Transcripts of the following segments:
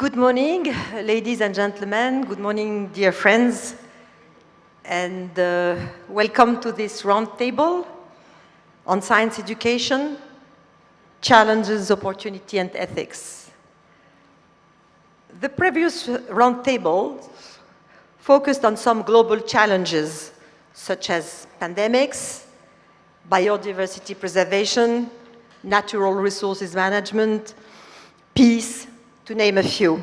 Good morning, ladies and gentlemen. Good morning, dear friends. And welcome to this roundtable on science education, challenges, opportunity, and ethics. The previous roundtable focused on some global challenges, such as pandemics, biodiversity preservation, natural resources management, peace, to name a few.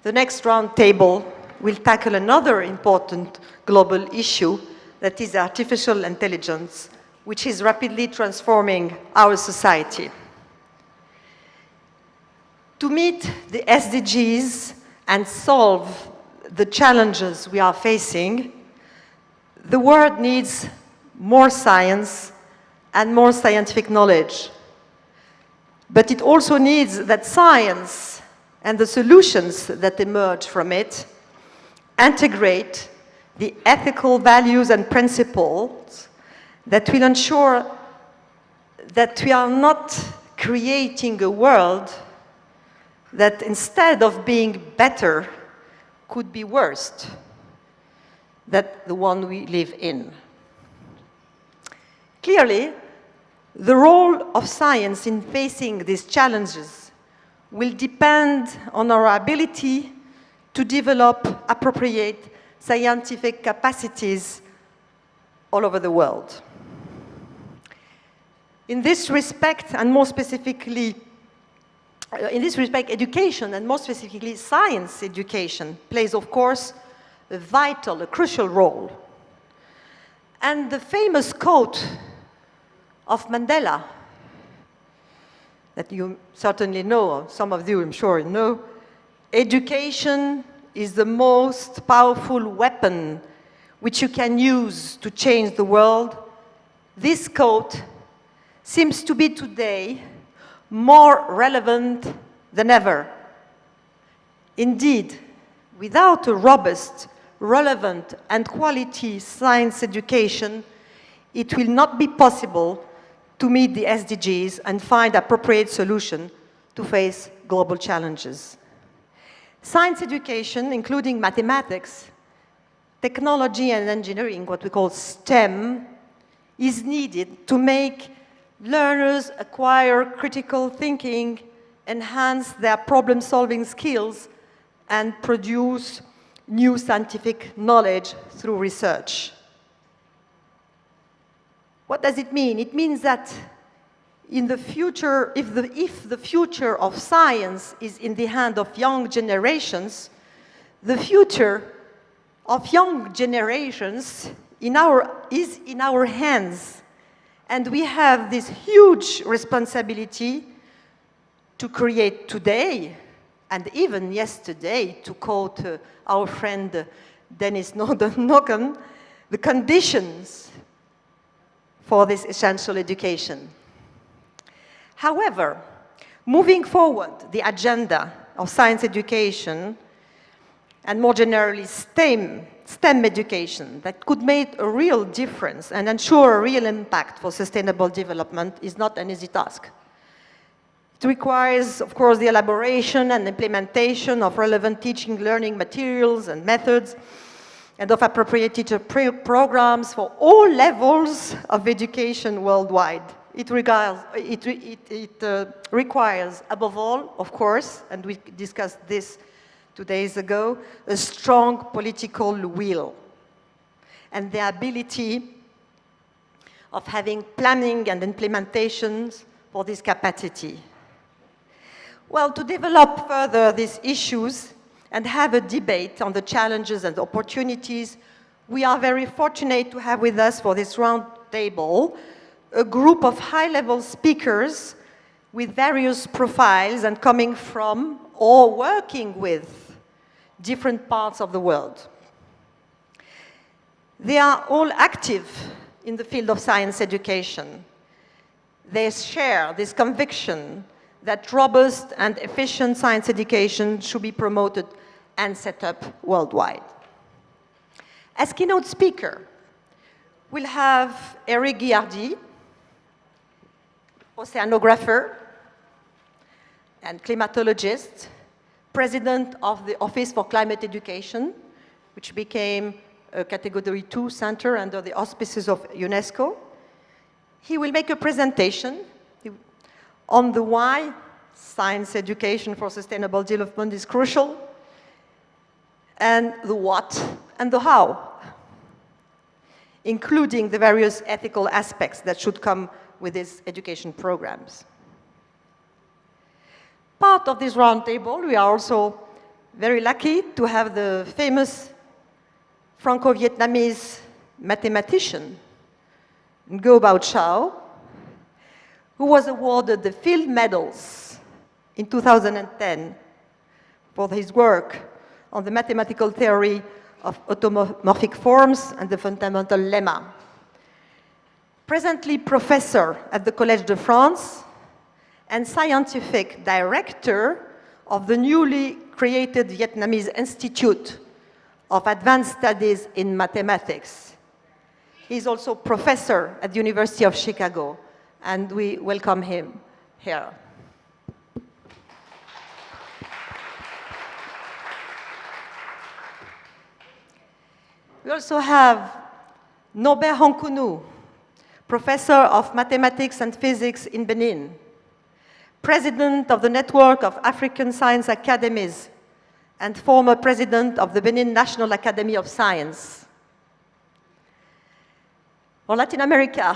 The next roundtable will tackle another important global issue, that is artificial intelligence, which is rapidly transforming our society. To meet the SDGs and solve the challenges we are facing, the world needs more science and more scientific knowledge. But it also needs that science and the solutions that emerge from it integrate the ethical values and principles that will ensure that we are not creating a world that, instead of being better, could be worse than the one we live in. Clearly, the role of science in facing these challenges will depend on our ability to develop appropriate scientific capacities all over the world. In this respect, and more specifically, education, and more specifically science education, plays, of course, a vital, a crucial role. And the famous quote of Mandela, that you certainly know, or some of you I'm sure know, education is the most powerful weapon which you can use to change the world. This quote seems to be today more relevant than ever. Indeed, without a robust, relevant, and quality science education, it will not be possible to meet the SDGs and find appropriate solutions to face global challenges. Science education, including mathematics, technology and engineering, what we call STEM, is needed to make learners acquire critical thinking, enhance their problem-solving skills, and produce new scientific knowledge through research. What does it mean? It means that in the future, if the future of science is in the hand of young generations, the future of young generations is in our hands. And we have this huge responsibility to create today, and even yesterday, to quote our friend Dennis Nogan, the conditions for this essential education. However, moving forward the agenda of science education, and more generally STEM education, that could make a real difference and ensure a real impact for sustainable development, is not an easy task. It requires, of course, the elaboration and implementation of relevant teaching, learning materials and methods, and of appropriate teacher programs for all levels of education worldwide. It requires, above all, of course, and we discussed this 2 days ago, a strong political will and the ability of having planning and implementations for this capacity. Well, to develop further these issues and have a debate on the challenges and opportunities, we are very fortunate to have with us for this round table a group of high-level speakers with various profiles and coming from or working with different parts of the world. They are all active in the field of science education. They share this conviction that robust and efficient science education should be promoted and set up worldwide. As keynote speaker, we'll have Eric Guillardi, oceanographer and climatologist, president of the Office for Climate Education, which became a Category 2 center under the auspices of UNESCO. He will make a presentation on the why science education for sustainable development is crucial, and the what and the how, including the various ethical aspects that should come with these education programs. Part of this roundtable, we are also very lucky to have the famous Franco-Vietnamese mathematician, Ngo Bao Chao, who was awarded the Field Medals in 2010 for his work on the mathematical theory of automorphic forms and the fundamental lemma. Presently professor at the Collège de France and scientific director of the newly created Vietnamese Institute of Advanced Studies in Mathematics. He's also professor at the University of Chicago, and we welcome him here. We also have Norbert Honkunu, professor of mathematics and physics in Benin, president of the Network of African Science Academies, and former president of the Benin National Academy of Science. For Latin America,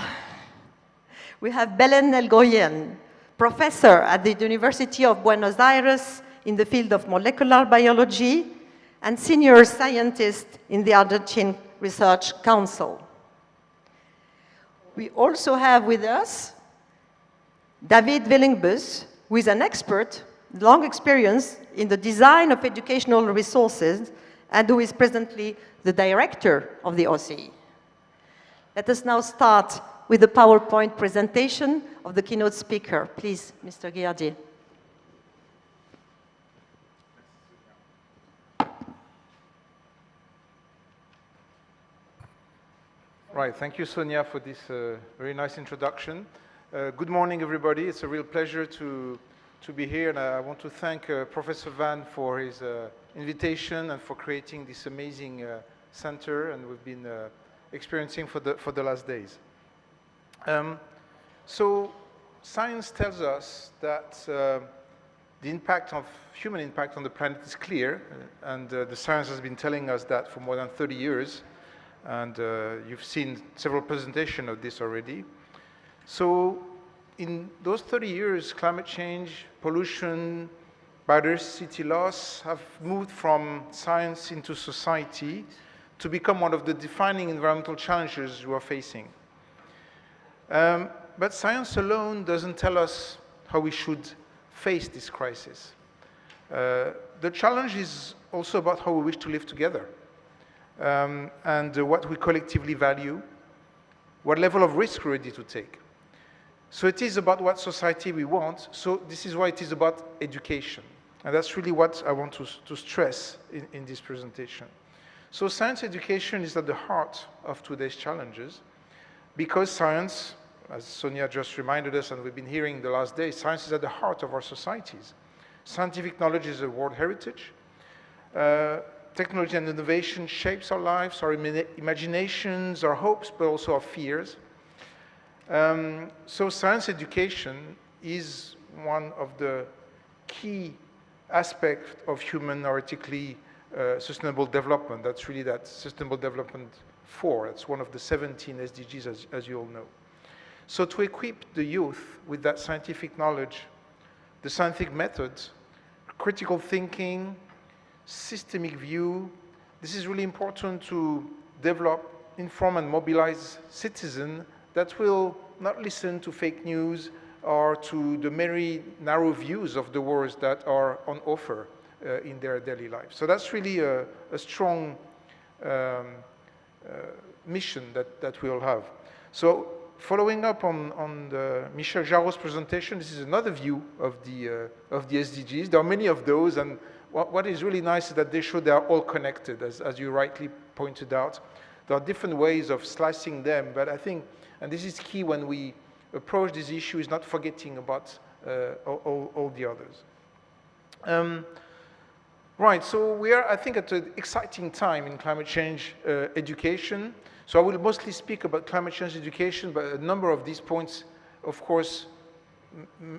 we have Belén Elgoyen, professor at the University of Buenos Aires in the field of molecular biology and senior scientist in the Argentine Research Council. We also have with us David Willingbus, who is an expert, long experience in the design of educational resources, and who is presently the director of the OCE. Let us now start with the PowerPoint presentation of the keynote speaker. Please, Mr. Guillardier. Right, thank you, Sonia, for this very nice introduction. Good morning, everybody. It's a real pleasure to be here, and I want to thank Professor Van for his invitation and for creating this amazing center, and we've been experiencing for the last days. So science tells us that the impact of human impact on the planet is clear, and the science has been telling us that for more than 30 years, and you've seen several presentations of this already. So in those 30 years, climate change, pollution, biodiversity loss have moved from science into society to become one of the defining environmental challenges we are facing. But science alone doesn't tell us how we should face this crisis. The challenge is also about how we wish to live together, and what we collectively value, what level of risk we're ready to take. So it is about what society we want, so this is why it is about education. And that's really what I want to stress in this presentation. So science education is at the heart of today's challenges, because science, as Sonia just reminded us, and we've been hearing the last day, science is at the heart of our societies. Scientific knowledge is a world heritage. Technology and innovation shapes our lives, our imaginations, our hopes, but also our fears. So science education is one of the key aspects of human or ethically sustainable development. That's really that Sustainable Development 4. That's one of the 17 SDGs, as you all know. So to equip the youth with that scientific knowledge, the scientific methods, critical thinking, systemic view, this is really important to develop, inform, and mobilize citizens that will not listen to fake news or to the very narrow views of the words that are on offer in their daily life. So that's really a strong mission that we all have. So following up on Michel Jarreau's presentation, this is another view of the SDGs. There are many of those, and what is really nice is that they show they are all connected, as you rightly pointed out. There are different ways of slicing them, but I think, and this is key when we approach this issue, is not forgetting about all the others. Right, so we are, I think, at an exciting time in climate change education. So I will mostly speak about climate change education, but a number of these points, of course,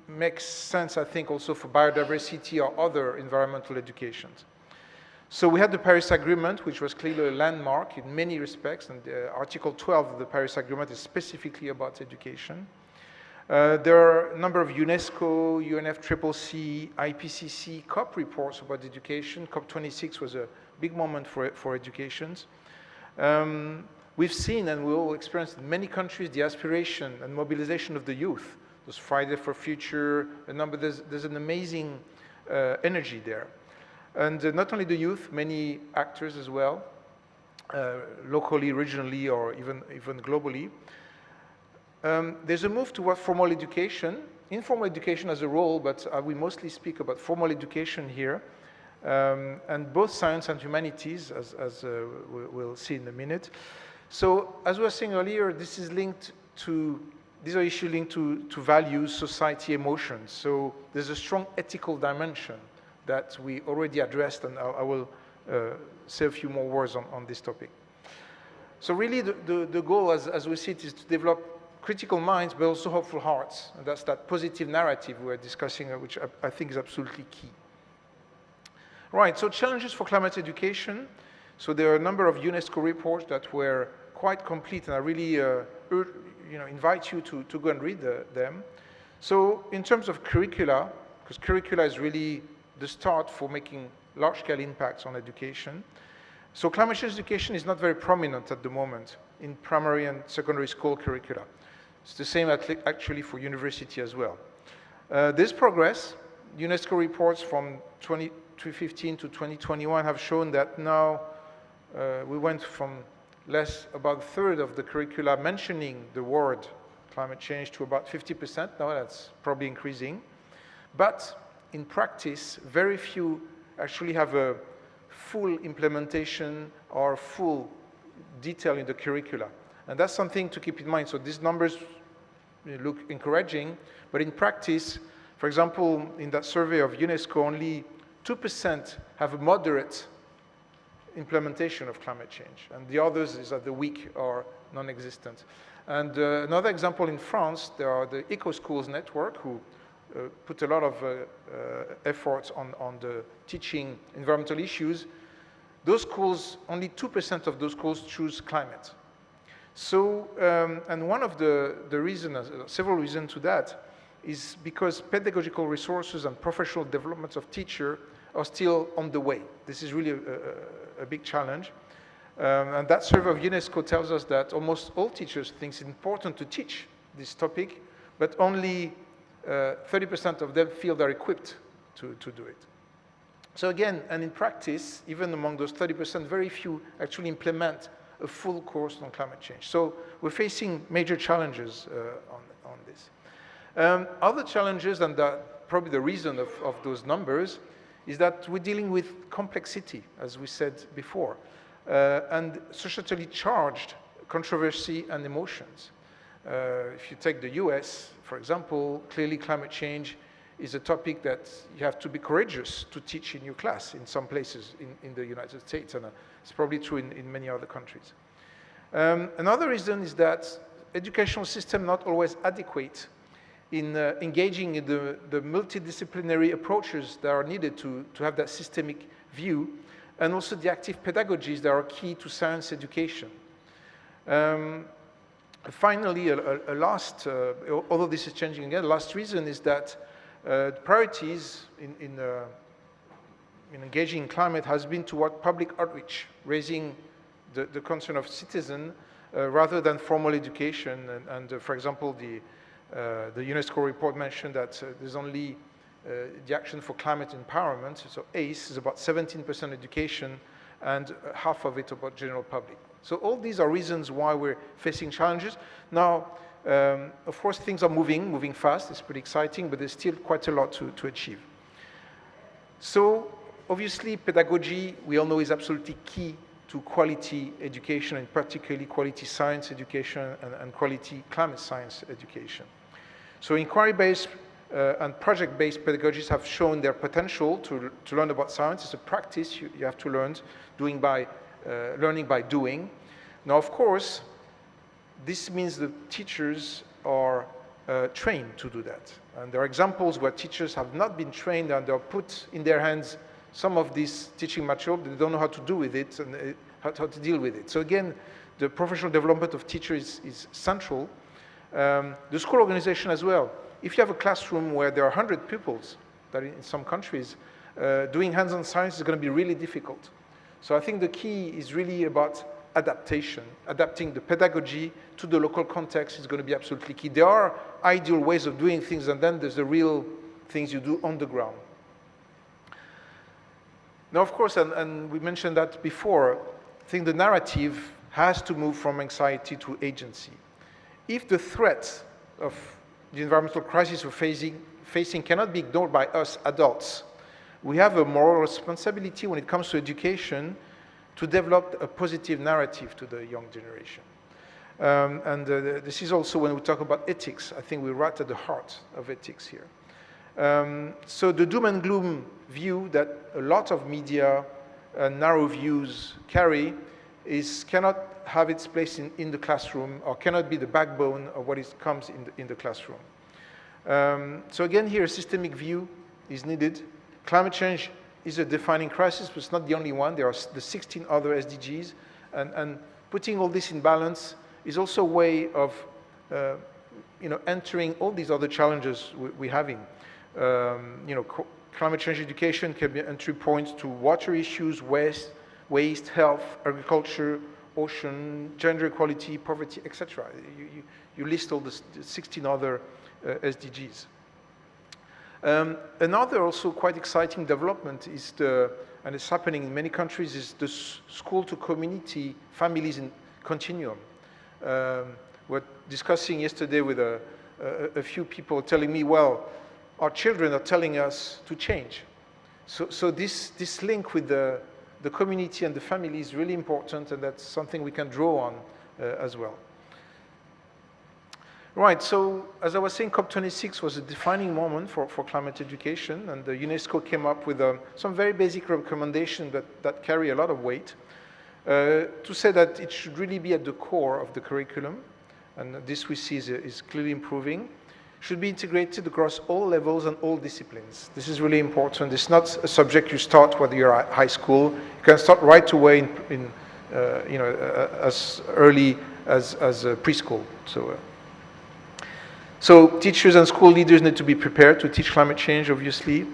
makes sense, I think, also for biodiversity or other environmental educations. So we had the Paris Agreement, which was clearly a landmark in many respects, and Article 12 of the Paris Agreement is specifically about education. There are a number of UNESCO, UNFCCC, IPCC, COP reports about education. COP26 was a big moment for education. We've seen, and we all experienced in many countries, the aspiration and mobilization of the youth. There's Friday for Future, there's an amazing energy there. And not only the youth, many actors as well, locally, regionally, or even globally. There's a move toward formal education, informal education as a role, but we mostly speak about formal education here. And both science and humanities, as we'll see in a minute. So, as we were saying earlier, these are issues linked to values, society, emotions. So there's a strong ethical dimension that we already addressed, and I will say a few more words on this topic. So really the goal, as we see it, is to develop critical minds, but also hopeful hearts. And that's that positive narrative we're discussing, which I think is absolutely key. Right, so challenges for climate education. So there are a number of UNESCO reports that were quite complete, and I really invite you to go and read them. So in terms of curricula, because curricula is really the start for making large-scale impacts on education. So climate change education is not very prominent at the moment in primary and secondary school curricula. It's the same actually for university as well. This progress, UNESCO reports from 2015 to 2021 have shown that now we went from about a third of the curricula mentioning the word climate change to about 50%. Now that's probably increasing. But in practice, very few actually have a full implementation or full detail in the curricula. And that's something to keep in mind. So these numbers look encouraging, but in practice, for example, in that survey of UNESCO, only 2% have a moderate implementation of climate change, and the others is at the weak or non-existent. And another example in France, there are the eco-schools network who put a lot of efforts on the teaching environmental issues. Those schools, only 2% of those schools choose climate. So, and one of the reasons, several reasons to that, is because pedagogical resources and professional development of teachers are still on the way. This is really a big challenge. And that survey of UNESCO tells us that almost all teachers think it's important to teach this topic, but only 30% of them feel they're equipped to do it. So again, and in practice, even among those 30%, very few actually implement a full course on climate change. So we're facing major challenges on this. Other challenges, and probably the reason of those numbers, is that we're dealing with complexity, as we said before, and societally charged controversy and emotions. If you take the US, for example, clearly climate change is a topic that you have to be courageous to teach in your class in some places in the United States, and it's probably true in many other countries. Another reason is that educational system not always adequate in engaging in the multidisciplinary approaches that are needed to have that systemic view, and also the active pedagogies that are key to science education. Finally, a last, although this is changing again, the last reason is that priorities in engaging in climate has been toward public outreach, raising the concern of citizens rather than formal education. And for example, the UNESCO report mentioned that there's only the Action for Climate Empowerment, so ACE, is about 17% education and half of it about general public. So all these are reasons why we're facing challenges. Now, of course, things are moving fast. It's pretty exciting, but there's still quite a lot to achieve. So obviously, pedagogy, we all know, is absolutely key to quality education, and particularly quality science education and quality climate science education. So inquiry-based and project-based pedagogies have shown their potential to learn about science. It's a practice you have to learn, learning by doing. Now, of course, this means the teachers are trained to do that. And there are examples where teachers have not been trained and they're put in their hands some of this teaching material, they don't know how to do with it and how to deal with it. So again, the professional development of teachers is central. The school organization as well. If you have a classroom where there are 100 pupils, that in some countries, doing hands-on science is going to be really difficult. So I think the key is really about adaptation. Adapting the pedagogy to the local context is going to be absolutely key. There are ideal ways of doing things, and then there's the real things you do on the ground. Now, of course, and we mentioned that before, I think the narrative has to move from anxiety to agency. If the threat of the environmental crisis we're facing cannot be ignored by us adults, we have a moral responsibility when it comes to education to develop a positive narrative to the young generation. This is also when we talk about ethics. I think we're right at the heart of ethics here. So the doom and gloom view that a lot of media and narrow views carry cannot have its place in the classroom, or cannot be the backbone of what comes in the classroom. So again, here a systemic view is needed. Climate change is a defining crisis, but it's not the only one. There are the 16 other SDGs, and putting all this in balance is also a way of entering all these other challenges we're having. Climate change education can be an entry point to water issues, waste, health, agriculture, ocean, gender equality, poverty, etc. You list all the 16 other SDGs. Another also quite exciting development is and it's happening in many countries, is the school to community families in continuum. We're discussing yesterday with a few people telling me, well, our children are telling us to change. So this link with the community and the family is really important, and that's something we can draw on as well. Right, so as I was saying, COP26 was a defining moment for climate education, and the UNESCO came up with some very basic recommendations that carry a lot of weight to say that it should really be at the core of the curriculum, and this we see is clearly improving. Should be integrated across all levels and all disciplines. This is really important. It's not a subject you start whether you're at high school. You can start right away as early as preschool. So teachers and school leaders need to be prepared to teach climate change, obviously.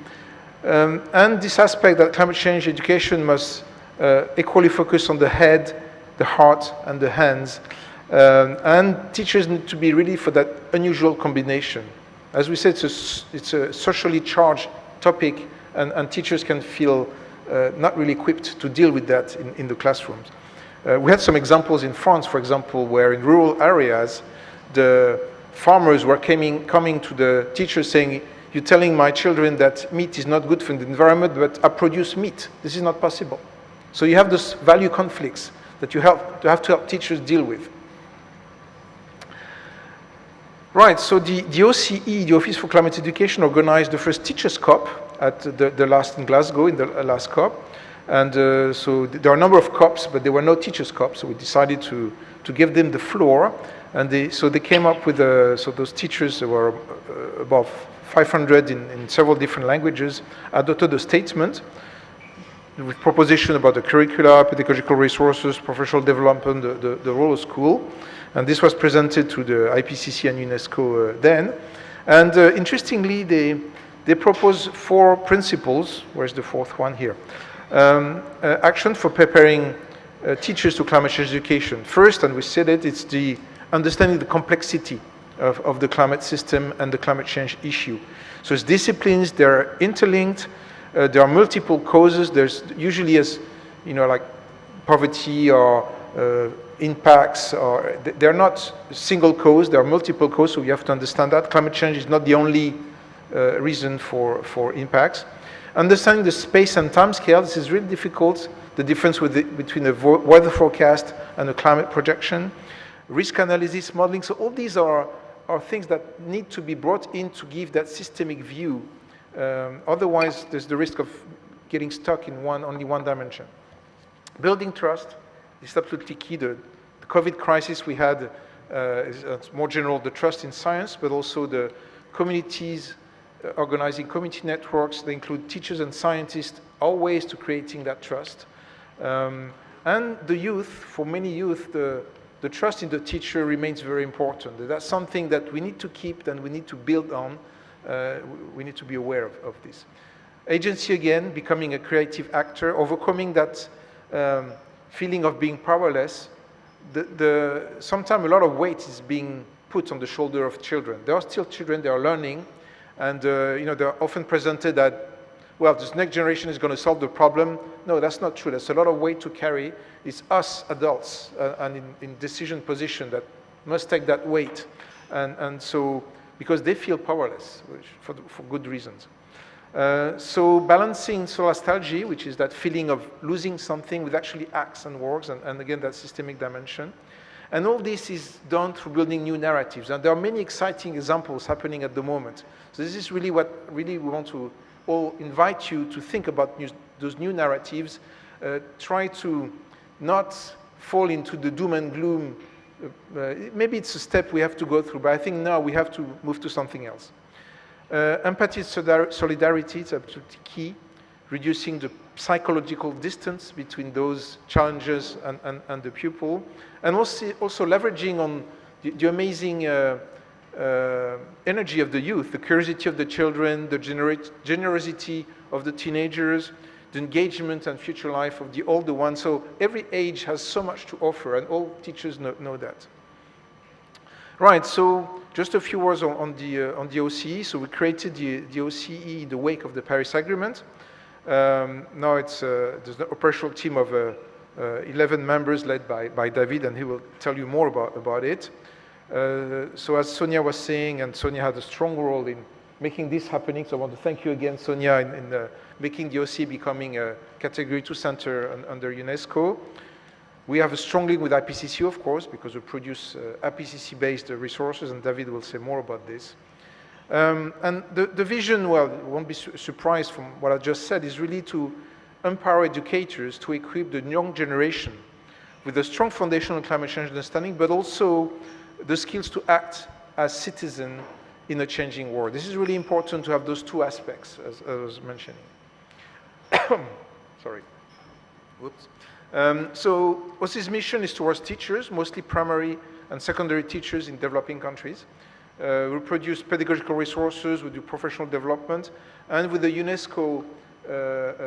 And this aspect that climate change education must equally focus on the head, the heart, and the hands. And teachers need to be ready for that unusual combination. As we said, it's a socially charged topic, and teachers can feel not really equipped to deal with that in the classrooms. We had some examples in France, for example, where in rural areas, the farmers were coming to the teachers saying, "You're telling my children that meat is not good for the environment, but I produce meat. This is not possible." So you have those value conflicts that you have to help teachers deal with. Right, so the OCE, the Office for Climate Education, organized the first Teachers' COP at the last in Glasgow, in the last COP. And so there are a number of COPs, but there were no Teachers' COPs, so we decided to give them the floor. And so they came up with, so those teachers, there were about 500 in several different languages, adopted a statement with proposition about the curricula, pedagogical resources, professional development, the role of school. And this was presented to the Ipcc and UNESCO then. And interestingly, they proposed 4 principles. Where's the 4th one here? Action for preparing teachers to climate change education. First, and we said it, it's the understanding the complexity of the climate system and the climate change issue. So it's disciplines, they're interlinked, there are multiple causes. There's usually like poverty or impacts, or they're not single cause, there are multiple causes, so you have to understand that. Climate change is not the only reason for impacts. Understanding the space and time scale, this is really difficult, the difference between a weather forecast and a climate projection. Risk analysis, modeling, so all these are are things that need to be brought in to give that systemic view. Otherwise, there's the risk of getting stuck in only one dimension. Building trust is absolutely key. The COVID crisis we had is more general, the trust in science, but also the communities organizing community networks. They include teachers and scientists, all ways to creating that trust. And the youth, for many youth, the trust in the teacher remains very important. That's something that we need to keep and we need to build on. We need to be aware of this. Agency, again, becoming a creative actor, overcoming that feeling of being powerless. Sometimes a lot of weight is being put on the shoulder of children. They are still children, they are learning, and they're often presented that, well, this next generation is going to solve the problem. No, that's not true. There's a lot of weight to carry. It's us adults and in decision position that must take that weight. And so, because they feel powerless, for good reasons. So balancing solastalgia, which is that feeling of losing something with actually acts and works, and again, that systemic dimension. And all this is done through building new narratives. And there are many exciting examples happening at the moment. So this is really what we want to all invite you to think about those new narratives. Try to not fall into the doom and gloom. Maybe it's a step we have to go through, but I think now we have to move to something else. Empathy, solidarity is absolutely key. Reducing the psychological distance between those challenges and the pupil. And also leveraging on the amazing energy of the youth, the curiosity of the children, the generosity of the teenagers, the engagement and future life of the older ones. So every age has so much to offer, and all teachers know that. Right, so just a few words on the OCE. So we created the OCE in the wake of the Paris Agreement. Now there's an operational team of 11 members led by David, and he will tell you more about it. So as Sonia was saying, and Sonia had a strong role in making this happening, so I want to thank you again, Sonia, in making the OCE becoming a Category 2 center under UNESCO. We have a strong link with Ipcc, of course, because we produce Ipcc-based resources, and David will say more about this. And the vision, well, you won't be surprised from what I just said, is really to empower educators to equip the young generation with a strong foundation on climate change understanding, but also the skills to act as citizens in a changing world. This is really important to have those two aspects, as I was mentioning. Sorry. Whoops. So OCE's mission is towards teachers, mostly primary and secondary teachers in developing countries. We produce pedagogical resources, we do professional development, and with the UNESCO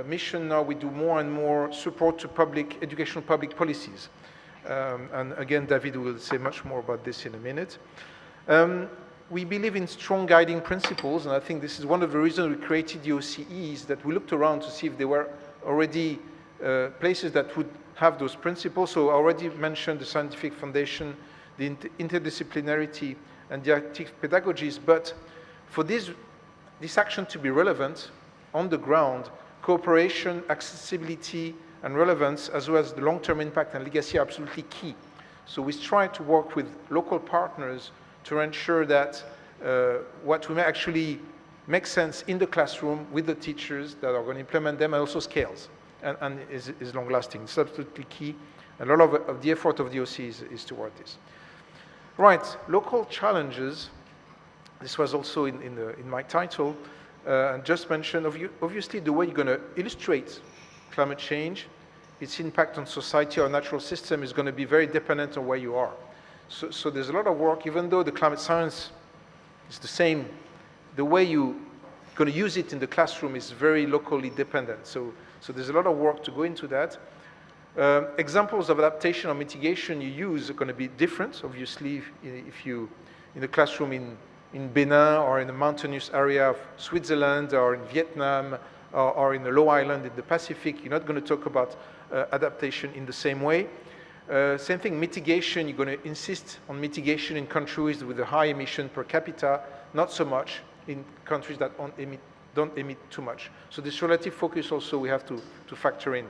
mission now we do more and more support to educational public policies. And again, David will say much more about this in a minute. We believe in strong guiding principles, and I think this is one of the reasons we created the OCEs, that we looked around to see if there were already places that would have those principles. So I already mentioned the scientific foundation, the interdisciplinarity, and the active pedagogies, but for this action to be relevant on the ground, cooperation, accessibility, and relevance, as well as the long-term impact and legacy are absolutely key. So we try to work with local partners to ensure that what we may actually make sense in the classroom with the teachers that are going to implement them, and also scales, and is long-lasting. It's absolutely key. A lot of the effort of the OC is toward this. Right, local challenges. This was also in my title. And just mentioned, obviously, the way you're going to illustrate climate change, its impact on society or natural system is going to be very dependent on where you are. So there's a lot of work, even though the climate science is the same, the way you're going to use it in the classroom is very locally dependent. So there's a lot of work to go into that. Examples of adaptation or mitigation you use are going to be different, obviously, if you in the classroom in Benin or in a mountainous area of Switzerland or in Vietnam or in the low island in the Pacific, you're not going to talk about adaptation in the same way. Same thing, mitigation, you're going to insist on mitigation in countries with a high emission per capita, not so much in countries that don't emit too much. So this relative focus also we have to factor in.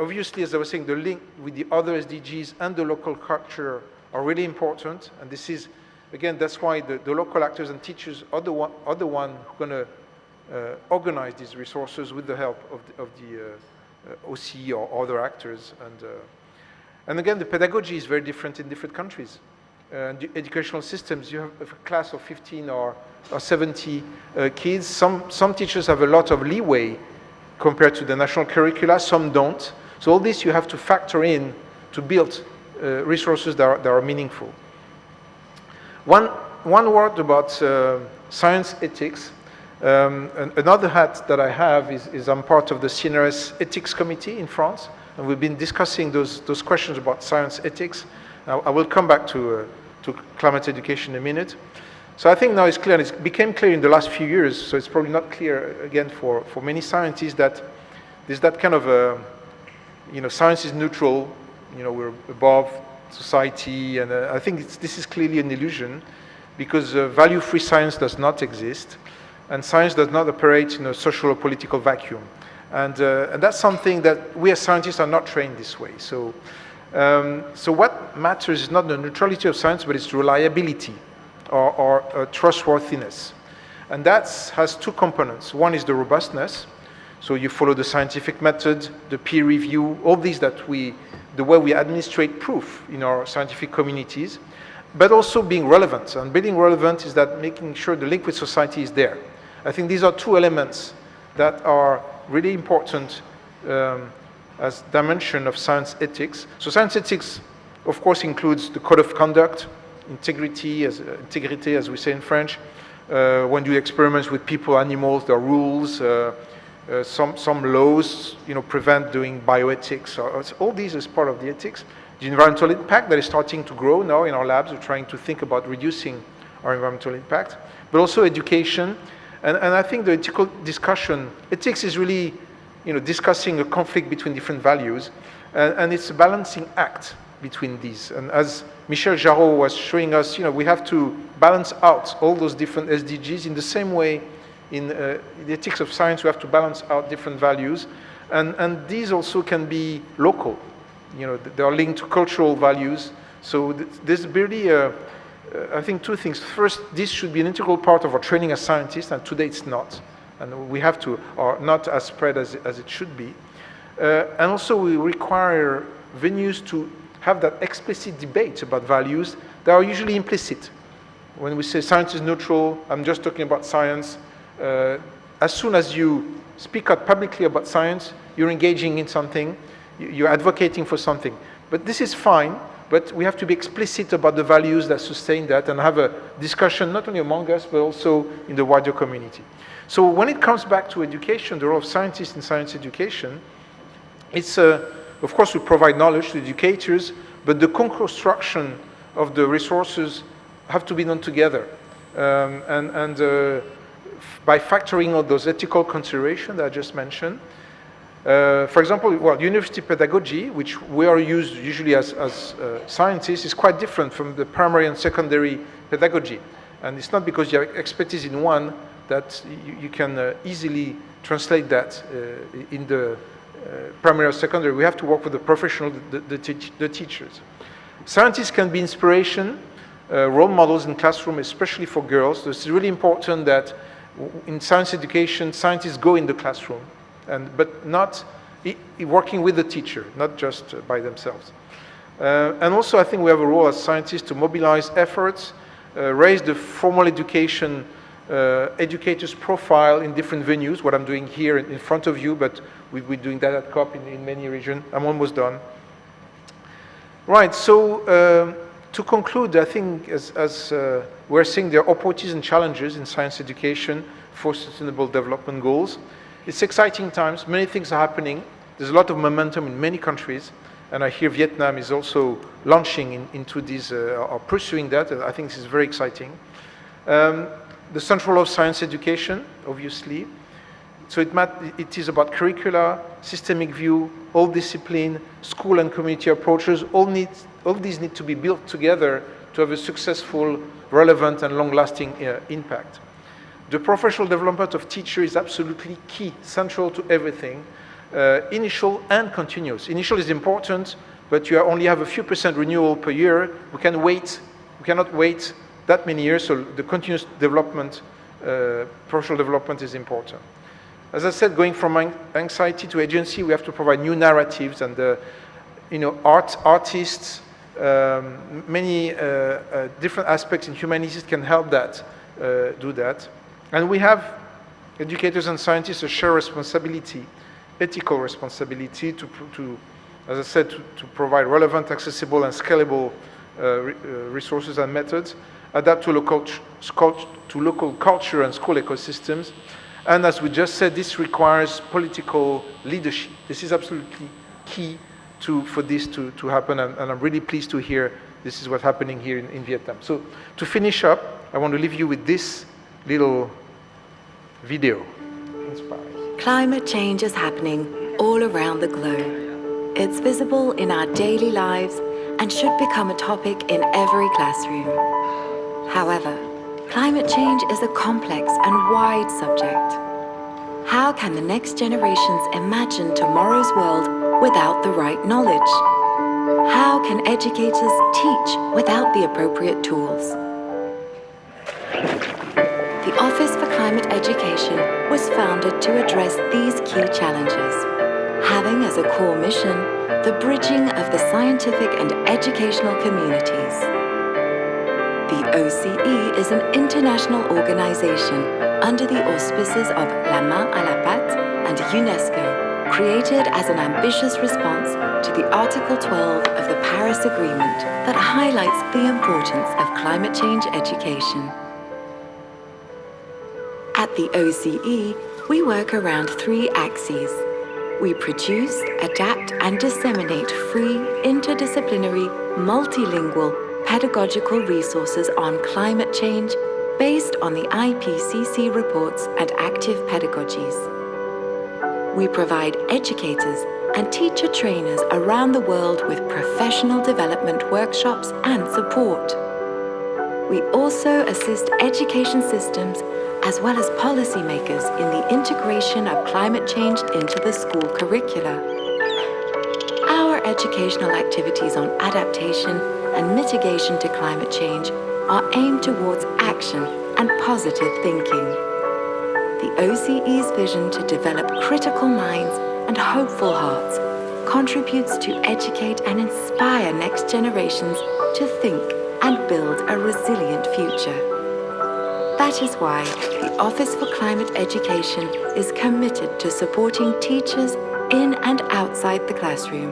Obviously, as I was saying, the link with the other SDGs and the local culture are really important, and this is again, that's why the local actors and teachers are the one who are going to organize these resources with the help of the OC or other actors. And again, the pedagogy is very different in different countries. The educational systems, you have a class of 15 or 70 kids. Some teachers have a lot of leeway compared to the national curricula, some don't. So all this you have to factor in to build resources that are meaningful. One word about science ethics. Another hat that I have is I'm part of the CNRS Ethics Committee in France, and we've been discussing those questions about science ethics. Now, I will come back to climate education in a minute. So I think now it's clear, and it became clear in the last few years, so it's probably not clear again for many scientists, that there's that kind of science is neutral, we're above society, and I think this is clearly an illusion, because value-free science does not exist, and science does not operate in a social or political vacuum. And that's something that we as scientists are not trained this way. So what matters is not the neutrality of science, but its reliability or trustworthiness. And that has two components. One is the robustness. So you follow the scientific method, the peer review, all these the way we administrate proof in our scientific communities, but also being relevant. And being relevant is that making sure the link with society is there. I think these are two elements that are really important as dimension of science ethics. So science ethics, of course, includes the code of conduct, integrity, as we say in French. When you do experiments with people, animals, there are rules. Some laws, prevent doing bioethics. All these is part of the ethics. The environmental impact that is starting to grow now in our labs. We're trying to think about reducing our environmental impact, but also education. And I think the ethical discussion, ethics is really, discussing a conflict between different values, and it's a balancing act between these. And as Michel Jarraud was showing us, we have to balance out all those different SDGs in the same way. In the ethics of science, we have to balance out different values, and these also can be local. They are linked to cultural values. So there's really, I think, two things. First, this should be an integral part of our training as scientists, and today it's not. And we have to, or not as spread as it should be. And also we require venues to have that explicit debate about values that are usually implicit. When we say science is neutral, I'm just talking about science. As soon as you speak out publicly about science, you're engaging in something, you're advocating for something. But this is fine, but we have to be explicit about the values that sustain that and have a discussion not only among us, but also in the wider community. So when it comes back to education, the role of scientists in science education, it's, of course, we provide knowledge to educators, but the co-construction of the resources have to be done together. By factoring all those ethical considerations that I just mentioned. For example, university pedagogy, which we are used usually as scientists, is quite different from the primary and secondary pedagogy. And it's not because you have expertise in one that you can easily translate that in the primary or secondary. We have to work with the professional, the teachers. Scientists can be inspiration, role models in classroom, especially for girls. So it's really important that in science education, scientists go in the classroom, but not working with the teacher, not just by themselves. And also, I think we have a role as scientists to mobilize efforts, raise the formal education educators' profile in different venues, what I'm doing here in front of you, but we'll be doing that at COP in many regions. I'm almost done. Right, so to conclude, I think as we're seeing there are opportunities and challenges in science education for sustainable development goals. It's exciting times, many things are happening. There's a lot of momentum in many countries, and I hear Vietnam is also launching into these, or pursuing that, and I think this is very exciting. The central role of science education, obviously. So it is about curricula, systemic view, all discipline, school and community approaches, all these need to be built together to have a successful, relevant, and long-lasting impact. The professional development of teachers is absolutely key, central to everything, initial and continuous. Initial is important, but you only have a few % renewal per year. We cannot wait that many years, so the continuous development, professional development is important. As I said, going from anxiety to agency, we have to provide new narratives, and artists, many different aspects in humanities can help that, do that. And we have educators and scientists a shared responsibility, ethical responsibility to as I said, to provide relevant, accessible, and scalable resources and methods, adapt to local culture and school ecosystems. And as we just said, this requires political leadership. This is absolutely key for this to happen, and I'm really pleased to hear this is what's happening here in Vietnam. So to finish up, I want to leave you with this little video. Inspiring. Climate change is happening all around the globe. It's visible in our daily lives and should become a topic in every classroom. However, climate change is a complex and wide subject. How can the next generations imagine tomorrow's world without the right knowledge? How can educators teach without the appropriate tools? The Office for Climate Education was founded to address these key challenges, having as a core mission the bridging of the scientific and educational communities. The OCE is an international organization under the auspices of La Main à la Pâte and UNESCO, created as an ambitious response to the Article 12 of the Paris Agreement that highlights the importance of climate change education. At the OCE, we work around 3 axes. We produce, adapt, and disseminate free, interdisciplinary, multilingual, pedagogical resources on climate change based on the IPCC reports and active pedagogies. We provide educators and teacher trainers around the world with professional development workshops and support. We also assist education systems as well as policymakers in the integration of climate change into the school curricula. Our educational activities on adaptation and mitigation to climate change are aimed towards action and positive thinking. The OCE's vision to develop critical minds and hopeful hearts contributes to educate and inspire next generations to think and build a resilient future. That is why the Office for Climate Education is committed to supporting teachers in and outside the classroom,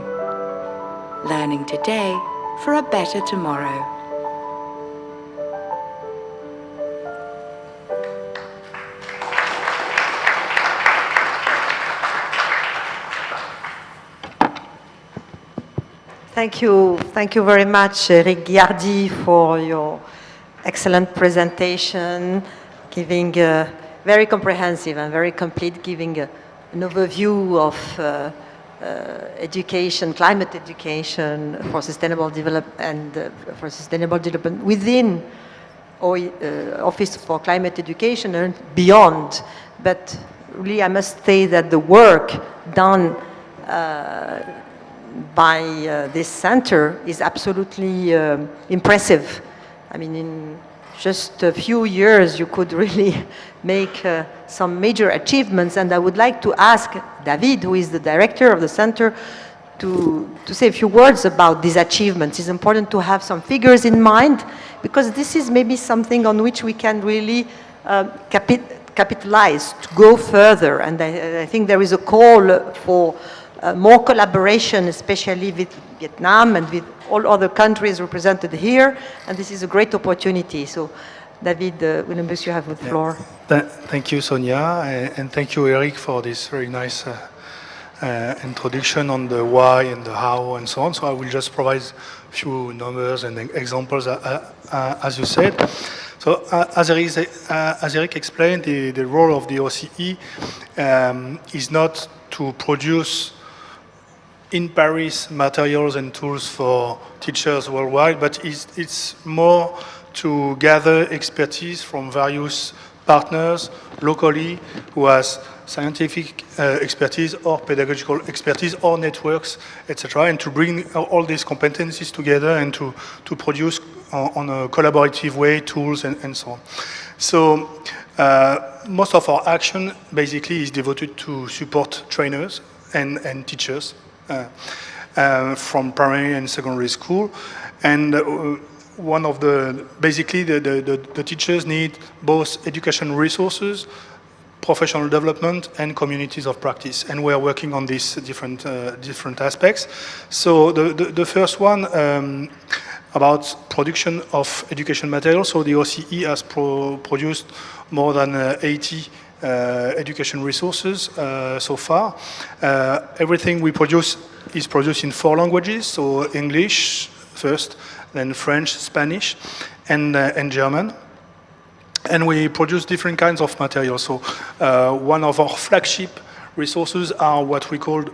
learning today for a better tomorrow. Thank you very much, Eric Giardi, for your excellent presentation, giving very comprehensive and very complete, giving an overview of education, climate education for sustainable development and within Office for Climate Education and beyond. But really, I must say that the work done by this center is absolutely impressive. I mean, in just a few years, you could really make some major achievements. And I would like to ask David, who is the director of the center, to say a few words about these achievements. It's important to have some figures in mind, because this is maybe something on which we can really capitalize to go further. And I think there is a call for more collaboration, especially with Vietnam and with all other countries represented here, and this is a great opportunity. So, David Williams, you have the floor. Thank you, Sonia, and thank you, Eric, for this very nice introduction on the why and the how and so on. So I will just provide a few numbers and examples, as you said. So as Eric explained, the role of the OCE is not to produce in Paris materials and tools for teachers worldwide, but it's more to gather expertise from various partners locally who has scientific expertise or pedagogical expertise or networks, etc., and to bring all these competencies together and to produce on a collaborative way, tools and so on. So most of our action basically is devoted to support trainers and teachers from primary and secondary school. And one of basically the teachers need both education resources, professional development, and communities of practice. And we are working on these different aspects. So the first one, about production of education materials. So the OCE has produced more than 80 education resources so far. Everything we produce is produced in 4 languages, so English first, then French, Spanish, and German. And we produce different kinds of materials. So one of our flagship resources are what we call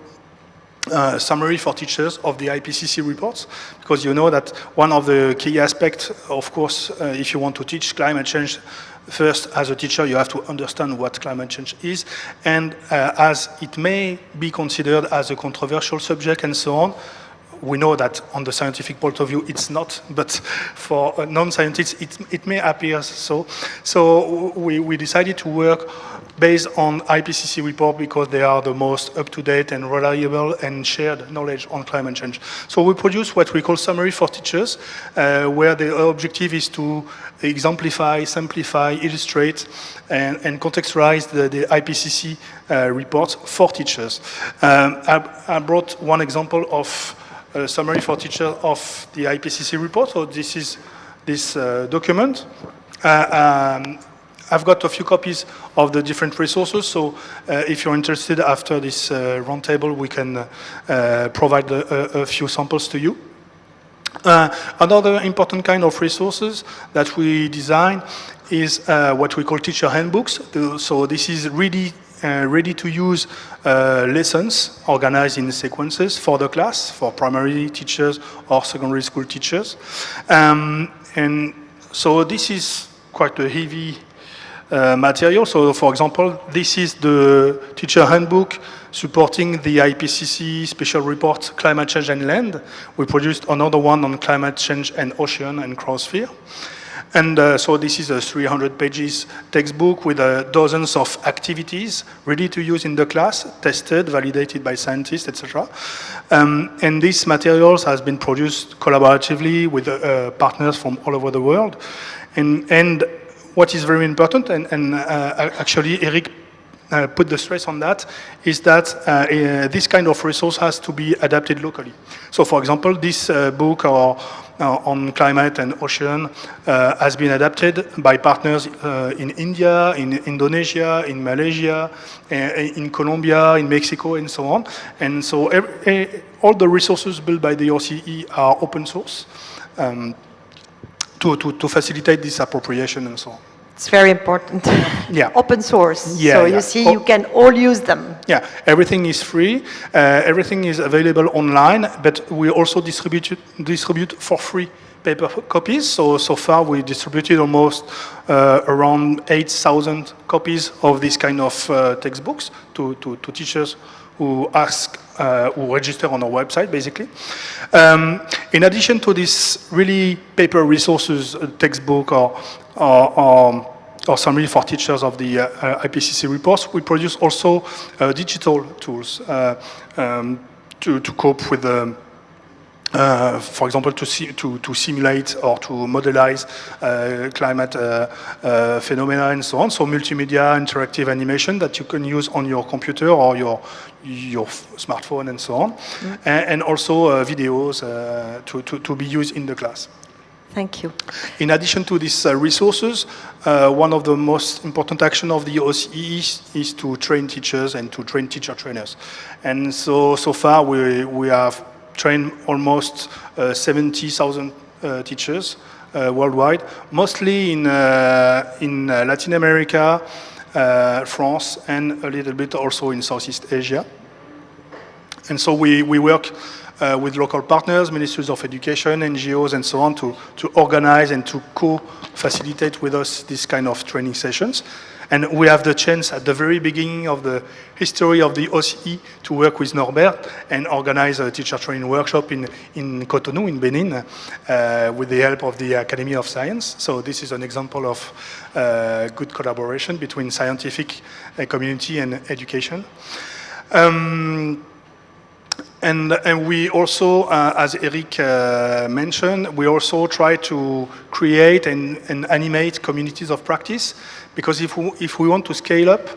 summary for teachers of the IPCC reports, because you know that one of the key aspects, of course, if you want to teach climate change, first, as a teacher, you have to understand what climate change is, and as it may be considered as a controversial subject and so on, we know that on the scientific point of view, it's not, but for non-scientists, it may appear so. So we decided to work based on IPCC report because they are the most up-to-date and reliable and shared knowledge on climate change. So we produce what we call summary for teachers, where the objective is to exemplify, simplify, illustrate, and contextualize the IPCC reports for teachers. I brought one example of a summary for teachers of the IPCC report. So this is this document. I've got a few copies of the different resources, so if you're interested after this roundtable, we can provide a few samples to you. Another important kind of resources that we design is what we call teacher handbooks. So this is really ready-to-use lessons organized in sequences for the class, for primary teachers or secondary school teachers. And so this is quite a heavy material. So, for example, this is the teacher handbook supporting the IPCC special report, Climate Change and Land. We produced another one on climate change and ocean and cryosphere. And so this is a 300 pages textbook with dozens of activities ready to use in the class, tested, validated by scientists, etc. And these materials has been produced collaboratively with partners from all over the world. And what is very important, and actually Eric put the stress on that, is that this kind of resource has to be adapted locally. So, for example, this book on climate and ocean has been adapted by partners in India, in Indonesia, in Malaysia, in Colombia, in Mexico, and so on. And so all the resources built by the OCE are open source to facilitate this appropriation and so on. It's very important. Yeah. Open source. Yeah, so yeah. you see, you can all use them. Yeah, everything is free. Everything is available online, but we also distribute for free paper copies. So far we distributed almost around 8,000 copies of this kind of textbooks to teachers who who register on our website, basically. In addition to this really paper resources textbook or summary for teachers of the IPCC reports, we produce also digital tools to cope with for example, to simulate or to modelize climate phenomena and so on. So multimedia, interactive animation that you can use on your computer or your smartphone and so on. And also videos to be used in the class. Thank you. In addition to these resources, one of the most important actions of the OCE is to train teachers and to train teacher trainers. And so far we have trained almost 70,000 teachers worldwide, mostly in Latin America, France, and a little bit also in Southeast Asia. And so we work with local partners, ministries of education, NGOs, and so on, to organize and to co-facilitate with us this kind of training sessions. And we have the chance at the very beginning of the history of the OCE to work with Norbert and organize a teacher training workshop in Cotonou, in Benin, with the help of the Academy of Science. So this is an example of good collaboration between scientific community and education. And we also, as Eric mentioned, we also try to create and animate communities of practice, because if we want to scale up,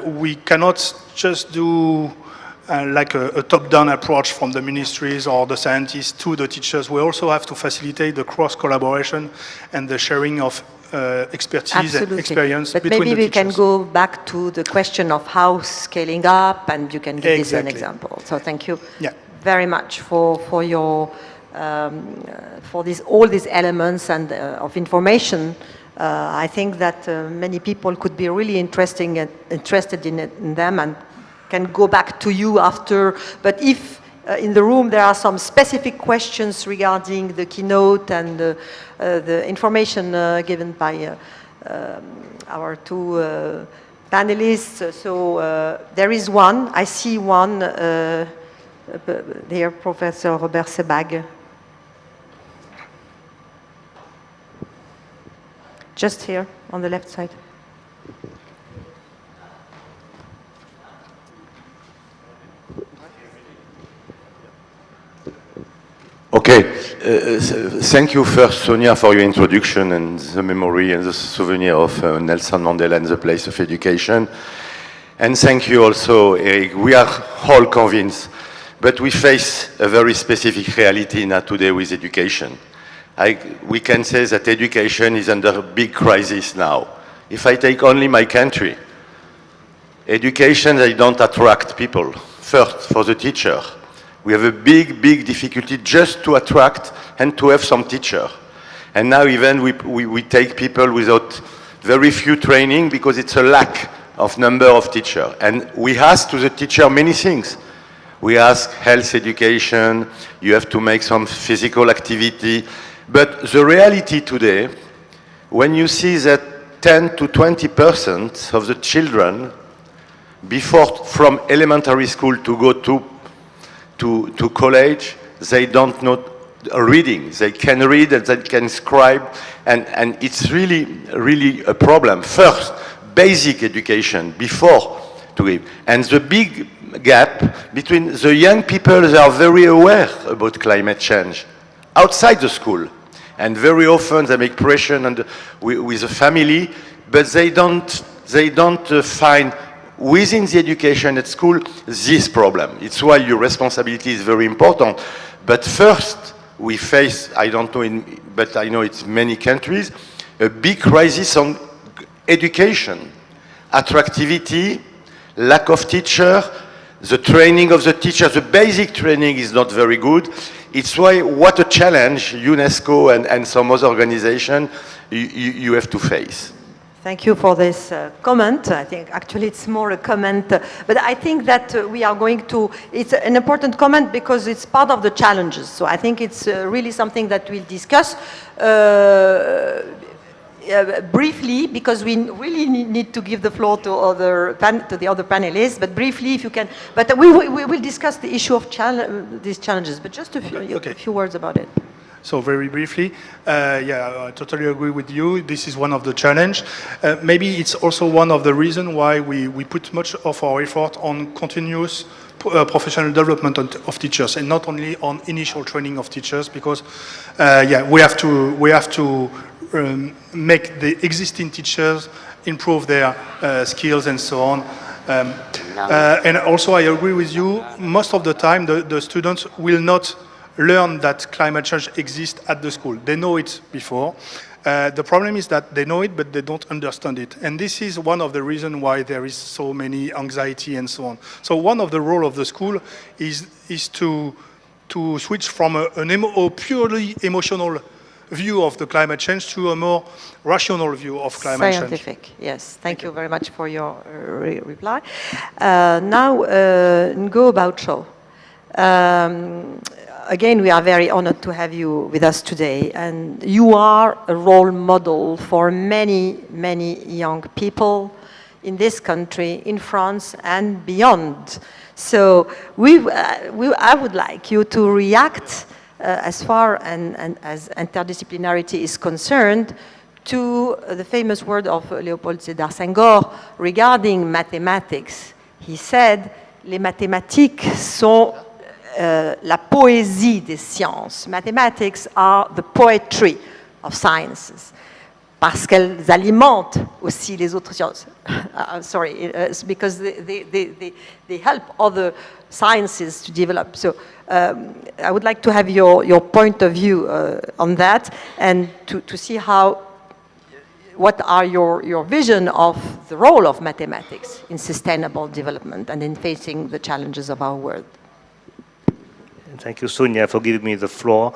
we cannot just do like a top-down approach from the ministries or the scientists to the teachers. We also have to facilitate the cross-collaboration and the sharing of expertise and experience between the teachers. But maybe we can go back to the question of how scaling up, and you can give this an example. So thank you very much for your for all these elements and of information. I think that many people could be really interested in them and can go back to you after. But if in the room there are some specific questions regarding the keynote and the information given by our two panelists, so there is one. I see one there, Professor Robert Sebag. Just here on the left side. Okay, thank you first, Sonia, for your introduction and the memory and the souvenir of Nelson Mandela and the place of education. And thank you also, Eric. We are all convinced, but we face a very specific reality now today with education. We can say that education is under a big crisis now. If I take only my country, education, they don't attract people. First, for the teacher, we have a big, big difficulty just to attract and to have some teacher. And now even we take people without very few training because it's a lack of number of teachers. And we ask to the teacher many things. We ask health education, you have to make some physical activity. But the reality today, when you see that 10 to 20% of the children, from elementary school to go to college, they don't know reading. They can read and they can scribe, and it's really, really a problem. First, basic education before to give. And the big gap between the young people, they are very aware about climate change outside the school, and very often they make pressure with the family, but they don't find within the education at school this problem. It's why your responsibility is very important. But first, we face, I don't know, but I know it's many countries, a big crisis on education, attractivity, lack of teacher, the training of the teacher, the basic training is not very good. It's why, what a challenge UNESCO and some other organization you have to face. Thank you for this comment. I think actually it's more a comment, but I think that we are going to, it's an important comment because it's part of the challenges. So I think it's really something that we'll discuss briefly, because we really need to give the floor to the other panelists, but briefly if you can, but we will discuss the issue of these challenges, but just a few words about it. So very briefly, I totally agree with you. This is one of the challenge. Maybe it's also one of the reasons why we put much of our effort on continuous professional development of teachers, and not only on initial training of teachers, because we have to make the existing teachers improve their skills and so on. And also I agree with you, most of the time the students will not learn that climate change exists at the school. They know it before. The problem is that they know it, but they don't understand it. And this is one of the reasons why there is so many anxiety and so on. So one of the role of the school is to switch from a purely emotional view of the climate change to a more rational view of climate change. Scientific, yes. Thank you very much for your reply. Now, Ngo Bao Cho. Again, we are very honored to have you with us today, and you are a role model for many, many young people in this country, in France, and beyond. So I would like you to react as far and as interdisciplinarity is concerned to the famous word of Léopold Sédar Senghor regarding mathematics. He said, les mathématiques sont la poésie des sciences. Mathematics are the poetry of sciences. Parce qu'elles alimentent aussi les autres sciences. Sorry, it's because they help other sciences to develop. So I would like to have your point of view on that, and to see what are your vision of the role of mathematics in sustainable development and in facing the challenges of our world. Thank you, Sonia, for giving me the floor.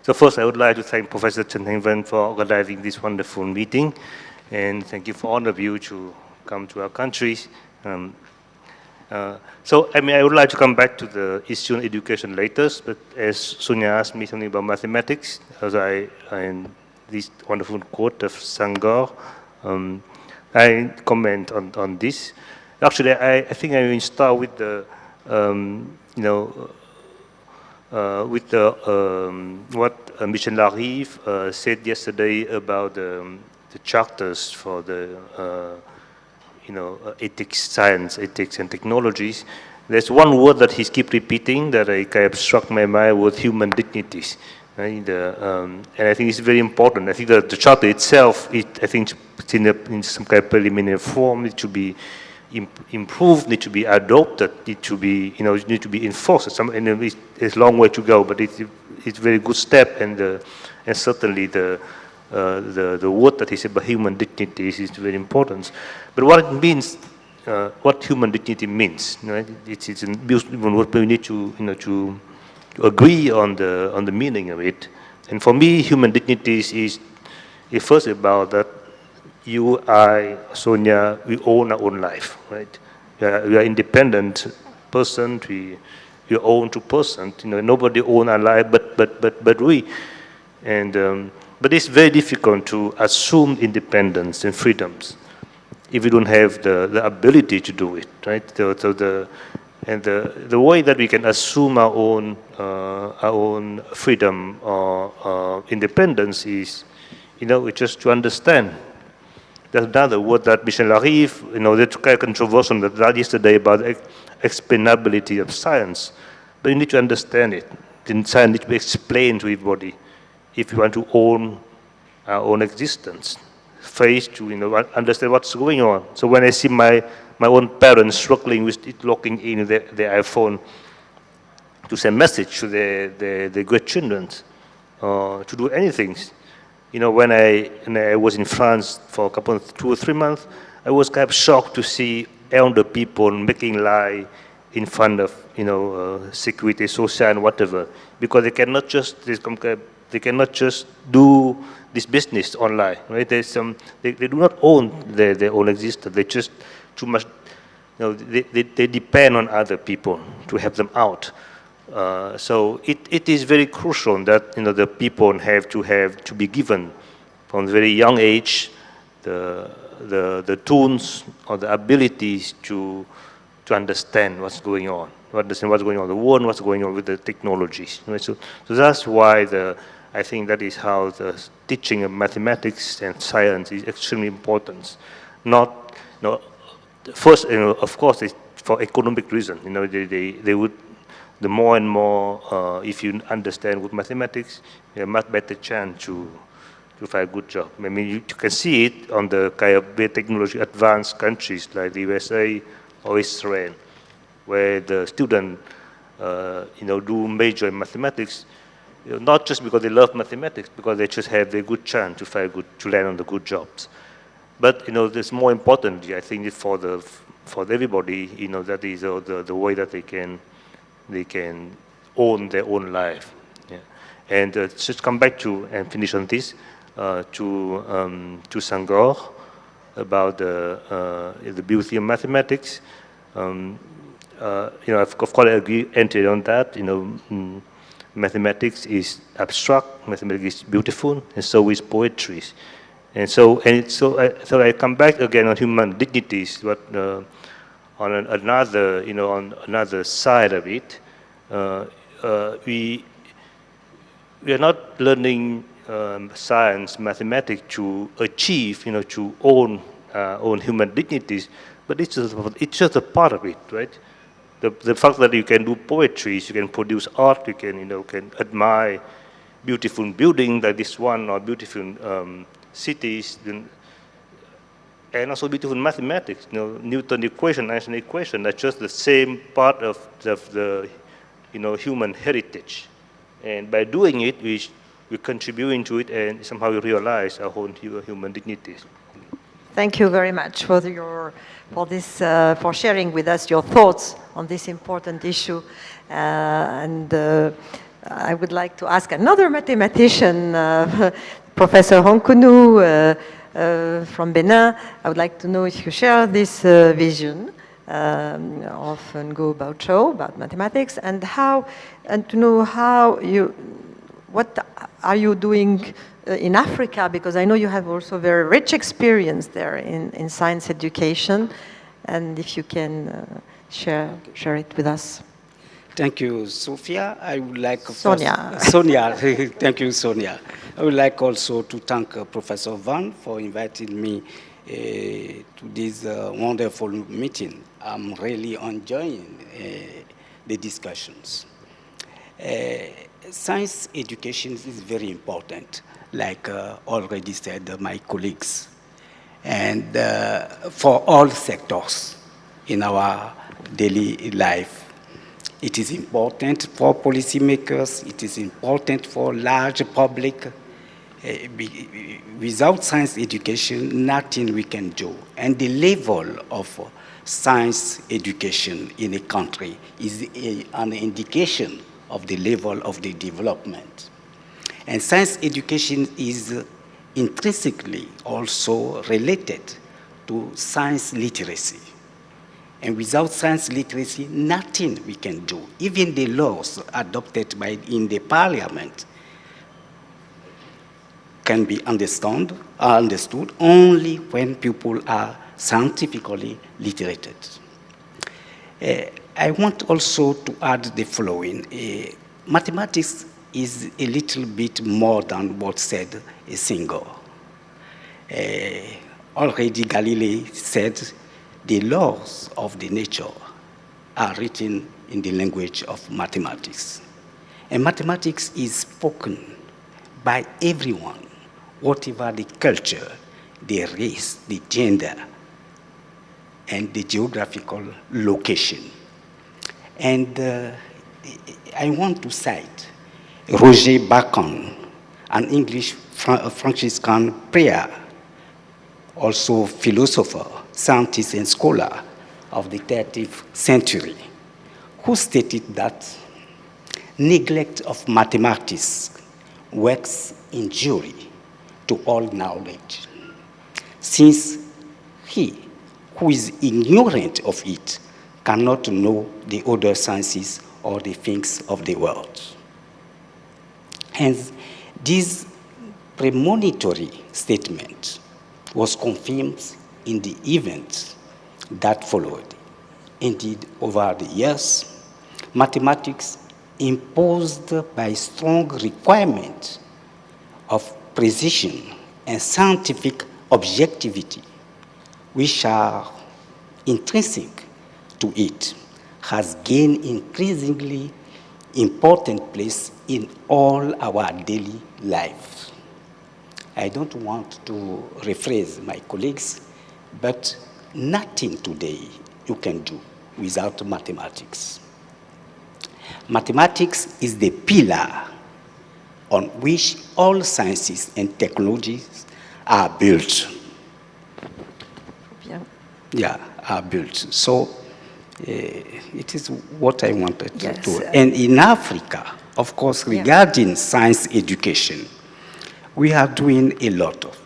So first, I would like to thank Professor Chen Heng-wen for organizing this wonderful meeting, and thank you for all of you to come to our countries. So, I would like to come back to the issue on education later, but as Sonia asked me something about mathematics, as in this wonderful quote of Senghor, I comment on this. Actually, I think I will start with the what Michel Larive said yesterday about the charters for the ethics and technologies. There's one word that he keeps repeating that kind of struck my mind was human dignities. Right? And I think it's very important. I think that the charter itself, I think it's in some kind of preliminary form. It should be improved, need to be adopted, need to be enforced. It's a long way to go, but it's a very good step, and certainly the word that is about human dignity is very important. But what it means, what human dignity means, right? It's what we need to agree on the meaning of it. And for me, human dignity is first about that. You, I, Sonia, we own our own life, right? We are independent person. We own to person. Nobody own our life, but we. And but it's very difficult to assume independence and freedoms if we don't have the ability to do it, right? The way that we can assume our own freedom or independence is, it's just to understand. There's another word that Michel Larive, that's kind of controversial that yesterday about explainability of science. But you need to understand it. And science needs to be explained to everybody if you want to own our own existence. Face to understand what's going on. So when I see my own parents struggling with it, logging in their iPhone to send message to their great children, to do anything. When I was in France for 2 or 3 months, I was kind of shocked to see elder people making lie in front of security, social, and whatever, because they cannot just do this business online, right? They do not own their own existence. They just too much. They depend on other people to help them out. So it is very crucial that the people have to be given from a very young age the tools or the abilities to understand what's going on, understand what's going on in the world, what's going on with the technologies. Right? So that's why I think that is how the teaching of mathematics and science is extremely important. First, of course, it's for economic reasons. They would. The more and more, if you understand good mathematics, you have a much better chance to find a good job. You can see it on the kind of technology advanced countries like the USA or Israel, where the student, do major in mathematics, not just because they love mathematics, because they just have a good chance to land on the good jobs. But there's more importantly, I think, for everybody, that is the way that they can own their own life. Yeah. And just come back to and finish on this to Senghor about the beauty of mathematics. of course, I agree entirely on that. Mathematics is abstract, mathematics is beautiful, and so is poetry. So I come back again on human dignities, but on another side of it, we are not learning science, mathematics to achieve, to own human dignities, but it's just a part of it, right? The fact that you can do poetry, you can produce art, you can admire beautiful buildings like this one, or beautiful cities, and also beautiful mathematics. Newton equation, Einstein equation, that's just the same part of the human heritage. And by doing it, we contribute to it, and somehow we realize our own human dignities. Thank you very much for sharing with us your thoughts on this important issue. I would like to ask another mathematician, Professor Ronconou from Benin. I would like to know if you share this vision of Ngo Bao Chou about mathematics, and to know what are you doing in Africa, because I know you have also very rich experience there in science education, and if you can share it with us. Thank you, Sophia. I would like Sonia. Sonia. Thank you, Sonia. I would like also to thank Professor Van for inviting me to this wonderful meeting. I'm really enjoying the discussions. Science education is very important, like already said my colleagues, and for all sectors in our daily life. It is important for policymakers, it is important for large public. Without science education, nothing we can do. And the level of science education in a country is an indication of the level of the development. And science education is intrinsically also related to science literacy. And without science literacy, nothing we can do. Even the laws adopted in the parliament can be understood only when people are scientifically literated. I want also to add the following. Mathematics is a little bit more than what said a singer. Already Galilei said, the laws of the nature are written in the language of mathematics. And mathematics is spoken by everyone, whatever the culture, the race, the gender, and the geographical location. And I want to cite Roger Bacon, an English Franciscan prior, also philosopher, scientist and scholar of the 30th century, who stated that neglect of mathematics works injury to all knowledge, since he who is ignorant of it cannot know the other sciences or the things of the world. Hence, this premonitory statement was confirmed in the events that followed. Indeed, over the years, mathematics imposed by strong requirement of precision and scientific objectivity, which are intrinsic to it, has gained increasingly important place in all our daily life. I don't want to rephrase my colleagues, but nothing today you can do without mathematics. Mathematics is the pillar on which all sciences and technologies are built. Yeah, are built. So it is what I wanted to do. And in Africa, of course, regarding science education, we are doing a lot of.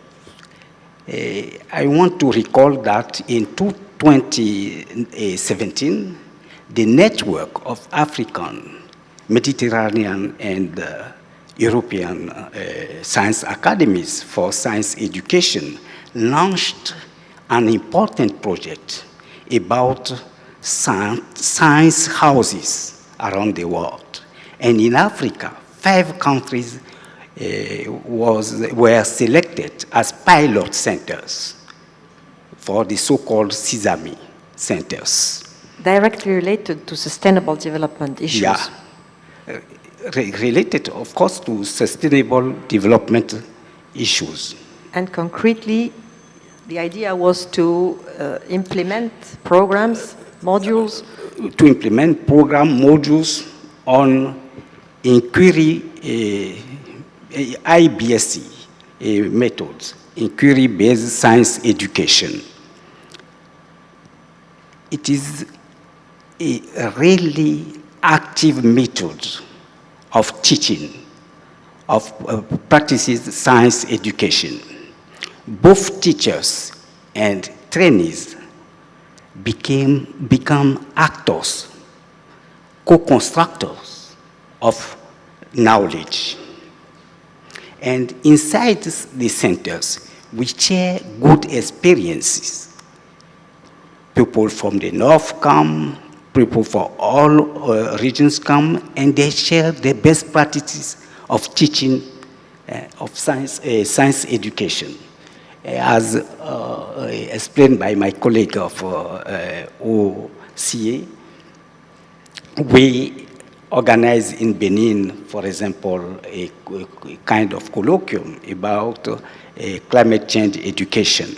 I want to recall that in 2017, the network of African, Mediterranean, and European science academies for science education launched an important project about science houses around the world. And in Africa, 5 countries were selected as pilot centers for the so-called SISAMI centers. Directly related to sustainable development issues. Yeah. Related, of course, to sustainable development issues. And concretely, the idea was to implement programs, modules? To implement program modules on inquiry, IBSE methods, inquiry-based science education. It is a really active method of teaching, of practices science education. Both teachers and trainees become actors, co-constructors of knowledge. And inside the centers, we share good experiences. People from the north come, people from all regions come, and they share the best practices of teaching of science education. As explained by my colleague of OCA, we organize in Benin, for example, a kind of colloquium about climate change education.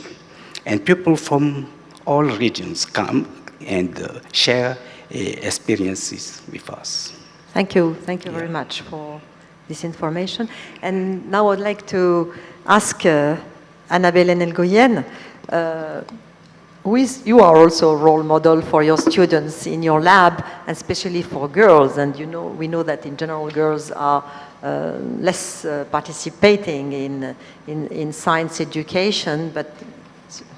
And people from all regions come and share experiences with us. Thank you very much for this information. And now I'd like to ask Annabelle Enelgoyen, you are also a role model for your students in your lab, and especially for girls. And we know that in general girls are less participating in science education, but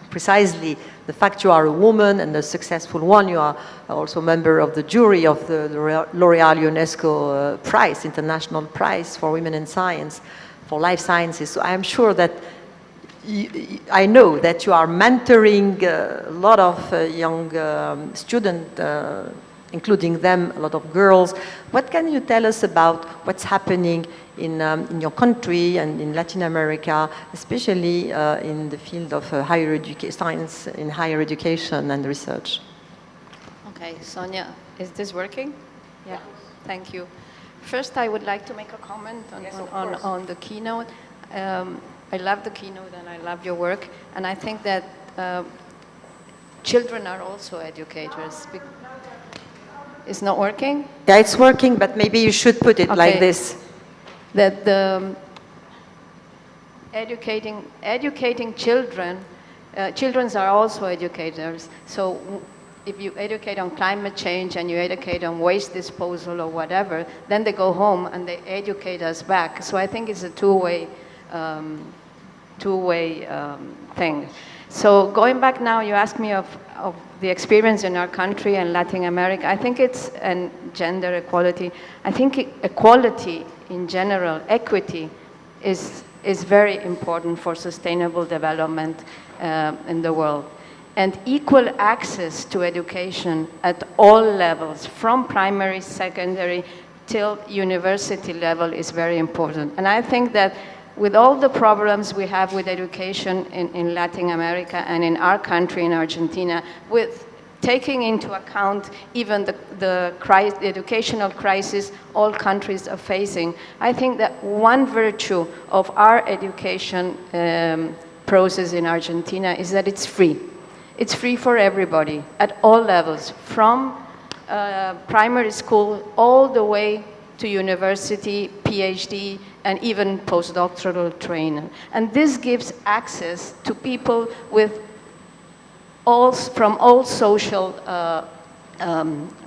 precisely the fact you are a woman and a successful one, you are also a member of the jury of the L'Oréal UNESCO Prize, International Prize for Women in Science, for Life Sciences. So I am sure that I know that you are mentoring a lot of young students, including them, a lot of girls. What can you tell us about what's happening in your country and in Latin America, especially in the field of higher science in higher education and research? Okay, Sonia, is this working? Yeah, thank you. First, I would like to make a comment on the keynote. I love the keynote and I love your work, and I think that children are also educators. It's not working? Yeah, it's working, but maybe you should put it like this. That the educating children, children are also educators. So if you educate on climate change and you educate on waste disposal or whatever, then they go home and they educate us back. So I think it's a two-way thing. So going back now, you asked me of the experience in our country and Latin America. I think it's gender equality. I think equality in general, equity, is very important for sustainable development in the world. And equal access to education at all levels, from primary, secondary, till university level, is very important. And I think that with all the problems we have with education in Latin America and in our country, in Argentina, with taking into account even the educational crisis all countries are facing, I think that one virtue of our education process in Argentina is that it's free. It's free for everybody at all levels, from primary school all the way to university, PhD, and even postdoctoral training. And this gives access to people with from all social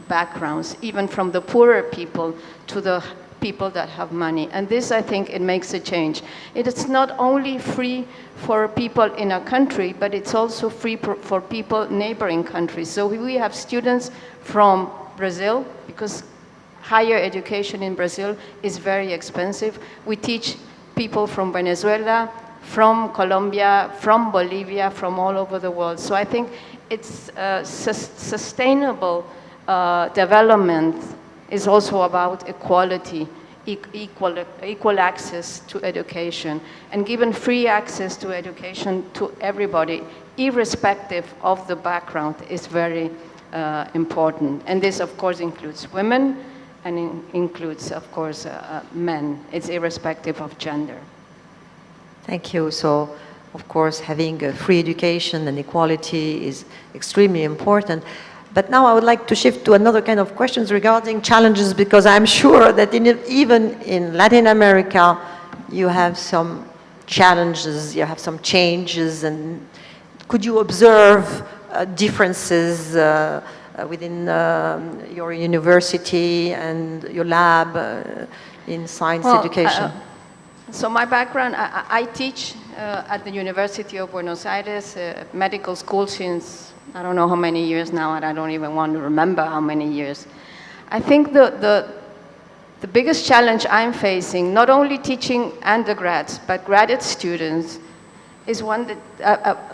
backgrounds, even from the poorer people to the people that have money. And this, I think, it makes a change. It is not only free for people in a country, but it's also free for people neighboring countries. So we have students from Brazil, because higher education in Brazil is very expensive. We teach people from Venezuela, from Colombia, from Bolivia, from all over the world. So I think it's sustainable development is also about equality, equal access to education, and given free access to education to everybody, irrespective of the background, is very important. And this, of course, includes women and includes, of course, men. It's irrespective of gender. Thank you. So, of course, having a free education and equality is extremely important. But now I would like to shift to another kind of questions regarding challenges, because I'm sure that even in Latin America, you have some challenges, you have some changes, and could you observe differences within your university and your lab in science education? So my background, I teach at the University of Buenos Aires, medical school since I don't know how many years now, and I don't even want to remember how many years. I think the biggest challenge I'm facing, not only teaching undergrads, but graduate students, is one that,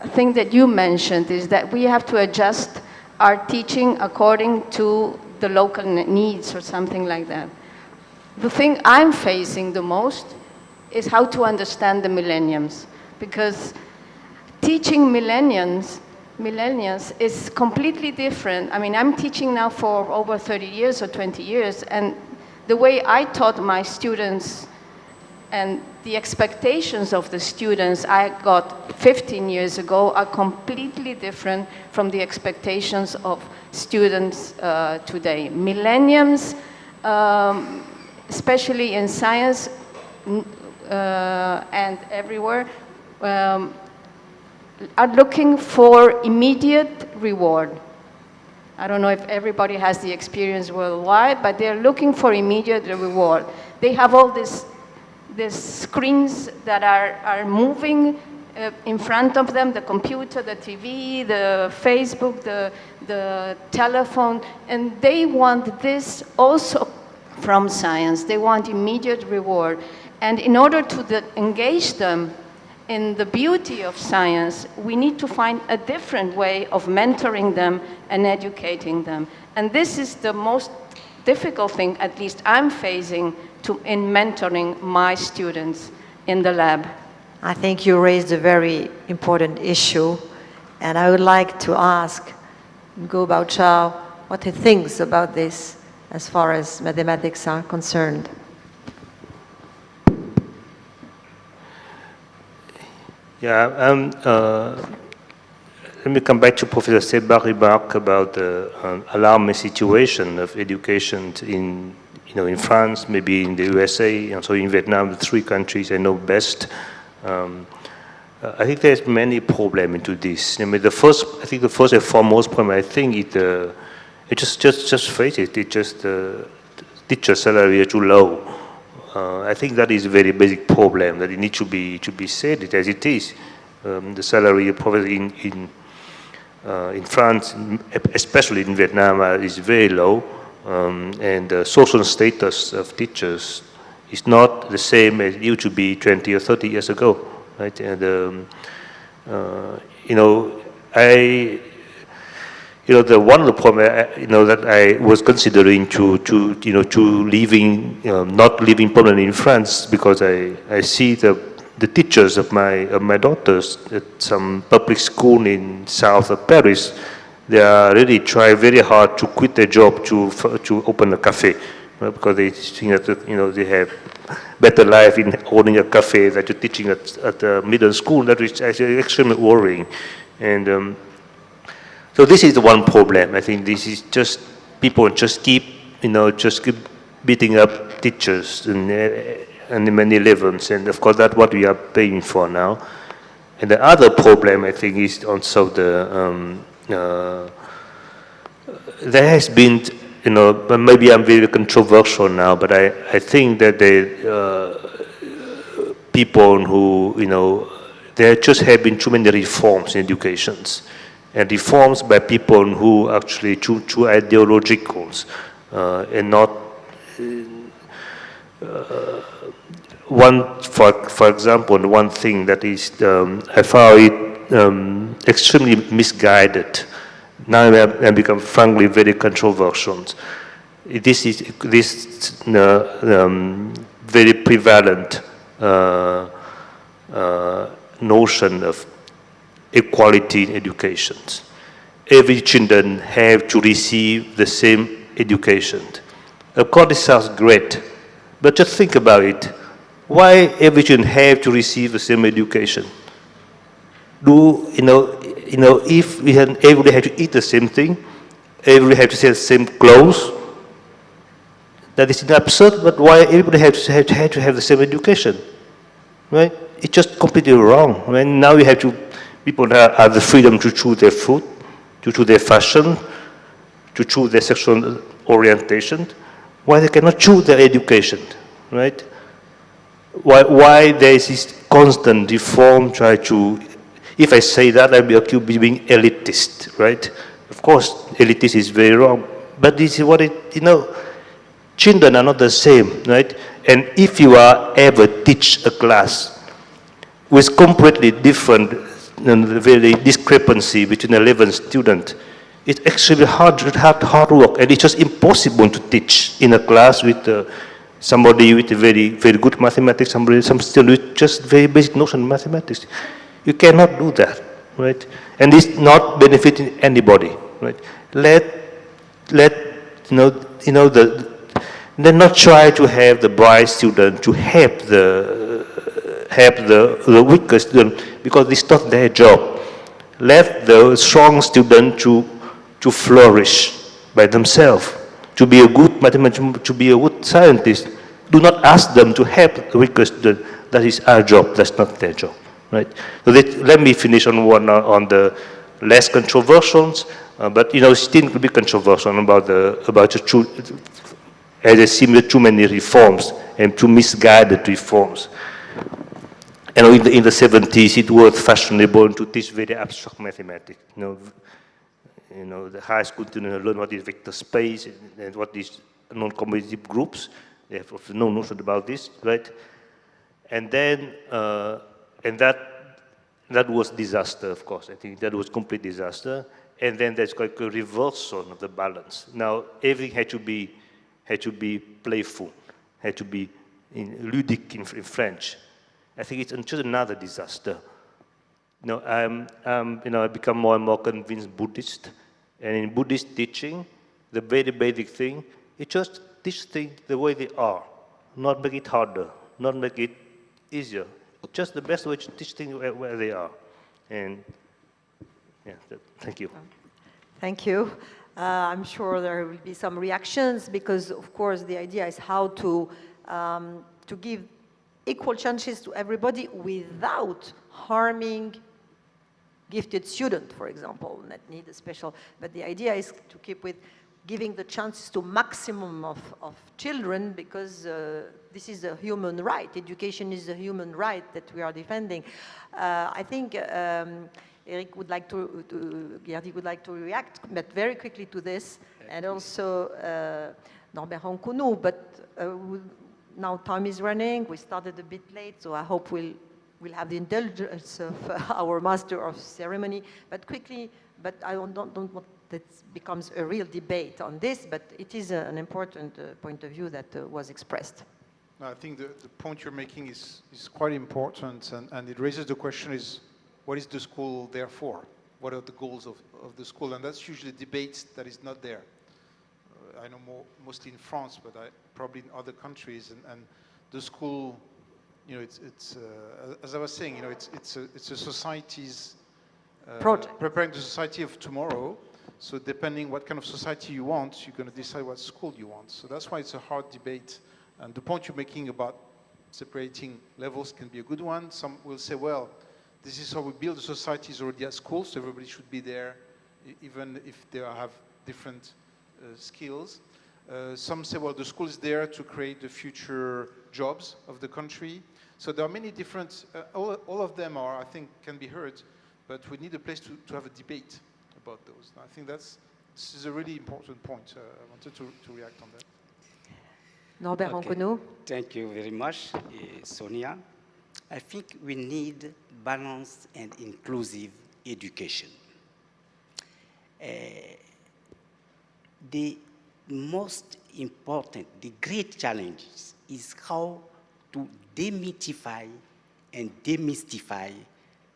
a thing that you mentioned, is that we have to adjust our teaching according to the local needs or something like that. The thing I'm facing the most is how to understand the millennials, because teaching millennials is completely different. I mean, I'm teaching now for over 30 years or 20 years, and the way I taught my students and the expectations of the students I got 15 years ago are completely different from the expectations of students today. Millennials, especially in science and everywhere, are looking for immediate reward. I don't know if everybody has the experience worldwide, but they're looking for immediate reward. They have all these screens that are moving in front of them, the computer, the TV, the Facebook, the telephone, and they want this also from science. They want immediate reward. And in order to engage them in the beauty of science, we need to find a different way of mentoring them and educating them. And this is the most difficult thing, at least I'm facing, in mentoring my students in the lab. I think you raised a very important issue, and I would like to ask Ngo Bao Chao what he thinks about this as far as mathematics are concerned. Yeah, let me come back to Professor Seba's remark about the alarming situation of education in France, maybe in the USA, and so in Vietnam, the three countries I know best. I think there's many problems into this. I mean, the first and foremost problem, I think it just face it. It just teacher salary are too low. I think that is a very basic problem that it needs to be said it as it is. The salary probably in France, especially in Vietnam, is very low, and the social status of teachers is not the same as it used to be 20 or 30 years ago, right? And the one of the problem, that I was considering not living permanently in France, because I see the teachers of my daughters at some public school in south of Paris. They are really trying very hard to quit their job to open a cafe, right? Because they think that they have better life in owning a cafe than to teaching at the middle school. That is actually extremely worrying, and. So this is the one problem. I think this is just people just keep beating up teachers in many levels, and of course that's what we are paying for now. And the other problem, I think, is also there has been, but maybe I'm very controversial now, but I think that people who there just have been too many reforms in educations. and reforms by people who actually true ideologicals and not for example, one thing that is I found it extremely misguided. Now I become frankly very controversial. This is very prevalent notion of equality in education. Every children have to receive the same education. Of course, this sounds great, but just think about it. Why every children have to receive the same education? If everybody have to eat the same thing, everybody have to say the same clothes, that is absurd. But why everybody have to have the same education, right? It's just completely wrong. I mean, now you have to. People have the freedom to choose their food, to choose their fashion, to choose their sexual orientation. Why they cannot choose their education, right? Why there is this constant reform try to, if I say that, I'll be accused of being elitist, right? Of course, elitist is very wrong, but this is what children are not the same, right? And if you are ever teach a class with completely different very discrepancy between 11 students, it's actually hard work, and it's just impossible to teach in a class with somebody with a very, very good mathematics, some student with just very basic notion of mathematics. You cannot do that, right? And it's not benefiting anybody, right? Let then not try to have the bright student to help the weaker student, because it's not their job. Let the strong student to flourish by themselves, to be a good mathematician, to be a good scientist. Do not ask them to help the weaker student. That is our job. That's not their job, right? So let me finish on one on the less controversial, but still could be controversial about as I see too many reforms and too misguided reforms. In the 70s, it was fashionable to teach very abstract mathematics. The high school students learn what is vector space and what is non-commutative groups. They have no notion about this, right? And then, and that was disaster, of course. I think that was complete disaster. And then there's like a reversal of the balance. Now everything had to be playful, had to be ludic in French. I think it's just another disaster. I become more and more convinced Buddhist, and in Buddhist teaching, the very basic thing is just teach things the way they are, not make it harder, not make it easier. Just the best way to teach things where they are. And yeah, thank you. Thank you. I'm sure there will be some reactions, because of course the idea is how to give equal chances to everybody without harming gifted students, for example, that need a special, but the idea is to keep with giving the chances to maximum of children, because this is a human right. Education is a human right that we are defending. I think Eric would like Gerdy would like to react, but very quickly to this, and also Norbert Ronconou, but now time is running. We started a bit late, so I hope we'll have the indulgence of our master of ceremony. But quickly, but I don't want that becomes a real debate on this, but it is an important point of view that was expressed. No, I think the point you're making is quite important, and it raises the question is, what is the school there for? What are the goals of the school? And that's usually a debate that is not there. I know mostly in France, but probably in other countries. And the school, it's as I was saying, it's a society's project, preparing the society of tomorrow. So depending what kind of society you want, you're going to decide what school you want. So that's why it's a hard debate. And the point you're making about separating levels can be a good one. Some will say, well, this is how we build the societies already at school, so everybody should be there, even if they have different skills. Some say, well, the school is there to create the future jobs of the country. So there are many different, all of them are, I think, can be heard, but we need a place to have a debate about those. I think this is a really important point. I wanted to react on that. Norbert Ranconeau. Thank you very much, Sonia. I think we need balanced and inclusive education. The most important, the great challenge is how to demystify and demystify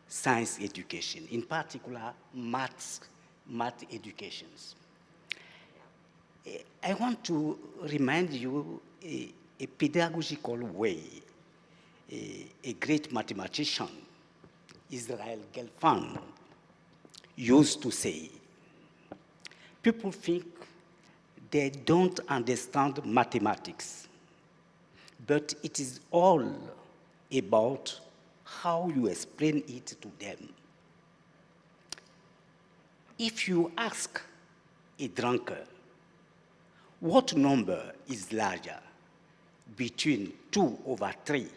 science education, in particular math educations. I want to remind you a pedagogical way a great mathematician, Israel Gelfand, used to say. People think they don't understand mathematics, but it is all about how you explain it to them. If you ask a drunkard, what number is larger between 2/3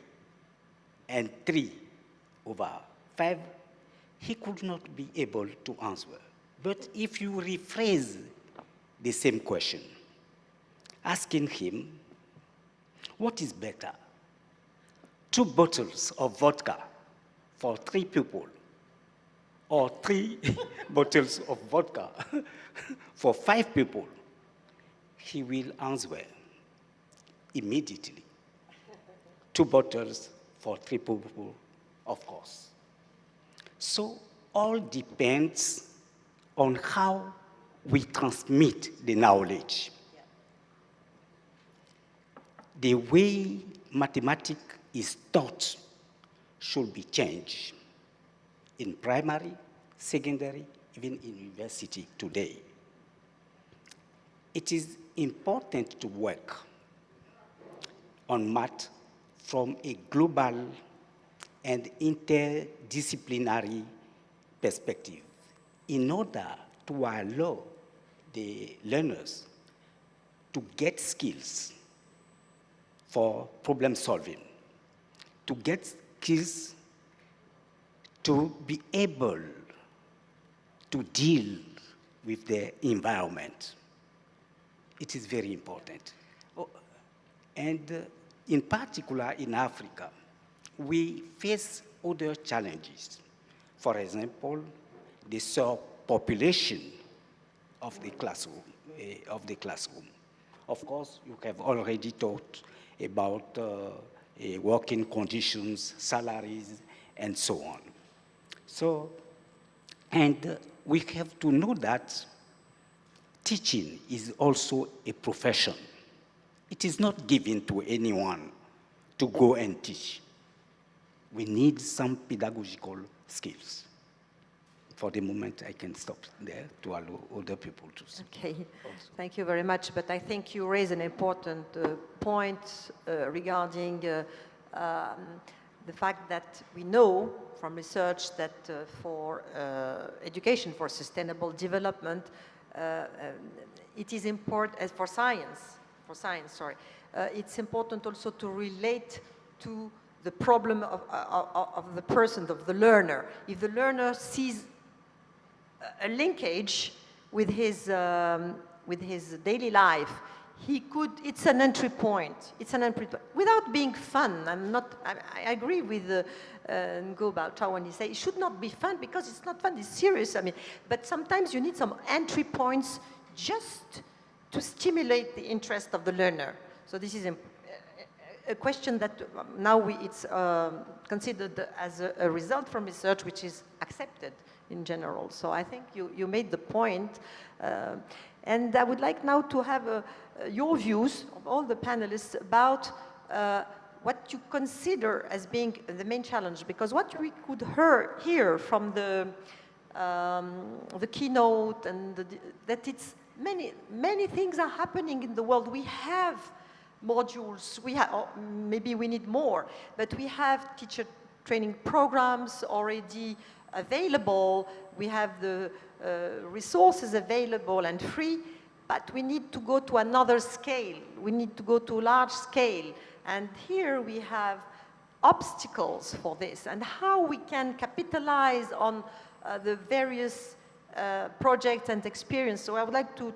and 3/5, he could not be able to answer. But if you rephrase the same question, asking him, what is better? 2 bottles of vodka for 3 people, or 3 bottles of vodka for 5 people? He will answer immediately. 2 bottles for 3 people, of course. So all depends on how we transmit the knowledge. The way mathematics is taught should be changed in primary, secondary, even in university today. It is important to work on math from a global and interdisciplinary perspective in order to allow the learners to get skills for problem solving, to get skills to be able to deal with the environment. It is very important. And in particular in Africa, we face other challenges. For example, the surpopulation of the classroom. Of course, you have already talked about working conditions, salaries, and so on. So, and we have to know that teaching is also a profession. It is not given to anyone to go and teach. We need some pedagogical skills. For the moment, I can stop there to allow other people to speak. Okay, thank you very much. But I think you raise an important point regarding the fact that we know from research that for education for sustainable development, it is important, as for science, it's important also to relate to the problem of the person, of the learner. If the learner sees a linkage with his daily life, it's an entry point. It's an entry point without being fun. I agree with Ngo Bao Chao when he says it should not be fun, because it's not fun, it's serious. But sometimes you need some entry points just to stimulate the interest of the learner. So this is a question that now it's considered as a result from research which is accepted in general. So I think you made the point. And I would like now to have your views of all the panelists about what you consider as being the main challenge, because what we could hear from the keynote and that it's many things are happening in the world. We have modules, maybe we need more, but we have teacher training programs already available, we have the resources available and free, but we need to go to another scale. We need to go to large scale. And here we have obstacles for this, and how we can capitalize on the various projects and experience. So I would like to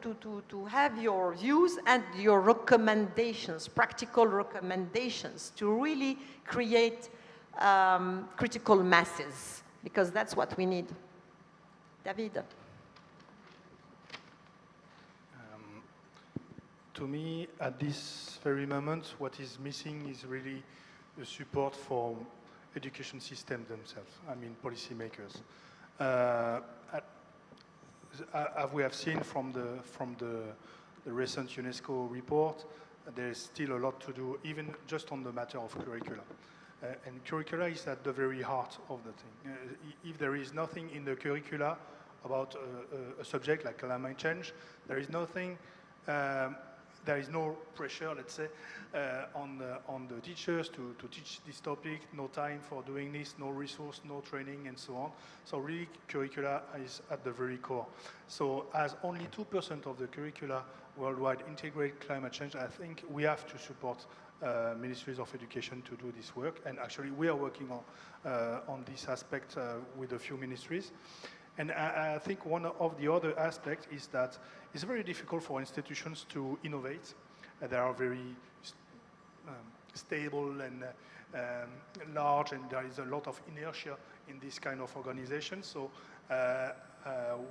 have your views and your recommendations, practical recommendations to really create critical masses, because that's what we need. David. To me, at this very moment, what is missing is really the support for education systems themselves, I mean policymakers. As we have seen from the recent UNESCO report, there is still a lot to do, even just on the matter of curricula. And curricula is at the very heart of the thing. If there is nothing in the curricula about a subject like climate change, there is nothing. There is no pressure, let's say, on the teachers to teach this topic, no time for doing this, no resource, no training, and so on. So really, curricula is at the very core. So as only 2% of the curricula worldwide integrate climate change, I think we have to support ministries of education to do this work. And actually, we are working on this aspect with a few ministries. And I think one of the other aspects is that it's very difficult for institutions to innovate. They are very stable and large, and there is a lot of inertia in this kind of organization. So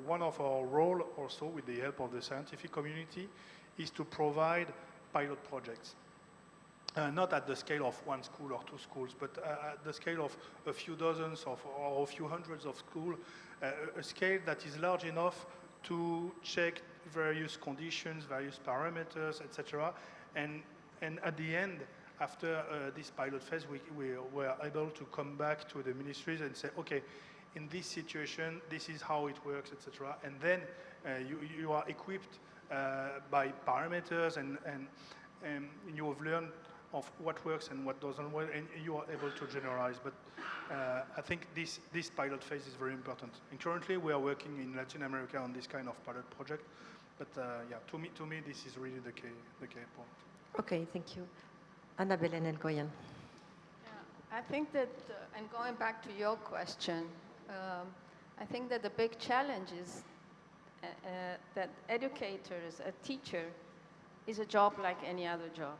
one of our roles also, with the help of the scientific community, is to provide pilot projects. Not at the scale of one school or two schools, but at the scale of a few dozens or a few hundreds of schools, a scale that is large enough to check various conditions, various parameters, etc. And at the end, after this pilot phase, we were able to come back to the ministries and say, okay, in this situation, this is how it works, etc. And then you are equipped by parameters, and you have learned of what works and what doesn't work, and you are able to generalize. But I think this pilot phase is very important. And currently, we are working in Latin America on this kind of pilot project. But yeah, to me, this is really the key point. Okay, thank you. Annabelle Ngoyen. Yeah, I think that, and going back to your question, I think that the big challenge is that educators, a teacher, is a job like any other job.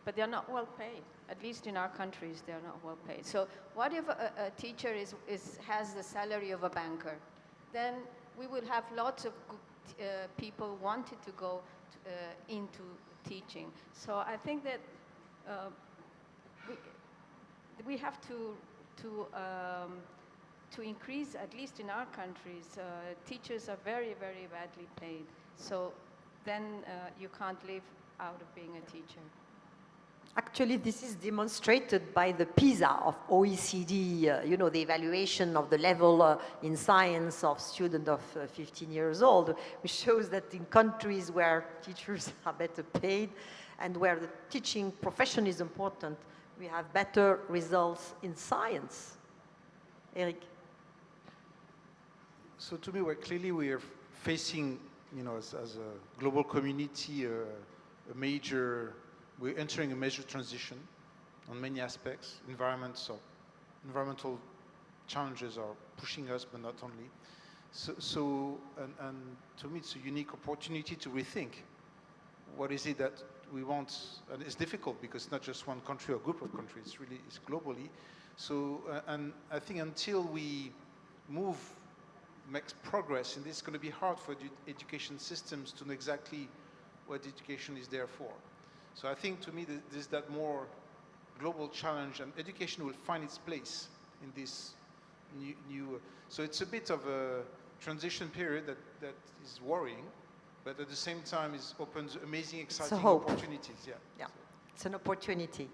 But they're not well paid. At least in our countries, they're not well paid. So what if a teacher has the salary of a banker? Then we will have lots of people wanting to go into teaching. So I think that we have to increase, at least in our countries, teachers are very, very badly paid. So then you can't live out of being a teacher. Actually, this is demonstrated by the PISA of OECD, you know, the evaluation of the level in science of students of 15 years old, which shows that in countries where teachers are better paid and where the teaching profession is important, we have better results in science. Eric? So to me, clearly we are facing, you know, as a global community, we're entering a major transition on many aspects. Environmental challenges are pushing us, but not only. And to me, it's a unique opportunity to rethink what is it that we want. And it's difficult because it's not just one country or group of countries, it's globally. So, and I think until we makes progress, and this is going to be hard for the education systems to know exactly what education is there for. So I think, to me, there's that more global challenge, and education will find its place in this new. So it's a bit of a transition period that is worrying, but at the same time, it opens amazing, exciting opportunities. Yeah. Yeah, it's an opportunity.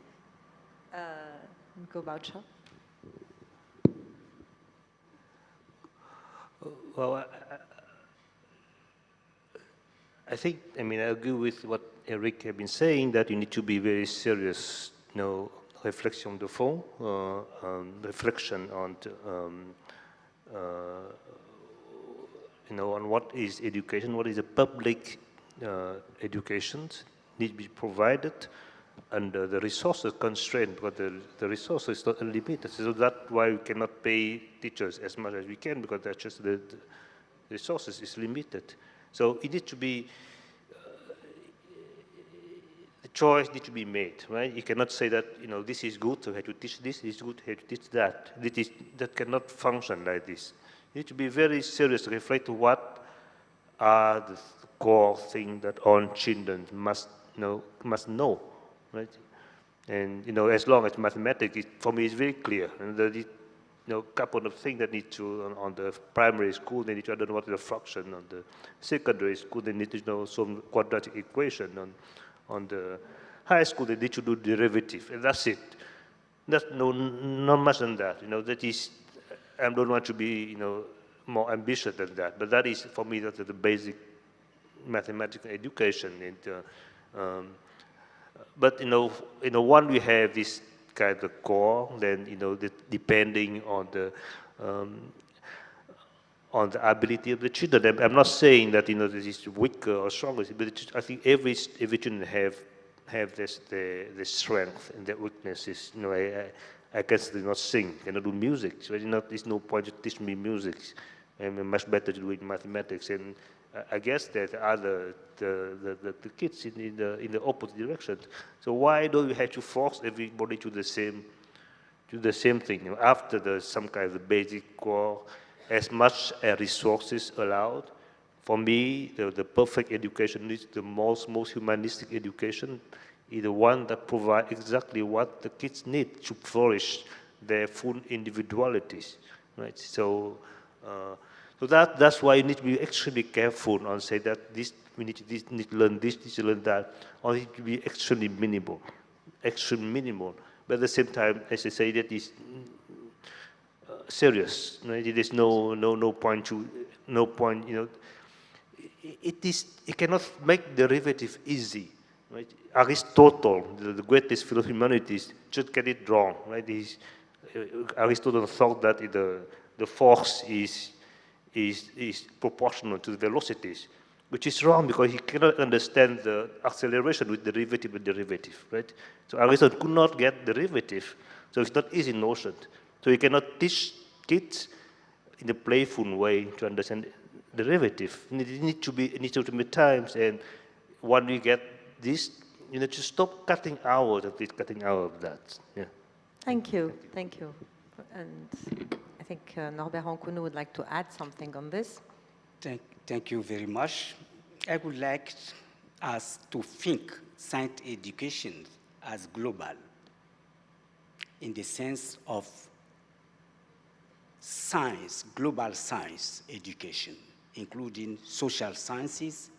Nico Boucher. Well, I think, I agree with what Eric has been saying, that you need to be very serious, reflection de fond, reflection on, on what is education, what is a public education, need to be provided, and the resources constrained, but the resources is not unlimited. So that's why we cannot pay teachers as much as we can, because that's just resources is limited. So it needs to be, the choice needs to be made, right? You cannot say that, you know, this is good, so you have to teach this is good, you have to teach that. That cannot function like this. You need to be very serious to reflect what are the core things that all children must know, right? And, you know, as long as mathematics, for me, is very clear. And the couple of things that need to, on the primary school, they need to know what is a fraction. On the secondary school, they need to know some quadratic equation. On the high school, they need to do derivative, and that's it. That's not much than that. You know, that is, I don't want to be, you know, more ambitious than that. But that is, for me, that's the basic mathematical education. And, but, you know, when we have this kind of core, then, you know, depending on the ability of the children. I'm not saying that, you know, this is weaker or stronger, but I think every children have the strength and the weaknesses. You know, I can still not sing, cannot do music. So there's no point to teach me music. I'm much better to do it in mathematics. And I guess that the kids in the opposite direction. So why do you have to force everybody to the same thing? You know, after some kind of basic core, as much as resources allowed. For me, the perfect education is the most humanistic education, is the one that provides exactly what the kids need to flourish their full individualities, right? So, that's why you need to be extremely careful on say that we need to learn this, need to learn that, or it need to be extremely minimal. But at the same time, as I say, that is serious. Right? There's no point. You know, it cannot make derivative easy. Right? Aristotle, the greatest philosopher of humanities, just get it wrong. Right? Aristotle thought that the force is proportional to the velocities, which is wrong because he cannot understand the acceleration with derivative, right? So Aristotle could not get derivative, so it's not easy notion. So you cannot teach kids in a playful way to understand derivative. It needs to be times, and when we get this, you know, to stop cutting hours of this, cutting hours of that. Yeah. Thank you. And I think Norbert Roncounu would like to add something on this. Thank you very much. I would like us to think science education as global in the sense of science, global science education, including social sciences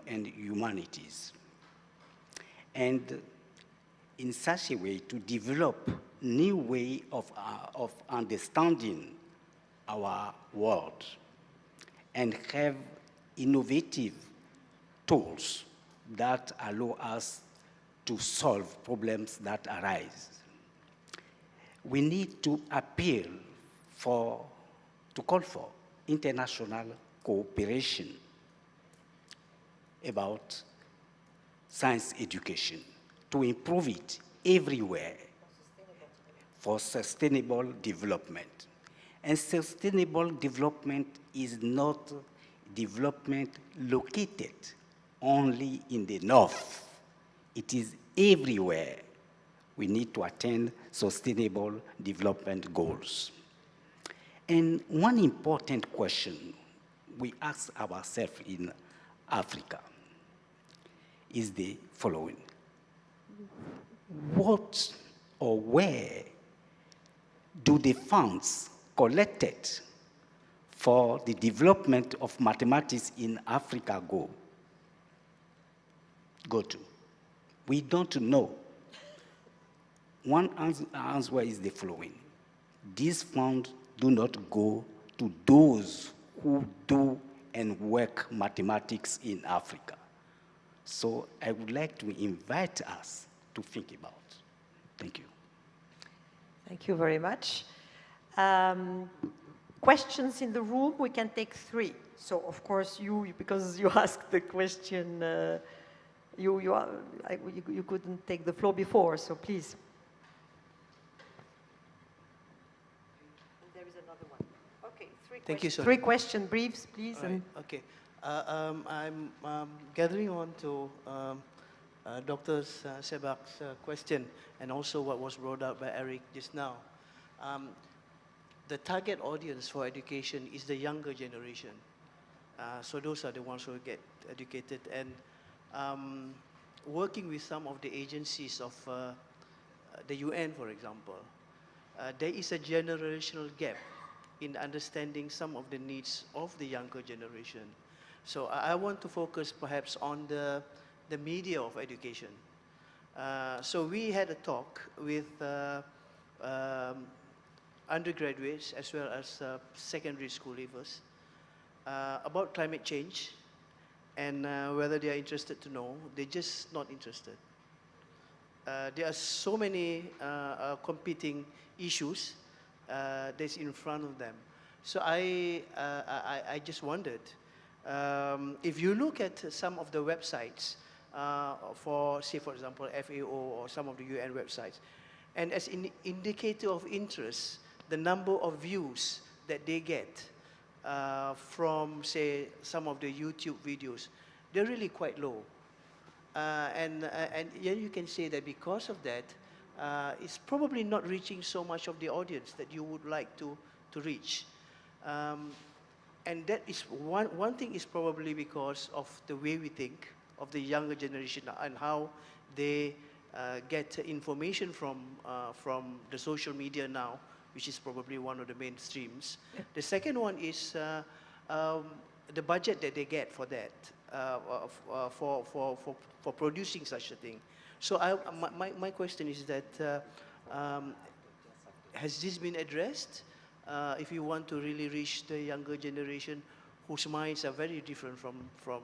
and humanities. And in such a way to develop new way of understanding our world and have innovative tools that allow us to solve problems that arise. We need to call for international cooperation about science education, to improve it everywhere for sustainable development. And sustainable development is not development located only in the north. It is everywhere. We need to attain sustainable development goals. And one important question we ask ourselves in Africa is the following. What or where do the funds collected for the development of mathematics in Africa go to? We don't know. One answer is the following. These funds do not go to those who do and work mathematics in Africa. So I would like to invite us to think about. Thank you. Thank you very much. Questions in the room, we can take 3. So of course because you asked the question, you couldn't take the floor before, so please. And there is another one. Okay, 3 Thank you, sir. 3 question briefs, please. Right. Okay. I'm gathering on to Dr. Sebak's question and also what was brought up by Eric just now. The target audience for education is the younger generation. So those are the ones who get educated. And working with some of the agencies of the UN, for example, there is a generational gap in understanding some of the needs of the younger generation. So I want to focus perhaps on the media of education. So we had a talk with undergraduates as well as secondary school leavers about climate change and whether they are interested to know. They're just not interested. There are so many competing issues that's in front of them. So I just wondered, if you look at some of the websites for, say, for example, FAO or some of the UN websites, and as an indicator of interest, the number of views that they get from, say, some of the YouTube videos, they're really quite low. And yeah, you can say that because of that, it's probably not reaching so much of the audience that you would like to reach. And that is one thing is probably because of the way we think of the younger generation and how they get information from the social media now, which is probably one of the main streams. Yeah. The second one is the budget that they get for that, for producing such a thing. So my question is that, has this been addressed? If you want to really reach the younger generation whose minds are very different from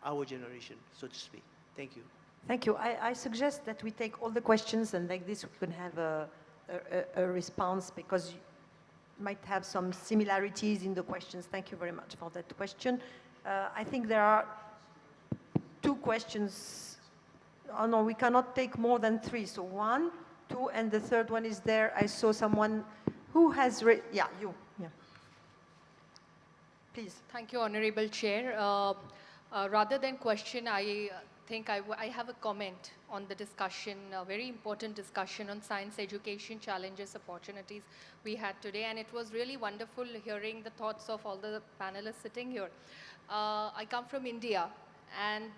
our generation, so to speak. Thank you. Thank you. I suggest that we take all the questions and like this we can have a response because you might have some similarities in the questions. Thank you very much for that question. I think there are 2 questions. Oh no, we cannot take more than 3. So 1, 2, and the third one is there. I saw someone who has, yeah, you, yeah. Please. Thank you, Honorable Chair. Rather than question, I think I have a comment on the discussion, a very important discussion on science education challenges, opportunities we had today. And it was really wonderful hearing the thoughts of all the panelists sitting here. I come from India. And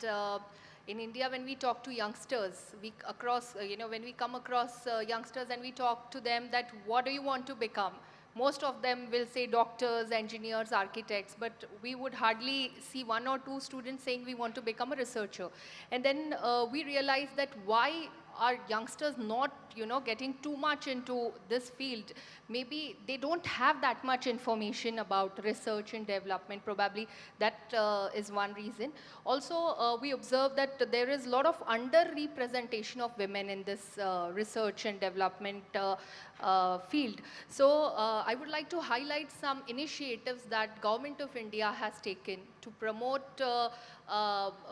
in India, when we talk to youngsters, when we come across youngsters and we talk to them that what do you want to become? Most of them will say doctors, engineers, architects, but we would hardly see 1 or 2 students saying we want to become a researcher. And then we realized that why are youngsters not, getting too much into this field? Maybe they don't have that much information about research and development. Probably that is one reason. Also, we observe that there is a lot of under-representation of women in this research and development field. So I would like to highlight some initiatives that Government of India has taken to promote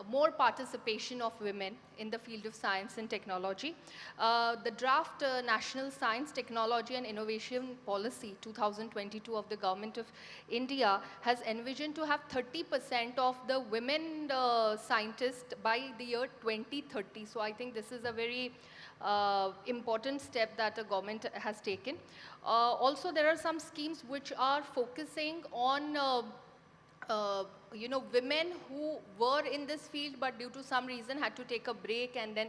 more participation of women in the field of science and technology. The draft National Science, Technology and Innovation Policy 2022 of the Government of India has envisioned to have 30% of the women scientists by the year 2030. So I think this is a very important step that the government has taken. Also, there are some schemes which are focusing on women who were in this field but due to some reason had to take a break and then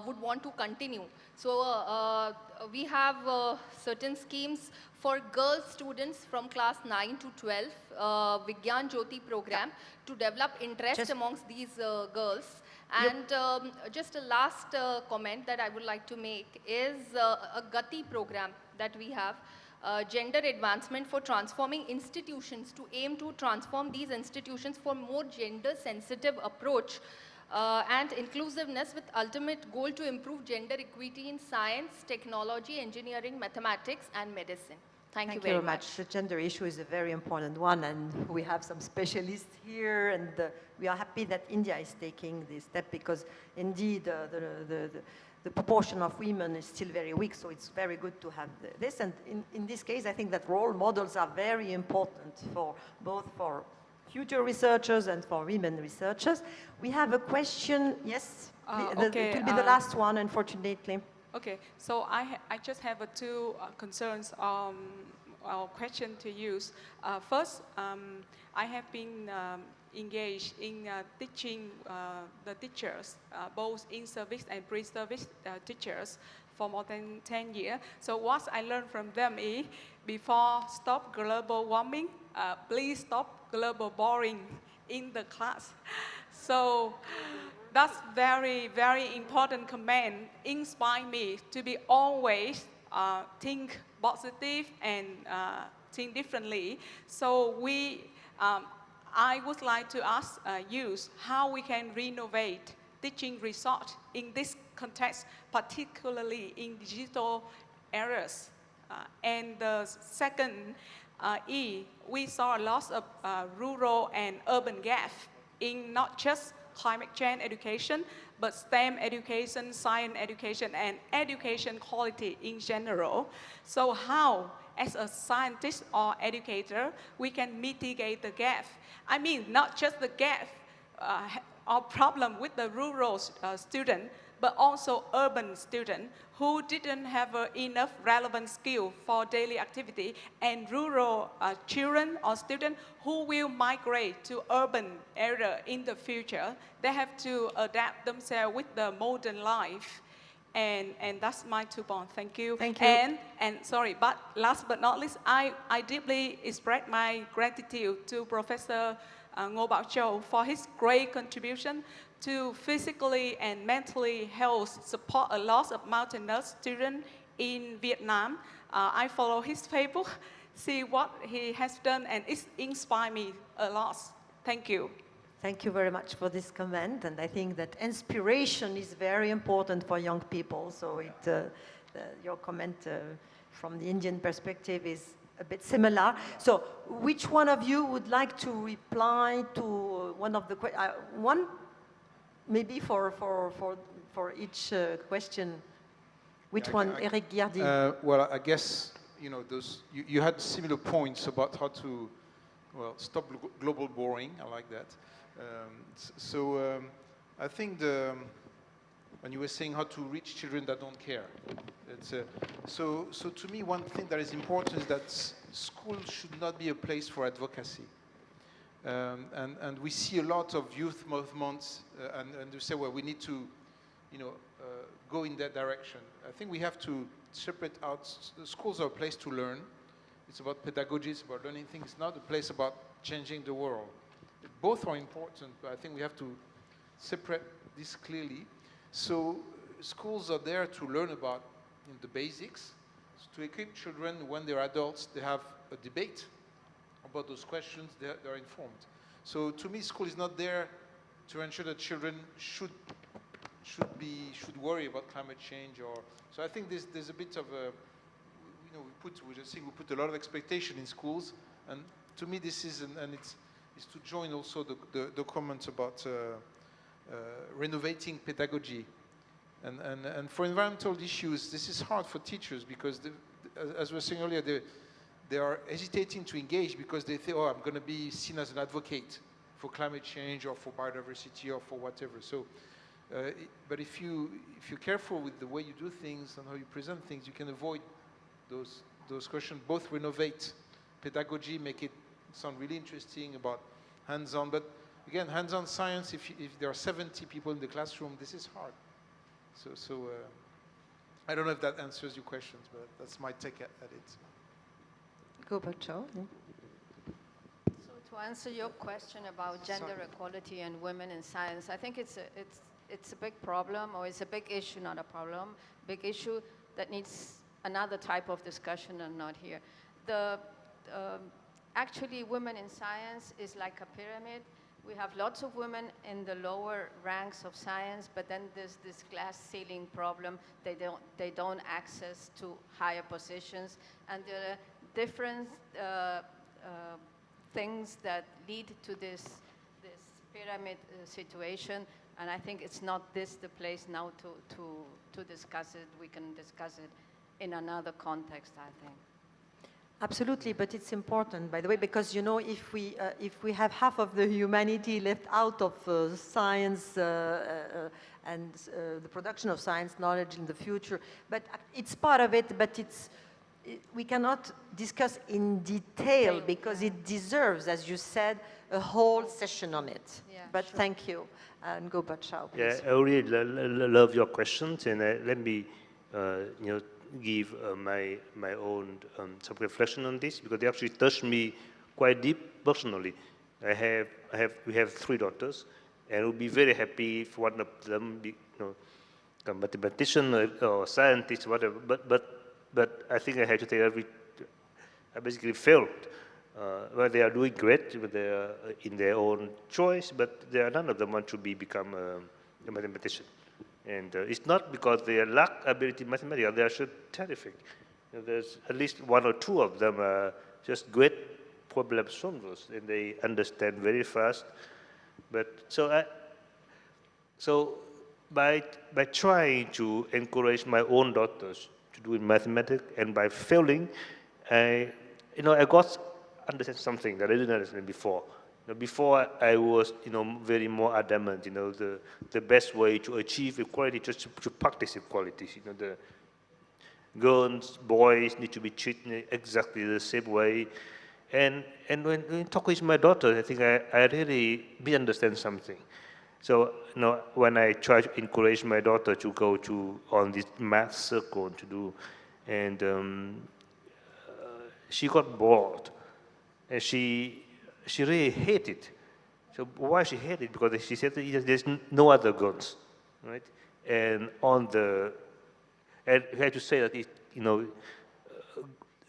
would want to continue. So we have certain schemes for girl students from class 9 to 12, Vigyan Jyoti program, to develop interest amongst these girls. And just a last comment that I would like to make is a Gati program that we have. Gender advancement for transforming institutions to aim to transform these institutions for more gender sensitive approach and inclusiveness with ultimate goal to improve gender equity in science, technology, engineering, mathematics and medicine. Thank you very much. The gender issue is a very important one and we have some specialists here and we are happy that India is taking this step because indeed the proportion of women is still very weak, so it's very good to have this. And in this case, I think that role models are very important for both for future researchers and for women researchers. We have a question, yes? Okay, it will be the last one, unfortunately. Okay, so I just have two concerns or question to use. First, I have been engaged in teaching the teachers, both in-service and pre-service teachers, for more than 10 years. So what I learned from them is, before stop global warming, please stop global boring in the class. So that's very, very important comment. Inspire me to be always think positive and think differently. So I would like to ask youth how we can renovate teaching resource in this context, particularly in digital areas. And the second, we saw a lot of rural and urban gap in not just climate change education, but STEM education, science education, and education quality in general. So how, as a scientist or educator, we can mitigate the gap? I mean, not just the gap or problem with the rural student, but also urban student who didn't have enough relevant skill for daily activity, and rural children or students who will migrate to urban area in the future. They have to adapt themselves with the modern life. And that's my 2 points. Thank you. Thank you. And sorry, but last but not least, I deeply express my gratitude to Professor Ngô Bảo Châu for his great contribution to physically and mentally health, support a lot of mountainous students in Vietnam. I follow his Facebook, see what he has done, and it inspired me a lot. Thank you. Thank you very much for this comment, and I think that inspiration is very important for young people. So your comment from the Indian perspective is a bit similar. So which one of you would like to reply to one of the questions? One, maybe for each question. Which one, Eric Guiardi? Well, I guess you had similar points about how to stop global boring. I like that. I think when you were saying how to reach children that don't care, so to me one thing that is important is that school should not be a place for advocacy. And we see a lot of youth movements, and we say, well, we need to, go in that direction. I think we have to separate out. Schools are a place to learn. It's about pedagogy. It's about learning things. It's not a place about changing the world. Both are important, but I think we have to separate this clearly. So schools are there to learn about the basics, to equip children when they're adults. They have a debate about those questions, they're informed. So to me, school is not there to ensure that children should worry about climate change, so I think there's a bit of a, we put a lot of expectation in schools, and to me this is, and it's to join also the comments about renovating pedagogy, and for environmental issues, this is hard for teachers because as we were saying earlier, they are hesitating to engage because they think, oh, I'm going to be seen as an advocate for climate change or for biodiversity or for whatever. So, but if you're careful with the way you do things and how you present things, you can avoid those questions. Both renovate pedagogy, make it sound really interesting about hands-on. But again, hands-on science, if there are 70 people in the classroom, this is hard. So I don't know if that answers your questions, but that's my take at it. Gorbachev. So to answer your question about gender equality and women in science, I think it's a big problem, or it's a big issue, not a problem, big issue that needs another type of discussion and not here. Actually, women in science is like a pyramid. We have lots of women in the lower ranks of science, but then there's this glass ceiling problem. They don't access to higher positions, and there are different things that lead to this pyramid situation. And I think it's not this the place now to discuss it. We can discuss it in another context, I think. Absolutely, but it's important, by the way, because you know, if we have half of the humanity left out of science and the production of science knowledge in the future, but it's part of it. But we cannot discuss in detail because it deserves, as you said, a whole session on it. Yeah, but sure. thank you, and go Bat Chao, please. Yeah, I really love your questions, and let me, give my own some reflection on this, because they actually touched me quite deep personally. We have 3 daughters, and I would be very happy if one of them be, a mathematician or scientist, whatever. But I think I had to say I basically failed. Well, they are doing great, but they are in their own choice, but none of them want to become a mathematician. And it's not because they lack ability in mathematics, they are so terrific. There's at least 1 or 2 of them are just great problem solvers, and they understand very fast. But so by trying to encourage my own daughters to do in mathematics, and by failing, I got understand something that I didn't understand before. Before I was, very more adamant, the best way to achieve equality is to practice equality. The girls, boys need to be treated exactly the same way. And when I talk with my daughter, I think I really misunderstand something. So, when I try to encourage my daughter to go on this math circle to do, and she got bored, and she really hated it. So why she hated it? Because she said there's no other guns, right? And I had to say that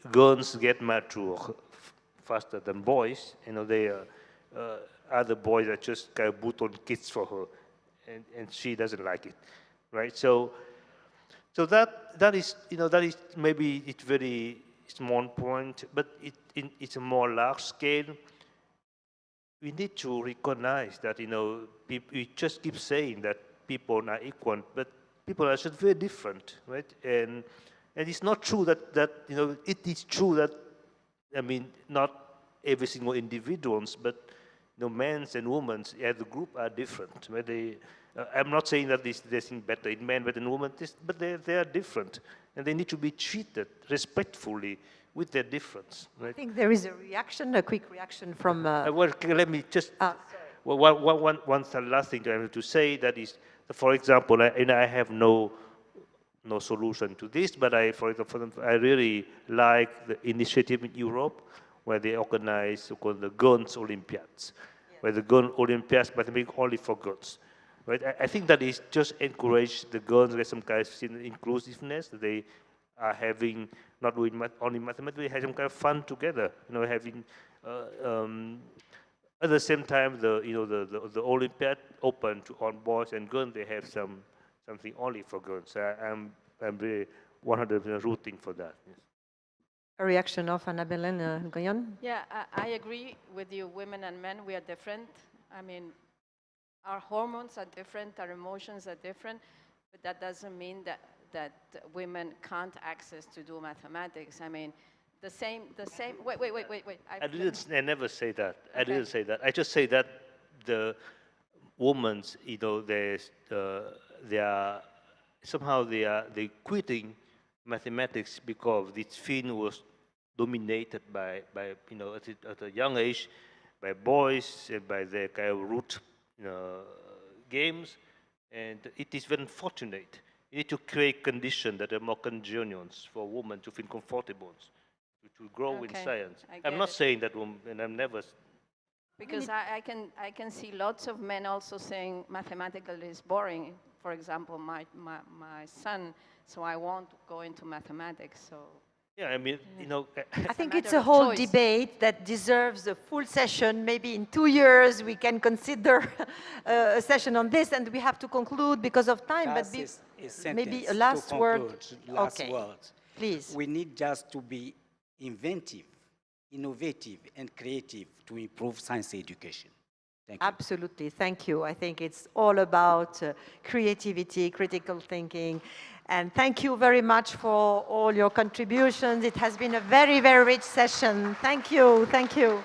guns get mature faster than boys. They other boys are just kind of boot on kids for her, and she doesn't like it, right? So that is maybe it's very small point, but it's a more large scale. We need to recognize that we just keep saying that people are equal, but people are just very different, right? And it's not true that it is true that not every single individuals, but men and women as a group are different. Right? I'm not saying that they think better in men, better in women, but they are different, and they need to be treated respectfully with their difference. Right? I think there is a quick reaction from... well, let me just... one last thing to say, that is, for example, I have no solution to this, but for example, I really like the initiative in Europe where they organize the Girls Olympiads, where the Girls Olympiads, but make only for girls. Right? I think that is just encourage the girls with some kind of inclusiveness. They are having, not doing only mathematics, they have some kind of fun together. Having at the same time the Olympiad open to on boys and girls. They have something only for girls. I'm really 100% rooting for that. Yes. A reaction of Annabelle Goyon? Yeah, I agree with you. Women and men, we are different. Our hormones are different, our emotions are different, but that doesn't mean that women can't access to do mathematics. The same. Wait. I never say that. Okay. I didn't say that. I just say that the women, they quitting mathematics because this field was dominated by at a young age by boys and by their kind of root games, and it is very unfortunate. You need to create conditions that are more congenial for women to feel comfortable, to grow in science. I'm not saying that women, and I'm never. Because I can see lots of men also saying mathematical is boring. For example, my son, so I won't go into mathematics. So. Yeah, I think it's a whole debate that deserves a full session. Maybe in 2 years we can consider a session on this, and we have to conclude because of time. Just but maybe a last word. Last okay. word. Please. We need just to be inventive, innovative, and creative to improve science education. Thank you. Absolutely, thank you. I think it's all about creativity, critical thinking, and thank you very much for all your contributions. It has been a very, very rich session. Thank you, thank you.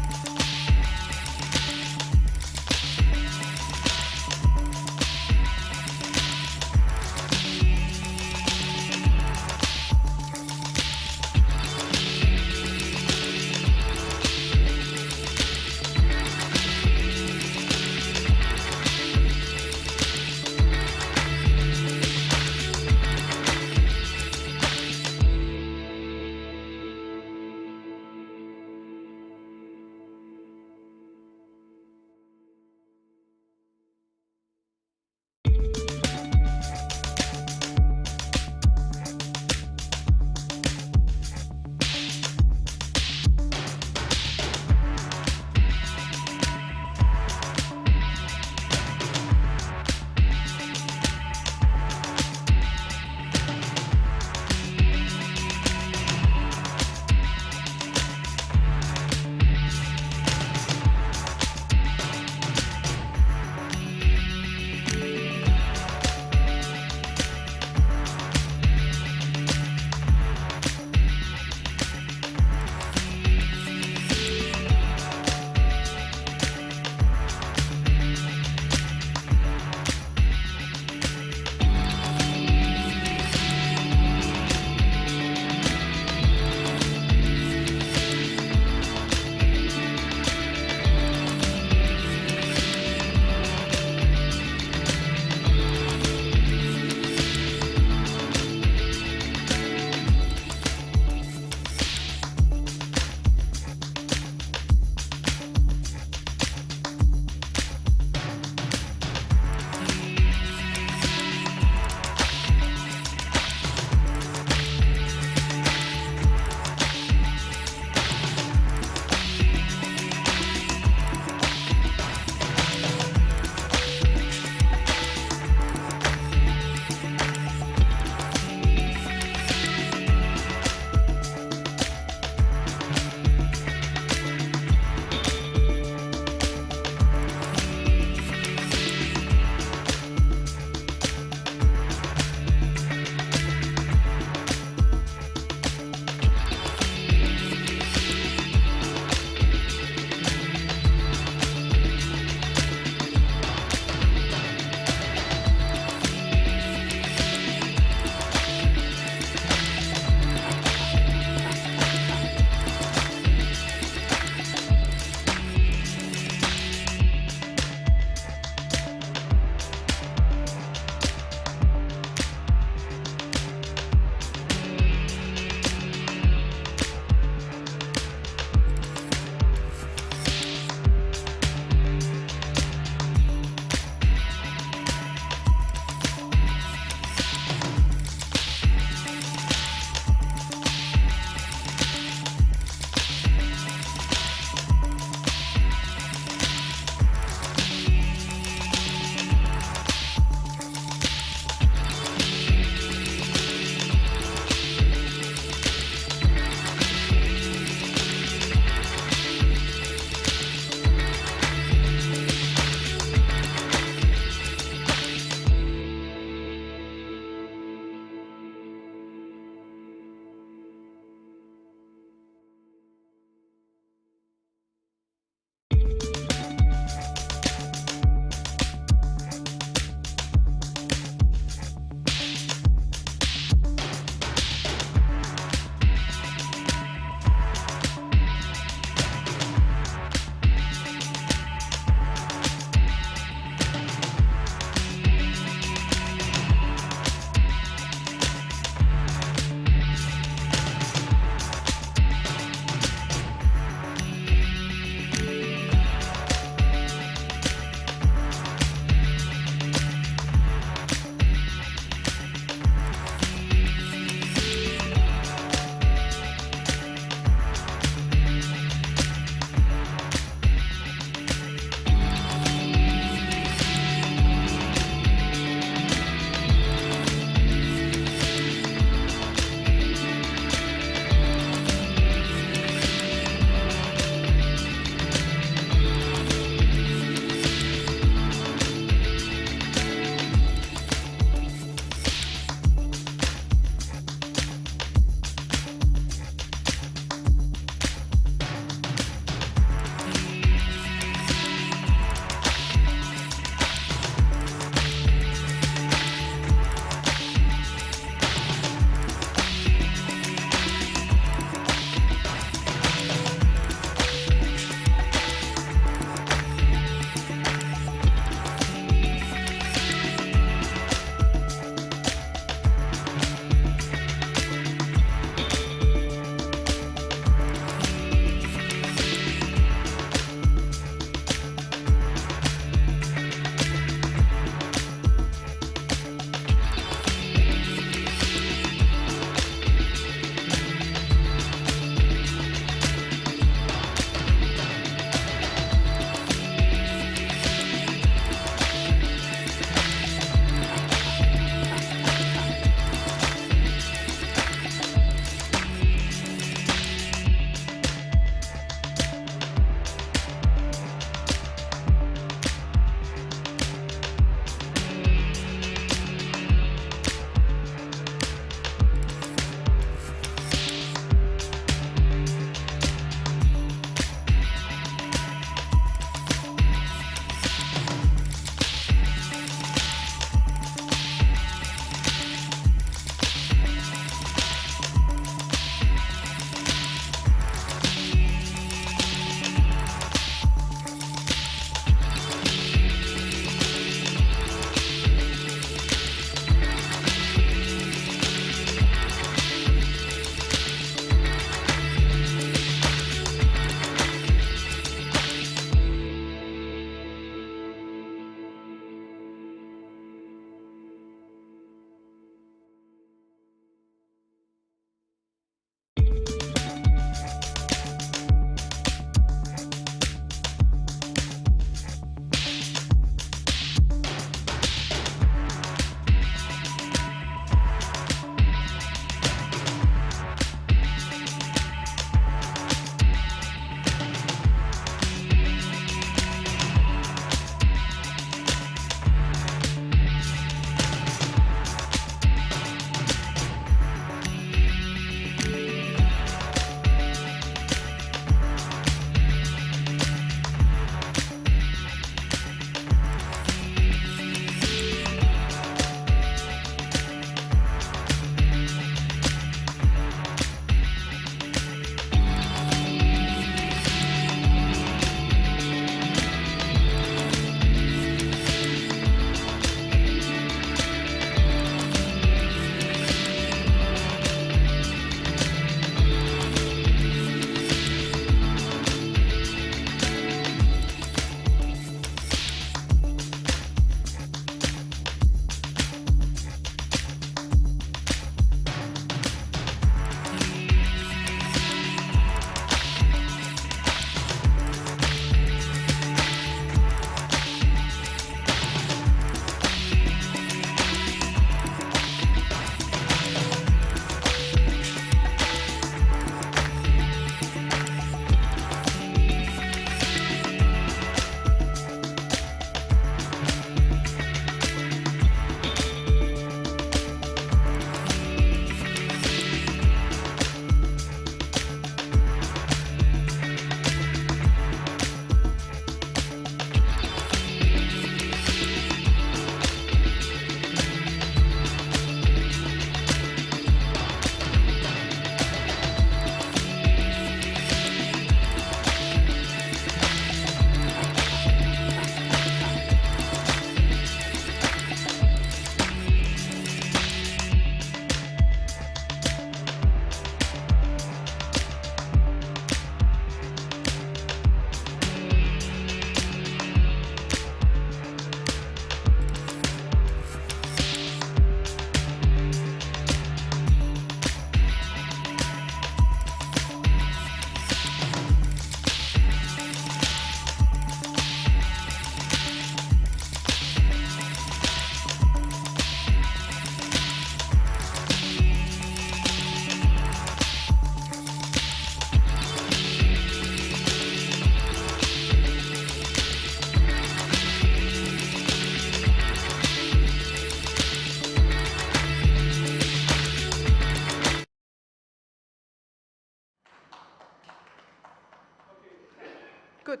Good.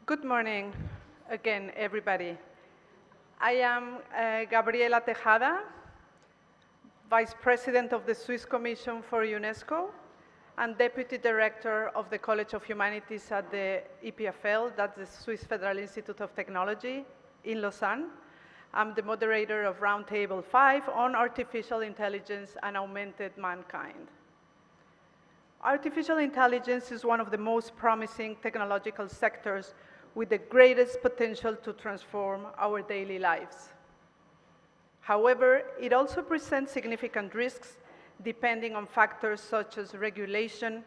Good morning again, everybody. I am Gabriela Tejada, Vice President of the Swiss Commission for UNESCO and Deputy Director of the College of Humanities at the EPFL, that's the Swiss Federal Institute of Technology in Lausanne. I'm the moderator of Roundtable 5 on Artificial Intelligence and Augmented Mankind. Artificial intelligence is one of the most promising technological sectors with the greatest potential to transform our daily lives. However, it also presents significant risks depending on factors such as regulation,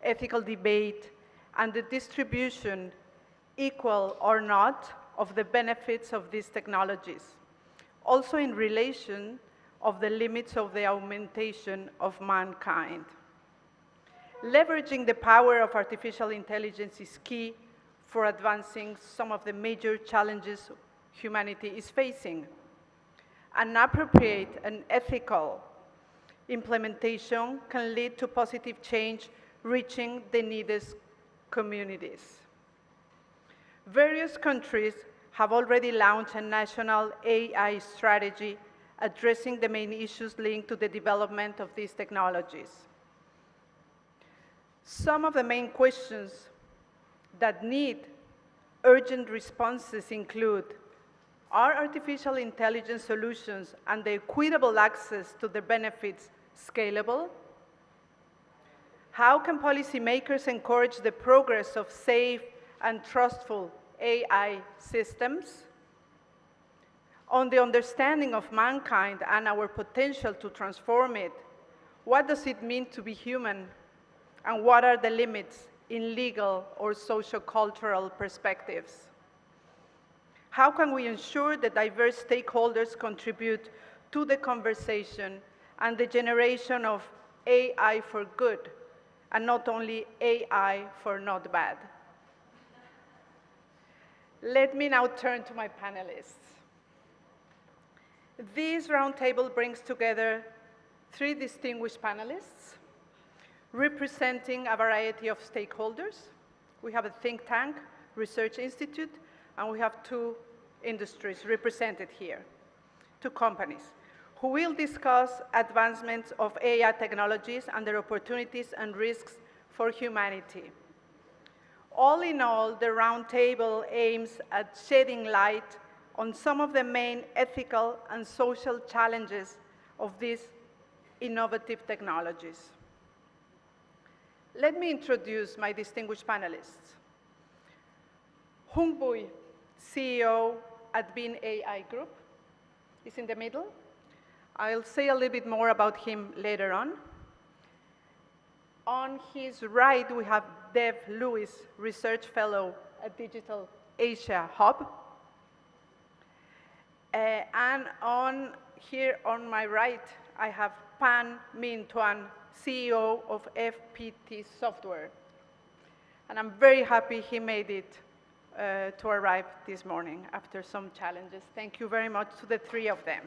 ethical debate, and the distribution, equal or not, of the benefits of these technologies. Also in relation of the limits of the augmentation of mankind. Leveraging the power of artificial intelligence is key for advancing some of the major challenges humanity is facing. An appropriate and ethical implementation can lead to positive change reaching the neediest communities. Various countries have already launched a national AI strategy addressing the main issues linked to the development of these technologies. Some of the main questions that need urgent responses include: are artificial intelligence solutions and the equitable access to the benefits scalable? How can policymakers encourage the progress of safe and trustful AI systems? On the understanding of mankind and our potential to transform it, what does it mean to be human? And what are the limits in legal or socio-cultural perspectives? How can we ensure that diverse stakeholders contribute to the conversation and the generation of AI for good, and not only AI for not bad? Let me now turn to my panelists. This roundtable brings together 3 distinguished panelists representing a variety of stakeholders. We have a think tank, research institute, and we have 2 industries represented here, 2 companies, who will discuss advancements of AI technologies and their opportunities and risks for humanity. All in all, the roundtable aims at shedding light on some of the main ethical and social challenges of these innovative technologies. Let me introduce my distinguished panelists. Hung Bui, CEO at Bean AI Group, is in the middle. I'll say a little bit more about him later on. On his right, we have Dev Lewis, Research Fellow at Digital Asia Hub. And here on my right, I have Pan Minh Tuan, CEO of FPT Software. And I'm very happy he made it to arrive this morning after some challenges. Thank you very much to the 3 of them.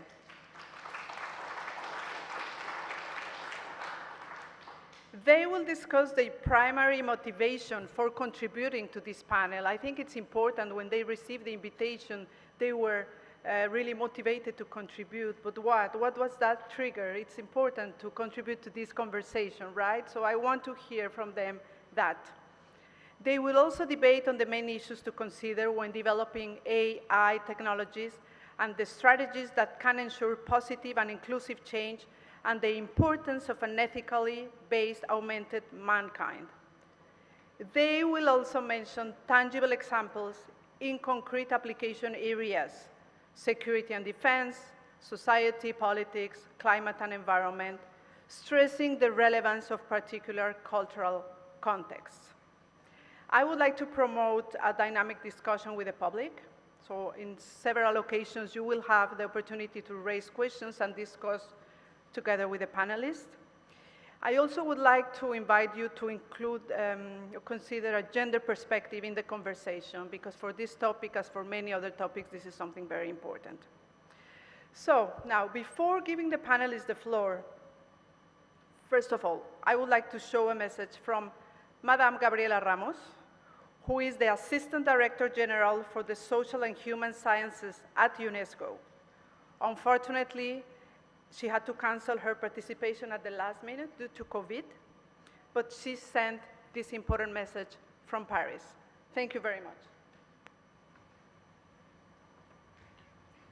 They will discuss the primary motivation for contributing to this panel. I think it's important when they received the invitation, they were really motivated to contribute, but what? What was that trigger? It's important to contribute to this conversation, right? So I want to hear from them that. They will also debate on the main issues to consider when developing AI technologies and the strategies that can ensure positive and inclusive change and the importance of an ethically based augmented mankind. They will also mention tangible examples in concrete application areas: security and defense, society, politics, climate and environment, stressing the relevance of particular cultural contexts. I would like to promote a dynamic discussion with the public. So in several occasions, you will have the opportunity to raise questions and discuss together with the panelists. I also would like to invite you to include, consider a gender perspective in the conversation, because for this topic, as for many other topics, this is something very important. So now, before giving the panelists the floor, first of all, I would like to show a message from Madame Gabriela Ramos, who is the Assistant Director General for the Social and Human Sciences at UNESCO. Unfortunately, she had to cancel her participation at the last minute due to COVID, but she sent this important message from Paris. Thank you very much.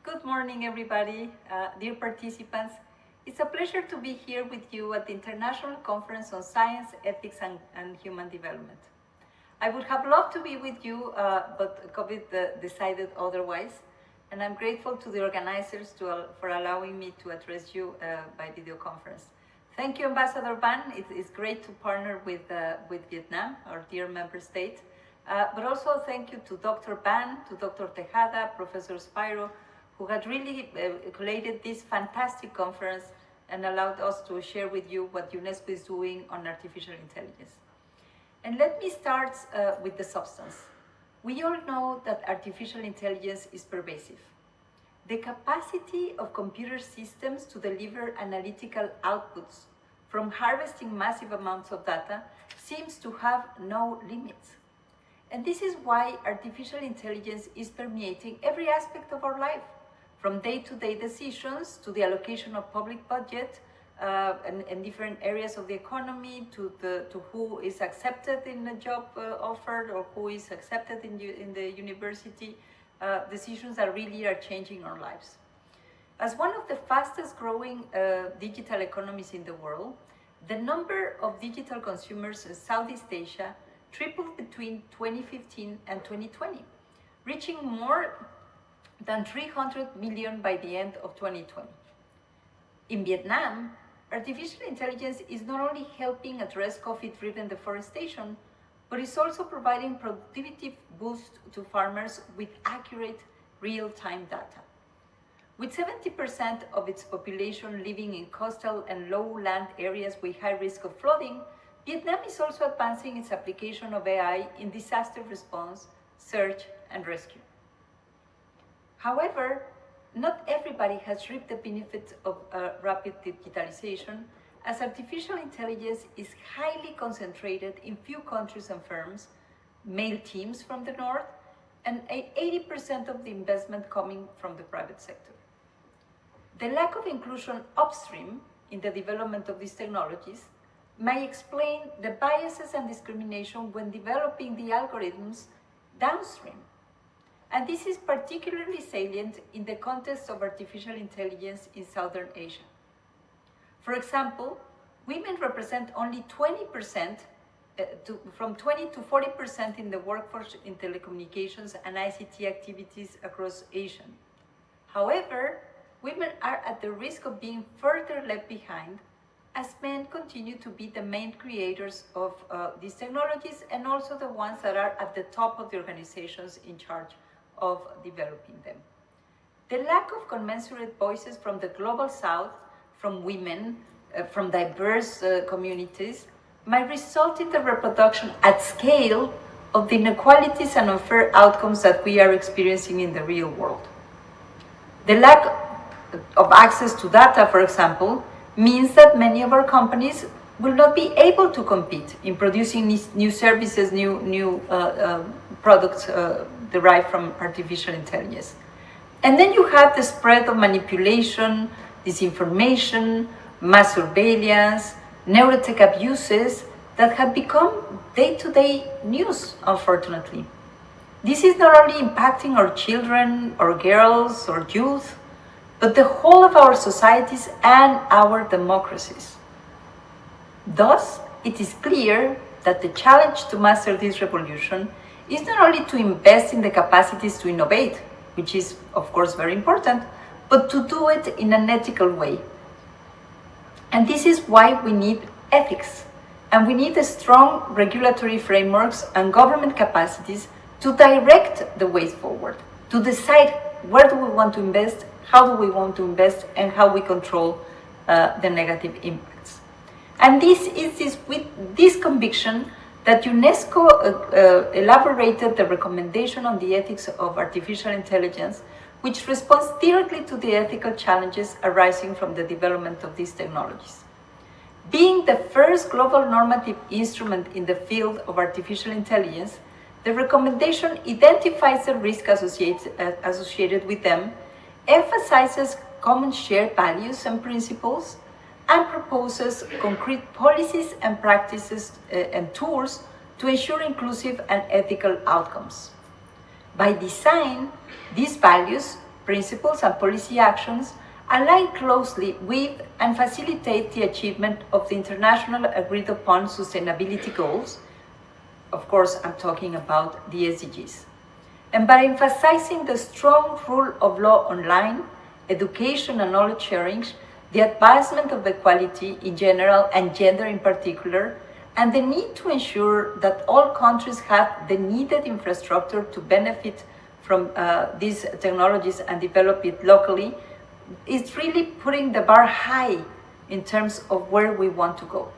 Good morning, everybody. Dear participants, it's a pleasure to be here with you at the International Conference on Science, Ethics, and Human Development. I would have loved to be with you, but COVID decided otherwise, and I'm grateful to the organizers for allowing me to address you by video conference. Thank you, Ambassador Ban. It is great to partner with Vietnam, our dear member state, but also thank you to Dr. Ban, to Dr. Tejada, Professor Spiro, who had really collated this fantastic conference and allowed us to share with you what UNESCO is doing on artificial intelligence. And let me start with the substance. We all know that artificial intelligence is pervasive. The capacity of computer systems to deliver analytical outputs from harvesting massive amounts of data seems to have no limits. And this is why artificial intelligence is permeating every aspect of our life, from day-to-day decisions to the allocation of public budget and different areas of the economy, to who is accepted in a job offered or who is accepted in the university. Decisions that really are changing our lives. As one of the fastest growing digital economies in the world, the number of digital consumers in Southeast Asia tripled between 2015 and 2020, reaching more than 300 million by the end of 2020. In Vietnam, artificial intelligence is not only helping address coffee-driven deforestation, but is also providing productivity boost to farmers with accurate real-time data. With 70% of its population living in coastal and lowland areas with high risk of flooding, Vietnam is also advancing its application of AI in disaster response, search, and rescue. However, not everybody has reaped the benefits of rapid digitalization, as artificial intelligence is highly concentrated in few countries and firms, male teams from the north, and 80% of the investment coming from the private sector. The lack of inclusion upstream in the development of these technologies may explain the biases and discrimination when developing the algorithms downstream. And this is particularly salient in the context of artificial intelligence in Southern Asia. For example, women represent only 20%, from 20 to 40% in the workforce in telecommunications and ICT activities across Asia. However, women are at the risk of being further left behind as men continue to be the main creators of these technologies and also the ones that are at the top of the organizations in charge of developing them. The lack of commensurate voices from the global south, from women, from diverse communities, might result in the reproduction at scale of the inequalities and unfair outcomes that we are experiencing in the real world. The lack of access to data, for example, means that many of our companies will not be able to compete in producing these new services, new products derived from artificial intelligence. And then you have the spread of manipulation, disinformation, mass surveillance, neurotech abuses that have become day-to-day news, unfortunately. This is not only impacting our children, our girls, our youth, but the whole of our societies and our democracies. Thus, it is clear that the challenge to master this revolution is not only to invest in the capacities to innovate, which is, of course, very important, but to do it in an ethical way. And this is why we need ethics, and we need strong regulatory frameworks and government capacities to direct the way forward, to decide where do we want to invest, how do we want to invest, and how we control the negative impacts. And this is with this conviction that UNESCO elaborated the recommendation on the ethics of artificial intelligence, which responds directly to the ethical challenges arising from the development of these technologies. Being the first global normative instrument in the field of artificial intelligence, The recommendation identifies the risk associated with them, emphasizes common shared values and principles, and proposes concrete policies and practices and tools to ensure inclusive and ethical outcomes. By design, these values, principles, and policy actions align closely with and facilitate the achievement of the international agreed upon sustainability goals. Of course, I'm talking about the SDGs. And by emphasizing the strong rule of law online, education and knowledge sharing, the advancement of equality in general and gender in particular, and the need to ensure that all countries have the needed infrastructure to benefit from these technologies and develop it locally, is really putting the bar high in terms of where we want to go.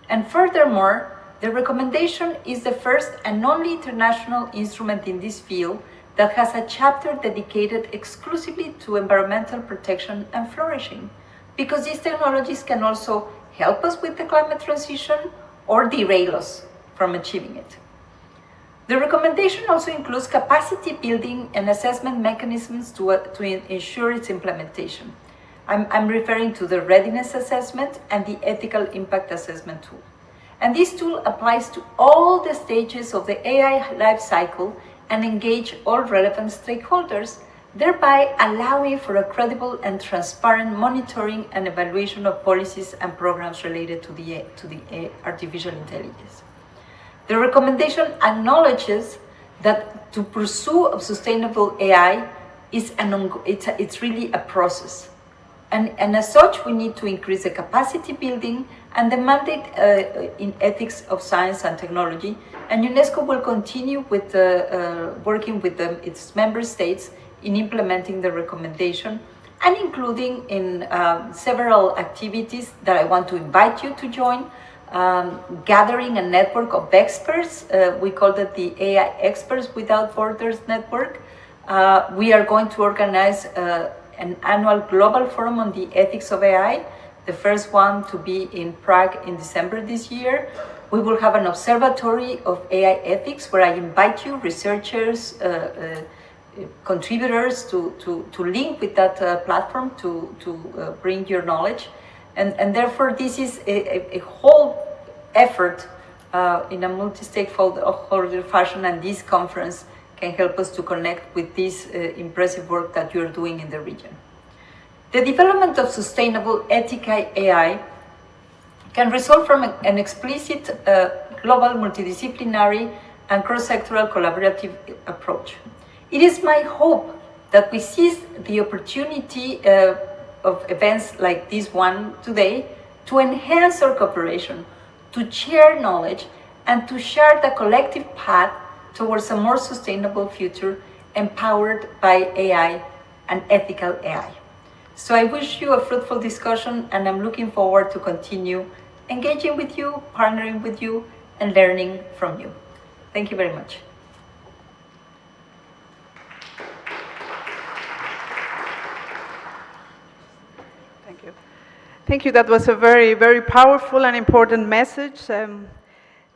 And furthermore, the recommendation is the first and only international instrument in this field that has a chapter dedicated exclusively to environmental protection and flourishing, because these technologies can also help us with the climate transition or derail us from achieving it. The recommendation also includes capacity building and assessment mechanisms to ensure its implementation. I'm referring to the readiness assessment and the ethical impact assessment tool. And this tool applies to all the stages of the AI life cycle and engage all relevant stakeholders, thereby allowing for a credible and transparent monitoring and evaluation of policies and programs related to the artificial intelligence. The recommendation acknowledges that to pursue sustainable AI is it's really a process. And as such, we need to increase the capacity building and the mandate in ethics of science and technology. And UNESCO will continue with working with its member states in implementing the recommendation and including in several activities that I want to invite you to join. Gathering a network of experts. We call it the AI Experts Without Borders Network. We are going to organize an annual global forum on the ethics of AI, the first one to be in Prague in December this year. We will have an observatory of AI ethics where I invite you, researchers, contributors, to link with that platform to bring your knowledge. And therefore, this is a whole effort in a multi-stakeholder fashion, and this conference can help us to connect with this impressive work that you're doing in the region. The development of sustainable ethical AI can result from an explicit global multidisciplinary and cross-sectoral collaborative approach. It is my hope that we seize the opportunity of events like this one today to enhance our cooperation, to share knowledge, and to share the collective path towards a more sustainable future empowered by AI and ethical AI. So I wish you a fruitful discussion, and I'm looking forward to continue engaging with you, partnering with you, and learning from you. Thank you very much. Thank you. Thank you. That was a very, very powerful and important message.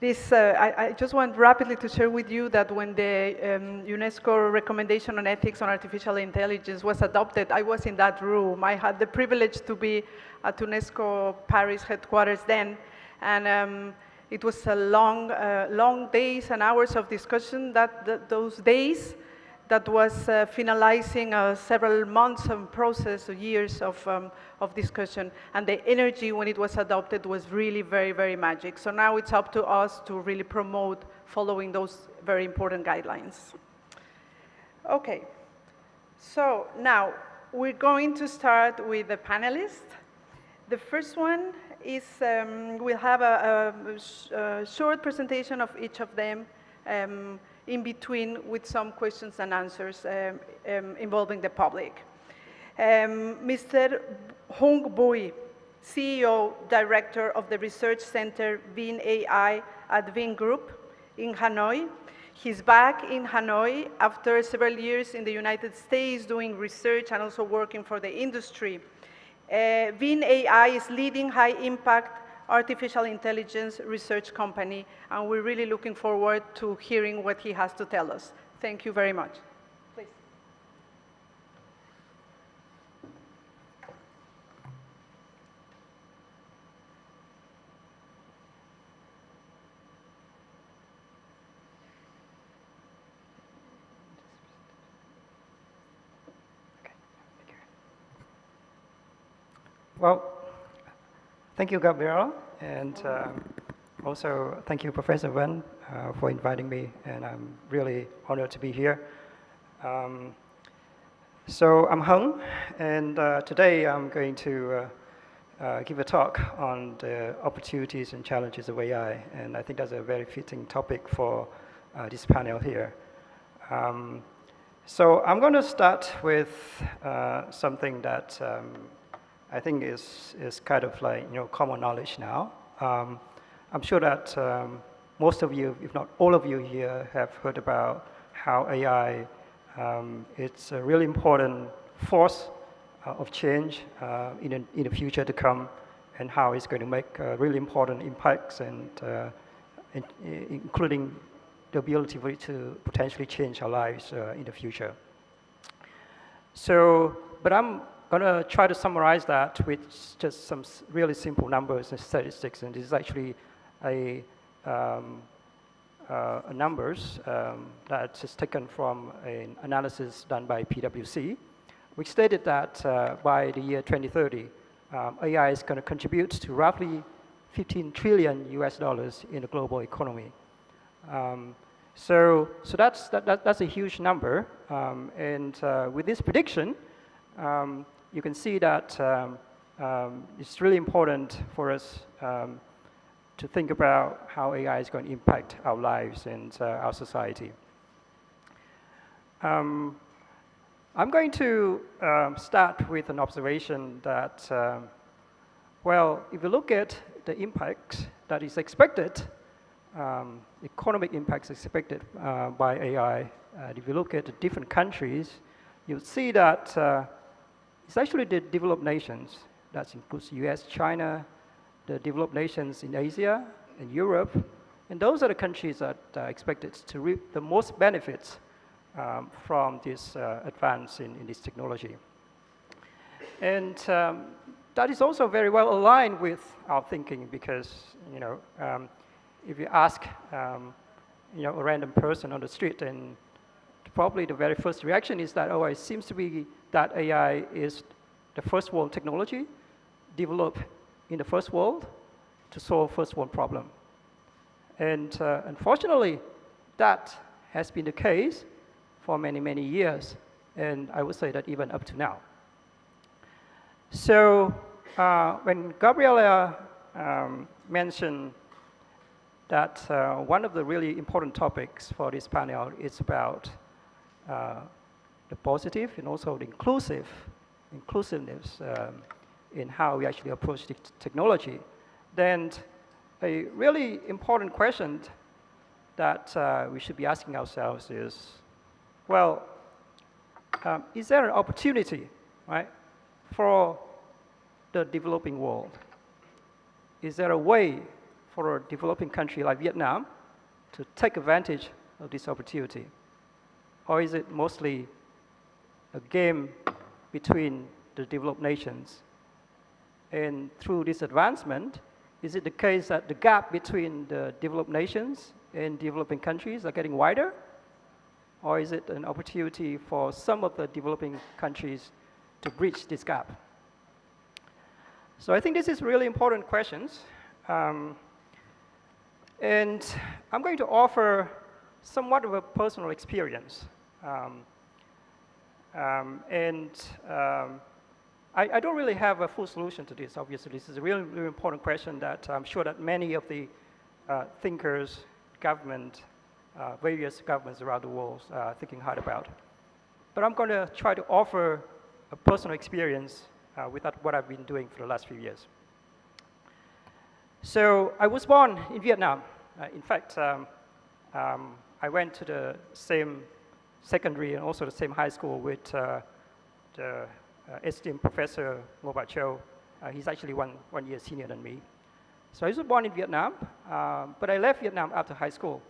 I just want rapidly to share with you that when the UNESCO recommendation on ethics on artificial intelligence was adopted, I was in that room. I had the privilege to be at UNESCO Paris headquarters then, and it was a long days and hours of discussion those days that was finalizing several months of process, years of discussion, and the energy when it was adopted was really very, very magic. So now it's up to us to really promote following those very important guidelines. Okay, so now we're going to start with the panelists. The first one is, we'll have a short presentation of each of them, in between with some questions and answers involving the public. Mr. Hung Bui, CEO, Director of the Research Center Vin AI at Vin Group in Hanoi. He's back in Hanoi after several years in the United States doing research and also working for the industry. Vin AI is leading high-impact artificial intelligence research company, and we're really looking forward to hearing what he has to tell us. Thank you very much. Please. Well, thank you, Gabriela, and also thank you, Professor Wen, for inviting me, and I'm really honored to be here. So I'm Hung, and today I'm going to give a talk on the opportunities and challenges of AI, and I think that's a very fitting topic for this panel here. So I'm going to start with something that I think is kind of like, common knowledge now. I'm sure that most of you, if not all of you here, have heard about how AI it's a really important force of change in the future to come, and how it's going to make really important impacts, and including the ability for it to potentially change our lives in the future. So, but I'm going to try to summarize that with just some really simple numbers and statistics, and this is actually a numbers that is taken from an analysis done by PwC, which stated that by the year 2030, AI is going to contribute to roughly $15 trillion in the global economy. So that's a huge number, and with this prediction, you can see that it's really important for us to think about how AI is going to impact our lives and our society. I'm going to start with an observation that, well, if you look at the impact that is expected, economic impacts expected by AI, if you look at the different countries, you'll see that it's actually the developed nations. That includes US, China, the developed nations in Asia and Europe, and those are the countries that are expected to reap the most benefits from this advance in this technology. And that is also very well aligned with our thinking, because if you ask a random person on the street, and probably the very first reaction is that, oh, it seems to be that AI is the first world technology developed in the first world to solve first world problem. And unfortunately, that has been the case for many, many years, and I would say that even up to now. So when Gabriela mentioned that one of the really important topics for this panel is about the positive and also the inclusiveness in how we actually approach the technology, then a really important question that we should be asking ourselves is, well, is there an opportunity, right, for the developing world? Is there a way for a developing country like Vietnam to take advantage of this opportunity? Or is it mostly a game between the developed nations? And through this advancement, is it the case that the gap between the developed nations and developing countries are getting wider? Or is it an opportunity for some of the developing countries to bridge this gap? So I think this is really important questions. And I'm going to offer somewhat of a personal experience. I don't really have a full solution to this, obviously. This is a really, really important question that I'm sure that many of the thinkers, various governments around the world are thinking hard about. But I'm going to try to offer a personal experience with what I've been doing for the last few years. So I was born in Vietnam. In fact, I went to the same secondary and also the same high school with the esteemed Professor Ngo Cho. He's actually one year senior than me. So I was born in Vietnam, but I left Vietnam after high school.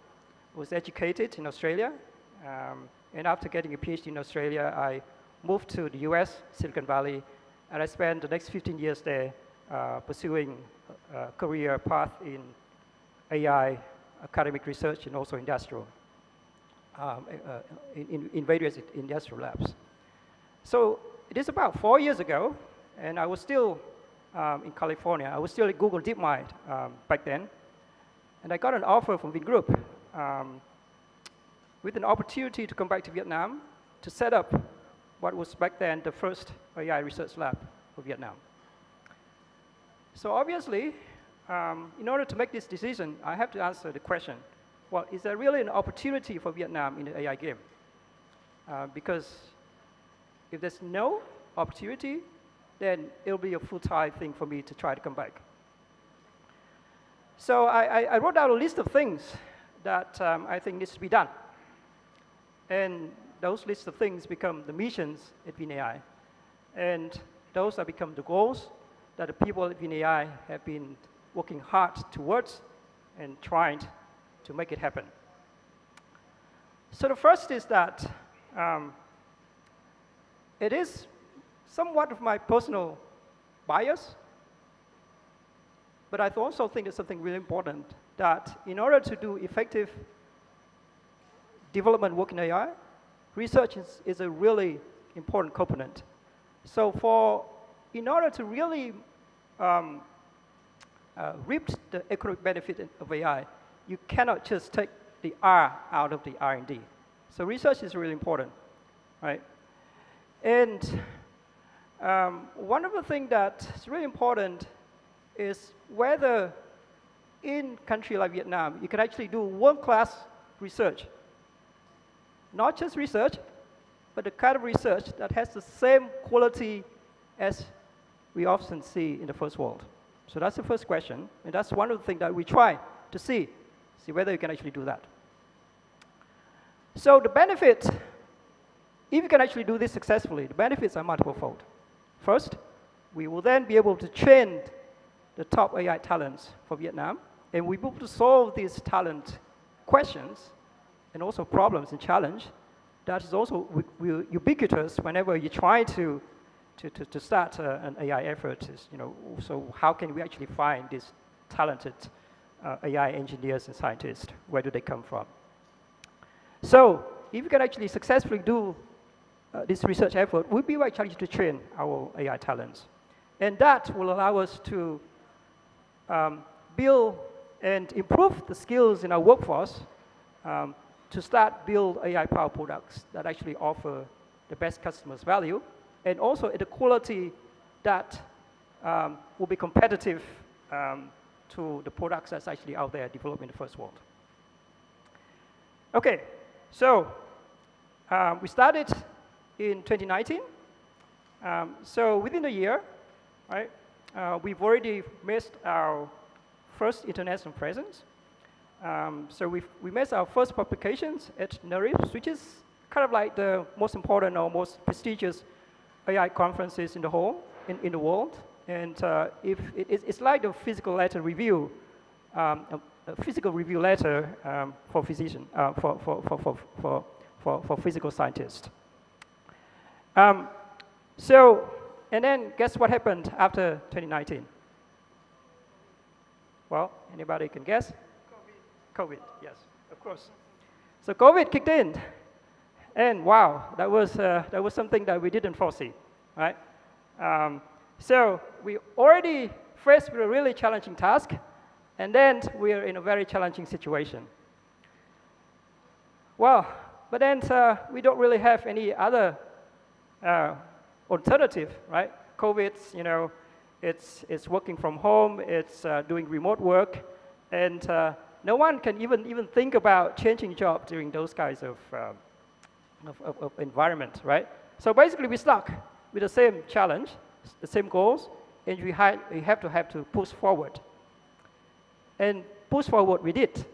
I was educated in Australia, and after getting a PhD in Australia, I moved to the US, Silicon Valley, and I spent the next 15 years there pursuing a career path in AI, academic research, and also industrial, in various industrial labs. So it is about 4 years ago, and I was still in California. I was still at Google DeepMind back then, and I got an offer from Vingroup with an opportunity to come back to Vietnam to set up what was back then the first AI research lab for Vietnam. So obviously, in order to make this decision, I have to answer the question, well, is there really an opportunity for Vietnam in the AI game? Because if there's no opportunity, then it'll be a full-time thing for me to try to come back. So I wrote out a list of things that I think needs to be done. And those lists of things become the missions at VinAI. And those have become the goals that the people at VinAI have been working hard towards and trying to make it happen. So the first is that it is somewhat of my personal bias, but I also think it's something really important that in order to do effective development work in AI, research is a really important component. So in order to really reap the economic benefit of AI, you cannot just take the R out of the R&D. So research is really important, right? And one of the things that's really important is whether in a country like Vietnam, you can actually do world-class research. Not just research, but the kind of research that has the same quality as we often see in the first world. So that's the first question, and that's one of the things that we try to see whether you can actually do that. So the benefit, if you can actually do this successfully, the benefits are multiple-fold. First, we will then be able to train the top AI talents for Vietnam, and we will be able to solve these talent questions and also problems and challenge that is also ubiquitous whenever you try to start an AI effort. So how can we actually find these talented AI engineers and scientists? Where do they come from? So if you can actually successfully do this research effort, we'll be able actually to train our AI talents. And that will allow us to build and improve the skills in our workforce to start build AI-powered products that actually offer the best customers value, and also at a quality that will be competitive to the products that's actually out there developed in the first world. Okay, so we started in 2019. So within a year, right, we've already made our first international presence. So we made our first publications at NeurIPS, which is kind of like the most important or most prestigious AI conferences in the whole, in the world. And it's like the physical letter review, a physical review letter for physician, for physical scientists. And then guess what happened after 2019? Well, anybody can guess? COVID, yes, of course. So COVID kicked in, and wow, that was something that we didn't foresee, right? So we already faced with a really challenging task, and then we are in a very challenging situation. Well, but then we don't really have any other alternative, right? COVID, it's working from home, it's doing remote work, and no one can even think about changing job during those kinds of environment, right? So basically, we stuck with the same challenge, the same goals, and we have to push forward. And push forward we did.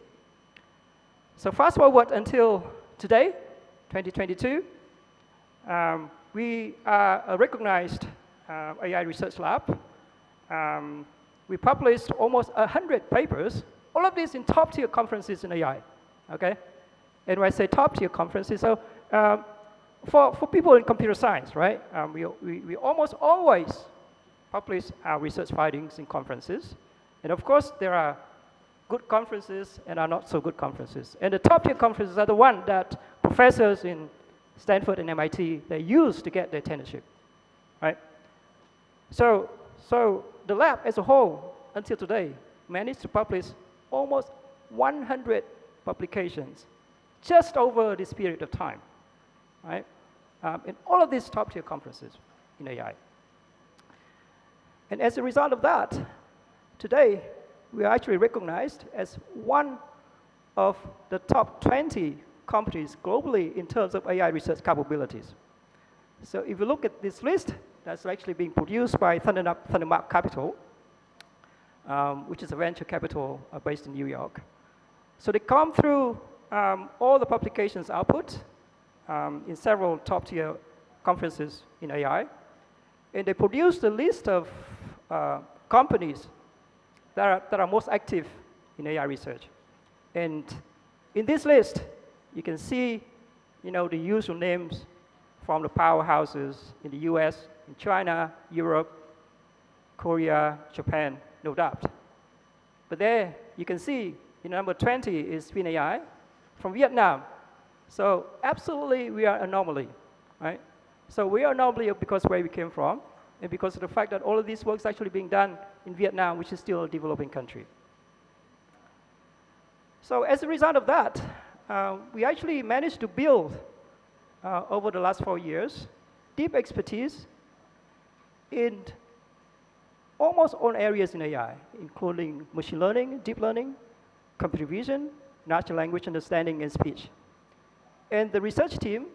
So fast forward until today, 2022, we are a recognized AI research lab. we published almost 100 papers, all of these in top-tier conferences in AI, okay? And when I say top-tier conferences, so for people in computer science, right, we almost always publish our research findings in conferences. And of course, there are good conferences and are not so good conferences. And the top-tier conferences are the ones that professors in Stanford and MIT, they use to get their tenureship, right? So the lab as a whole, until today, managed to publish almost 100 publications just over this period of time, right? In all of these top-tier conferences in AI. And as a result of that, today, we are actually recognized as one of the top 20 companies globally in terms of AI research capabilities. So if you look at this list, that's actually being produced by Thundermark Capital, which is a venture capital based in New York. So they come through all the publications output in several top-tier conferences in AI, and they produce the list of companies that are most active in AI research. And in this list, you can see, the usual names from the powerhouses in the US, in China, Europe, Korea, Japan, no doubt. But there, you can see, number 20 is FinAI from Vietnam. So absolutely, we are an anomaly, right? So we are an anomaly because where we came from, and because of the fact that all of this work is actually being done in Vietnam, which is still a developing country. So as a result of that, we actually managed to build, over the last 4 years, deep expertise in almost all areas in AI, including machine learning, deep learning, computer vision, natural language understanding, and speech. And the research team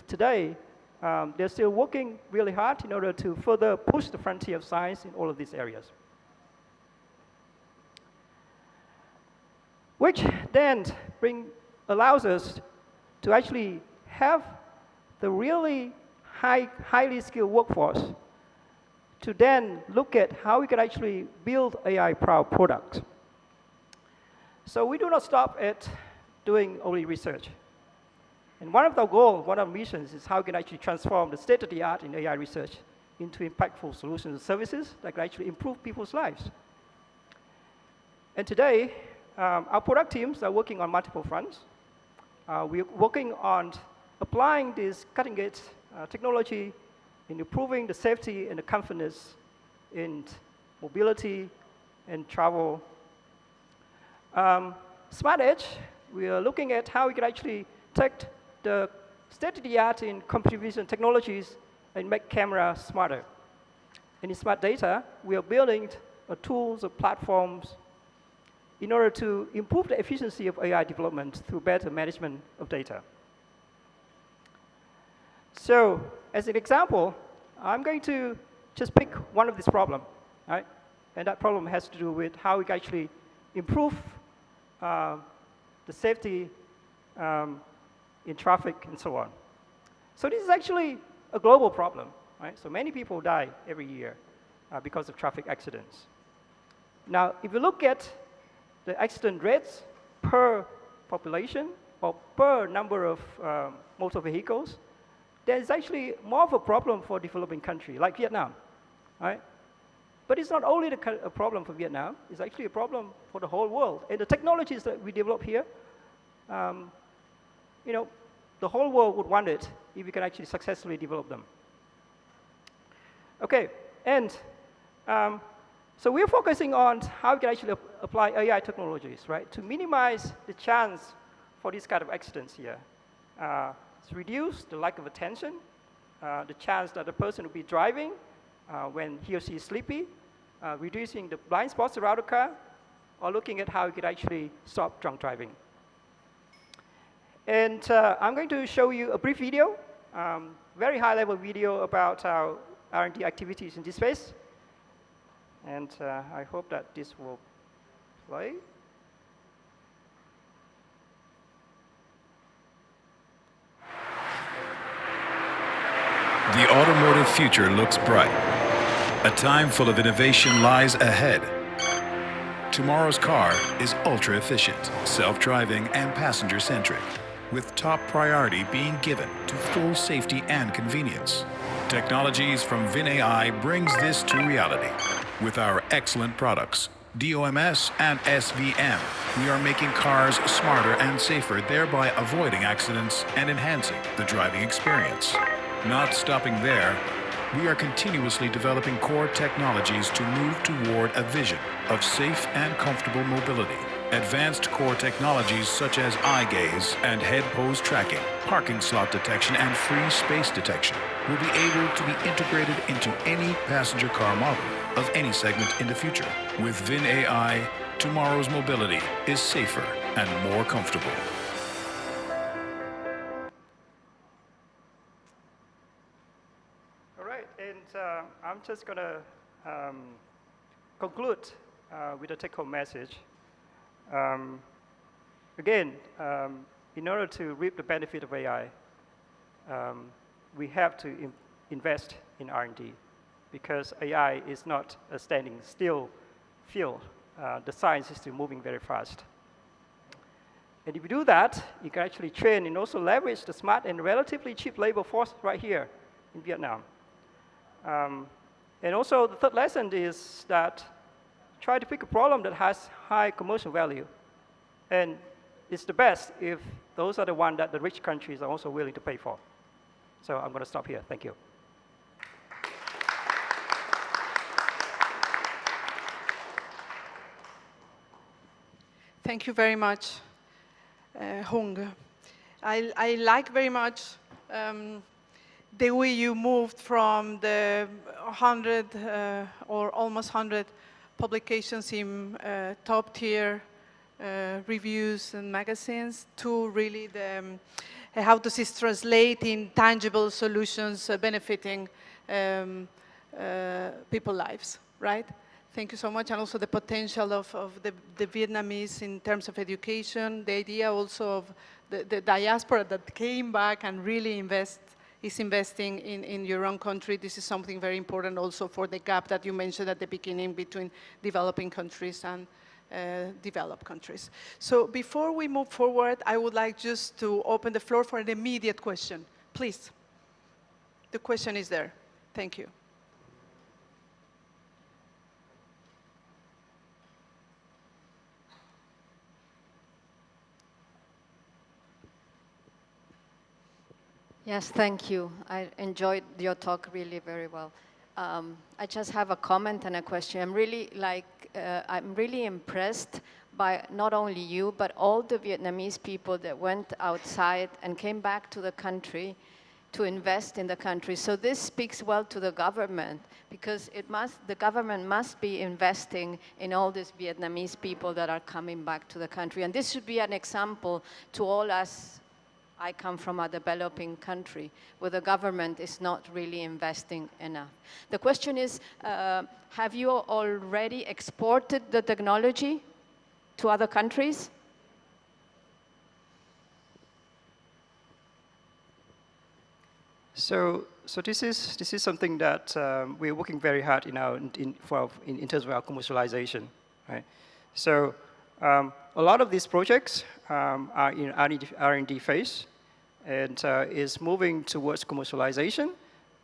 today, they're still working really hard in order to further push the frontier of science in all of these areas. Which then allows us to actually have the really highly skilled workforce to then look at how we can actually build AI-proud products. So we do not stop at doing only research. And one of our goals, one of our missions is how we can actually transform the state-of-the-art in AI research into impactful solutions and services that can actually improve people's lives. And today, our product teams are working on multiple fronts. We're working on applying this cutting-edge technology in improving the safety and the comfortness in mobility and travel. Smart Edge, we are looking at how we can actually take the state-of-the-art in computer vision technologies and make cameras smarter. And in smart data, we are building tools or platforms in order to improve the efficiency of AI development through better management of data. So, as an example, I'm going to just pick one of these problems, right? And that problem has to do with how we can actually improve the safety in traffic and so on. So this is actually a global problem, right? So many people die every year because of traffic accidents. Now, if you look at the accident rates per population or per number of motor vehicles, there's actually more of a problem for a developing country like Vietnam, right? But it's not only a problem for Vietnam, it's actually a problem for the whole world. And the technologies that we develop here, the whole world would want it if we can actually successfully develop them. Okay, and so we're focusing on how we can actually apply AI technologies, right, to minimize the chance for these kind of accidents here. To reduce the lack of attention, the chance that the person will be driving when he or she is sleepy, reducing the blind spots around the car, or looking at how we could actually stop drunk driving. And I'm going to show you a brief video, very high-level video about our R&D activities in this space. And I hope that this will play. The automotive future looks bright. A time full of innovation lies ahead. Tomorrow's car is ultra-efficient, self-driving, and passenger-centric, with top priority being given to full safety and convenience. Technologies from VinAI brings this to reality. With our excellent products, DOMS and SVM, we are making cars smarter and safer, thereby avoiding accidents and enhancing the driving experience. Not stopping there, we are continuously developing core technologies to move toward a vision of safe and comfortable mobility. Advanced core technologies such as eye gaze and head pose tracking, parking slot detection, and free space detection will be able to be integrated into any passenger car model of any segment in the future. With VinAI, tomorrow's mobility is safer and more comfortable. All right, and I'm just going to conclude with a take-home message. Again, in order to reap the benefit of AI, we have to invest in R&D, because AI is not a standing still field. The science is still moving very fast. And if you do that, you can actually train and also leverage the smart and relatively cheap labor force right here in Vietnam. And also, the third lesson is that try to pick a problem that has high commercial value. And it's the best if those are the ones that the rich countries are also willing to pay for. So I'm going to stop here. Thank you. Thank you very much, Hung. I like very much the way you moved from the 100 or almost 100 publications in top-tier reviews and magazines to really the how does this translate in tangible solutions benefiting people's lives, right? Thank you so much, and also the potential of the Vietnamese in terms of education, the idea also of the diaspora that came back and really is investing in your own country. This is something very important also for the gap that you mentioned at the beginning between developing countries and developed countries. So before we move forward, I would like just to open the floor for an immediate question. Please. The question is there. Thank you. Yes, thank you. I enjoyed your talk really very well. I just have a comment and a question. I'm really impressed by not only you, but all the Vietnamese people that went outside and came back to the country to invest in the country. So this speaks well to the government, because the government must be investing in all these Vietnamese people that are coming back to the country. And this should be an example to all us. I come from a developing country where the government is not really investing enough. The question is, have you already exported the technology to other countries? So this is something that we're working very hard in terms of our commercialization, right? So a lot of these projects are in R&D phase, and is moving towards commercialization.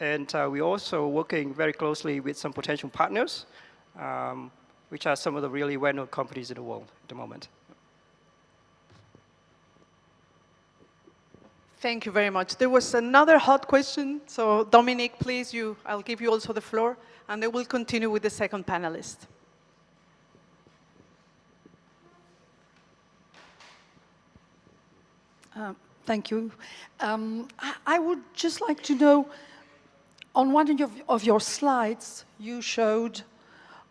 And we're also working very closely with some potential partners, which are some of the really well-known companies in the world at the moment. Thank you very much. There was another hot question. So Dominic, please, I'll give you also the floor, and then we'll continue with the second panelist. Thank you. I would just like to know, on one of your slides, you showed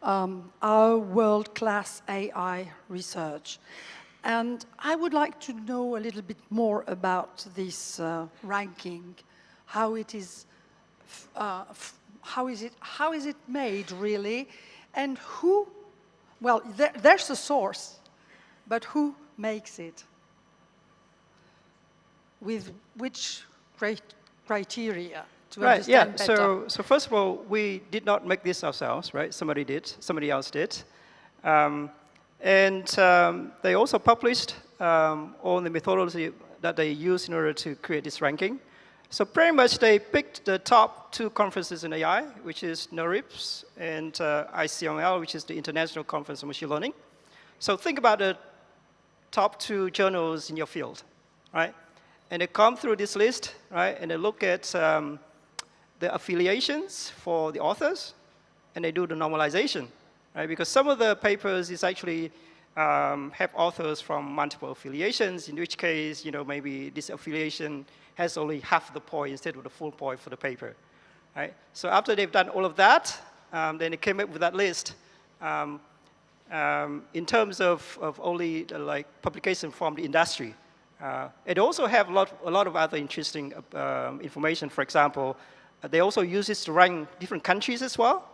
our world-class AI research. And I would like to know a little bit more about this ranking, how is it made, really, and who, well, there's a source, but who makes it? With which criteria to understand better? So first of all, we did not make this ourselves, right? Somebody else did. And they also published all the methodology that they use in order to create this ranking. So pretty much they picked the top 2 conferences in AI, which is NeurIPS and ICML, which is the International Conference on Machine Learning. So think about the top 2 journals in your field, right? And they come through this list, right? And they look at the affiliations for the authors, and they do the normalization, right? Because some of the papers is actually have authors from multiple affiliations, in which case, maybe this affiliation has only half the point instead of the full point for the paper, right? So after they've done all of that, then they came up with that list. In terms of only publication from the industry. It also have a lot of other interesting information. For example, they also use this to rank different countries as well.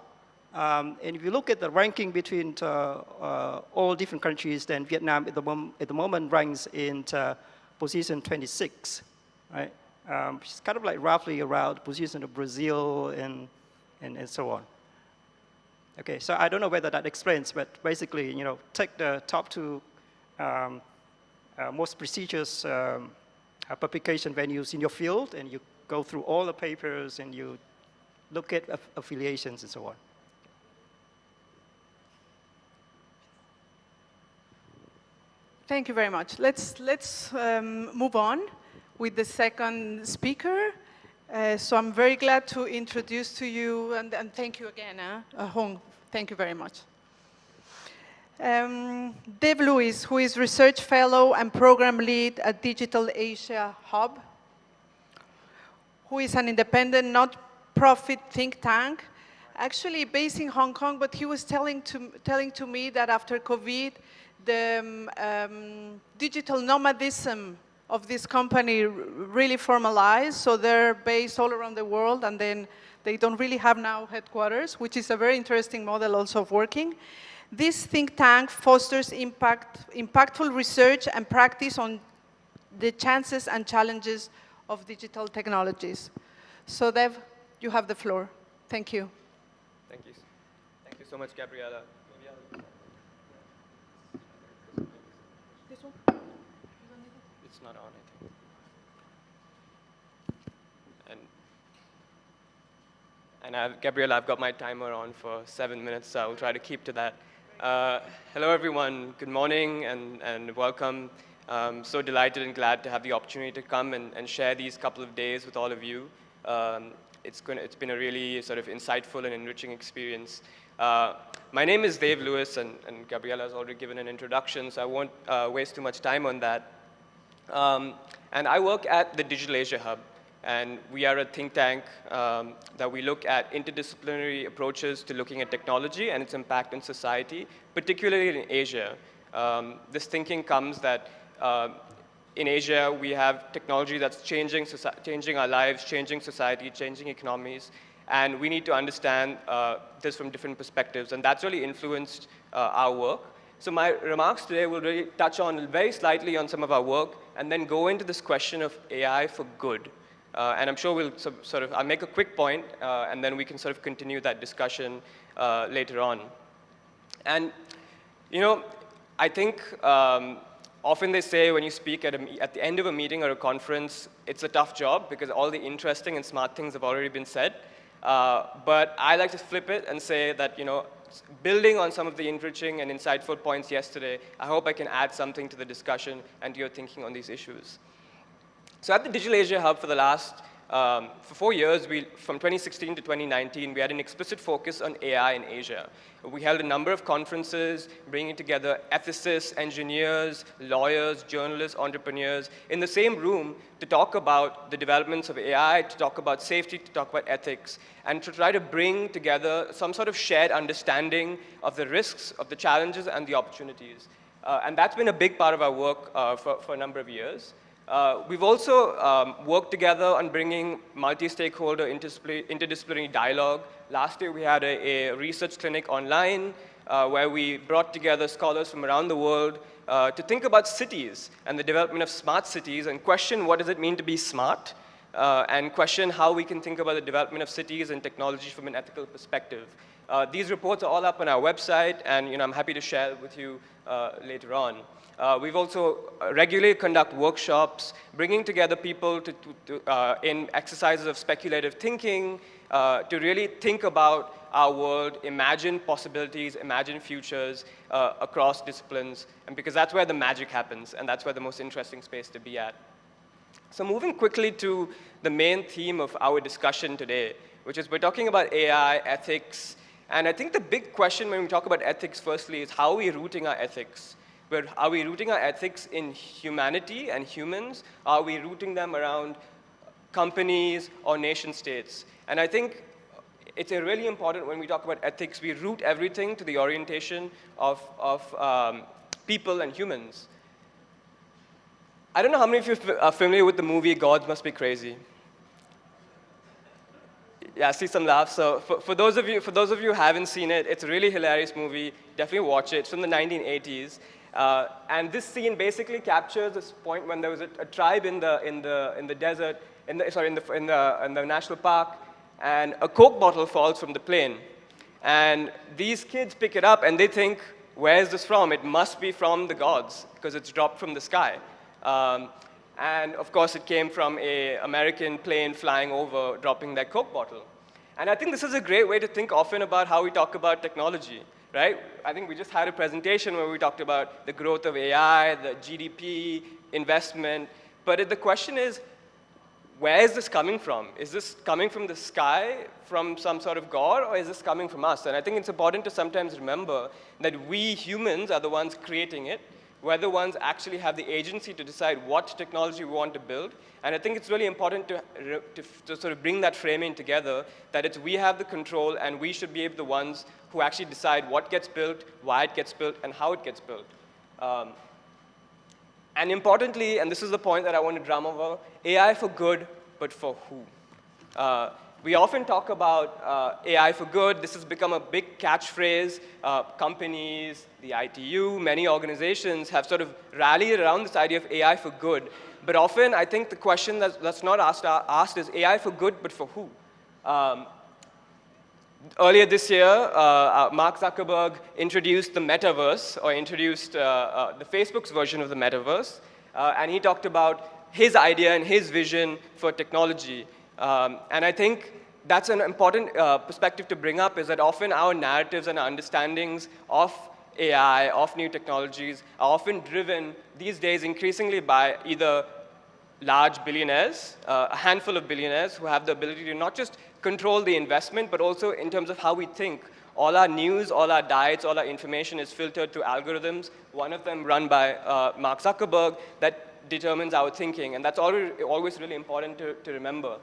And if you look at the ranking between all different countries, then Vietnam at the moment ranks in position 26, right? Which is kind of like roughly around the position of Brazil and so on. Okay, so I don't know whether that explains, but basically, take the top 2 most prestigious publication venues in your field, and you go through all the papers, and you look at affiliations and so on. Thank you very much. Let's move on with the second speaker. So I'm very glad to introduce to you, and thank you again, Hong. Thank you very much. Dave Lewis, who is Research Fellow and Program Lead at Digital Asia Hub, who is an independent, not-profit think tank, actually based in Hong Kong, but he was telling to me that after COVID, the digital nomadism of this company really formalized, so they're based all around the world, and then they don't really have now headquarters, which is a very interesting model also of working. This think tank fosters impactful research and practice on the chances and challenges of digital technologies. So Dev, you have the floor. Thank you. Thank you. Thank you so much, Gabriela. This one? It's not on, I think. Gabriela, I've got my timer on for 7 minutes, so I'll try to keep to that. Hello, everyone. Good morning and welcome. So delighted and glad to have the opportunity to come and share these couple of days with all of you. It's been a really sort of insightful and enriching experience. My name is Dave Lewis, and Gabriela has already given an introduction, so I won't waste too much time on that. And I work at the Digital Asia Hub, and we are a think tank that we look at interdisciplinary approaches to looking at technology and its impact on society, particularly in Asia. This thinking comes that in Asia, we have technology that's changing our lives, changing society, changing economies, and we need to understand this from different perspectives, and that's really influenced our work. So my remarks today will really touch on very slightly on some of our work, and then go into this question of AI for good. And I'm sure we'll I'll make a quick point, and then we can sort of continue that discussion later on. And, I think often they say when you speak at the end of a meeting or a conference, it's a tough job because all the interesting and smart things have already been said. But I like to flip it and say that, building on some of the enriching and insightful points yesterday, I hope I can add something to the discussion and to your thinking on these issues. So at the Digital Asia Hub for the last, for 4 years, from 2016 to 2019, we had an explicit focus on AI in Asia. We held a number of conferences, bringing together ethicists, engineers, lawyers, journalists, entrepreneurs in the same room to talk about the developments of AI, to talk about safety, to talk about ethics, and to try to bring together some sort of shared understanding of the risks, of the challenges, and the opportunities. And that's been a big part of our work for a number of years. We've also worked together on bringing multi-stakeholder interdisciplinary dialogue. Last year we had a research clinic online where we brought together scholars from around the world to think about cities and the development of smart cities and question what does it mean to be smart and question how we can think about the development of cities and technology from an ethical perspective. These reports are all up on our website, and I'm happy to share with you later on. We've also regularly conduct workshops, bringing together people in exercises of speculative thinking, to really think about our world, imagine possibilities, imagine futures across disciplines, and because that's where the magic happens, and that's where the most interesting space to be at. So moving quickly to the main theme of our discussion today, which is we're talking about AI, ethics, and I think the big question when we talk about ethics, firstly, is how are we rooting our ethics? Are we rooting our ethics in humanity and humans? Are we rooting them around companies or nation states? And I think it's really important when we talk about ethics, we root everything to the orientation of people and humans. I don't know how many of you are familiar with the movie Gods Must Be Crazy. Yeah, I see some laughs. So for those of you who haven't seen it, it's a really hilarious movie. Definitely watch it. It's from the 1980s. And this scene basically captures this point when there was a tribe in the desert, in the national park, and a Coke bottle falls from the plane. And these kids pick it up and they think, where is this from? It must be from the gods because it's dropped from the sky. And of course it came from an American plane flying over, dropping their Coke bottle. And I think this is a great way to think often about how we talk about technology, right? I think we just had a presentation where we talked about the growth of AI, the GDP, investment, but the question is, where is this coming from? Is this coming from the sky, from some sort of god, or is this coming from us? And I think it's important to sometimes remember that we humans are the ones creating it. We're the ones actually have the agency to decide what technology we want to build. And I think it's really important to sort of bring that framing together, that we have the control and we should be the ones who actually decide what gets built, why it gets built, and how it gets built. And importantly, and this is the point that I want to drum over, AI for good, but for who? We often talk about AI for good. This has become a big catchphrase. Companies, the ITU, many organizations have sort of rallied around this idea of AI for good. But often, I think the question that's not asked is AI for good, but for who? Earlier this year, Mark Zuckerberg introduced the metaverse, or introduced the Facebook's version of the metaverse, and he talked about his idea and his vision for technology. And I think that's an important perspective to bring up, is that often our narratives and our understandings of AI, of new technologies, are often driven these days increasingly by either large billionaires, a handful of billionaires who have the ability to not just control the investment, but also in terms of how we think. All our news, all our diets, all our information is filtered through algorithms, one of them run by Mark Zuckerberg, that determines our thinking. And that's always really important to remember.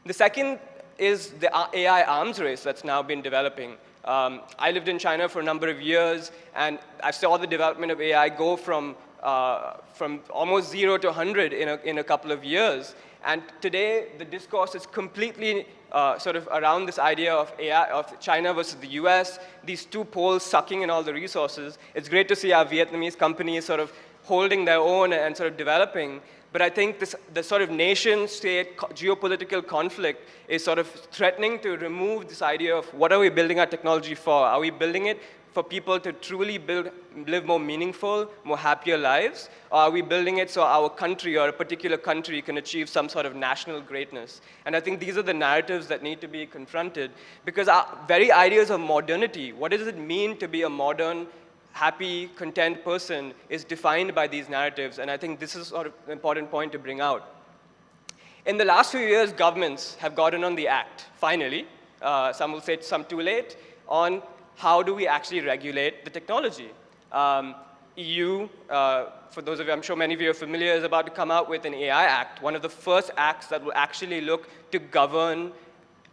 The second is the AI arms race that's now been developing. I lived in China for a number of years, and I saw the development of AI go from almost 0 to 100 in a couple of years. And today, the discourse is completely sort of around this idea of AI, of China versus the US, these two poles sucking in all the resources. It's great to see our Vietnamese companies sort of holding their own and sort of developing. But I think the sort of nation-state geopolitical conflict is sort of threatening to remove this idea of what are we building our technology for? Are we building it for people to truly live more meaningful, more happier lives? Or are we building it so our country or a particular country can achieve some sort of national greatness? And I think these are the narratives that need to be confronted, because our very ideas of modernity, what does it mean to be a modern, happy, content person, is defined by these narratives. And I think this is sort of an important point to bring out. In the last few years, governments have gotten on the act, finally, some will say some too late, on how do we actually regulate the technology. EU, for those of you, I'm sure many of you are familiar, is about to come out with an AI Act, one of the first acts that will actually look to govern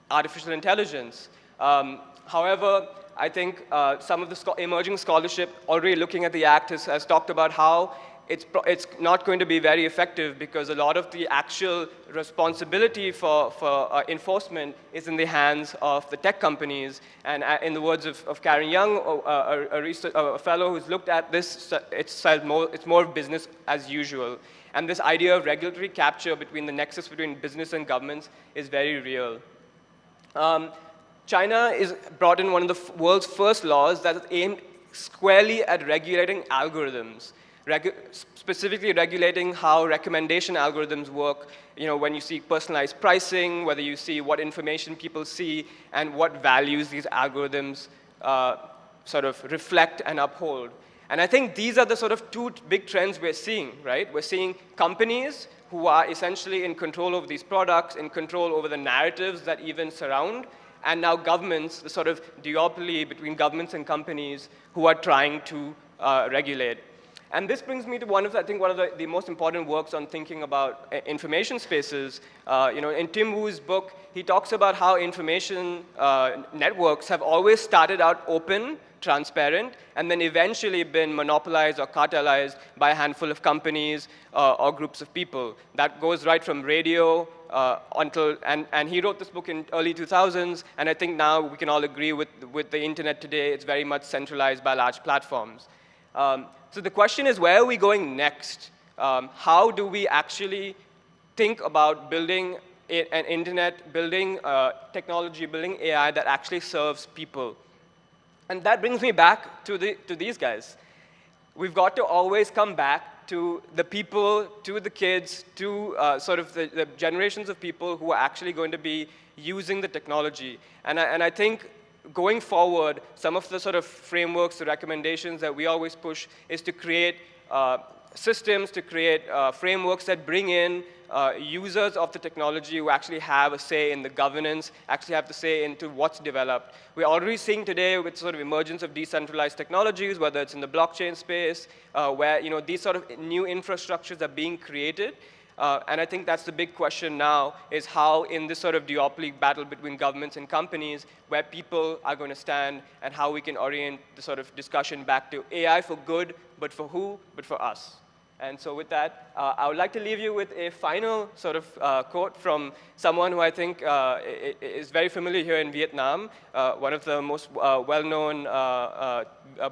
artificial intelligence. However, I think some of the emerging scholarship already looking at the act has talked about how it's not going to be very effective, because a lot of the actual responsibility for enforcement is in the hands of the tech companies. And in the words of Karen Young, a fellow who's looked at this, it's more business as usual. And this idea of regulatory capture between the nexus between business and governments is very real. China is brought in one of the world's first laws that is aimed squarely at regulating algorithms, specifically regulating how recommendation algorithms work. You know, when you see personalized pricing, whether you see what information people see, and what values these algorithms sort of reflect and uphold. And I think these are the sort of two big trends we're seeing, right? We're seeing companies who are essentially in control of these products, in control over the narratives that even surround, and now governments, the sort of duopoly between governments and companies who are trying to regulate. And this brings me to one of the most important works on thinking about information spaces. You know, in Tim Wu's book, he talks about how information networks have always started out open, transparent, and then eventually been monopolized or cartelized by a handful of companies or groups of people. That goes right from radio and he wrote this book in early 2000s, and I think now we can all agree with the internet today, it's very much centralized by large platforms. So the question is, where are we going next? How do we actually think about building an internet, building technology, building AI that actually serves people? And that brings me back to these guys. We've got to always come back to the people, to the kids, to sort of the generations of people who are actually going to be using the technology. And I think going forward, some of the sort of frameworks, the recommendations that we always push is to create systems, to create frameworks that bring in users of the technology who actually have a say in the governance, actually have the say into what's developed. We're already seeing today with sort of emergence of decentralized technologies, whether it's in the blockchain space, where these sort of new infrastructures are being created. And I think that's the big question now, is how in this sort of duopoly battle between governments and companies, where people are going to stand, and how we can orient the sort of discussion back to AI for good, but for who? But for us. And so with that, I would like to leave you with a final sort of quote from someone who I think is very familiar here in Vietnam, one of the most well-known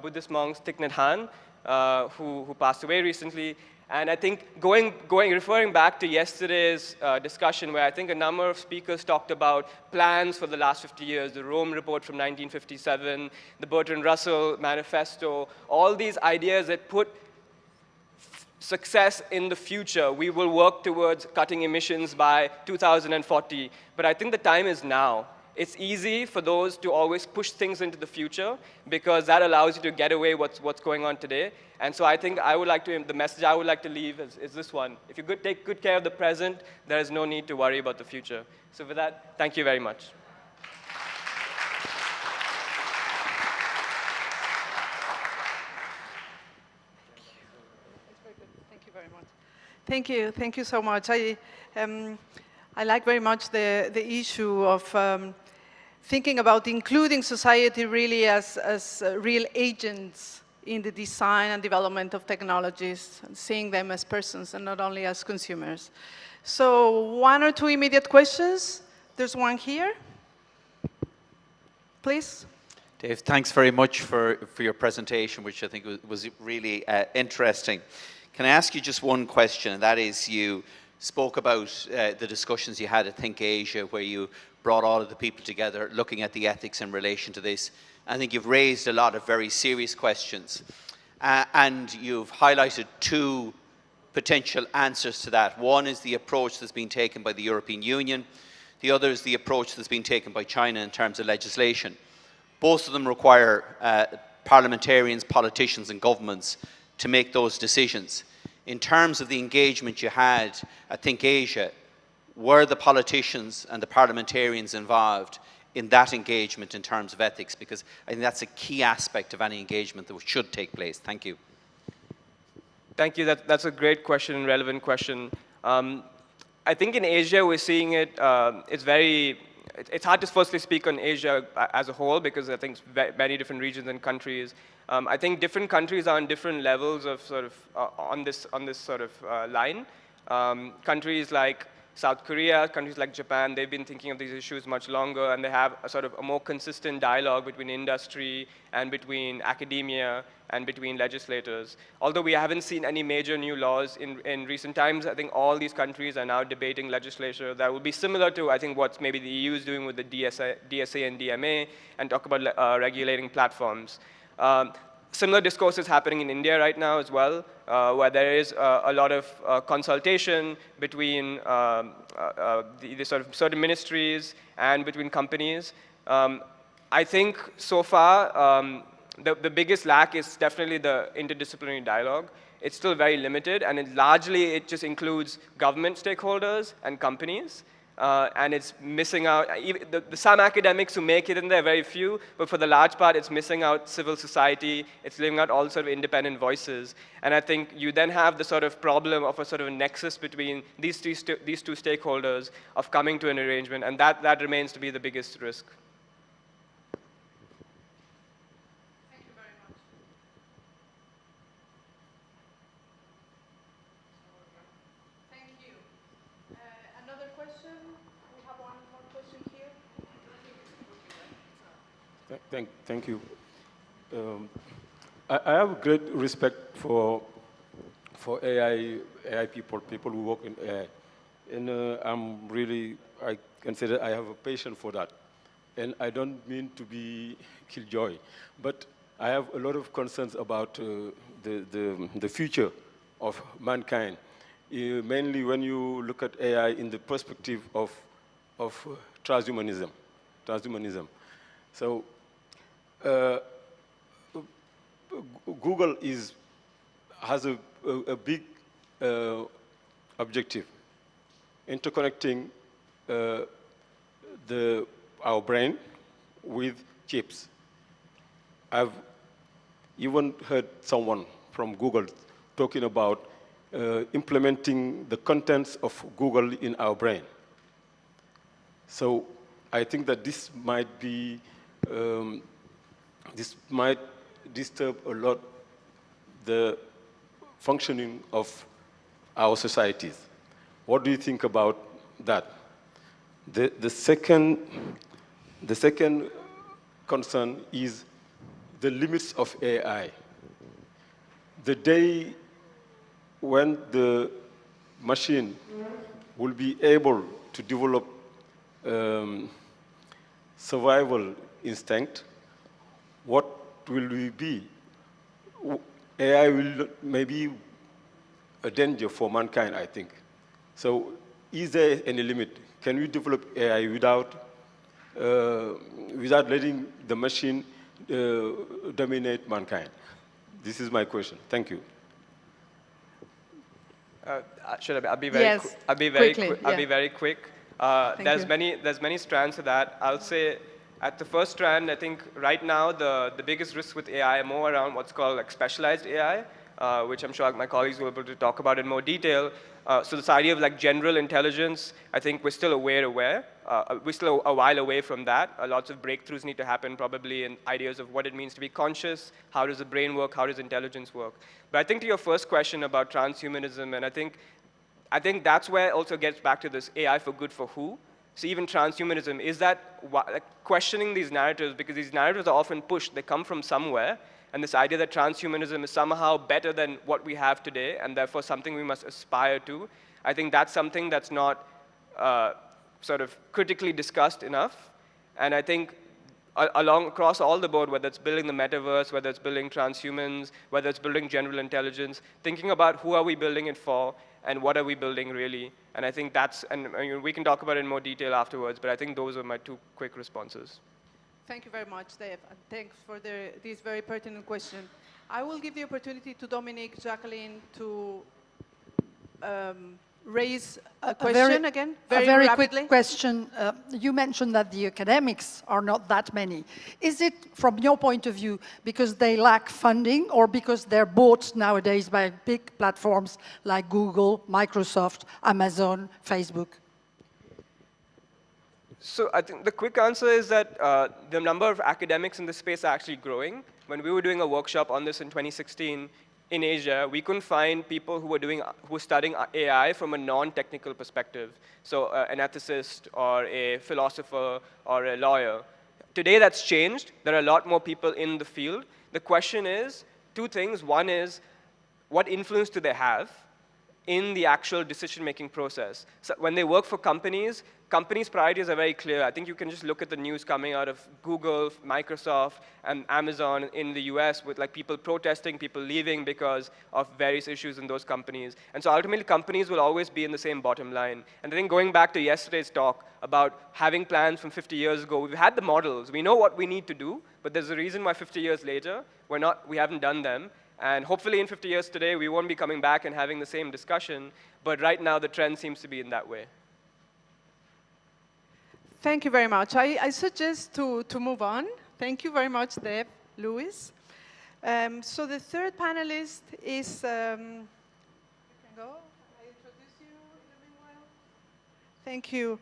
Buddhist monks, Thich Nhat Hanh, who passed away recently. And I think referring back to yesterday's discussion, where I think a number of speakers talked about plans for the last 50 years, the Rome Report from 1957, the Bertrand Russell Manifesto, all these ideas that put success in the future. We will work towards cutting emissions by 2040. But I think the time is now. It's easy for those to always push things into the future, because that allows you to get away what's going on today. And so I think the message I would like to leave is this one. If you take good care of the present, there is no need to worry about the future. So with that, thank you very much. Thank you so much. I like very much the issue of thinking about including society really as real agents in the design and development of technologies, and seeing them as persons and not only as consumers. So one or two immediate questions. There's one here. Please. Dave, thanks very much for your presentation, which I think was really interesting. Can I ask you just one question, and that is, you spoke about the discussions you had at Think Asia, where you brought all of the people together looking at the ethics in relation to this. I think you've raised a lot of very serious questions, and you've highlighted two potential answers to that. One is the approach that's been taken by the European Union. The other is the approach that's been taken by China in terms of legislation. Both of them require parliamentarians, politicians and governments to make those decisions. In terms of the engagement you had at Think Asia, were the politicians and the parliamentarians involved in that engagement in terms of ethics? Because I think that's a key aspect of any engagement that should take place. Thank you. Thank you. That's a great question and relevant question. I think in Asia we're seeing it, it's hard to firstly speak on Asia as a whole, because I think many different regions and countries. I think different countries are on different levels of sort of on this sort of line. Countries like South Korea, countries like Japan, they've been thinking of these issues much longer, and they have a sort of a more consistent dialogue between industry and between academia and between legislators. Although we haven't seen any major new laws in recent times, I think all these countries are now debating legislation that will be similar to, I think, what maybe the EU is doing with the DSA and DMA, and talk about regulating platforms. Similar discourse is happening in India right now as well, where there is a lot of consultation between the sort of certain ministries and between companies. I think so far, the biggest lack is definitely the interdisciplinary dialogue. It's still very limited, and largely it just includes government stakeholders and companies. And it's missing out, some academics who make it in there, very few, but for the large part, it's missing out civil society, it's leaving out all sort of independent voices. And I think you then have the sort of problem of a sort of a nexus between these two stakeholders of coming to an arrangement, and that remains to be the biggest risk. Thank you. I have great respect for AI people who work in AI, and I consider I have a passion for that. And I don't mean to be killjoy, but I have a lot of concerns about the future of mankind, mainly when you look at AI in the perspective of transhumanism. So Google has a big objective, interconnecting our brain with chips. I've even heard someone from Google talking about implementing the contents of Google in our brain. So I think that this might be this might disturb a lot the functioning of our societies. What do you think about that? The second concern is the limits of AI. The day when the machine will be able to develop survival instinct, what will we be? AI will maybe a danger for mankind, I think. So is there any limit? Can we develop AI without letting the machine dominate mankind? This is my question. Thank you. I'll be very quick. There's you. many strands to that. I'll say at the first strand, I think right now the biggest risks with AI are more around what's called like specialized AI, which I'm sure my colleagues will be able to talk about in more detail. So this idea of like general intelligence, I think we're still aware. We're still a while away from that. Lots of breakthroughs need to happen probably in ideas of what it means to be conscious, how does the brain work, how does intelligence work. But I think to your first question about transhumanism, and I think that's where it also gets back to this AI for good for who. So even transhumanism, is that questioning these narratives, because these narratives are often pushed, they come from somewhere, and this idea that transhumanism is somehow better than what we have today, and therefore something we must aspire to, I think that's something that's not sort of critically discussed enough. And I think across all the board, whether it's building the metaverse, whether it's building transhumans, whether it's building general intelligence, thinking about who are we building it for, and what are we building really? And I think that's, and we can talk about it in more detail afterwards, but I think those are my two quick responses. Thank you very much, Dave, and thanks for this very pertinent question. I will give the opportunity to Dominique, Jacqueline to raise a question again, very very rapidly. quick question. You mentioned that the academics are not that many. Is it, from your point of view, because they lack funding or because they're bought nowadays by big platforms like Google, Microsoft, Amazon, Facebook? So I think the quick answer is that the number of academics in this space are actually growing. When we were doing a workshop on this in 2016, in Asia, we couldn't find people who were studying AI from a non-technical perspective. So an ethicist or a philosopher or a lawyer. Today that's changed. There are a lot more people in the field. The question is two things. One is, what influence do they have in the actual decision-making process? So when they work for companies' priorities are very clear. I think you can just look at the news coming out of Google, Microsoft, and Amazon in the US with like people protesting, people leaving because of various issues in those companies. And so ultimately, companies will always be in the same bottom line. And I think going back to yesterday's talk about having plans from 50 years ago, we've had the models. We know what we need to do, but there's a reason why 50 years later, we haven't done them. And hopefully in 50 years today, we won't be coming back and having the same discussion. But right now, the trend seems to be in that way. Thank you very much. I suggest to move on. Thank you very much, Deb, Louis. So the third panelist is, you can go. I introduce you in the meanwhile. Thank you.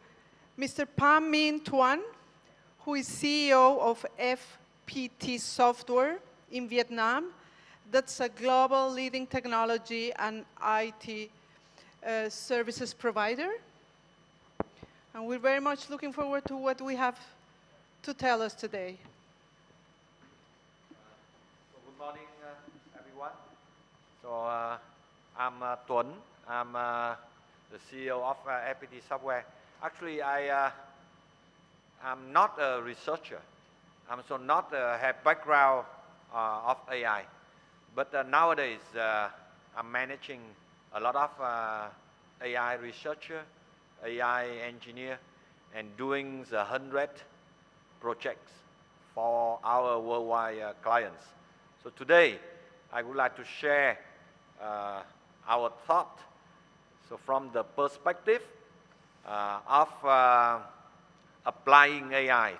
Mr. Pham Minh Tuan, who is CEO of FPT Software in Vietnam. That's a global leading technology and IT services provider. And we're very much looking forward to what we have to tell us today. Good morning, everyone. So I'm Tuấn. I'm the CEO of FPT Software. Actually, I'm not a researcher. I'm also not have background of AI. But nowadays, I'm managing a lot of AI researcher, AI engineer, and doing the 100 projects for our worldwide clients. So today, I would like to share our thought. So from the perspective of applying AI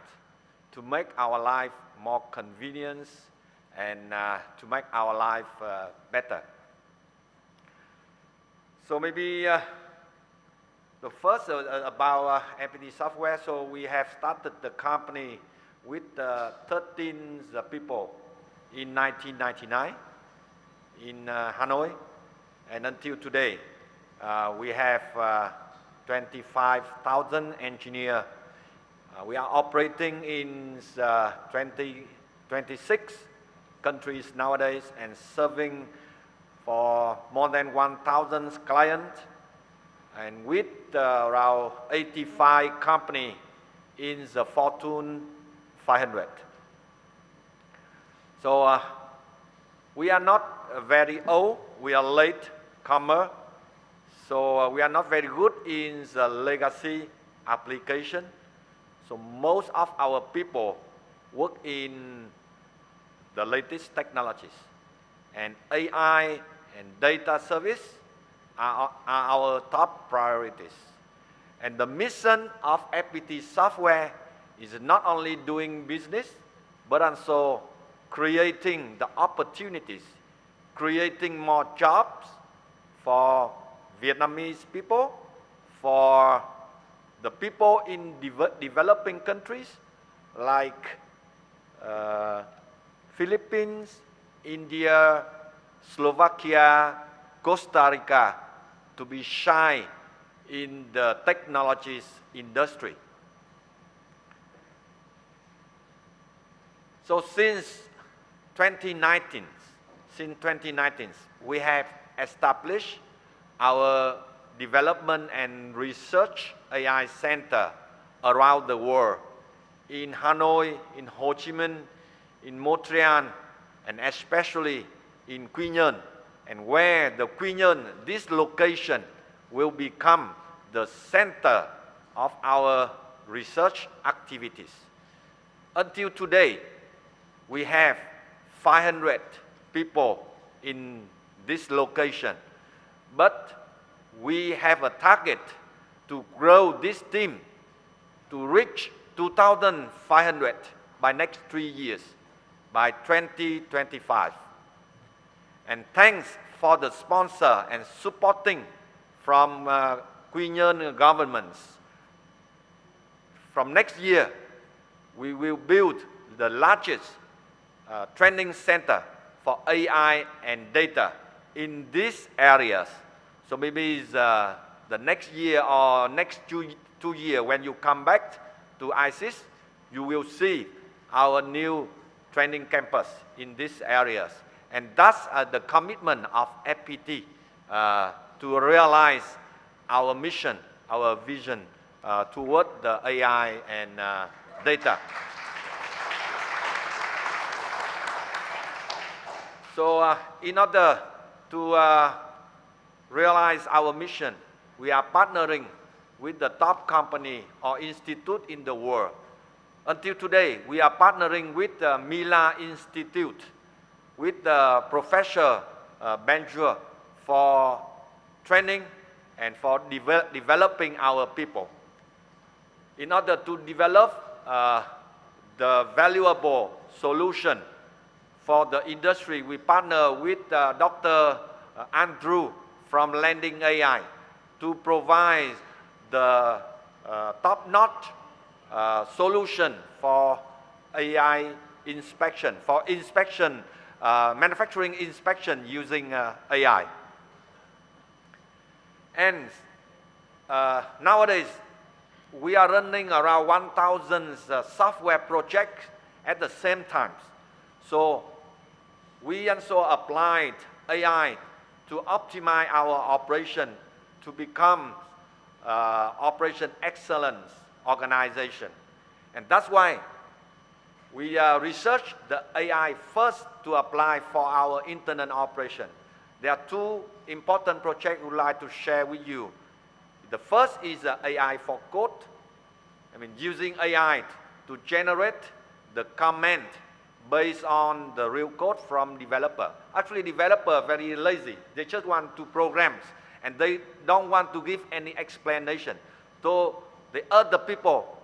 to make our life more convenient and to make our life better. So maybe the first about FPT Software. So we have started the company with 13 people in 1999 in Hanoi, and until today we have 25,000 engineers. We are operating in 26 countries nowadays and serving for more than 1,000 clients, and with around 85 companies in the Fortune 500. So we are not very old, we are late comer, so we are not very good in the legacy application. So most of our people work in the latest technologies, and AI and data service are our top priorities. And the mission of FPT Software is not only doing business, but also creating the opportunities, creating more jobs for Vietnamese people, for the people in developing countries like Philippines, India, Slovakia, Costa Rica, to be shine in the technologies industry. So since 2019, we have established our development and research AI center around the world, in Hanoi, in Ho Chi Minh, in Montreal, and especially in Quy Nhơn, and where the Quy Nhơn, this location will become the center of our research activities. Until today, we have 500 people in this location, but we have a target to grow this team to reach 2,500 by next 3 years, by 2025. And thanks for the sponsor and supporting from Quy Nhơn governments. From next year, we will build the largest training center for AI and data in these areas. So maybe it's, the next year or next two years when you come back to ICISE, you will see our new training campus in these areas. And that's the commitment of FPT to realize our mission, our vision toward the AI and data. So in order to realize our mission, we are partnering with the top company or institute in the world. Until today, we are partnering with the Mila Institute, with the Professor Benjur for training and for developing our people. In order to develop the valuable solution for the industry, we partner with Dr. Andrew from Landing AI to provide the top-notch solution for AI inspection, for inspection, manufacturing inspection using AI. And nowadays, we are running around 1,000 software projects at the same time. So we also applied AI to optimize our operation to become operation excellence organization. And that's why we researched the AI first to apply for our internal operation. There are two important projects we would like to share with you. The first is AI for code. I mean, using AI to generate the comment based on the real code from developer. Actually, developer are very lazy. They just want to program, and they don't want to give any explanation. So the other people,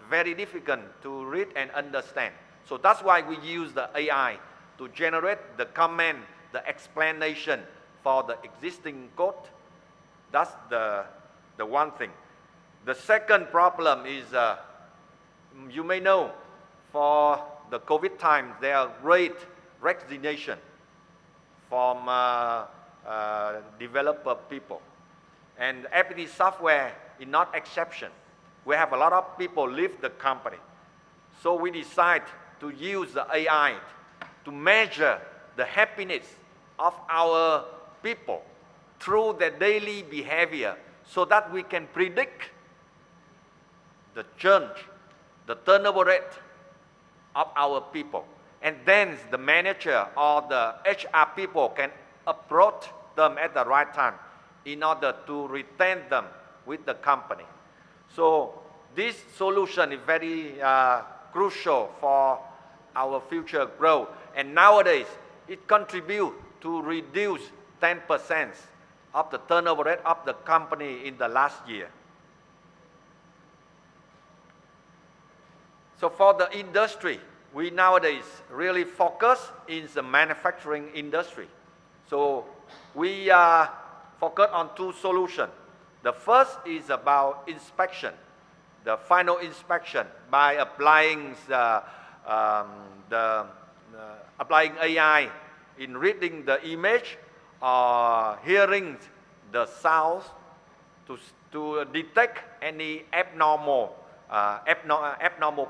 very difficult to read and understand. So that's why we use the AI to generate the comment, the explanation for the existing code. That's the one thing. The second problem is, you may know, for the COVID time, there are great resignation from developer people. And FPT software is not exception. We have a lot of people leave the company. So we decide to use the AI to measure the happiness of our people through their daily behavior so that we can predict the change, the turnover rate of our people. And then the manager or the HR people can approach them at the right time in order to retain them with the company. So this solution is very crucial for our future growth. And nowadays, it contributes to reduce 10% of the turnover rate of the company in the last year. So for the industry, we nowadays really focus in the manufacturing industry. So we focus on two solutions. The first is about inspection, the final inspection by applying applying AI in reading the image or hearing the sounds to detect any abnormal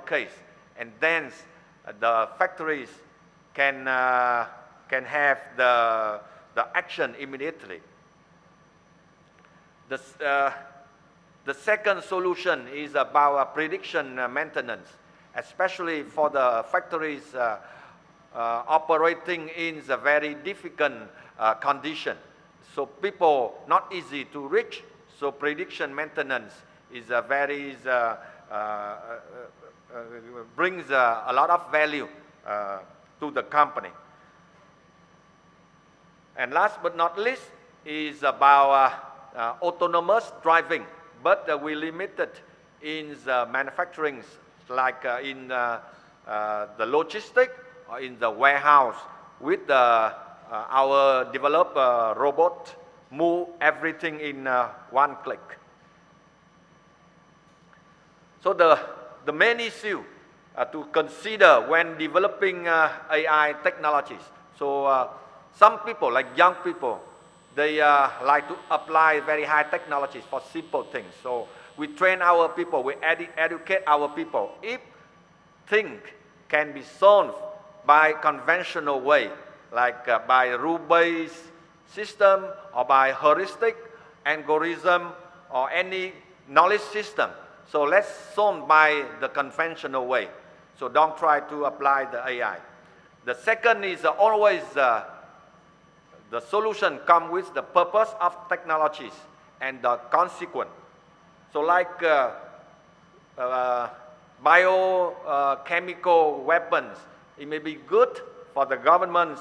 case, and then the factories can have the action immediately. The second solution is about prediction maintenance, especially for the factories operating in the very difficult condition. So people not easy to reach. So prediction maintenance is a very brings a lot of value to the company. And last but not least is about autonomous driving, but we limited in the manufacturing, like in the logistic or in the warehouse with our developed robot move everything in one click. So the main issue to consider when developing AI technologies. So some people, like young people, they like to apply very high technologies for simple things. So we train our people, we educate our people. If things can be solved by conventional way, like by rule-based system or by heuristic, algorithm, or any knowledge system. So let's solve by the conventional way. So don't try to apply the AI. The second is always the solution comes with the purpose of technologies and the consequence. So like biochemical weapons, it may be good for the governments,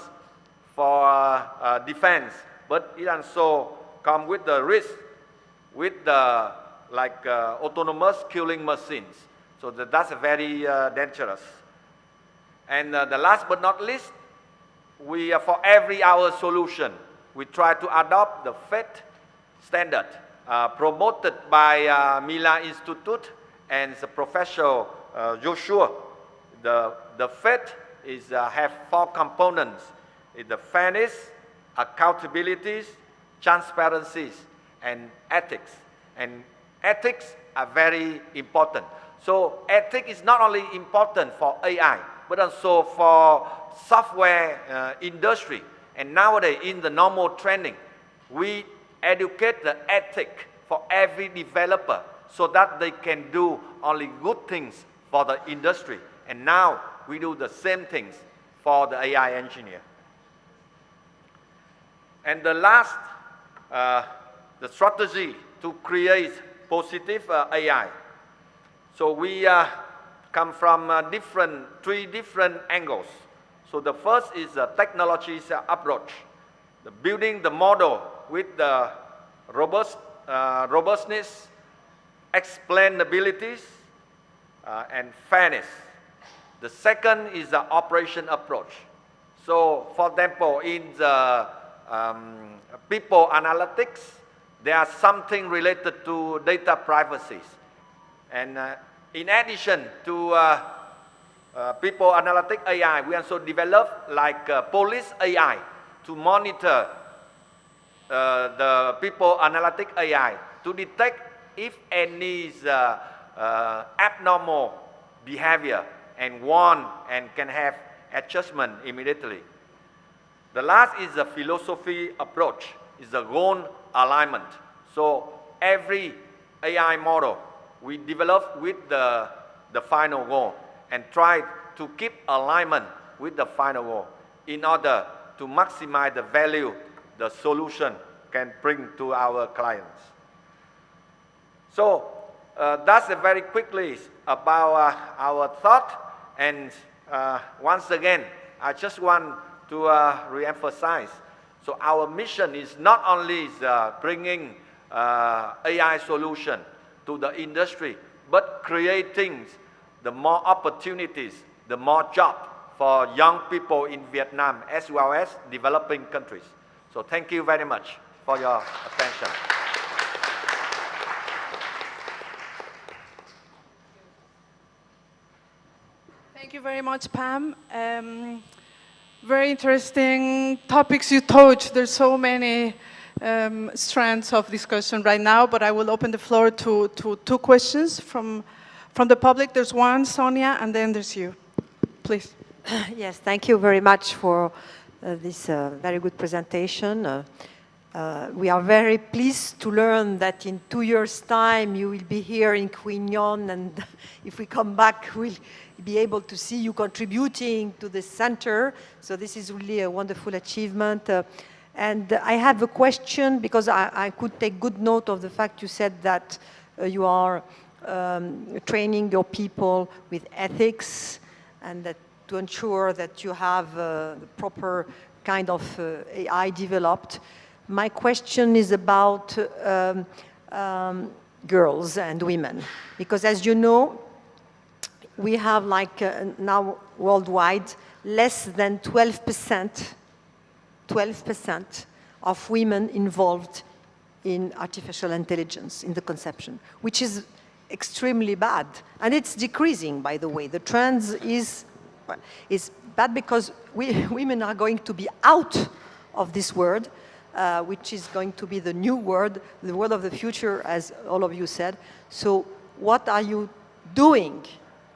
for defense, but it also comes with the risk, with the autonomous killing machines. So that's very dangerous. And the last but not least, we for every our solution, we try to adopt the FATE standard promoted by Mila Institute and the Professor Joshua. The FATE is have 4 components: the fairness, accountabilities, transparencies, and ethics. And ethics are very important. So ethics is not only important for AI, but also for software industry. And nowadays, in the normal training, we educate the ethic for every developer so that they can do only good things for the industry. And now we do the same things for the AI engineer. And the last, the strategy to create positive AI. So we come from 3 different angles. So the first is the technologies approach, the building the model with the robustness, explainabilities, and fairness. The second is the operation approach. So for example, in the people analytics, there are something related to data privacy. And in addition to people analytic AI, we also develop like police AI to monitor the people analytic AI to detect if any is abnormal behavior and warn and can have adjustment immediately. The last is the philosophy approach, is the goal alignment. So every AI model we develop with the final goal and try to keep alignment with the final goal in order to maximize the value the solution can bring to our clients. So that's very quickly about our thought. And once again, I just want to re-emphasize. So our mission is not only bringing AI solution to the industry, but creating the more opportunities, the more jobs for young people in Vietnam as well as developing countries. So thank you very much for your attention. Thank you very much, Pam. Very interesting topics you touched. There's so many strands of discussion right now, but I will open the floor to 2 questions from the public. There's one, Sonia, and then there's you. Please. Yes, thank you very much for this very good presentation. We are very pleased to learn that in 2 years' time you will be here in Queen Yon, and if we come back, we'll be able to see you contributing to the center. So this is really a wonderful achievement. And I have a question, because I could take good note of the fact you said that you are training your people with ethics, and that to ensure that you have the proper kind of AI developed. My question is about girls and women, because as you know, we have like now worldwide less than 12% of women involved in artificial intelligence, in the conception, which is extremely bad. And it's decreasing, by the way. The trend is bad because women are going to be out of this word, which is going to be the new word, the word of the future, as all of you said. So what are you doing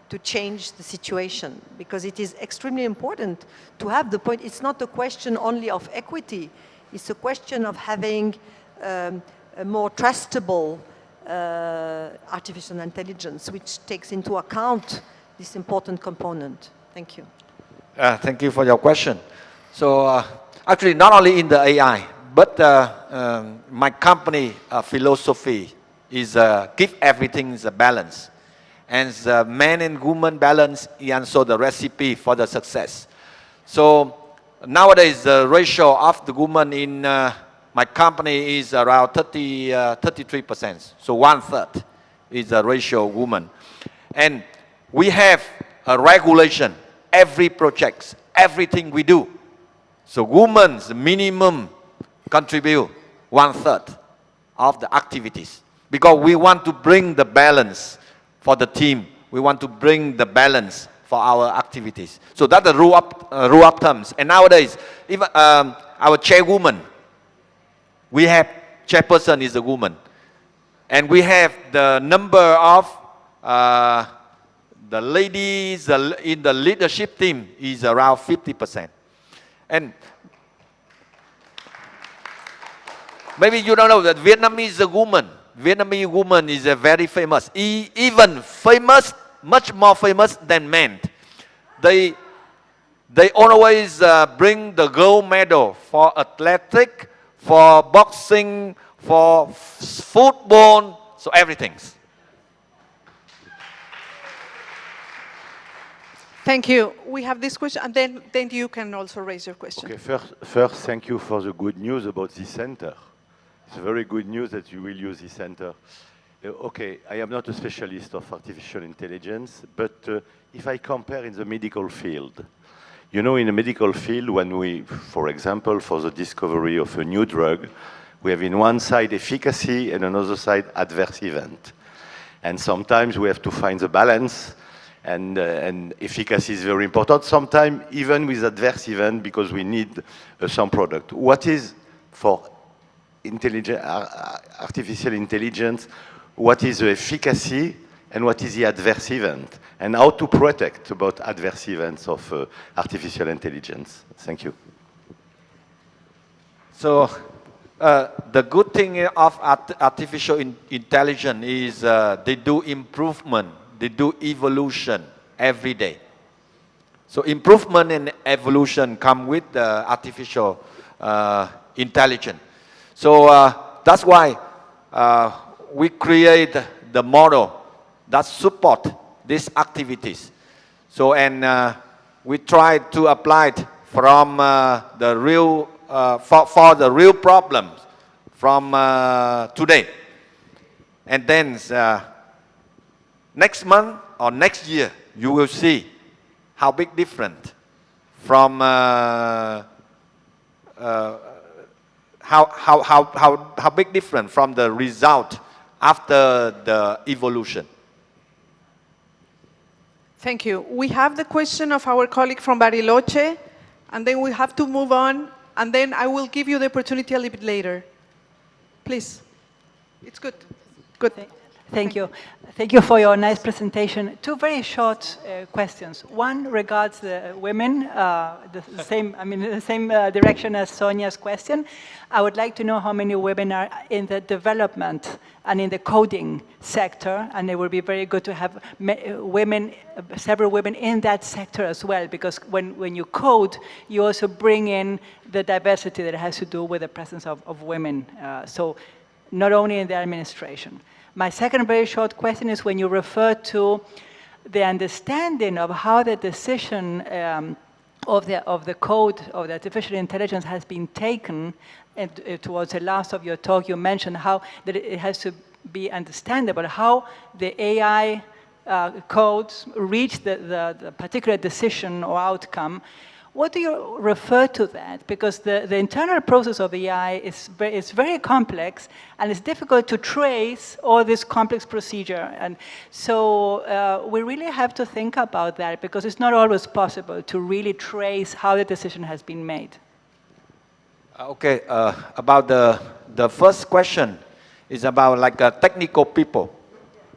to change the situation? Because it is extremely important to have the point. It's not a question only of equity. It's a question of having a more trustable artificial intelligence, which takes into account this important component. Thank you. Thank you for your question. So actually, not only in the AI, but my company philosophy is give everything a balance. And the man and woman balance is also the recipe for the success. So nowadays, the ratio of the woman in my company is around 33%. So 1/3 is the ratio of woman. And we have a regulation, every project, everything we do. So women's minimum contribute 1/3 of the activities. Because we want to bring the balance for the team. We want to bring the balance for our activities. So that's the rule of thumbs. And nowadays, even our chairwoman, we have chairperson is a woman. And we have the number of the ladies in the leadership team is around 50%. And maybe you don't know that Vietnamese woman. Vietnamese woman is a very famous, even famous, much more famous than men. They always bring the gold medal for athletic, for boxing, for football, so everything. Thank you. We have this question, and then you can also raise your question. Okay, first, thank you for the good news about this center. It's very good news that you will use this center. Okay, I am not a specialist of artificial intelligence, but if I compare in the medical field, you know, in the medical field, when we, for example, for the discovery of a new drug, we have in one side efficacy and another side adverse event. And sometimes we have to find the balance, and efficacy is very important, sometimes even with adverse event, because we need some product. What is for artificial intelligence, what is the efficacy and what is the adverse event, and how to protect about adverse events of artificial intelligence? Thank you. So the good thing of artificial intelligence is they do improvement, they do evolution every day. So improvement and evolution come with the artificial intelligence. So that's why we create the model that support these activities. So and we try to apply it from the real for the real problems from today. And then next month or next year, you will see how big different from how big different from the result after the evolution. Thank you. We have the question of our colleague from Bariloche, and then we have to move on, and then I will give you the opportunity a little bit later. Please. It's good. Good. Thank you. Thank you for your nice presentation. Two very short questions. One regards the women, the same direction as Sonia's question. I would like to know how many women are in the development and in the coding sector, and it would be very good to have women, several women in that sector as well, because when you code, you also bring in the diversity that has to do with the presence of women. So not only in the administration. My second very short question is when you refer to the understanding of how the decision of the code of the artificial intelligence has been taken, and towards the last of your talk you mentioned how that it has to be understandable, how the AI codes reach the particular decision or outcome. what do you refer to that? Because the internal process of AI is very complex, and it's difficult to trace all this complex procedure. And so we really have to think about that, because it's not always possible to really trace how the decision has been made. Okay, about the first question is about like technical people.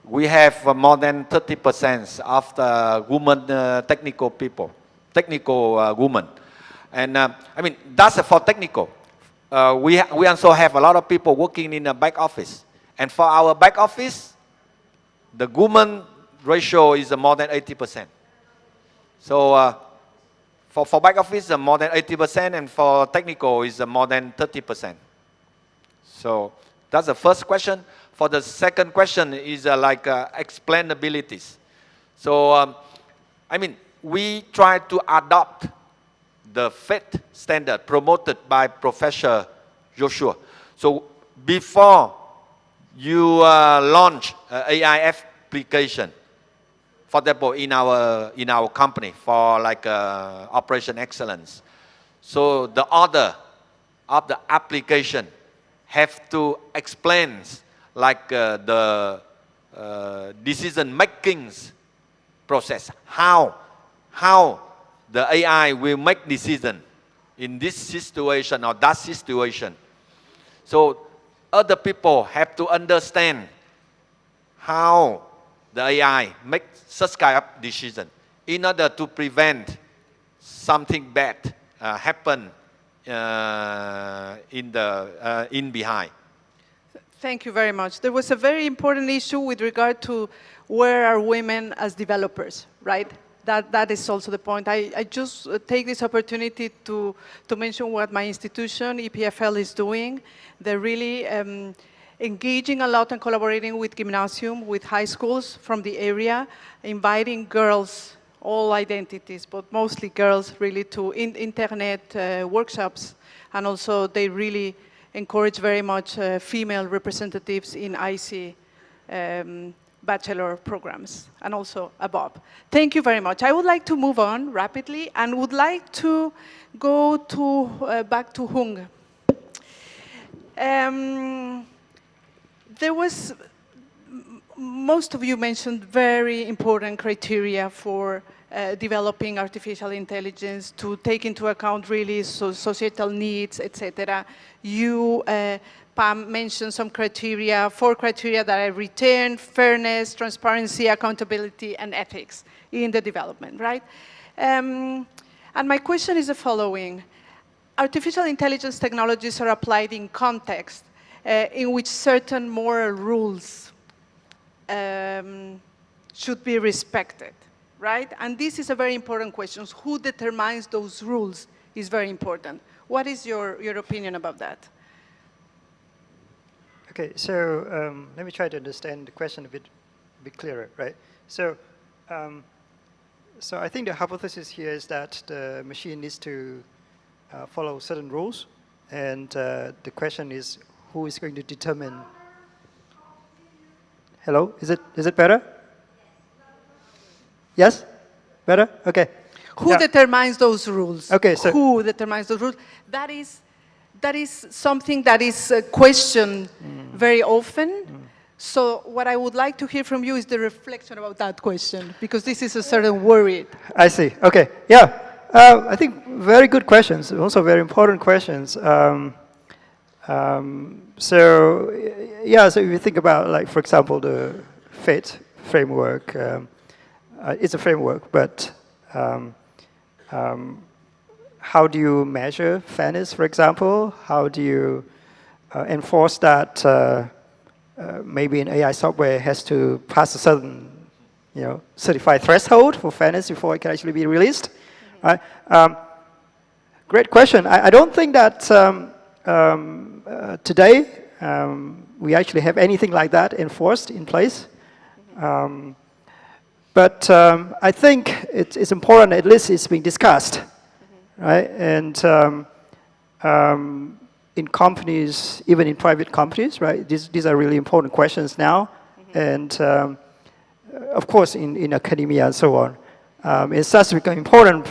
We have more than 30% of the women technical people. Technical women, and I mean that's for technical. We also have a lot of people working in the back office, and for our back office, the woman ratio is more than 80%. So for back office, more than 80%, and for technical is more than 30%. So that's the first question. For the second question is like explainabilities. So I mean, we try to adopt the FIT standard promoted by Professor Joshua. So before you launch AI application, for example, in our company for like operation excellence, so the order of the application have to explain like the decision making process, how the AI will make decision in this situation or that situation. So other people have to understand how the AI makes such kind of decision in order to prevent something bad happen in behind. Thank you very much. There was a very important issue with regard to where are women as developers, right? That is also the point. I just take this opportunity to mention what my institution, EPFL, is doing. They're really engaging a lot and collaborating with gymnasium, with high schools from the area, inviting girls, all identities, but mostly girls, really to internet workshops. And also they really encourage very much female representatives in IC bachelor programs and also above. Thank you very much. I would like to move on rapidly and would like to go to back to Hung. There was, most of you mentioned very important criteria for developing artificial intelligence to take into account really societal needs, etc. You, Pam, mentioned some criteria, 4 criteria that I returned: fairness, transparency, accountability, and ethics in the development, right? And my question is the following. Artificial intelligence technologies are applied in context in which certain moral rules should be respected, right? And this is a very important question. Who determines those rules is very important. What is your opinion about that? Okay, so let me try to understand the question a bit clearer, right? So, so I think the hypothesis here is that the machine needs to follow certain rules, and the question is, who is going to determine? Hello, is it better? Yes, better. Okay. Who determines those rules? Okay, so who determines those rules? That is something that is questioned very often. So what I would like to hear from you is the reflection about that question, because this is a certain worry. I see. Okay. Yeah. I think very good questions. Also very important questions. So yeah. So if you think about, like, for example, the FATE framework, it's a framework, but how do you measure fairness, for example? How do you enforce that maybe an AI software has to pass a certain, certified threshold for fairness before it can actually be released? Right? Great question. I don't think that today we actually have anything like that enforced in place. But I think it's important, at least it's being discussed, right? And in companies, even in private companies, right? These are really important questions now. And of course, in academia and so on, it starts to become important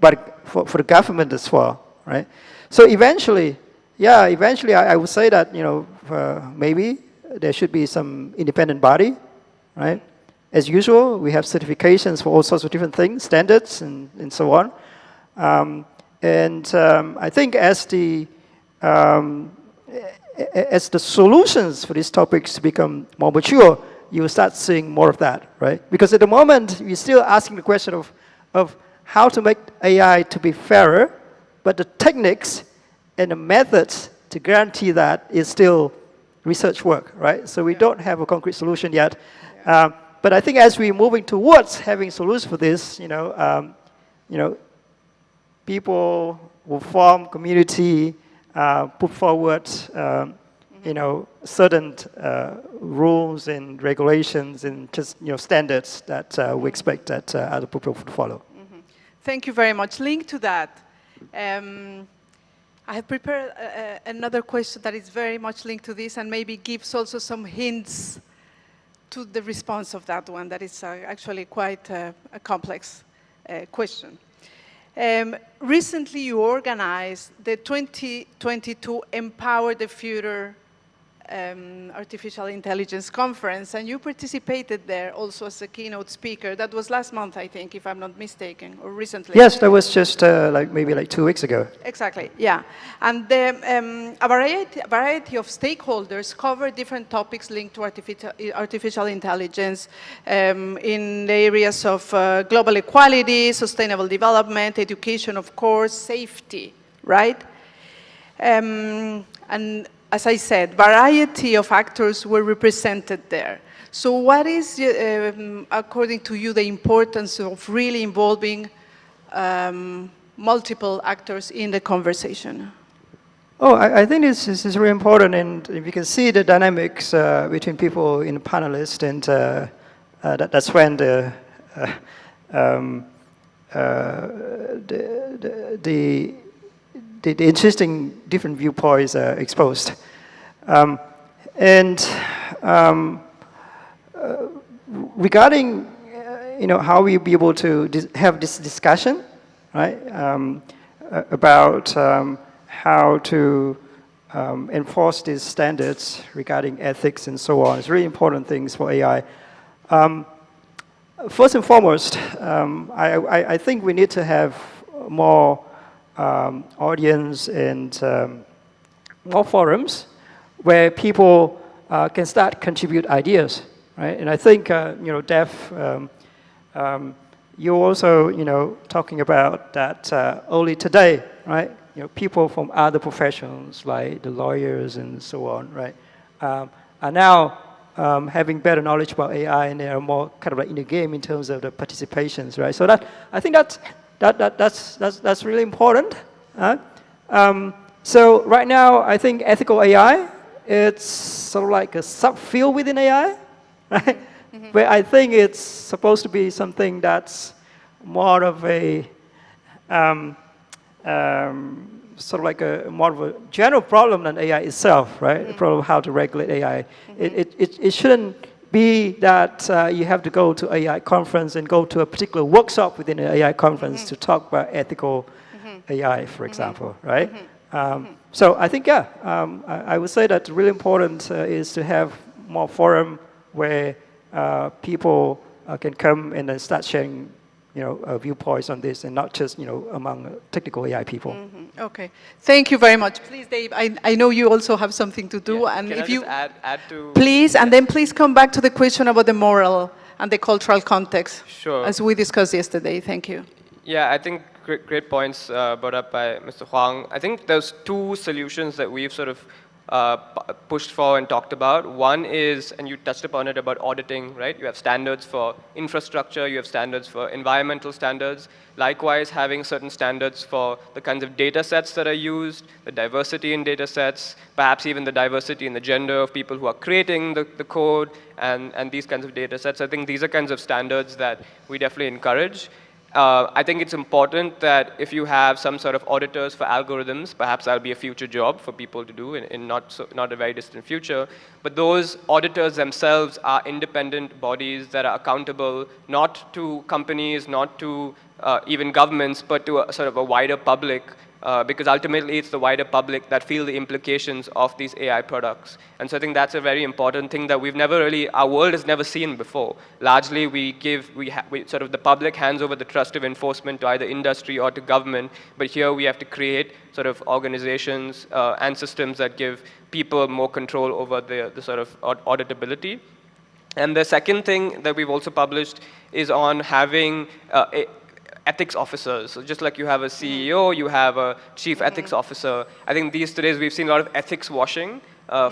but for the government as well, right? So eventually, yeah, eventually I would say that, maybe there should be some independent body, right? As usual, we have certifications for all sorts of different things, standards and so on. I think as the solutions for these topics become more mature, you will start seeing more of that, right? Because at the moment, we're still asking the question of how to make AI to be fairer, but the techniques and the methods to guarantee that is still research work, right? So we don't have a concrete solution yet. But I think as we're moving towards having solutions for this, people will form community, put forward, certain rules and regulations and just standards that we expect that other people to follow. Thank you very much. Linked to that, I have prepared another question that is very much linked to this and maybe gives also some hints to the response of that one that is actually quite a complex question. Recently you organized the 2022 Empower the Future Artificial Intelligence Conference, and you participated there also as a keynote speaker. That was last month, I think, if I'm not mistaken, or recently. Yes, that was just maybe 2 weeks ago. Exactly, yeah. And a variety of stakeholders cover different topics linked to artificial intelligence in the areas of global equality, sustainable development, education, of course, safety, right? And as I said, variety of actors were represented there. So what is, according to you, the importance of really involving multiple actors in the conversation? Oh, I think this is really important, and if you can see the dynamics between people in the panelists, and that's when the interesting different viewpoints are exposed. Regarding how we'll be able to have this discussion, right, about how to enforce these standards regarding ethics and so on, it's really important things for AI. First and foremost, I think we need to have more audience and more forums where people can start contribute ideas, right? And I think, Def, you're also, talking about that only today, right? People from other professions like the lawyers and so on, right, are now having better knowledge about AI, and they are more kind of in the game in terms of the participations, right? So I think that's really important. So right now, I think ethical AI, it's sort of like a subfield within AI, right? But I think it's supposed to be something that's more of a sort of like more of a general problem than AI itself, right? The problem of how to regulate AI. It shouldn't be that you have to go to AI conference and go to a particular workshop within an AI conference to talk about ethical AI, for example, right? So I think, yeah, I would say that really important is to have more forum where people can come and then start sharing, viewpoints on this, and not just, among technical AI people. Okay, thank you very much. Please, Dave, I know you also have something to do, and Can if I you just add to... please, and then please come back to the question about the moral and the cultural context, Sure. as we discussed yesterday. Thank you. Yeah, I think great points brought up by Mr. Huang. I think there's two solutions that we've sort of pushed for and talked about. One is, and you touched upon it, about auditing, right? You have standards for infrastructure, you have standards for environmental standards. Likewise, having certain standards for the kinds of data sets that are used, the diversity in data sets, perhaps even the diversity in the gender of people who are creating the code, and these kinds of data sets. I think these are kinds of standards that we definitely encourage. I think it's important that if you have some sort of auditors for algorithms, perhaps that'll be a future job for people to do in not a very distant future, but those auditors themselves are independent bodies that are accountable not to companies, not to even governments, but to a sort of a wider public, because ultimately it's the wider public that feel the implications of these AI products. And so I think that's a very important thing that our world has never seen before. Largely sort of the public hands over the trust of enforcement to either industry or to government, but here we have to create sort of organizations and systems that give people more control over the sort of auditability. And the second thing that we've also published is on having ethics officers. So just like you have a CEO, you have a chief ethics officer. I think these days we've seen a lot of ethics washing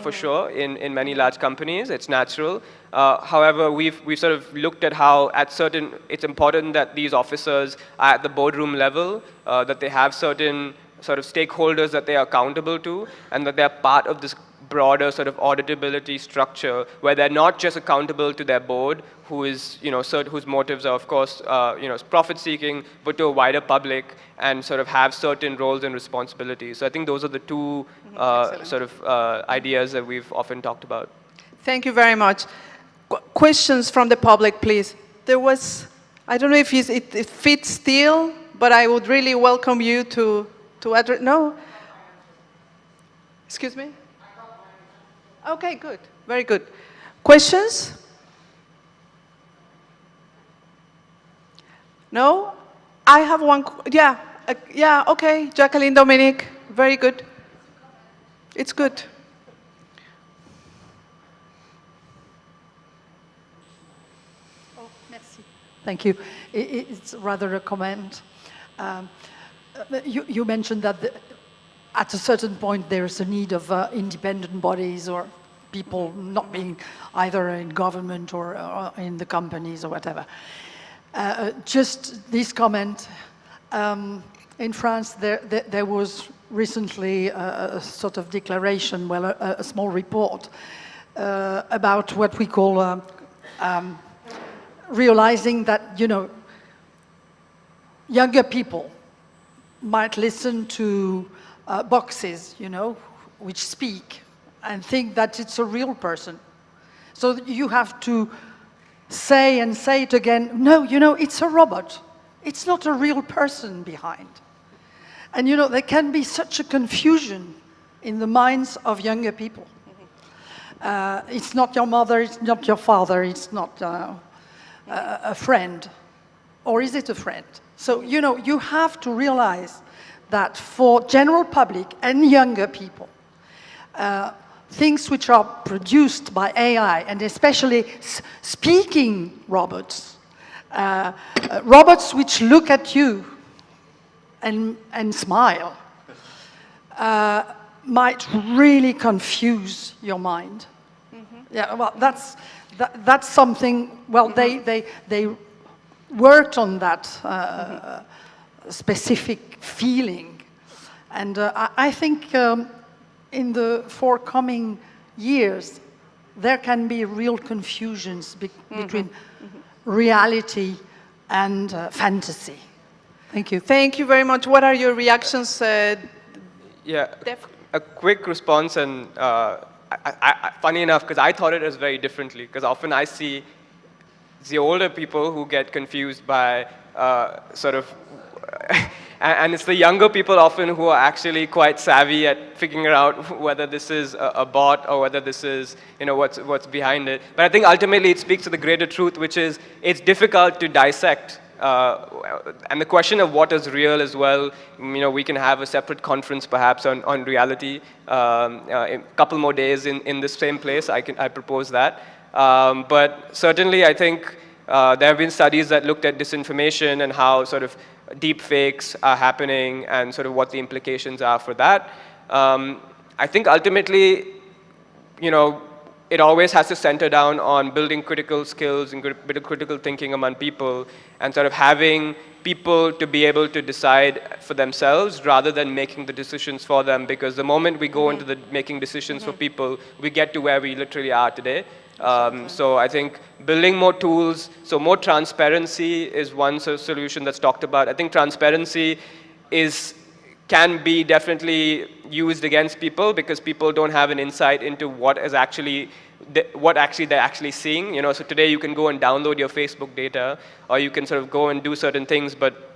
for sure in many large companies. It's natural. However, we've sort of looked at how it's important that these officers are at the boardroom level, that they have certain sort of stakeholders that they are accountable to, and that they're part of this broader sort of auditability structure where they're not just accountable to their board, whose motives are, of course, profit-seeking, but to a wider public, and sort of have certain roles and responsibilities. So I think those are the two ideas that we've often talked about. Thank you very much. Questions from the public, please. There was, I don't know if it fits still, but I would really welcome you to address. No? Excuse me? Okay, good. Very good. Questions? No? I have one. Yeah, okay. Jacqueline, Dominique. Very good. It's good. Oh, merci. Thank you. It's rather a comment. You mentioned that at a certain point there's a need of independent bodies or people not being either in government or in the companies or whatever. Just this comment, in France there was recently a sort of declaration, well, a small report about what we call realizing that, younger people might listen to boxes, which speak and think that it's a real person. So you have to say and say it again, no, it's a robot. It's not a real person behind. And there can be such a confusion in the minds of younger people. It's not your mother, it's not your father, it's not a friend. Or is it a friend? So, you have to realize that for general public and younger people, things which are produced by AI, and especially speaking robots, robots which look at you and smile, might really confuse your mind. Yeah, well, that's something, well, they worked on that specific feeling. And I think in the forthcoming years, there can be real confusions between reality and fantasy. Thank you. Thank you very much. What are your reactions? Yeah, a quick response, and funny enough, because I thought it as very differently, because often I see the older people who get confused by and it's the younger people often who are actually quite savvy at figuring out whether this is a bot or whether this is, what's behind it. But I think ultimately it speaks to the greater truth, which is it's difficult to dissect. And the question of what is real as well, we can have a separate conference perhaps on reality a couple more days in this same place. I propose that. But certainly I think there have been studies that looked at disinformation and how sort of deep fakes are happening and sort of what the implications are for that. I think ultimately, it always has to center down on building critical skills and critical thinking among people, and sort of having people to be able to decide for themselves rather than making the decisions for them, because the moment we go into the making decisions for people, we get to where we literally are today. So I think building more tools, so more transparency is one solution that's talked about. I think transparency can be definitely used against people because people don't have an insight into what they're actually seeing. So today you can go and download your Facebook data, or you can sort of go and do certain things, but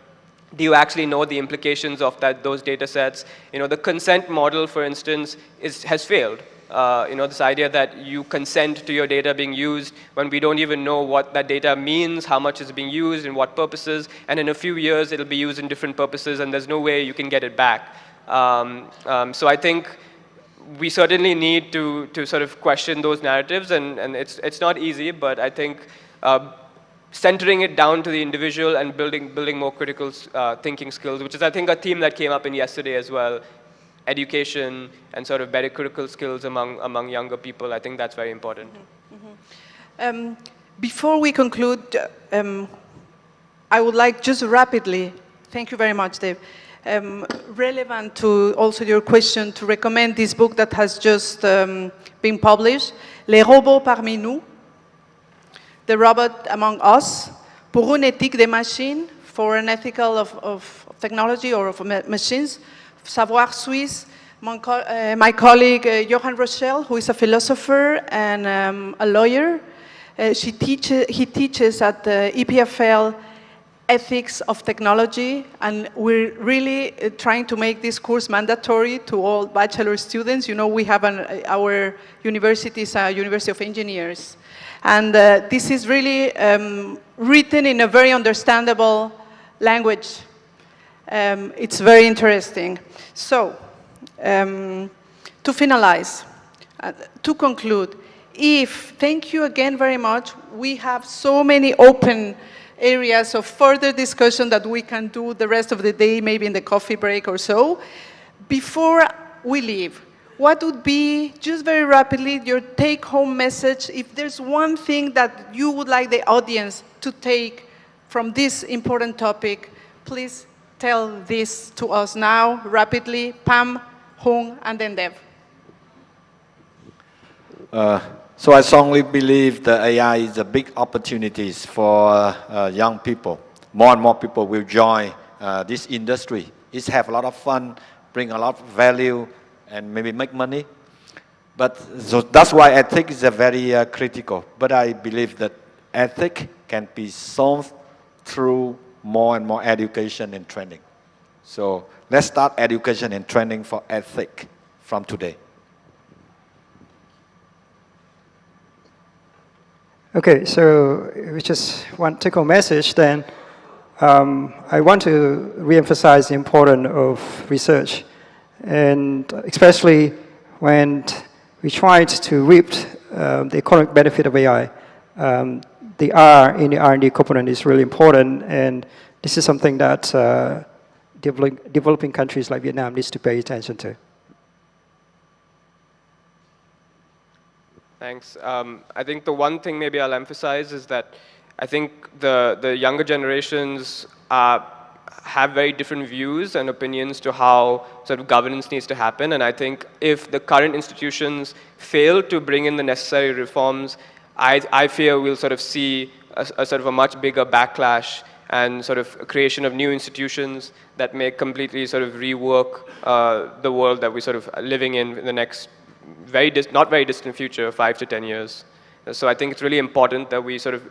do you actually know the implications of those data sets? The consent model, for instance, has failed. This idea that you consent to your data being used when we don't even know what that data means, how much is being used, and what purposes, and in a few years it'll be used in different purposes and there's no way you can get it back. So I think we certainly need to sort of question those narratives, and it's not easy, but I think centering it down to the individual and building more critical thinking skills, which is I think a theme that came up in yesterday as well. Education and sort of better critical skills among younger people. I think that's very important. Before we conclude, I would like just rapidly, thank you very much, Dave, relevant to also your question, to recommend this book that has just been published, Les robots parmi nous, The Robot Among Us, Pour une éthique des machines, for an ethical of technology or of machines, Savoir Suisse, my colleague Johan Rochelle, who is a philosopher and a lawyer. He teaches at the EPFL Ethics of Technology, and we're really trying to make this course mandatory to all bachelor students. We have our university is a University of Engineers. And this is really written in a very understandable language. It's very interesting. So, to finalize, to conclude, thank you again very much. We have so many open areas of further discussion that we can do the rest of the day, maybe in the coffee break or so. Before we leave, what would be, just very rapidly, your take-home message? If there's one thing that you would like the audience to take from this important topic, please tell this to us now, rapidly. Pam, Hung, and then Dev. So I strongly believe that AI is a big opportunities for young people. More and more people will join this industry. It's have a lot of fun, bring a lot of value, and maybe make money. So that's why ethics is a very critical. But I believe that ethics can be solved through more and more education and training. So let's start education and training for ethics from today. Okay, so we just want to take a message then. I want to reemphasize the importance of research, and especially when we try to reap the economic benefit of AI. The R in the R&D component is really important, and this is something that developing countries like Vietnam needs to pay attention to. Thanks. I think the one thing maybe I'll emphasize is that I think the younger generations have very different views and opinions to how sort of governance needs to happen. And I think if the current institutions fail to bring in the necessary reforms, I fear we'll sort of see a sort of a much bigger backlash and sort of creation of new institutions that may completely sort of rework the world that we're sort of living in the next not very distant future, 5 to 10 years. So I think it's really important that we sort of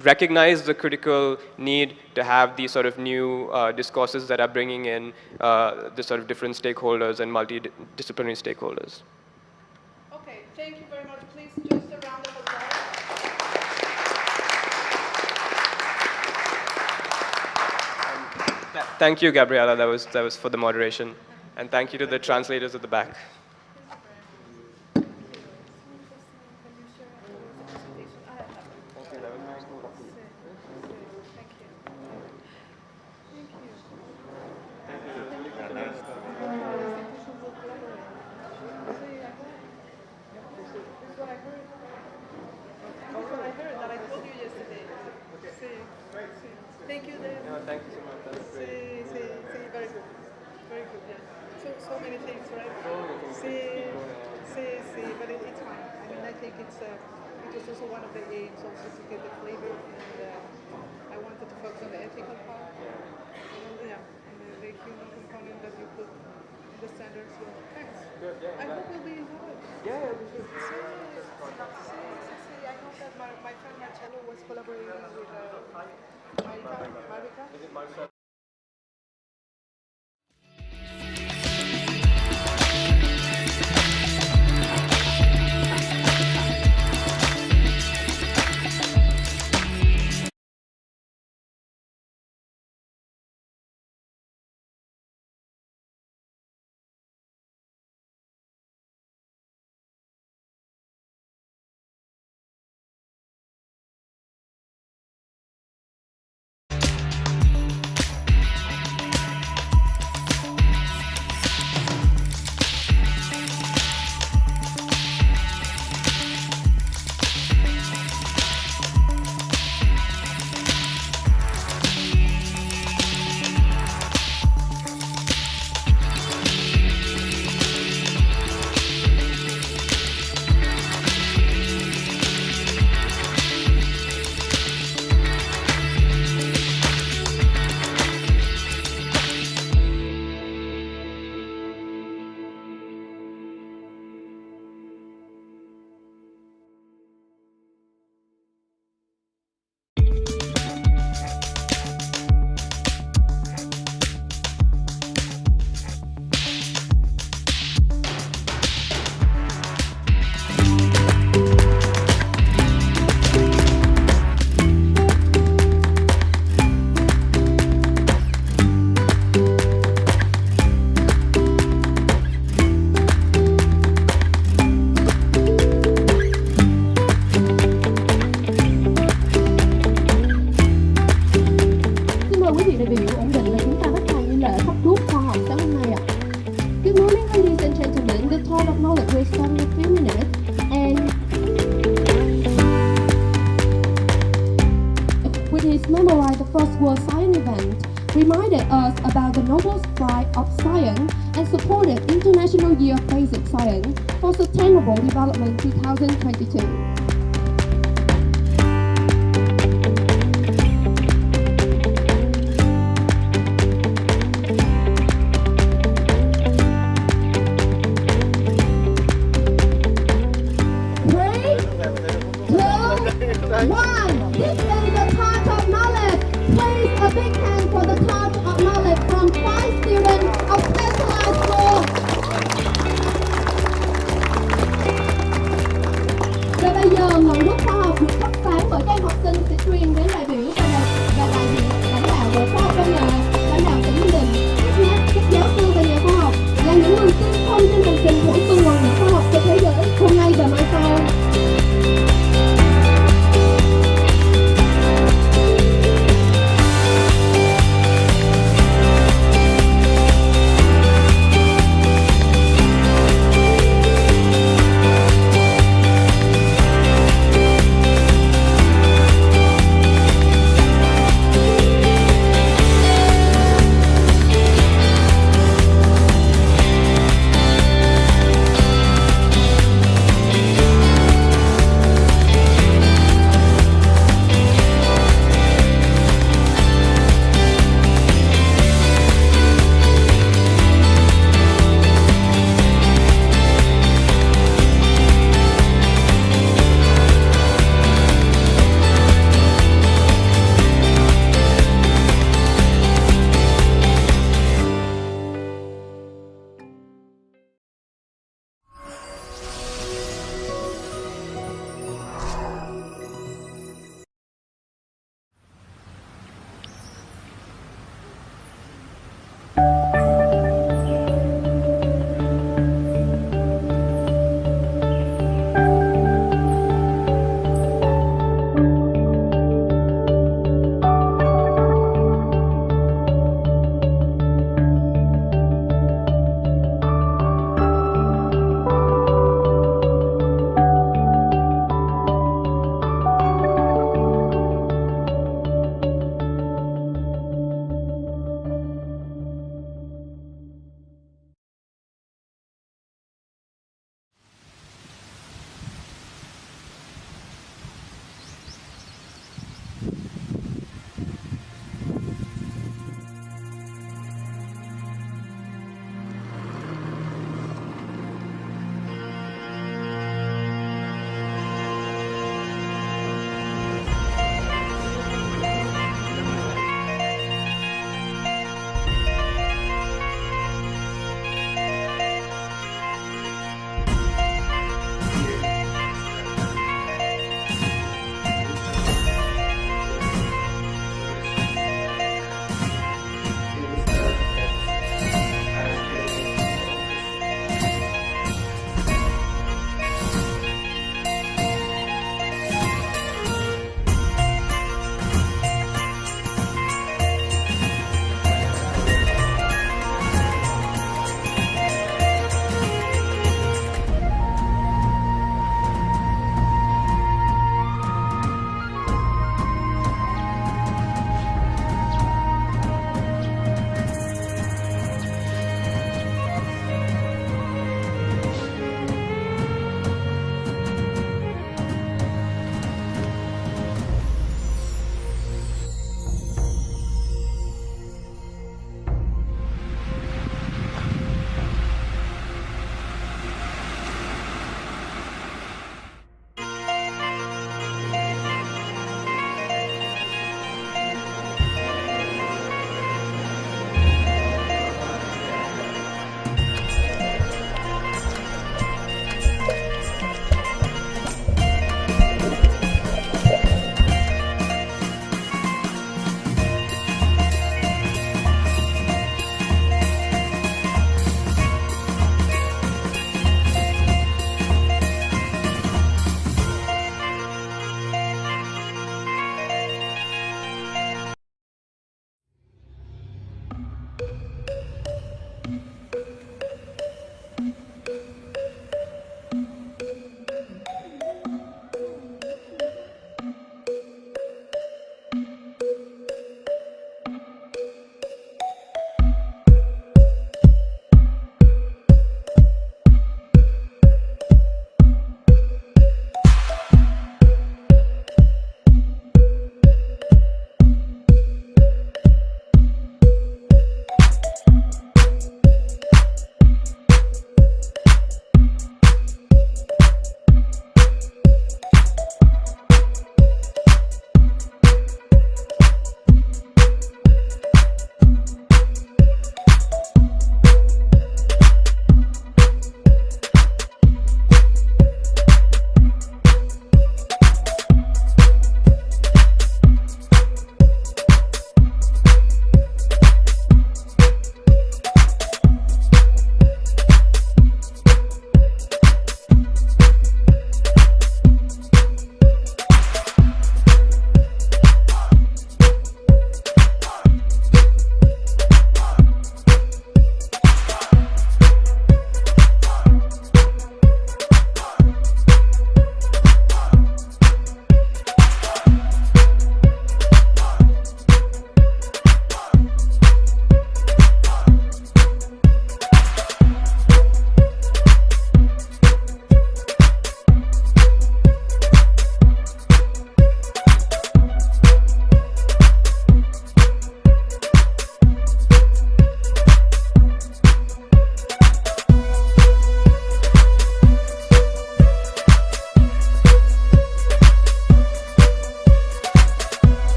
recognize the critical need to have these sort of new discourses that are bringing in the sort of different stakeholders and multidisciplinary stakeholders. Okay, thank you very much. Please, just a round of applause. Thank you, Gabriela. That was for the moderation. And thank you to the translators at the back. Thank you, Dave. No, thank you so much. That's great. Very good. Very good, yeah. So many things, right? the aims also to get the flavor, and I wanted to focus on the ethical part, and the human component that you put in the center. So thanks. I hope we'll be involved. Yeah, we should. I know that my friend Marcello was collaborating with Marika. memorize the First World Science event, reminded us about the Nobel Prize of Science, and supported International Year of Basic Science for Sustainable Development 2022. One, this is the Torch of Knowledge. Please a big hand for the Torch of Knowledge from 5 students of specialized school. Và bây giờ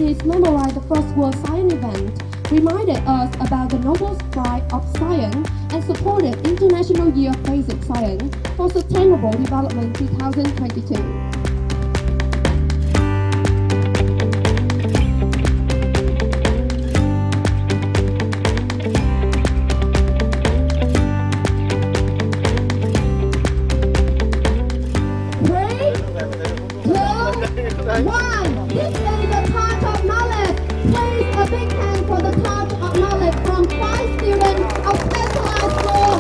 Laureates memorialized the First World Science event, reminded us about the Nobel Prize of Science, and supported International Year of Basic Science for Sustainable Development 2022. One, this is the Touch of Knowledge. Please a big hand for the Touch of Knowledge from 5 students of specialized school.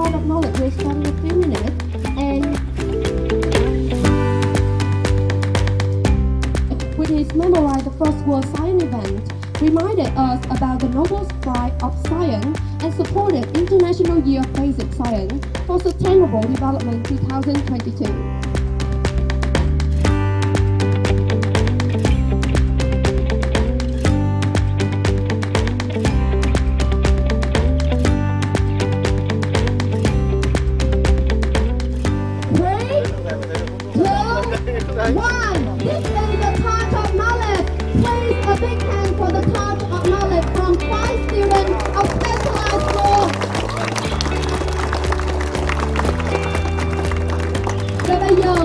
Pride of Knowledge will start in a few minutes. And with his memorize the First World Science event, reminded us about the Nobel Prize of Science and supported International Year of Basic Science for Sustainable Development 2022. One. This is the Torch of Knowledge. Please a big hand for the Torch of Knowledge from 5 students of specialized school. Và bây giờ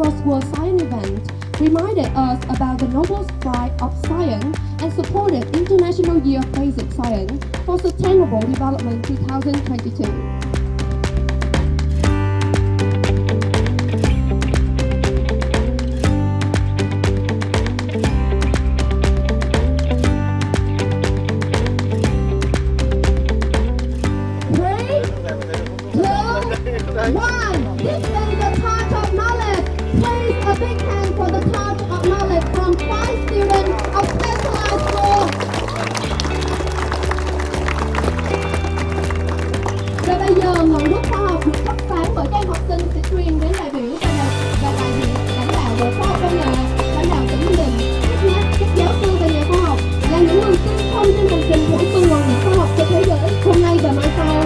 First World Science event reminded us about the Nobel Prize of Science and supported International Year of Basic Science for Sustainable Development 2022. One. This is the Touch of Knowledge. Please a big hand for the Touch of Knowledge from 5 students of specialized school. Và bây giờ ngọn đuốc khoa học được thắp sáng bởi các em học sinh sẽ truyền đến đại biểu và đại diện lãnh đạo Bộ Khoa học Công nghệ, lãnh đạo tỉnh Ninh Bình, các giáo sư và nhà khoa học là những người tiên phong trên hành trình bổ sung ngọn đuốc khoa học cho thế giới hôm nay và mai sau.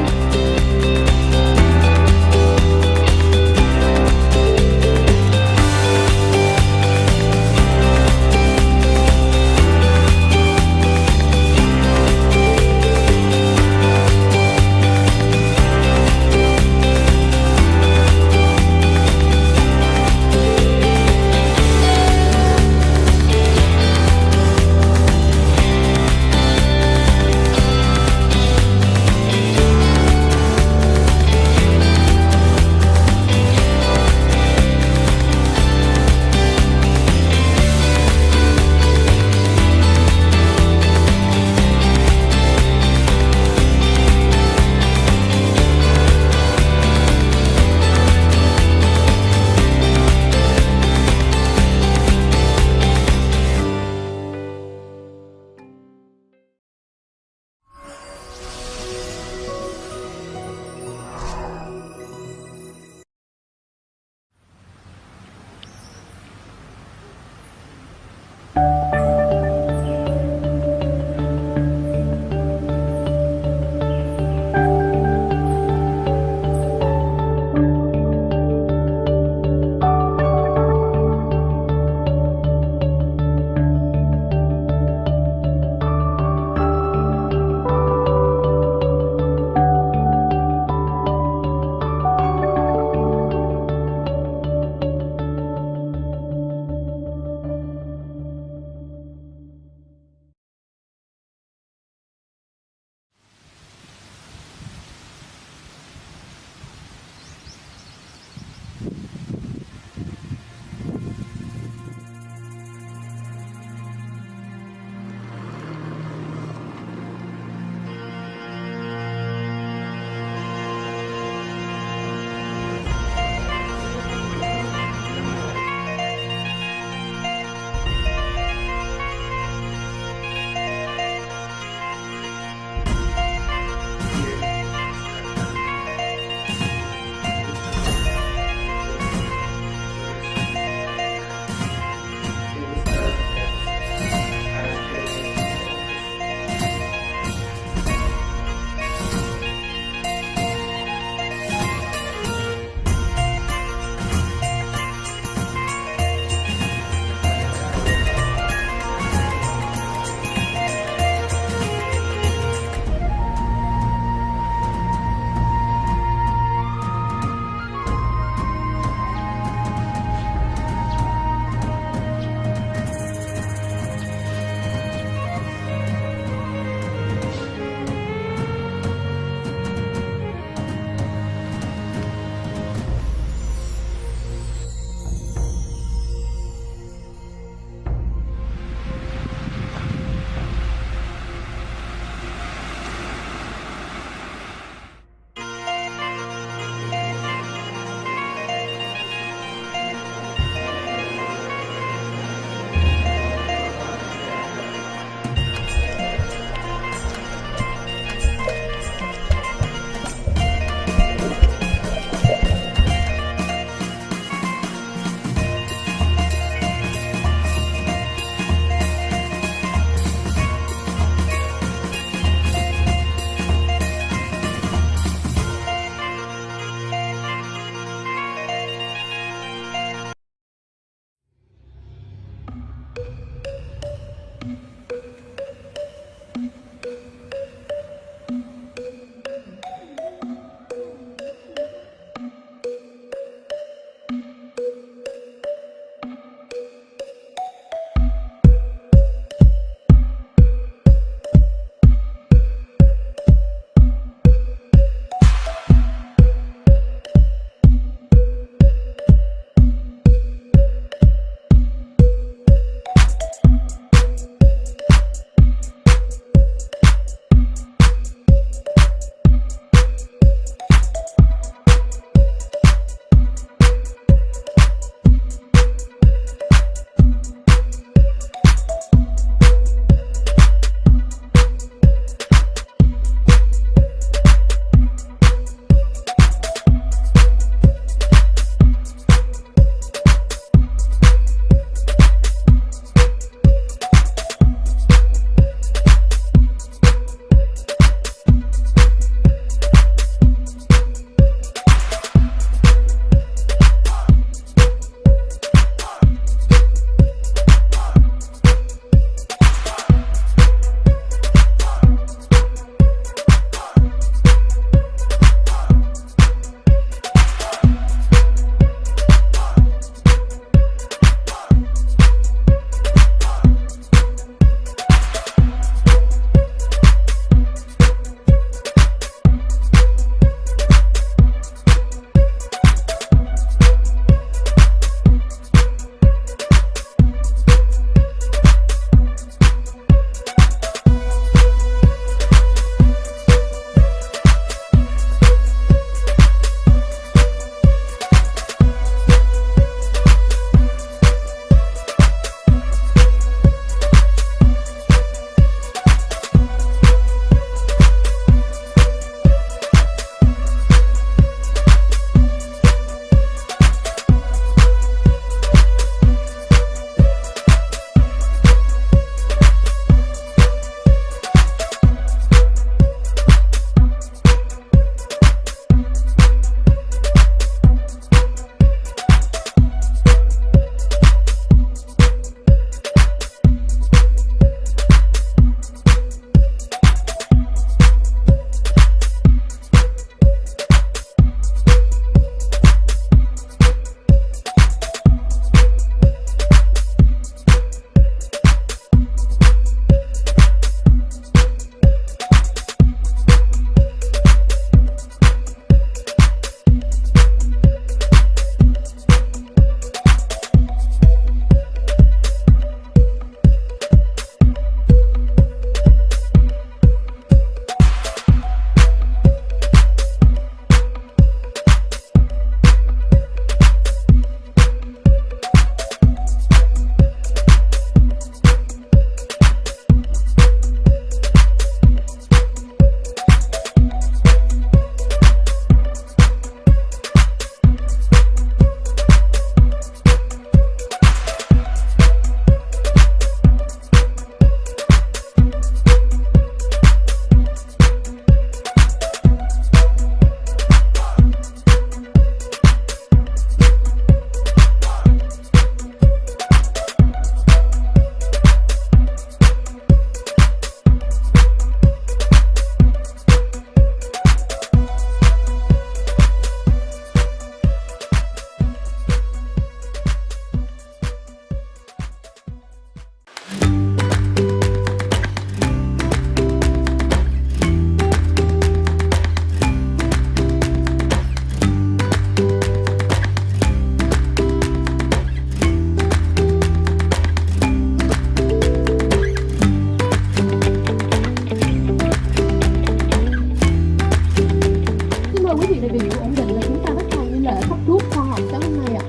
đại biểu ổn định là chúng ta bắt đầu như lệ thắp đuốc khoa học sáng hôm nay ạ.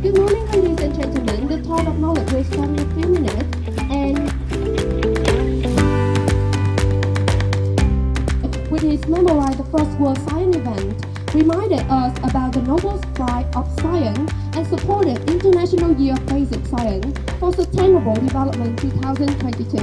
Good morning, ladies and gentlemen. The talk of knowledge will start in a few minutes, and with his memorize the First World Science event, reminded us about the Nobel Prize of Science and supported International Year of Basic Science for Sustainable Development 2022.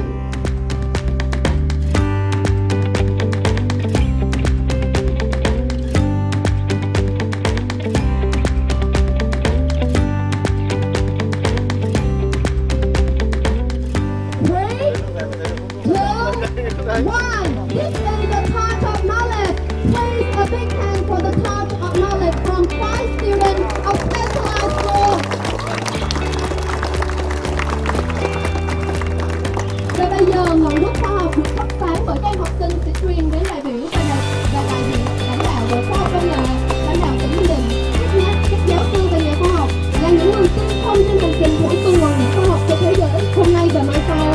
One. This is the Touch of Knowledge. Please a big hand for the Touch of Knowledge from 5 students of specialized school. Và bây giờ ngọn đuốc khoa học được thắp sáng bởi các em học sinh sẽ truyền đến đại biểu và đại diện lãnh đạo bộ khoa học công nghệ, lãnh đạo tỉnh Ninh Bình, các giáo sư và nhà khoa học là những người tiên phong trên hành trình của tuần hoàn khoa học cho thế giới hôm nay và mai sau.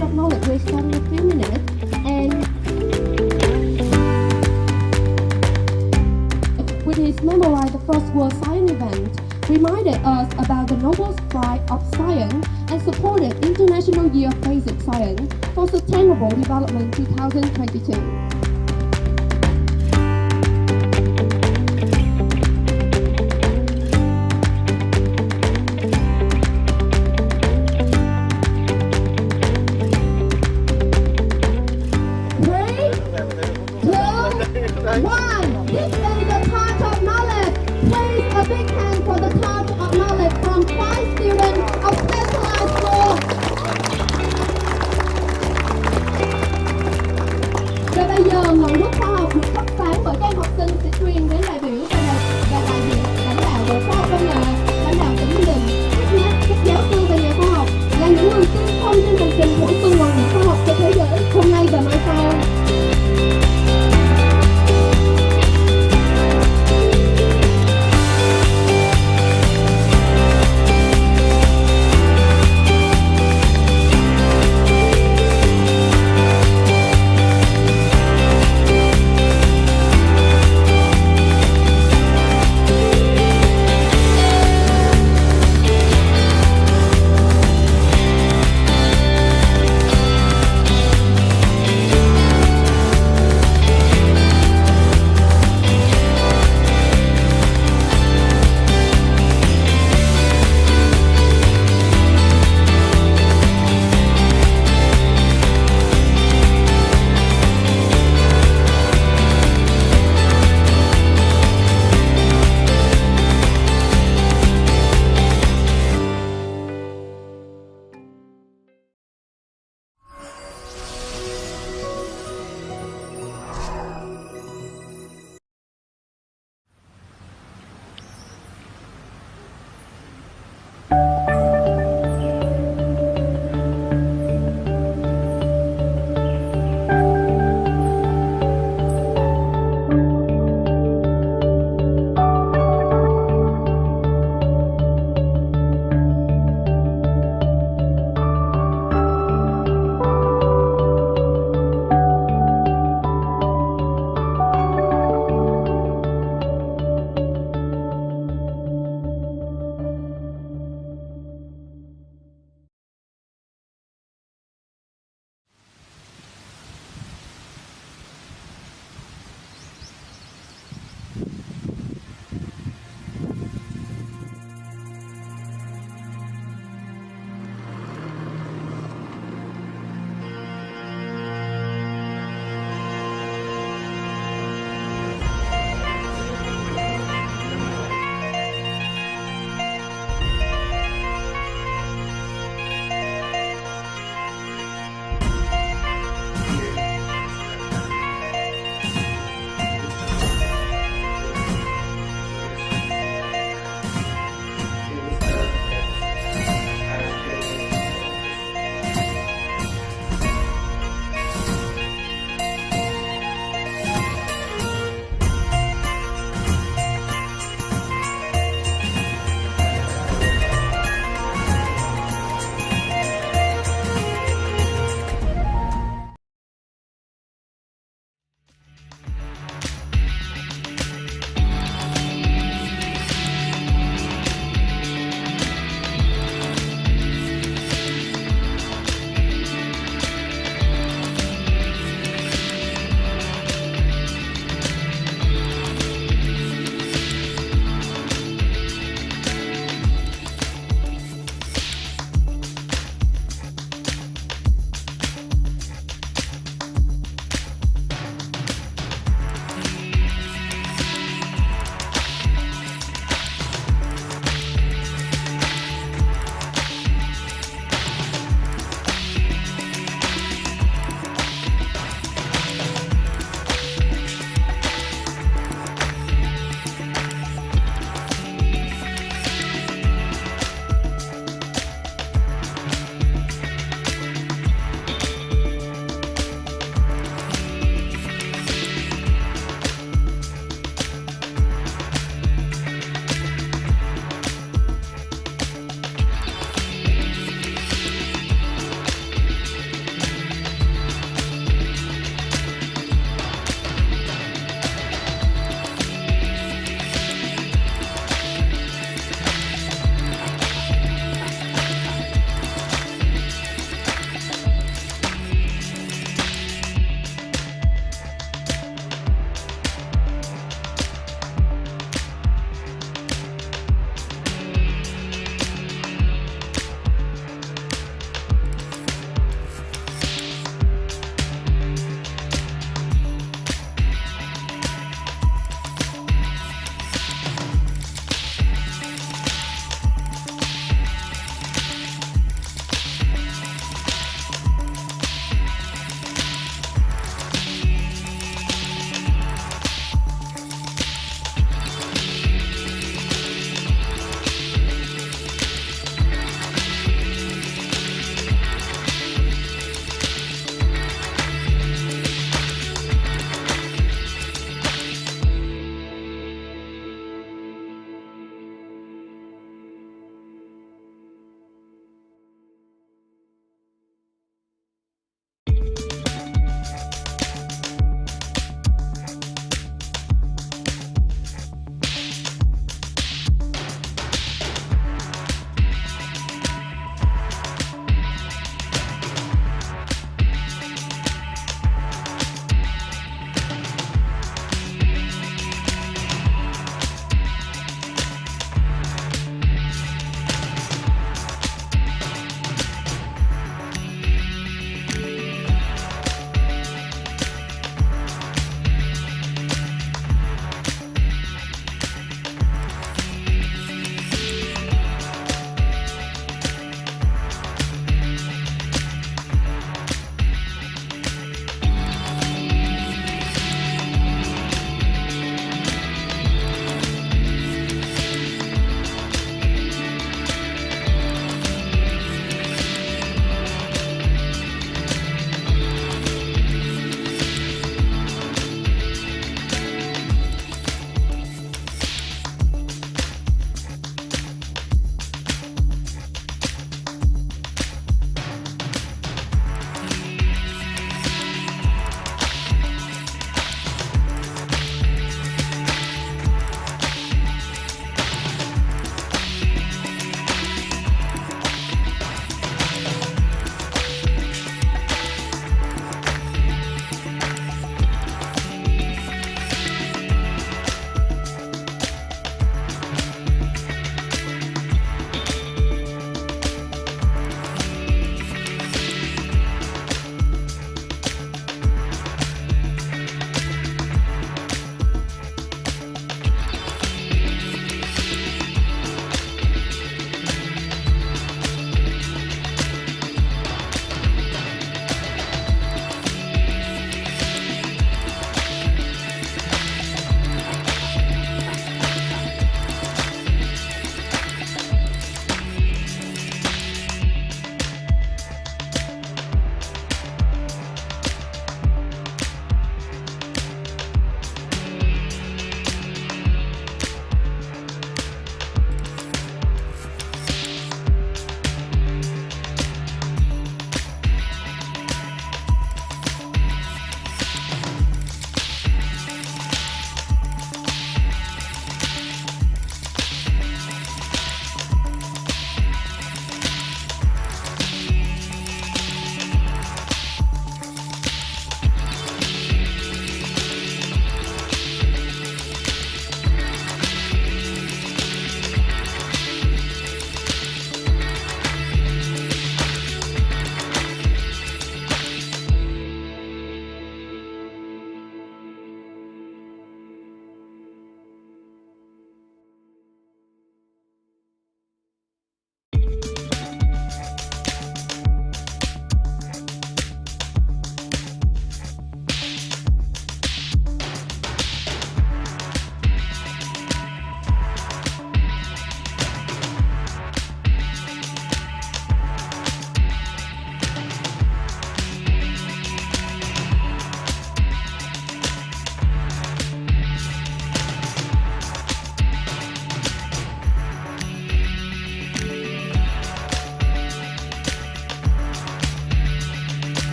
Slide of Knowledge will start in a few minutes. And with his Memorize the First World Science event, reminded us about the Nobel Prize of Science and supported International Year of Basic Science for Sustainable Development 2022. One. This is the Touch of Knowledge. Please a big hand for the Touch of Knowledge from 5 students of specialized school. Và bây giờ ngọn đuốc khoa học được thắp sáng bởi các em học sinh sẽ truyền đến đại biểu và đại diện lãnh đạo bộ khoa học công nghệ, lãnh đạo tỉnh Ninh Bình, các giáo sư và nhà khoa học là những người tiên phong trên hành trình của tuần hoàn khoa học cho thế giới hôm nay và mai sau.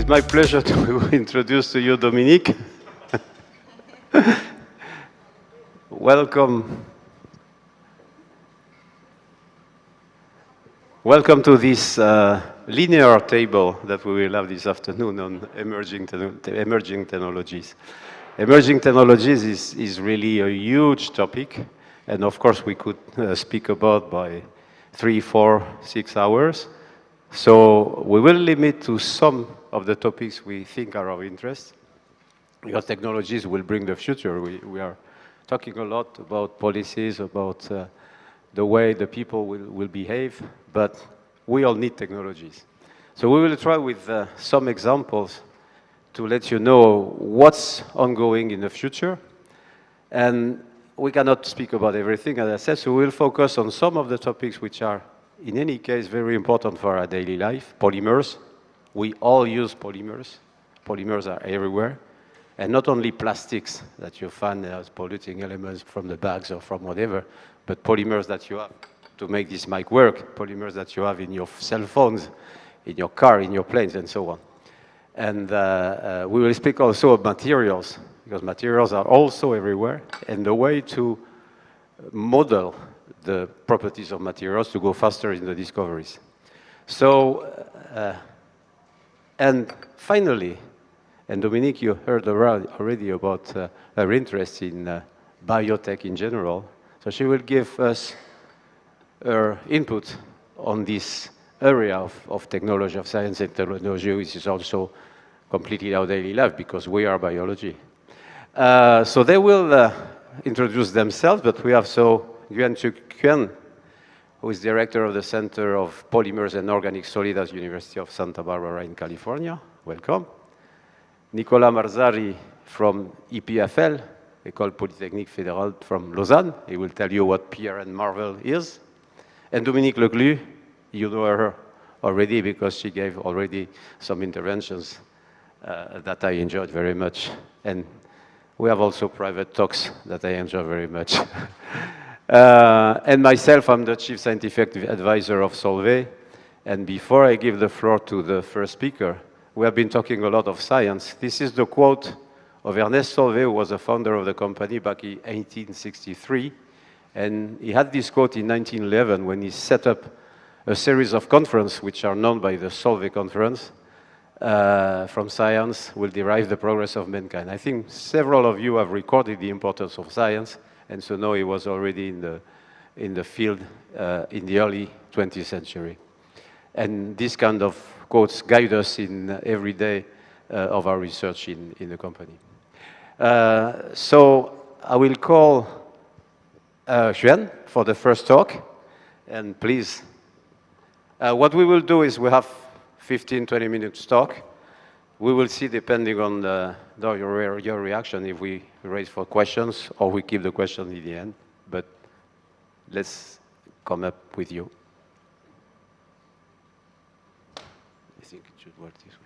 my pleasure to introduce to you Dominique. Welcome. Welcome to this linear table that we will have this afternoon on emerging technologies. Emerging technologies is really a huge topic, and of course we could speak about by 3, 4, 6 hours. So we will limit to some of the topics we think are of interest, because technologies will bring the future. We are talking a lot about policies, about the way the people will behave, but we all need technologies. So we will try with some examples to let you know what's ongoing in the future. And we cannot speak about everything, as I said, so we'll focus on some of the topics which are, in any case, very important for our daily life. Polymers. We all use polymers. Polymers are everywhere. And not only plastics that you find as polluting elements from the bags or from whatever, but polymers that you have to make this mic work, polymers that you have in your cell phones, in your car, in your planes, and so on. And we will speak also of materials, because materials are also everywhere, and the way to model the properties of materials to go faster in the discoveries. So, and finally, and Dominique, you heard already about her interest in biotech in general, so she will give us her input on this area of technology, of science and technology, which is also completely our daily life, because we are biology. So they will introduce themselves, but we have Yuan Chu Quan, who is director of the Center of Polymers and Organic Solids at the University of Santa Barbara in California. Welcome. Nicolas Marzari from EPFL, École Polytechnique Fédérale from Lausanne. He will tell you what PRN Marvel is. And Dominique Leclu, you know her already because she gave already some interventions that I enjoyed very much. And we have also private talks that I enjoy very much. And myself, I'm the Chief Scientific Advisor of Solvay. And before I give the floor to the first speaker, we have been talking a lot of science. This is the quote of Ernest Solvay, who was the founder of the company back in 1863. And he had this quote in 1911 when he set up a series of conferences, which are known by the Solvay Conference. From science will derive the progress of mankind. I think several of you have recorded the importance of science, and so now he was already in the field in the early 20th century. And this kind of quotes guide us in every day of our research in the company. So I will call Xuan for the first talk, and please, what we will do is we have 15, 20 minutes talk. We will see, depending on your reaction, if we raise for questions or we keep the question in the end. But let's come up with you. I think it should work this way.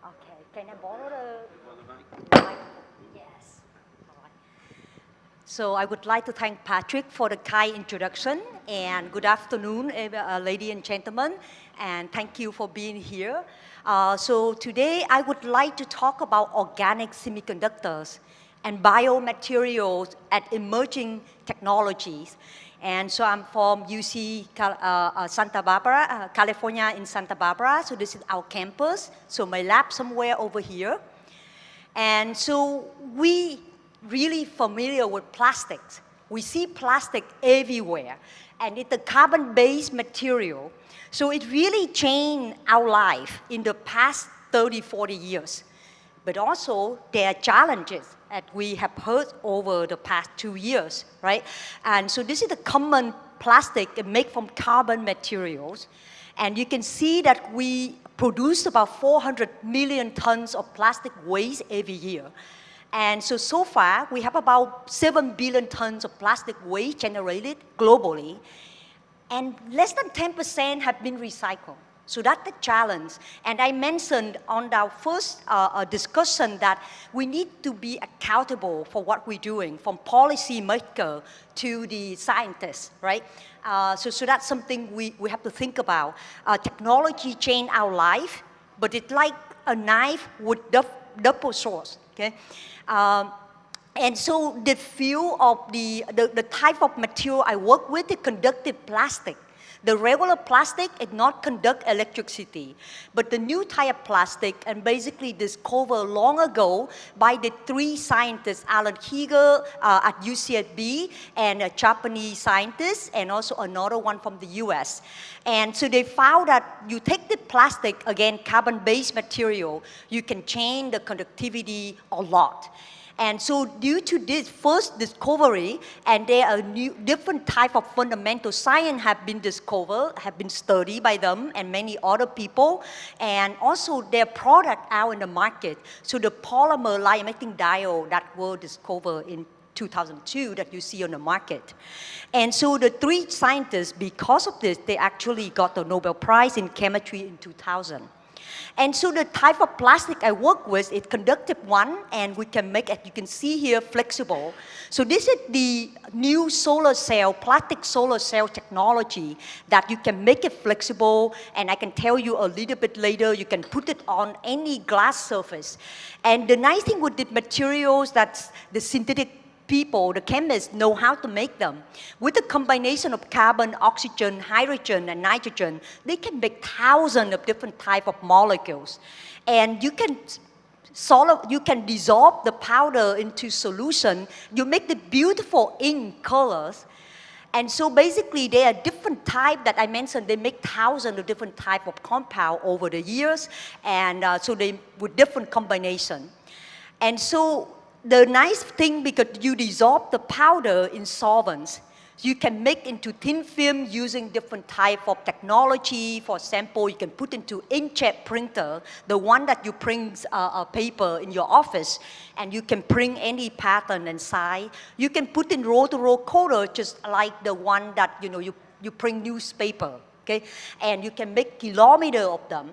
Okay, can I borrow the mic? Yes. All right. So I would like to thank Patrick for the kind introduction, and good afternoon, ladies and gentlemen, and thank you for being here. So today I would like to talk about organic semiconductors and biomaterials and emerging technologies. And so I'm from UC Santa Barbara, California in Santa Barbara. So this is our campus. So my lab somewhere over here. And so we really familiar with plastics. We see plastic everywhere. And it's a carbon-based material. So it really changed our life in the past 30, 40 years. But also there are challenges that we have heard over the past 2 years, right? And so this is the common plastic made from carbon materials. And you can see that we produce about 400 million tons of plastic waste every year. And so far, we have about 7 billion tons of plastic waste generated globally, and less than 10% have been recycled. So that's the challenge. And I mentioned on our first discussion that we need to be accountable for what we're doing, from policy maker to the scientists, right? So that's something we have to think about. Technology changed our life, but it's like a knife with double swords, okay? And so the field of the type of material I work with is conductive plastic. The regular plastic it not conduct electricity, but the new type of plastic and basically discovered long ago by the 3 scientists, Alan Heger at UCSB, and a Japanese scientist, and also another one from the US. And so they found that you take the plastic, again, carbon-based material, you can change the conductivity a lot. And so due to this first discovery, and there are different type of fundamental science have been discovered, have been studied by them and many other people, and also their product out in the market. So the polymer light-emitting diode that were discovered in 2002 that you see on the market. And so the 3 scientists, because of this, they actually got the Nobel Prize in Chemistry in 2000. And so the type of plastic I work with is conductive one, and we can make, as you can see here, flexible. So this is the new solar cell, plastic solar cell technology that you can make it flexible, and I can tell you a little bit later, you can put it on any glass surface. And the nice thing with the materials that the synthetic people, the chemists, know how to make them. With the combination of carbon, oxygen, hydrogen, and nitrogen, they can make thousands of different types of molecules. And you can dissolve the powder into solution. You make the beautiful ink colors. And so basically, there are different types that I mentioned. They make thousands of different types of compound over the years, and so they with different combination. And so the nice thing, because you dissolve the powder in solvents, you can make into thin film using different type of technology. For example, you can put into inkjet printer, the one that you print a paper in your office, and you can print any pattern and size. You can put in roll-to-roll coater, just like the one that you print newspaper, okay? And you can make kilometers of them.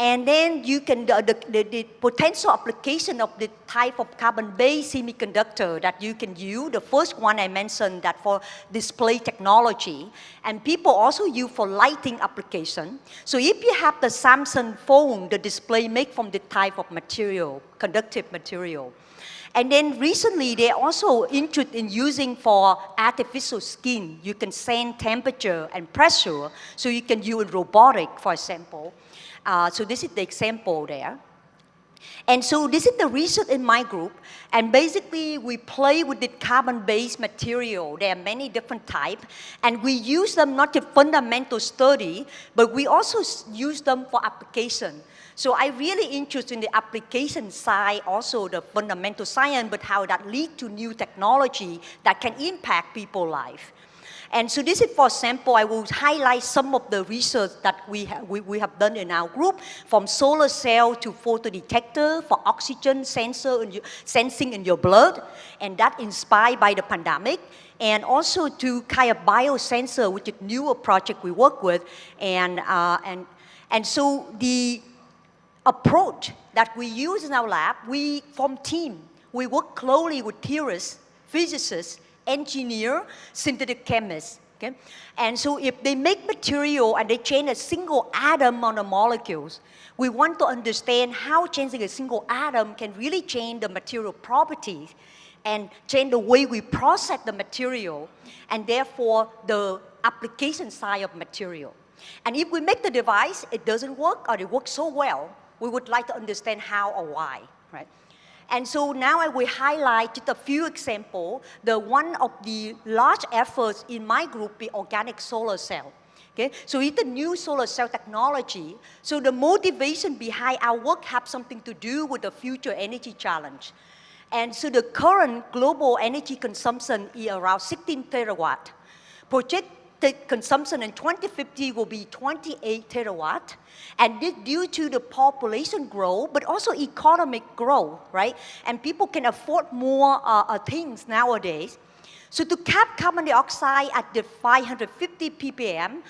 And then you can, the potential application of the type of carbon-based semiconductor that you can use, the first one I mentioned that for display technology, and people also use for lighting application. So if you have the Samsung phone, the display made from the type of material, conductive material. And then recently, they're also interested in using for artificial skin. You can send temperature and pressure, so you can use robotic, for example. So this is the example there. And so this is the research in my group. And basically, we play with the carbon-based material. There are many different types. And we use them not to fundamental study, but we also use them for application. So I'm really interested in the application side, also the fundamental science, but how that leads to new technology that can impact people's life. And so this is, for example, I will highlight some of the research that we have done in our group, from solar cell to photodetector for oxygen sensing in your blood, and that inspired by the pandemic, and also to kind of biosensor, which is a newer project we work with, and so the approach that we use in our lab, we form team. We work closely with theorists, physicists, engineer, synthetic chemists, okay? And so if they make material and they change a single atom on the molecules, we want to understand how changing a single atom can really change the material properties and change the way we process the material, and therefore the application side of material. And if we make the device, it doesn't work, or it works so well, we would like to understand how or why, right? And so now I will highlight just a few examples. The one of the large efforts in my group is organic solar cell. Okay? So it's a new solar cell technology. So the motivation behind our work has something to do with the future energy challenge. And so the current global energy consumption is around 16 terawatt. Project the consumption in 2050 will be 28 terawatt, and this due to the population growth, but also economic growth, right? And people can afford more things nowadays. So to cap carbon dioxide at the 550 ppm,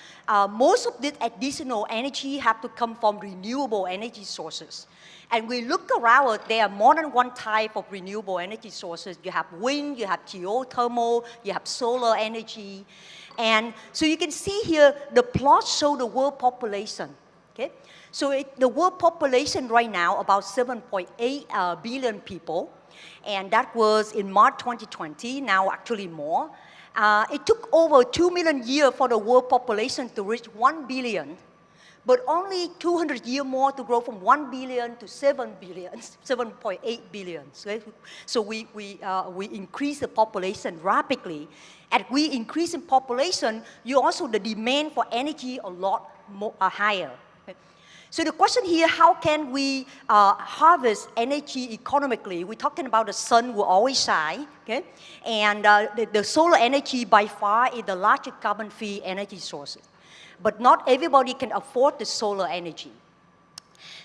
most of this additional energy have to come from renewable energy sources. And we look around, there are more than one type of renewable energy sources. You have wind, you have geothermal, you have solar energy. And so you can see here, the plot show the world population, okay? So the world population right now, about 7.8 billion people. And that was in March 2020, now actually more. It took over 2 million years for the world population to reach 1 billion, but only 200 years more to grow from 1 billion to 7 billion, 7.8 billion. So we increase the population rapidly. As we increase in population, you also, the demand for energy a lot more, higher. So the question here, how can we harvest energy economically? We're talking about the sun will always shine, okay? And the solar energy by far is the largest carbon-free energy source. But not everybody can afford the solar energy.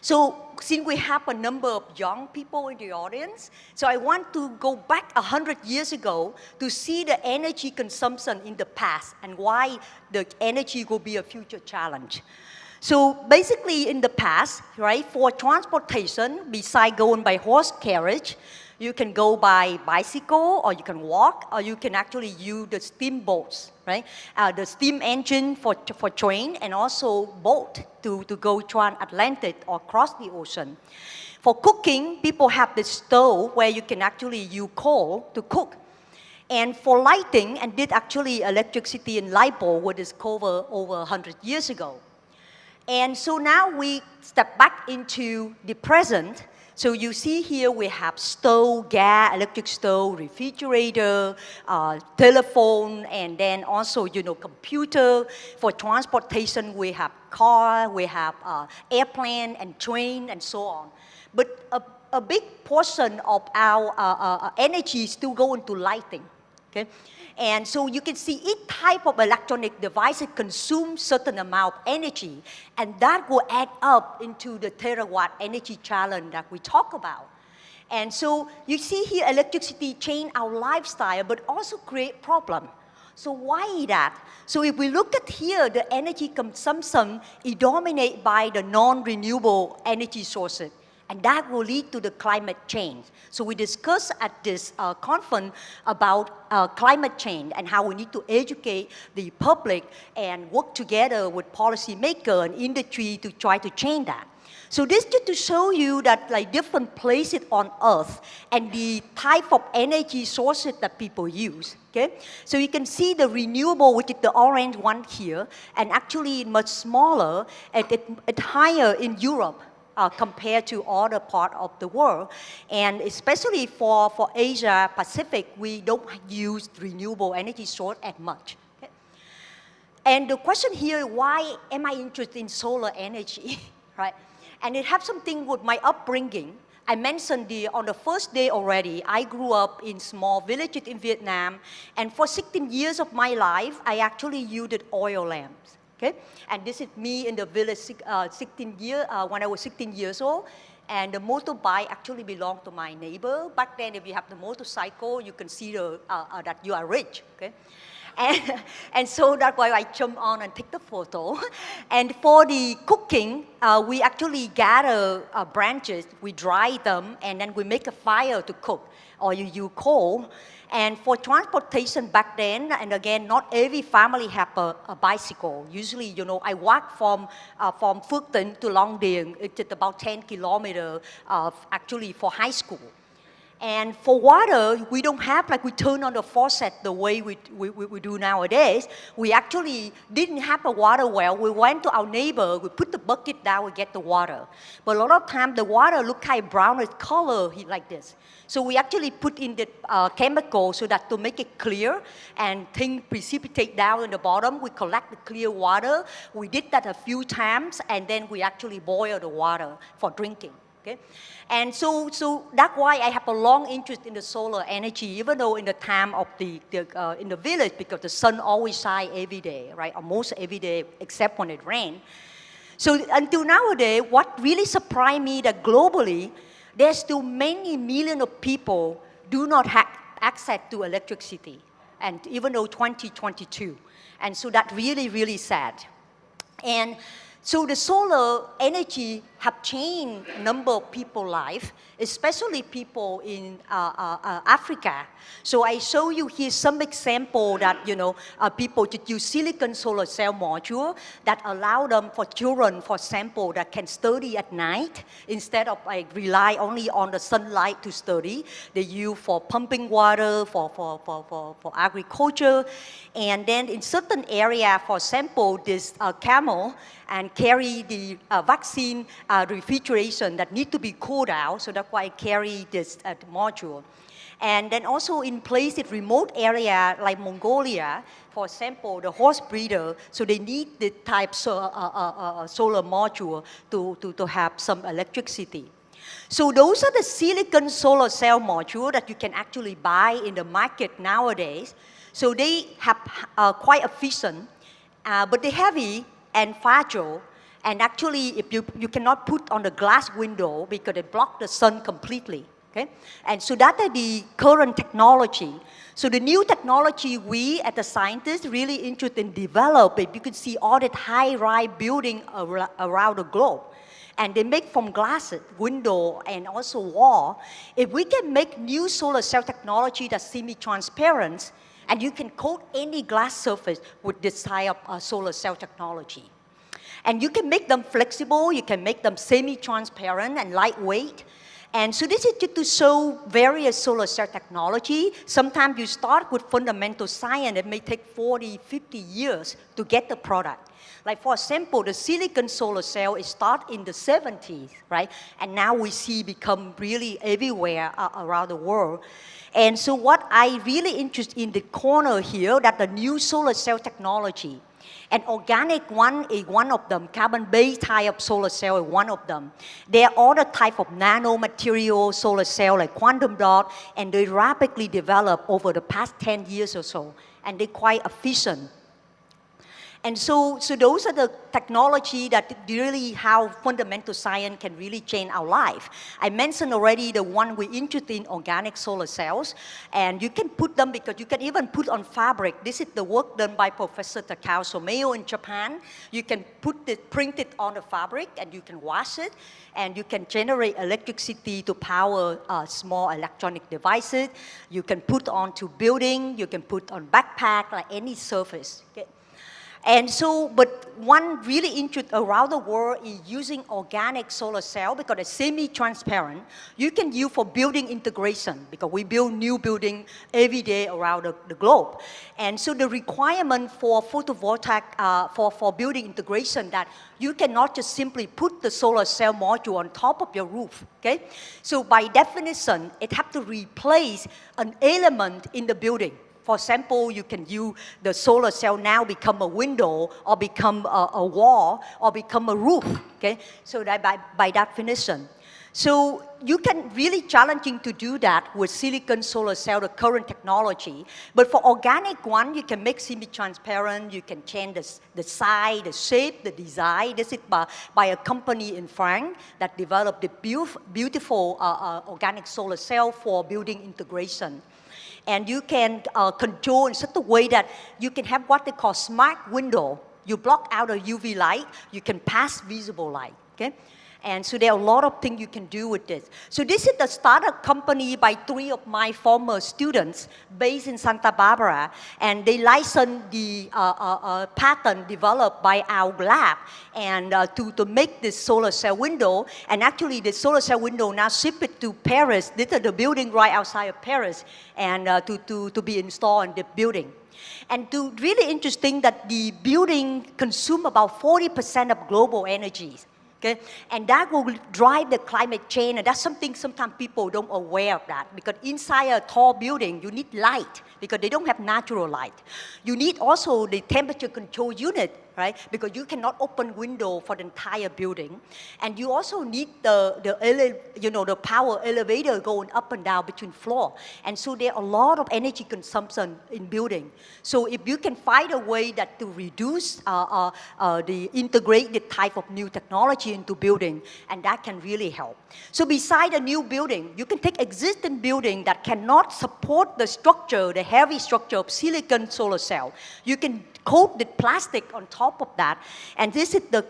So since we have a number of young people in the audience, so I want to go back 100 years ago to see the energy consumption in the past and why the energy will be a future challenge. So basically in the past, right, for transportation, besides going by horse carriage, you can go by bicycle, or you can walk, or you can actually use the steamboats, right? The steam engine for train, and also boat to go trans-Atlantic or cross the ocean. For cooking, people have the stove where you can actually use coal to cook. And for lighting, and did actually electricity and light bulb were discovered over 100 years ago. And so now we step back into the present. So you see here we have stove, gas, electric stove, refrigerator, telephone, and then also, you know, computer. For transportation, we have car, we have airplane and train and so on. But a big portion of our energy still go into lighting, okay? And so you can see each type of electronic device consumes certain amount of energy, and that will add up into the terawatt energy challenge that we talk about. And so you see here electricity change our lifestyle, but also create problem. So why that? So if we look at here, the energy consumption is dominated by the non-renewable energy sources. And that will lead to the climate change. So we discussed at this conference about climate change and how we need to educate the public and work together with policymakers and industry to try to change that. So this just to show you that like different places on Earth and the type of energy sources that people use. Okay? So you can see the renewable, which is the orange one here, and actually much smaller, it's higher in Europe. Compared to other parts of the world. And especially for Asia Pacific, we don't use renewable energy source as much. Okay? And the question here, why am I interested in solar energy, right? And it has something with my upbringing. I mentioned on the first day already, I grew up in small villages in Vietnam, and for 16 years of my life, I actually used oil lamps. Okay? And this is me in the village 16 years, when I was 16 years old. And the motorbike actually belonged to my neighbor. Back then, if you have the motorcycle, you consider that you are rich. Okay? And so that's why I jumped on and take the photo. And for the cooking, we actually gather branches, we dry them, and then we make a fire to cook. Or you use coal. And for transportation back then, and again, not every family have a bicycle. Usually, you know, I walk from Phuc Tinh to Long Dien. It's about 10 kilometers actually for high school. And for water, we don't have, like we turn on the faucet the way we do nowadays. We actually didn't have a water well. We went to our neighbor, we put the bucket down, we get the water. But a lot of times the water look kind of brownish color like this. So we actually put in the chemical so that to make it clear and things precipitate down in the bottom. We collect the clear water. We did that a few times and then we actually boil the water for drinking. Okay? And so that's why I have a long interest in the solar energy, even though in the time of in the village, because the sun always shines every day, right? Almost every day, except when it rains. So until nowadays, what really surprised me that globally, there's still many millions of people do not have access to electricity, and even though 2022. And so that's really, really sad. And so the solar energy have changed a number of people's life, especially people in Africa. So I show you here some example that, people to use silicon solar cell module that allow them for children, for example, that can study at night instead of rely only on the sunlight to study. They use for pumping water, for agriculture. And then in certain area, for example, this camel and carry the vaccine refrigeration that need to be cooled out, so that's why I carry this module. And then also in places, remote area like Mongolia, for example, the horse breeder, so they need the type solar module to have some electricity. So those are the silicon solar cell module that you can actually buy in the market nowadays. So they have quite efficient, but they're heavy and fragile. And actually, if you cannot put on the glass window because they block the sun completely. Okay? And so that is the current technology. So the new technology we, as the scientists, really interested in developing. You can see all that high-rise building around the globe. And they make from glass, window, and also wall. If we can make new solar cell technology that's semi-transparent, and you can coat any glass surface with this type of solar cell technology. And you can make them flexible, you can make them semi-transparent and lightweight. And so this is just to show various solar cell technology. Sometimes you start with fundamental science, it may take 40, 50 years to get the product. Like for example, the silicon solar cell is start in the 70s, right? And now we see become really everywhere around the world. And so what I really interested in the corner here, that the new solar cell technology, and organic one is one of them, carbon-based type of solar cell is one of them. There are other type of nanomaterial solar cell like quantum dot, and they rapidly develop over the past 10 years or so, and they're quite efficient. And so those are the technology that really how fundamental science can really change our life. I mentioned already the one we interested in organic solar cells, and you can put them because you can even put on fabric. This is the work done by Professor Takao Someo in Japan. You can print it on the fabric, and you can wash it, and you can generate electricity to power small electronic devices. You can put onto building, you can put on backpack, like any surface. Okay? And so, but one really interest around the world is using organic solar cell because it's semi-transparent. You can use for building integration because we build new building every day around the globe. And so the requirement for photovoltaic, for building integration, that you cannot just simply put the solar cell module on top of your roof, okay? So by definition, it has to replace an element in the building. For example, you can use the solar cell now become a window or become a wall or become a roof, okay? So that by definition. So you can really challenging to do that with silicon solar cell, the current technology. But for organic one, you can make semi-transparent, you can change the size, the shape, the design. This is by a company in France that developed the beautiful organic solar cell for building integration. And you can control in such a way that you can have what they call smart window. You block out a UV light, you can pass visible light, okay? And so there are a lot of things you can do with this. So this is the startup company by 3 of my former students based in Santa Barbara. And they licensed the patent developed by our lab and to make this solar cell window. And actually the solar cell window now shipped to Paris. This is the building right outside of Paris, and to be installed in the building. And really interesting that the building consume about 40% of global energies. Okay? And that will drive the climate change, and that's something sometimes people don't aware of that, because inside a tall building, you need light, because they don't have natural light. You need also the temperature control unit right? Because you cannot open window for the entire building. And you also need the power elevator going up and down between floor. And so there are a lot of energy consumption in building. So if you can find a way that to reduce the integrated type of new technology into building, and that can really help. So beside a new building, you can take existing building that cannot support the structure, the heavy structure of silicon solar cell. You can coat the plastic on top of that. And this is the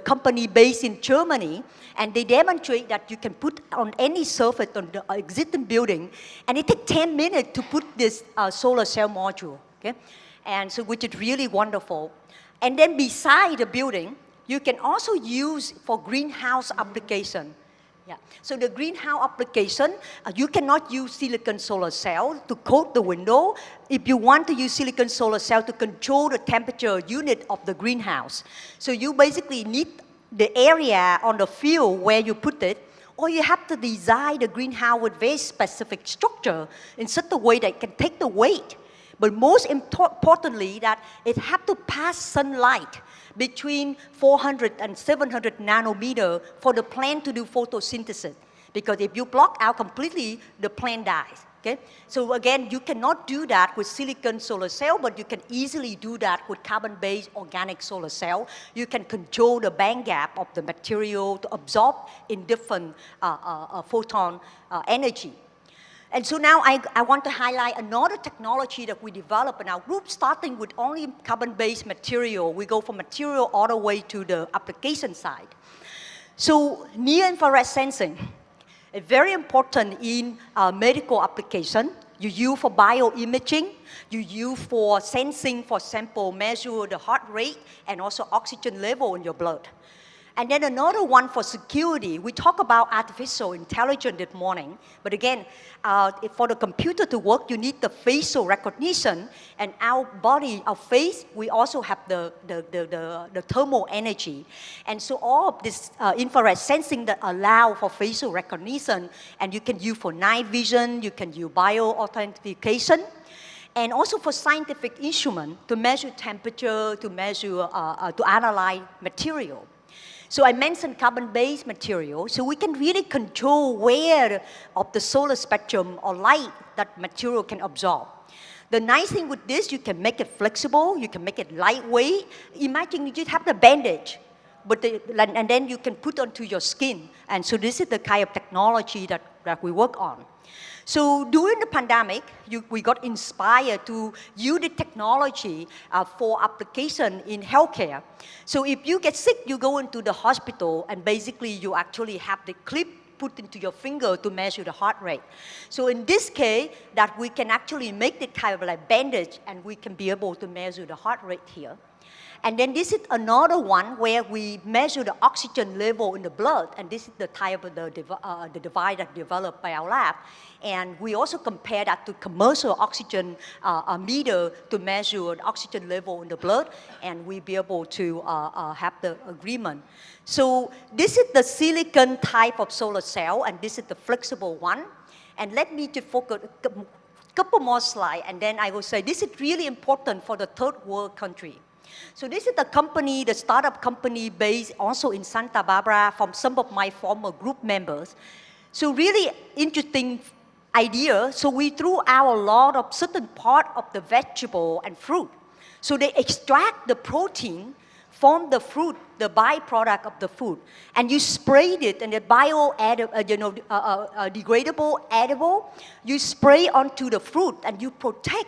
company based in Germany, and they demonstrate that you can put on any surface on the existing building, and it takes 10 minutes to put this solar cell module, okay? And so, which is really wonderful. And then beside the building, you can also use for greenhouse application. Yeah. So the greenhouse application, you cannot use silicon solar cell to coat the window. If you want to use silicon solar cell to control the temperature unit of the greenhouse. So you basically need the area on the field where you put it, or you have to design the greenhouse with very specific structure in such a way that it can take the weight. But most importantly, that it has to pass sunlight between 400 and 700 nanometer for the plant to do photosynthesis. Because if you block out completely, the plant dies. Okay? So again, you cannot do that with silicon solar cell, but you can easily do that with carbon-based organic solar cell. You can control the band gap of the material to absorb in different photon energy. And so now I want to highlight another technology that we developed in our group, starting with only carbon-based material. We go from material all the way to the application side. So near-infrared sensing is very important in medical application. You use for bioimaging. You use for sensing, for example, measure the heart rate and also oxygen level in your blood. And then another one for security. We talk about artificial intelligence this morning, but again, for the computer to work, you need the facial recognition, and our body, our face, we also have the thermal energy. And so all of this infrared sensing that allow for facial recognition, and you can use for night vision, you can use bio-authentication, and also for scientific instrument to measure temperature, to measure, to analyze material. So I mentioned carbon-based material, so we can really control where of the solar spectrum or light that material can absorb. The nice thing with this, you can make it flexible, you can make it lightweight. Imagine you just have the bandage, and then you can put onto your skin. And so this is the kind of technology that we work on. So during the pandemic, we got inspired to use the technology for application in healthcare. So if you get sick, you go into the hospital, and basically you actually have the clip put into your finger to measure the heart rate. So in this case, that we can actually make the kind of like bandage, and we can be able to measure the heart rate here. And then this is another one where we measure the oxygen level in the blood, and this is the type of the device that developed by our lab. And we also compare that to commercial oxygen meter to measure the oxygen level in the blood, and we be able to have the agreement. So this is the silicon type of solar cell, and this is the flexible one. And let me just focus a couple more slides, and then I will say this is really important for the third world country. So this is the company, the startup company based also in Santa Barbara from some of my former group members. So really interesting idea. So we threw out a lot of certain part of the vegetable and fruit. So they extract the protein from the fruit, the byproduct of the food, and you sprayed it, and the degradable edible, you spray onto the fruit, and you protect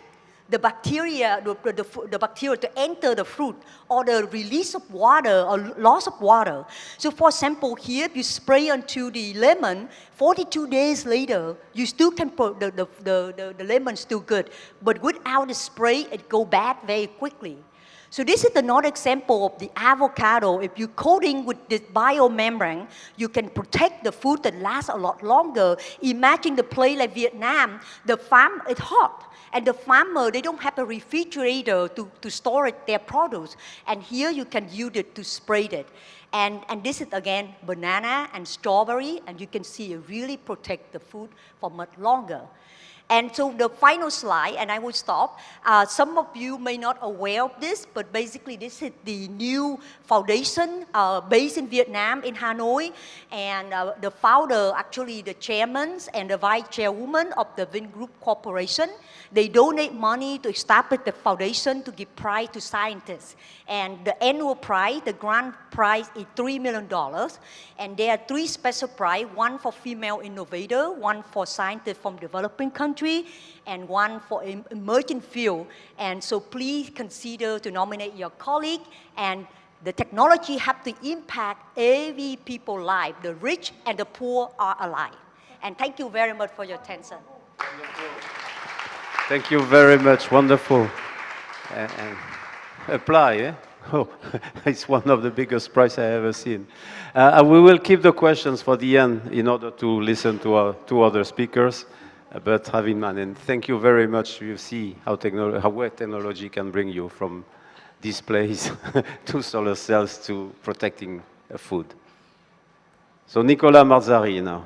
the bacteria, the bacteria to enter the fruit, or the release of water or loss of water. So for example, here, if you spray onto the lemon, 42 days later, you still can put the lemon still good, but without the spray, it go bad very quickly. So this is another example of the avocado. If you're coating with this biomembrane, you can protect the food that lasts a lot longer. Imagine the place like Vietnam, the farm is hot. And the farmer, they don't have a refrigerator to store their produce. And here you can use it to spray it. And this is again banana and strawberry, and you can see it really protect the food for much longer. And so the final slide, and I will stop. Some of you may not aware of this, but basically this is the new foundation based in Vietnam, in Hanoi. And the founder, actually the chairman and the vice chairwoman of the Vingroup Corporation, they donate money to establish the foundation to give prize to scientists. And the annual prize, the grand prize is $3 million. And there are 3 special prizes, one for female innovator, one for scientists from developing country, and one for emerging field. And so please consider to nominate your colleague. And the technology have to impact every people's life. The rich and the poor are alike. And thank you very much for your attention. Thank you very much. Wonderful. And apply, eh? Oh, it's one of the biggest prizes I ever seen. We will keep the questions for the end in order to listen to our 2 other speakers. But have in mind, and thank you very much. You see how technology can bring you from displays to solar cells to protecting food. So Nicolas Marzari now.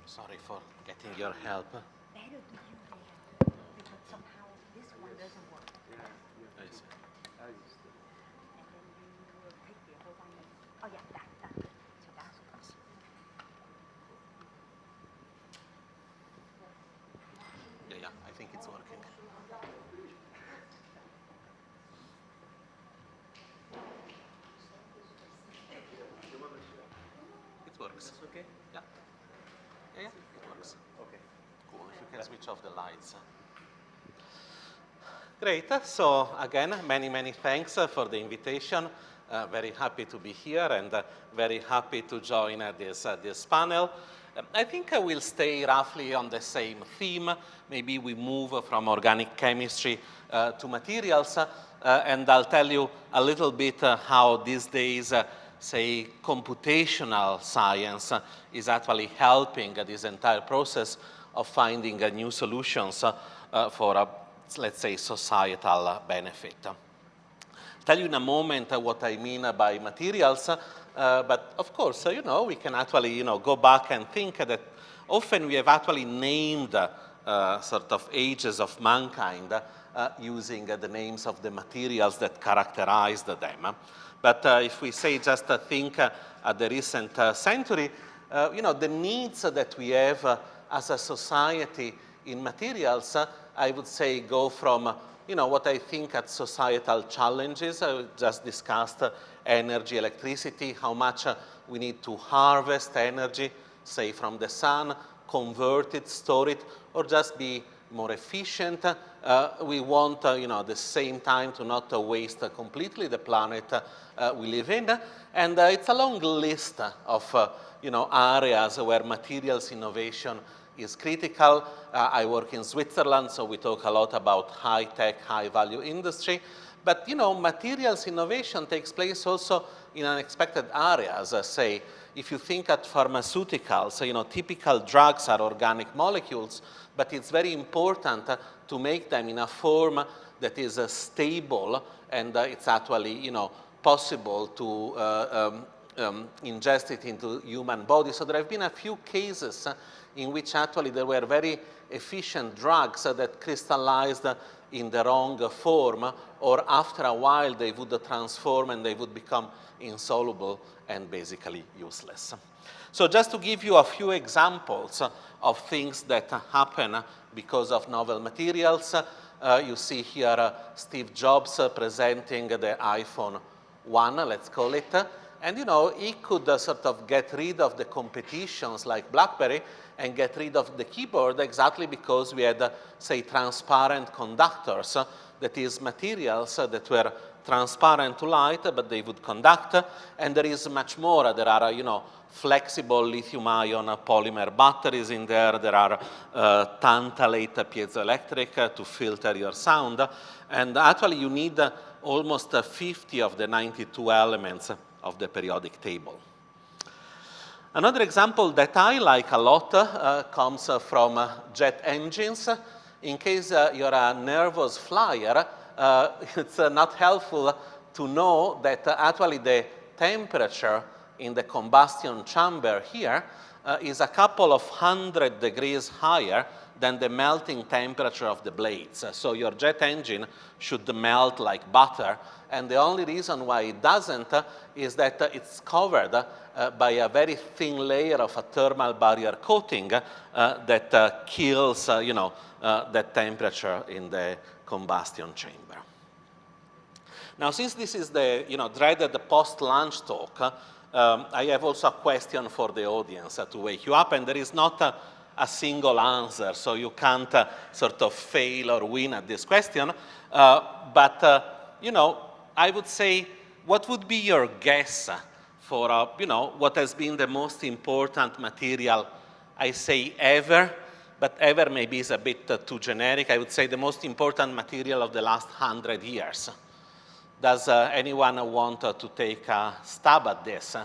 Sorry for getting your help. Yeah, I think it's working. It works. Okay? Yeah. Yeah, it works. Okay. Cool. If you can switch off the lights. Great. So again, many thanks for the invitation. Very happy to be here and very happy to join this panel. I think I will stay roughly on the same theme. Maybe we move from organic chemistry to materials, and I'll tell you a little bit how these days say, computational science is actually helping this entire process of finding new solutions for, let's say, societal benefit. I'll tell you in a moment what I mean by materials, but of course, we can actually, go back and think that often we have actually named sort of ages of mankind using the names of the materials that characterized them. But if we say just think at the recent century, the needs that we have as a society in materials, I would say go from, what I think at societal challenges. I just discussed energy, electricity, how much we need to harvest energy, say from the sun, convert it, store it, or just be more efficient. We want, at the same time to not waste completely the planet we live in. And it's a long list of, areas where materials innovation is critical. I work in Switzerland, so we talk a lot about high-tech, high-value industry. But, materials innovation takes place also in unexpected areas. Say, if you think at pharmaceuticals, typical drugs are organic molecules, but it's very important to make them in a form that is stable, and it's actually, possible to ingest it into human body. So there have been a few cases in which actually there were very efficient drugs that crystallized in the wrong form, or after a while they would transform and they would become insoluble and basically useless. So just to give you a few examples of things that happen because of novel materials, you see here Steve Jobs presenting the iPhone 1, let's call it. And he could sort of get rid of the competitions like BlackBerry and get rid of the keyboard exactly because we had, say, transparent conductors, that is, materials that were transparent to light, but they would conduct. And there is much more. There are, flexible lithium-ion polymer batteries in there. There are tantalate piezoelectric to filter your sound. And actually, you need almost 50 of the 92 elements of the periodic table. Another example that I like a lot comes from jet engines. In case you're a nervous flyer, it's not helpful to know that actually the temperature in the combustion chamber here is a couple of 100 degrees higher than the melting temperature of the blades. So your jet engine should melt like butter, and the only reason why it doesn't is that it's covered by a very thin layer of a thermal barrier coating that kills, that temperature in the combustion chamber. Now, since this is the dreaded post-lunch talk, I have also a question for the audience to wake you up, and there is not a single answer, so you can't sort of fail or win at this question. But I would say, what would be your guess for what has been the most important material, I say ever, but ever maybe is a bit too generic. I would say the most important material of the last 100 years. Does anyone want to take a stab at this?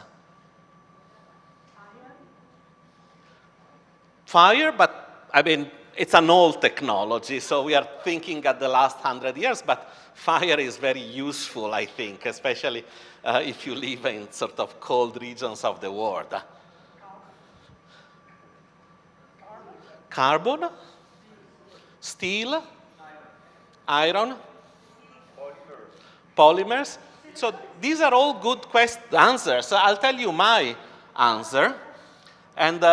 Fire, but I mean, it's an old technology, so we are thinking at the last 100 years, but fire is very useful, I think, especially if you live in sort of cold regions of the world. Carbon? Steel? Iron? Polymers? So these are all good answers. I'll tell you my answer. And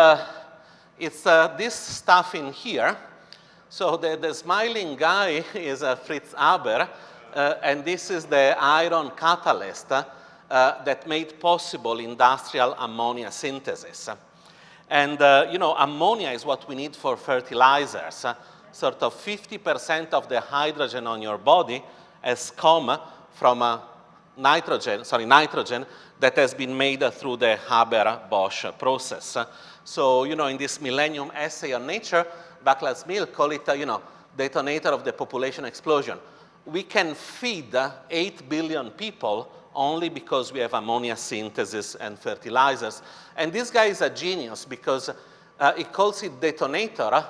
it's this stuff in here. So the smiling guy is Fritz Haber, and this is the iron catalyst that made possible industrial ammonia synthesis. And ammonia is what we need for fertilizers. Sort of 50% of the hydrogen on your body has come from nitrogen that has been made through the Haber-Bosch process. So, in this Millennium essay on Nature, Douglas Mill called it, detonator of the population explosion. We can feed 8 billion people only because we have ammonia synthesis and fertilizers. And this guy is a genius because he calls it detonator,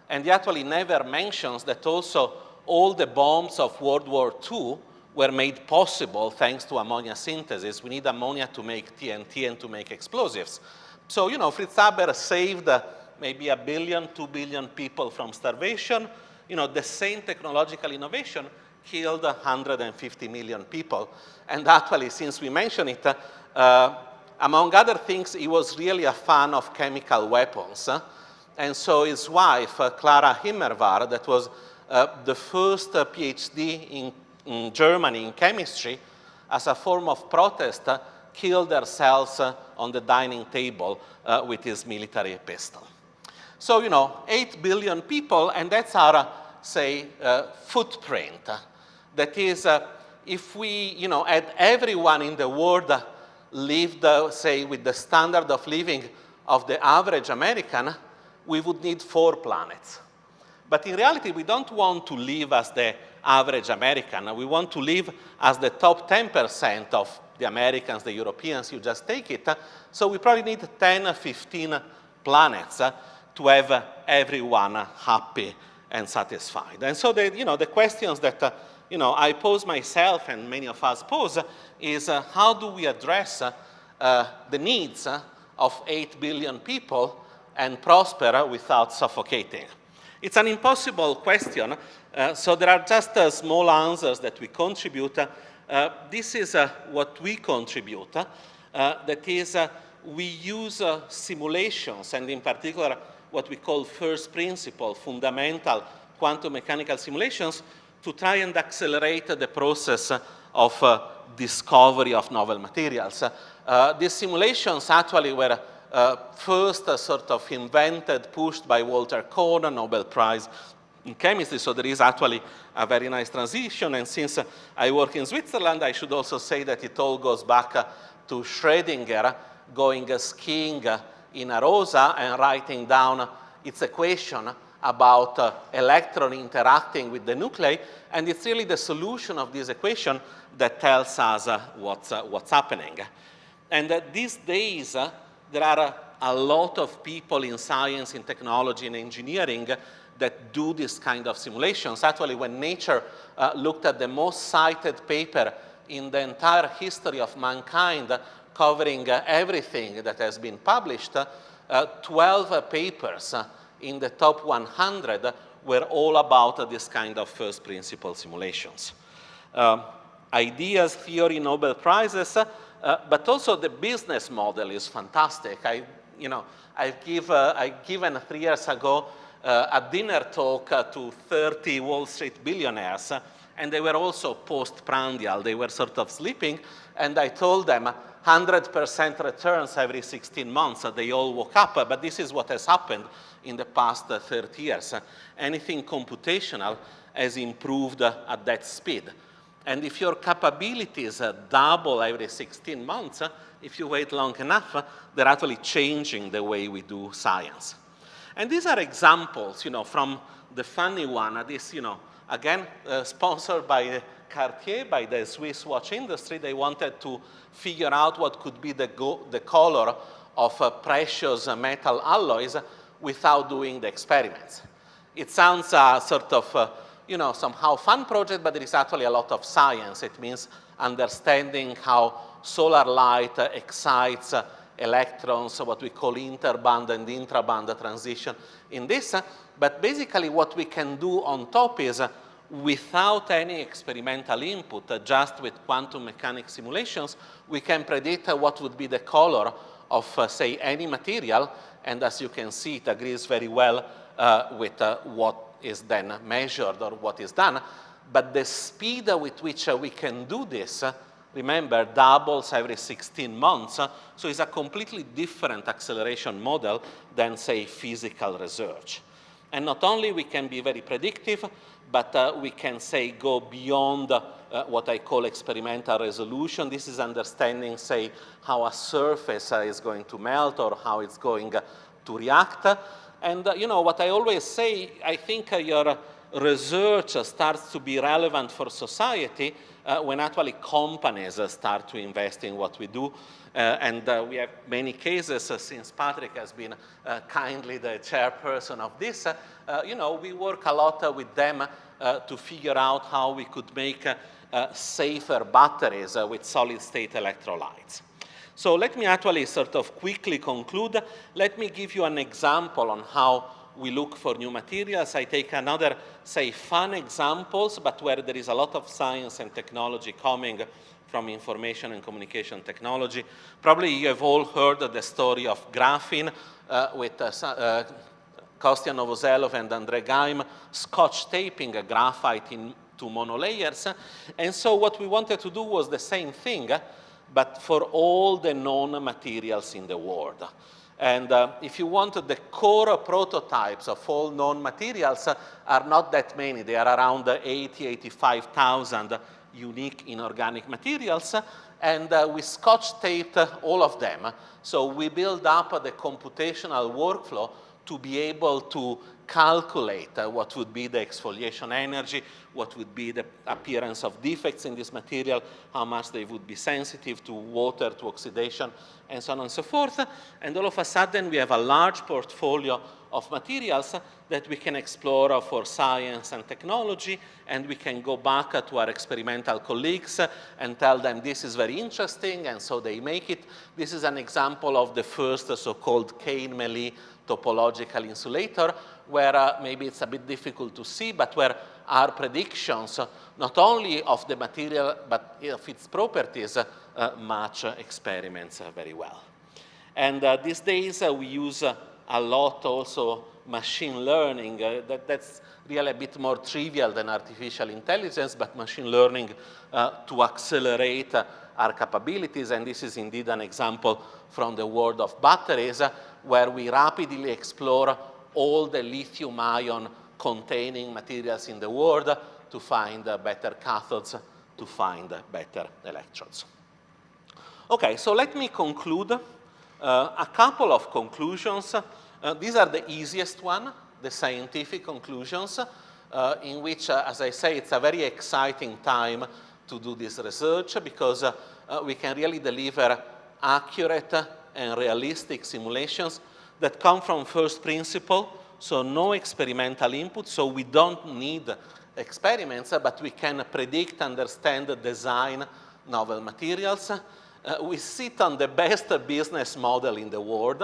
and he actually never mentions that also all the bombs of World War II were made possible thanks to ammonia synthesis. We need ammonia to make TNT and to make explosives. So, Fritz Haber saved maybe 1 billion, 2 billion people from starvation. The same technological innovation killed 150 million people. And actually, since we mentioned it, among other things, he was really a fan of chemical weapons. And so his wife, Clara Himmerwahr, that was the first PhD in Germany in chemistry, as a form of protest, killed herself on the dining table with his military pistol. So, 8 billion people, and that's our, say, footprint. That is, if we, had everyone in the world lived, say, with the standard of living of the average American, we would need 4 planets. But in reality, we don't want to live as the average American. We want to live as the top 10% of the Americans, the Europeans, you just take it. So we probably need 10, 15 planets to have everyone happy and satisfied. And so the questions that I pose myself and many of us pose is how do we address the needs of 8 billion people and prosper without suffocating? It's an impossible question, so there are just small answers that we contribute. This is what we contribute. That is, we use simulations, and in particular, what we call first principle, fundamental quantum mechanical simulations, to try and accelerate the process of discovery of novel materials. These simulations actually were first sort of invented, pushed by Walter Kohn, Nobel Prize in chemistry, so there is actually a very nice transition. And since I work in Switzerland, I should also say that it all goes back to Schrödinger going skiing in Arosa and writing down its equation about electron interacting with the nuclei, and it's really the solution of this equation that tells us what's happening. And these days, there are a lot of people in science, in technology, and engineering that do this kind of simulations. Actually, when Nature looked at the most cited paper in the entire history of mankind, covering everything that has been published, 12 papers in the top 100 were all about this kind of first principle simulations. Ideas, theory, Nobel Prizes, but also the business model is fantastic. I've given 3 years ago a dinner talk to 30 Wall Street billionaires, and they were also postprandial. They were sort of sleeping, and I told them 100% returns every 16 months. They all woke up, but this is what has happened in the past 30 years. Anything computational has improved at that speed. And if your capabilities double every 16 months, if you wait long enough, they're actually changing the way we do science. And these are examples, from the funny one. This, again, sponsored by Cartier, by the Swiss watch industry. They wanted to figure out what could be the color of precious metal alloys without doing the experiments. It sounds sort of, somehow fun project, but there is actually a lot of science. It means understanding how solar light excites electrons, what we call interband and intraband transition in this. But basically what we can do on top is, without any experimental input, just with quantum mechanics simulations, we can predict what would be the color of, say, any material. And as you can see, it agrees very well with what is then measured or what is done. But the speed with which we can do this, remember, doubles every 16 months. So it's a completely different acceleration model than, say, physical research. And not only we can be very predictive, but we can, say, go beyond what I call experimental resolution. This is understanding, say, how a surface is going to melt or how it's going to react. And, what I always say, I think your research starts to be relevant for society when actually companies start to invest in what we do. And we have many cases, since Patrick has been kindly the chairperson of this, we work a lot with them to figure out how we could make safer batteries with solid-state electrolytes. So let me actually sort of quickly conclude. Let me give you an example on how we look for new materials. I take another, say, fun examples, but where there is a lot of science and technology coming from information and communication technology. Probably you have all heard of the story of graphene with Kostya Novoselov and André Geim scotch taping a graphite into monolayers. And so what we wanted to do was the same thing, but for all the known materials in the world. And if you want, the core prototypes of all known materials are not that many. They are around 85,000 unique inorganic materials. And we scotch taped all of them. So we build up the computational workflow to be able to calculate what would be the exfoliation energy, what would be the appearance of defects in this material, how much they would be sensitive to water, to oxidation, and so on and so forth. And all of a sudden, we have a large portfolio of materials that we can explore for science and technology, and we can go back to our experimental colleagues and tell them this is very interesting, and so they make it. This is an example of the first so-called Kane-Meili topological insulator, where maybe it's a bit difficult to see, but where our predictions, not only of the material, but of its properties, match experiments very well. And these days, we use a lot also machine learning. That's really a bit more trivial than artificial intelligence, but machine learning to accelerate our capabilities. And this is indeed an example from the world of batteries, where we rapidly explore all the lithium-ion containing materials in the world to find better cathodes, to find better electrodes. Okay, so let me conclude. A couple of conclusions. These are the easiest one, the scientific conclusions, in which, as I say, it's a very exciting time to do this research because we can really deliver accurate, and realistic simulations that come from first principle, so no experimental input, so we don't need experiments, but we can predict, understand, design novel materials. We sit on the best business model in the world.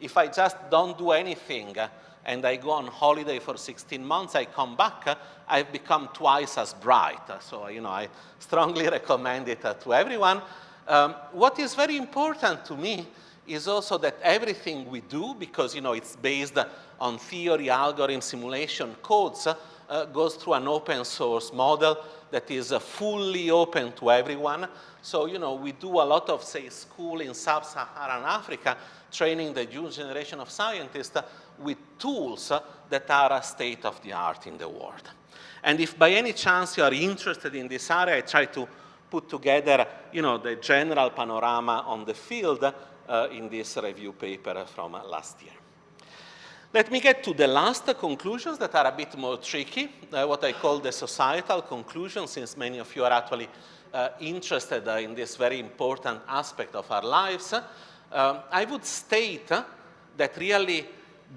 If I just don't do anything and I go on holiday for 16 months, I come back, I've become twice as bright. So, I strongly recommend it to everyone. What is very important to me is also that everything we do, because it's based on theory, algorithm, simulation, codes, goes through an open source model that is fully open to everyone. So, we do a lot of, say, school in sub-Saharan Africa, training the new generation of scientists with tools that are state of the art in the world. And if by any chance you are interested in this area, I try to put together, the general panorama on the field in this review paper from last year. Let me get to the last conclusions that are a bit more tricky, what I call the societal conclusions, since many of you are actually interested in this very important aspect of our lives. I would state that really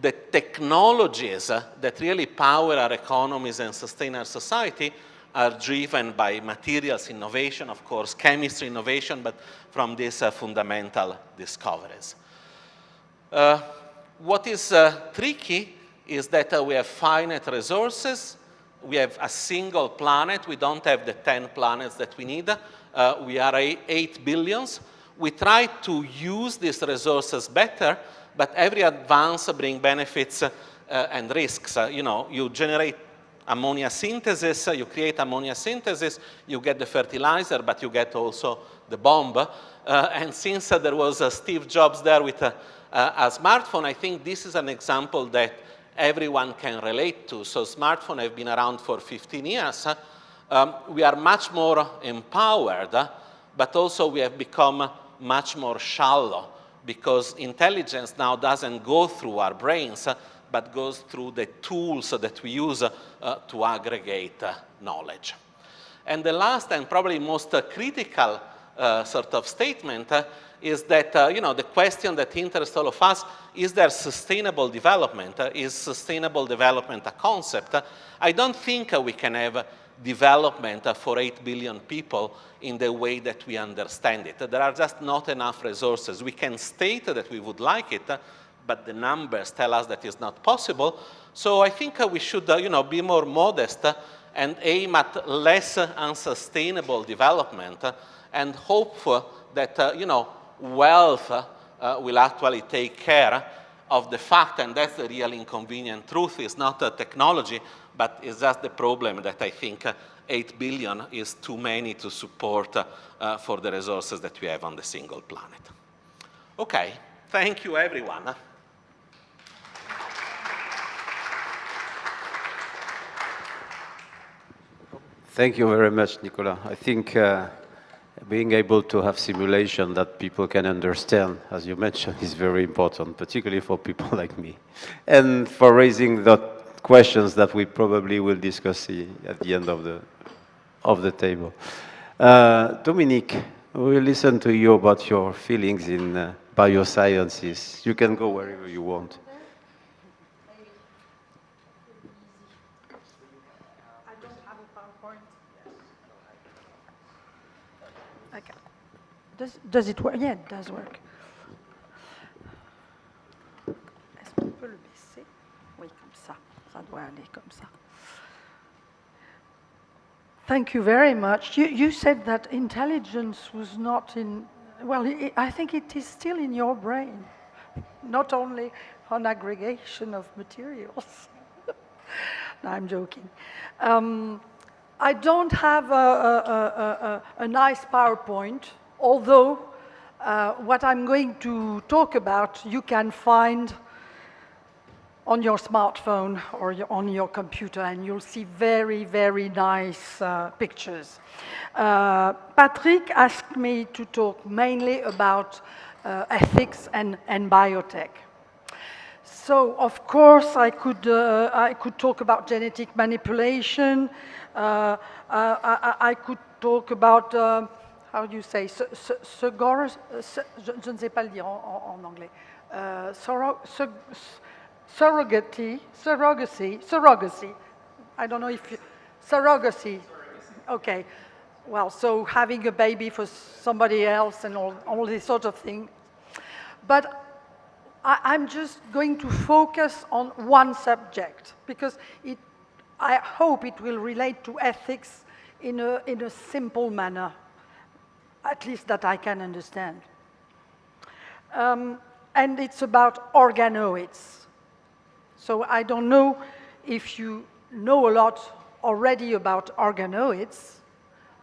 the technologies that really power our economies and sustain our society are driven by materials innovation, of course, chemistry innovation, but from these fundamental discoveries. What is tricky is that we have finite resources. We have a single planet. We don't have the 10 planets that we need. We are 8 billions. We try to use these resources better, but every advance brings benefits and risks. You generate ammonia synthesis, you create ammonia synthesis, you get the fertilizer, but you get also the bomb. And since there was Steve Jobs there with a smartphone, I think this is an example that everyone can relate to. So smartphones have been around for 15 years. We are much more empowered, but also we have become much more shallow, because intelligence now doesn't go through our brains, but goes through the tools that we use to aggregate knowledge. And the last and probably most critical sort of statement is that, the question that interests all of us, is there sustainable development? Is sustainable development a concept? I don't think we can have development for 8 billion people in the way that we understand it. There are just not enough resources. We can state that we would like it, but the numbers tell us that it's not possible. So I think we should, be more modest and aim at less unsustainable development and hope that, wealth will actually take care of the fact, and that's the real inconvenient truth, is not technology, but it's just the problem that I think 8 billion is too many to support for the resources that we have on the single planet. Okay, thank you everyone. Thank you very much, Nicolas. I think being able to have simulation that people can understand, as you mentioned, is very important, particularly for people like me, and for raising the questions that we probably will discuss at the end of the table. Dominique, we'll listen to you about your feelings in biosciences. You can go wherever you want. Does it work? Yeah, it does work. Est-ce qu'on peut le baisser? Oui, comme ça. Ça doit aller comme ça. Thank you very much. You said that intelligence was not in, well, I think it is still in your brain, not only on aggregation of materials. No, I'm joking. I don't have a nice PowerPoint, although what I'm going to talk about you can find on your smartphone or on your computer, and you'll see very, very nice pictures. Patrick asked me to talk mainly about ethics and biotech. So, of course, I could talk about genetic manipulation. I could talk about how do you say, je ne sais pas le dire en anglais, surrogacy, I don't know if you, surrogacy, okay. Well, so having a baby for somebody else and all this sort of thing. But I'm just going to focus on one subject because I hope it will relate to ethics in a simple manner, at least that I can understand. And it's about organoids. So I don't know if you know a lot already about organoids,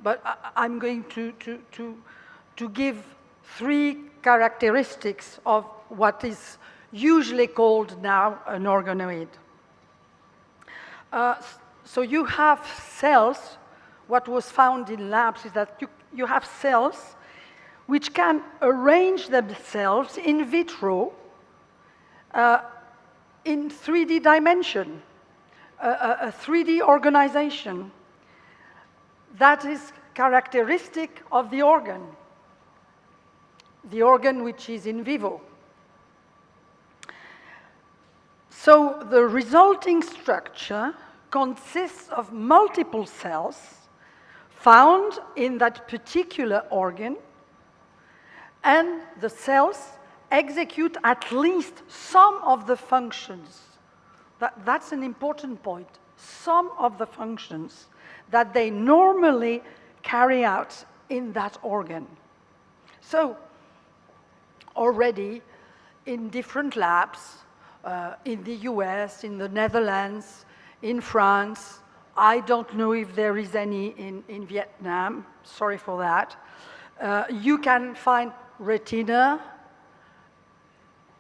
but I'm going to give 3 characteristics of what is usually called now an organoid. So you have cells. What was found in labs is that you have cells which can arrange themselves in vitro in 3D dimension, a 3D organization that is characteristic of the organ which is in vivo. So the resulting structure consists of multiple cells found in that particular organ, and the cells execute at least some of the functions. That's an important point. Some of the functions that they normally carry out in that organ. So already in different labs, in the US, in the Netherlands, in France, I don't know if there is any in Vietnam, sorry for that. You can find retina,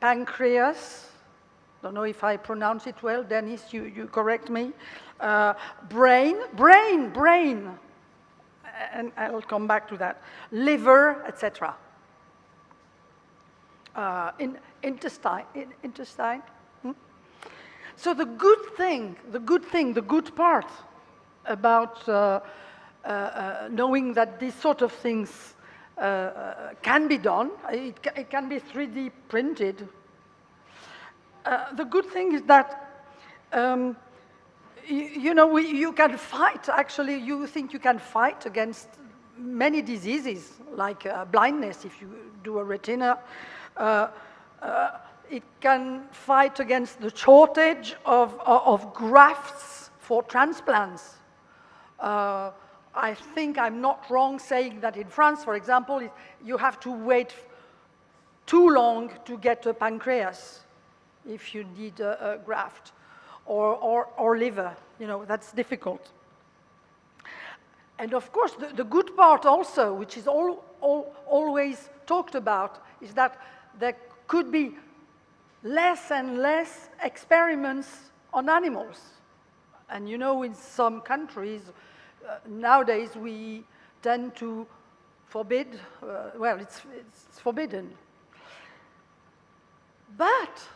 pancreas, don't know if I pronounce it well, Dennis, you correct me. Brain, and I'll come back to that. Liver, etc. Intestine. So the good part about knowing that these sort of things can be done, it can be 3D printed. The good thing is that you can fight, actually, you think you can fight against many diseases, like blindness, if you do a retina. It can fight against the shortage of grafts for transplants. I think I'm not wrong saying that in France, for example, you have to wait too long to get a pancreas if you need a graft, or liver. That's difficult. And of course, the good part also, which is always talked about, is that there could be less and less experiments on animals. And in some countries, nowadays we tend to forbid, well, it's forbidden. But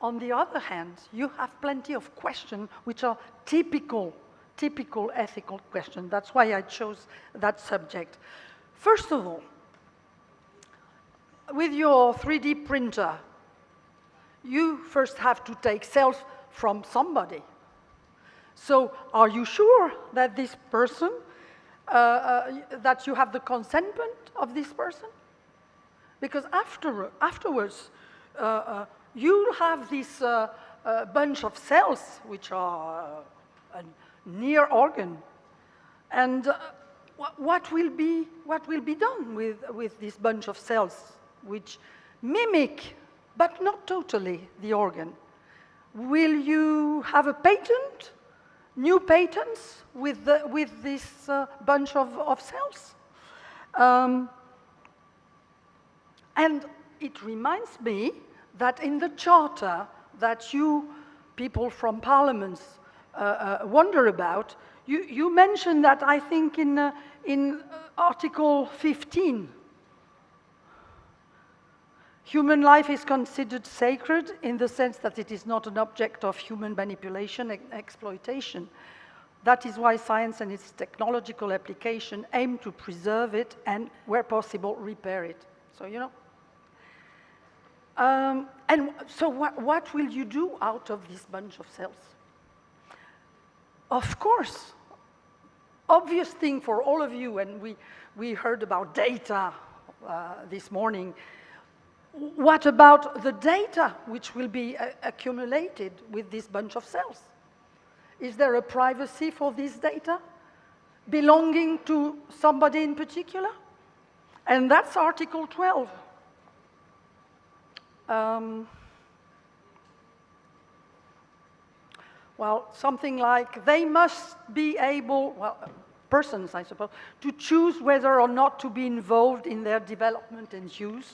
on the other hand, you have plenty of questions which are typical ethical questions. That's why I chose that subject. First of all, with your 3D printer, you first have to take cells from somebody. So are you sure that this person, that you have the consentment of this person? Because afterwards, you'll have this bunch of cells which are a near organ. And what will be done with this bunch of cells which mimic, but not totally, the organ? Will you have a patent, new patents with this bunch of cells? And it reminds me that in the charter that you people from parliaments wonder about, you mentioned that, I think, in Article 15. Human life is considered sacred in the sense that it is not an object of human manipulation and exploitation. That is why science and its technological application aim to preserve it and, where possible, repair it. So, you know. And so what will you do out of this bunch of cells? Of course, obvious thing for all of you, and we heard about data this morning. What about the data which will be accumulated with this bunch of cells? Is there a privacy for this data belonging to somebody in particular? And that's Article 12. Well, something like they must be able, well, persons, I suppose, to choose whether or not to be involved in their development and use.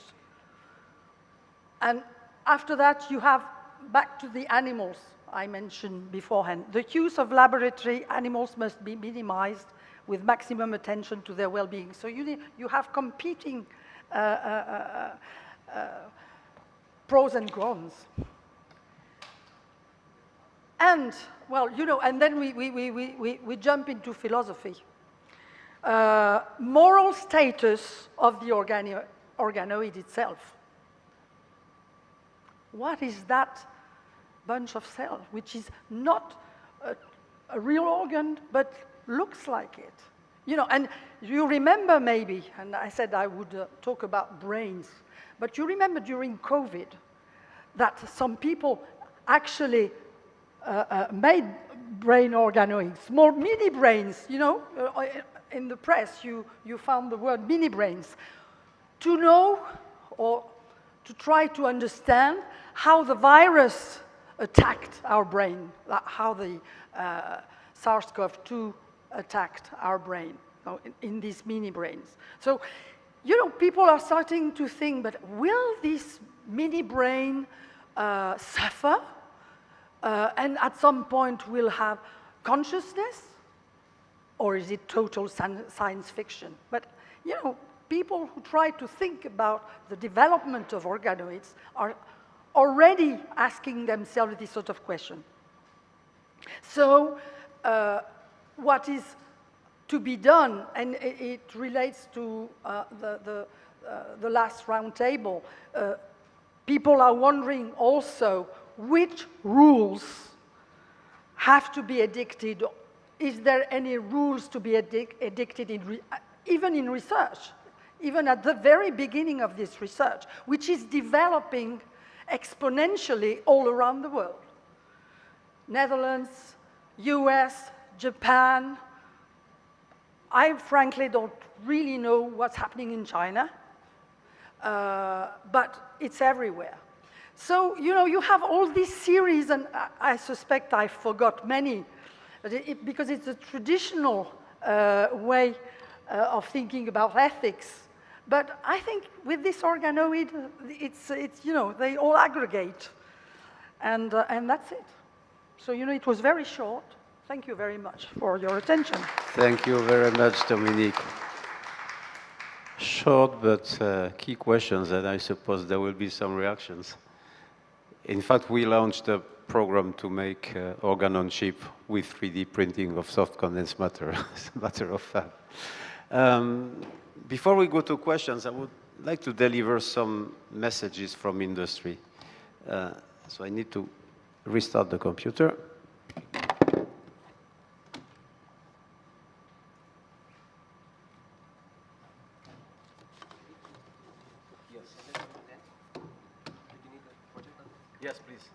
And after that, you have back to the animals I mentioned beforehand. The use of laboratory animals must be minimized with maximum attention to their well-being. So you have competing pros and cons. And, well, you know, and then we jump into philosophy. Moral status of the organoid itself. What is that bunch of cells, which is not a real organ, but looks like it? You know, and you remember maybe, and I said I would talk about brains, but you remember during COVID that some people actually made brain organoids, small mini brains, you know, in the press you found the word mini brains, to know or to try to understand how the virus attacked our brain, how the SARS-CoV-2 attacked our brain in these mini brains. So, you know, people are starting to think, but will this mini brain suffer? And at some point will have consciousness? Or is it total science fiction? But, you know, people who try to think about the development of organoids are already asking themselves this sort of question. So, what is to be done, and it relates to the last round table, people are wondering also which rules have to be addicted. Is there any rules to be addicted even in research, even at the very beginning of this research, which is developing exponentially all around the world? Netherlands, US, Japan. I frankly don't really know what's happening in China, but it's everywhere. So, you know, you have all these series, and I suspect I forgot many, because it's a traditional way of thinking about ethics. But I think with this organoid, it's you know, they all aggregate, and that's it. So, you know, it was very short. Thank you very much for your attention. Thank you very much, Dominique. Short but key questions, and I suppose there will be some reactions. In fact, we launched a program to make organ-on-chip with 3D printing of soft condensed matter, as a matter of fact. Before we go to questions, I would like to deliver some messages from industry. So I need to restart the computer. Yes, please.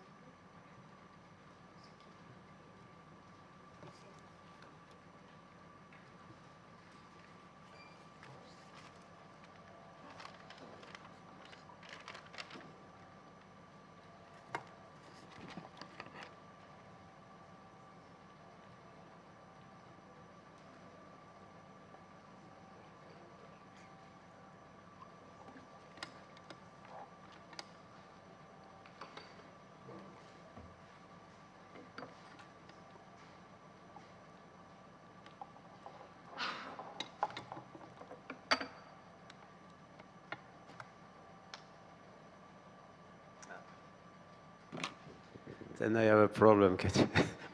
Then I have a problem,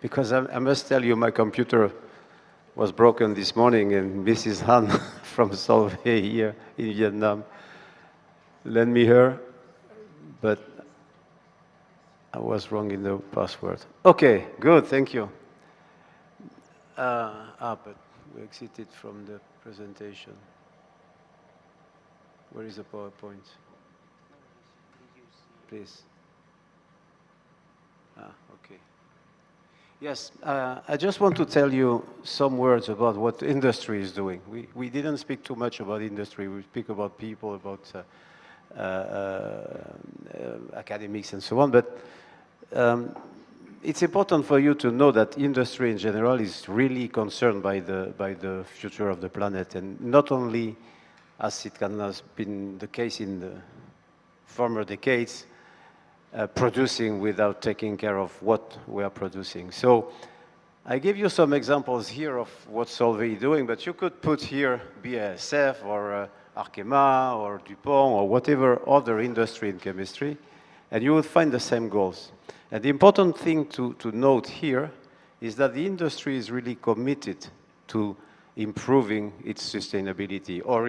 because I must tell you, my computer was broken this morning, and Mrs. Han from Solvay here in Vietnam lent me her, but I was wrong in the password. Okay, good, thank you. But we exited from the presentation. Where is the PowerPoint? Please. Okay. Yes, I just want to tell you some words about what industry is doing. We didn't speak too much about industry. We speak about people, about academics and so on, but it's important for you to know that industry in general is really concerned by the future of the planet, and not only as it has been the case in the former decades, producing without taking care of what we are producing. So I give you some examples here of what Solvay is doing, but you could put here BASF or Arkema or DuPont or whatever other industry in chemistry, and you will find the same goals. And the important thing to note here is that the industry is really committed to improving its sustainability or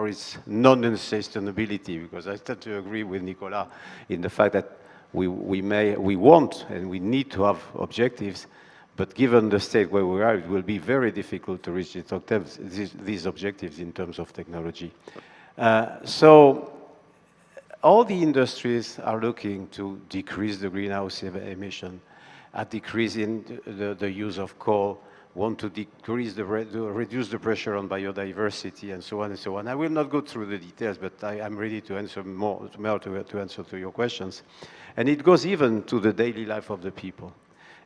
its non-sustainability, because I tend to agree with Nicolas in the fact that we want and we need to have objectives, but given the state where we are, it will be very difficult to reach these objectives in terms of technology. So all the industries are looking to decrease the greenhouse emission, decreasing the use of coal, want to reduce the pressure on biodiversity, and so on and so on. I will not go through the details, but I am ready to answer to answer to your questions. And it goes even to the daily life of the people.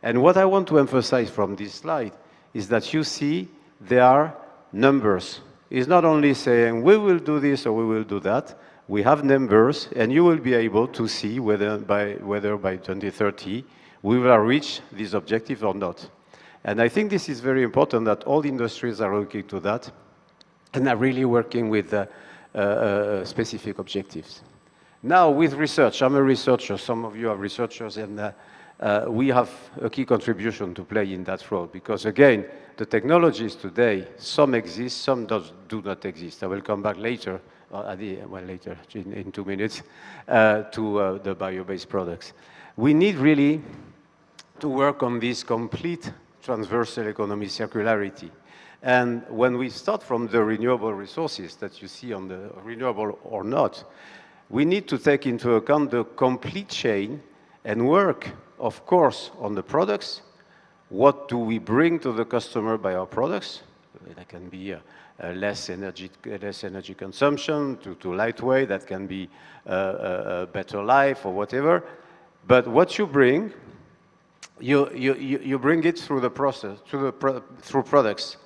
And what I want to emphasize from this slide is that you see there are numbers. It's not only saying we will do this or we will do that. We have numbers, and you will be able to see whether by 2030 we will reach this objective or not. And I think this is very important that all industries are looking to that and are really working with specific objectives. Now, with research, I'm a researcher. Some of you are researchers, and we have a key contribution to play in that role because, again, the technologies today, some exist, some do not exist. I will come back later, later in 2 minutes, to the bio-based products. We need really to work on this complete transversal economy circularity. And when we start from the renewable resources that you see on the renewable or not, we need to take into account the complete chain and work, of course, on the products. What do we bring to the customer by our products? That can be less energy consumption, to lightweight, that can be a better life or whatever. But what you bring, you bring it through the process, through products.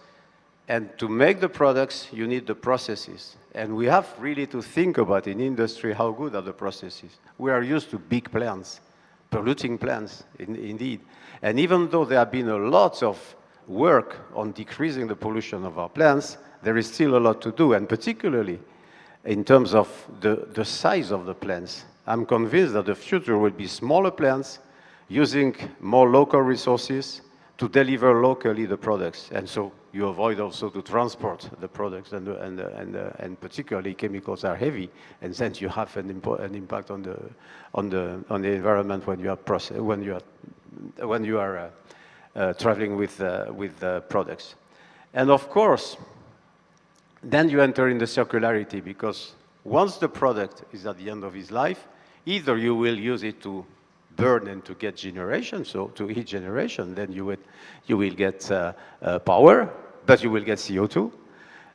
And to make the products, you need the processes. And we have really to think about in industry how good are the processes. We are used to big plants, polluting plants, indeed. And even though there have been a lot of work on decreasing the pollution of our plants, there is still a lot to do, and particularly in terms of the size of the plants. I'm convinced that the future will be smaller plants, using more local resources to deliver locally the products. And so you avoid also to transport the products, and particularly chemicals are heavy, and then you have an impact on the environment when you are traveling with products. And of course, then you enter in the circularity, because once the product is at the end of its life, either you will use it to burn and to get generation, so to heat generation, then you will get power, but you will get CO2.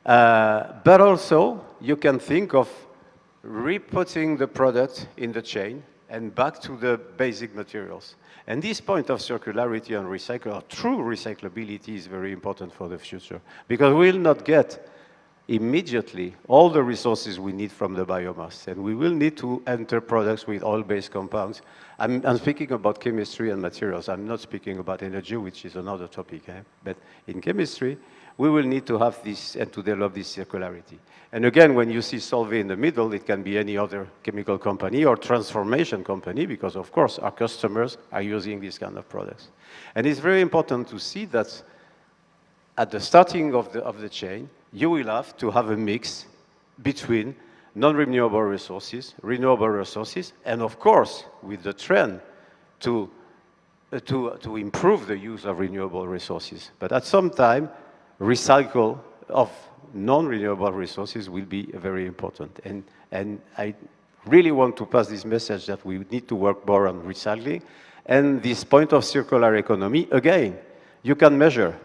But also, you can think of re-putting the product in the chain and back to the basic materials. And this point of circularity and true recyclability is very important for the future, because we will not get immediately all the resources we need from the biomass, and we will need to enter products with oil-based compounds. I'm speaking about chemistry and materials. I'm not speaking about energy, which is another topic. But in chemistry, we will need to have this and to develop this circularity. And again, when you see Solvay in the middle, it can be any other chemical company or transformation company, because of course our customers are using these kind of products. And it's very important to see that at the starting of the chain, you will have to have a mix between non-renewable resources, renewable resources, and of course, with the trend to improve the use of renewable resources. But at some time, recycle of non-renewable resources will be very important. And I really want to pass this message that we need to work more on recycling. And this point of circular economy, again, you can measure.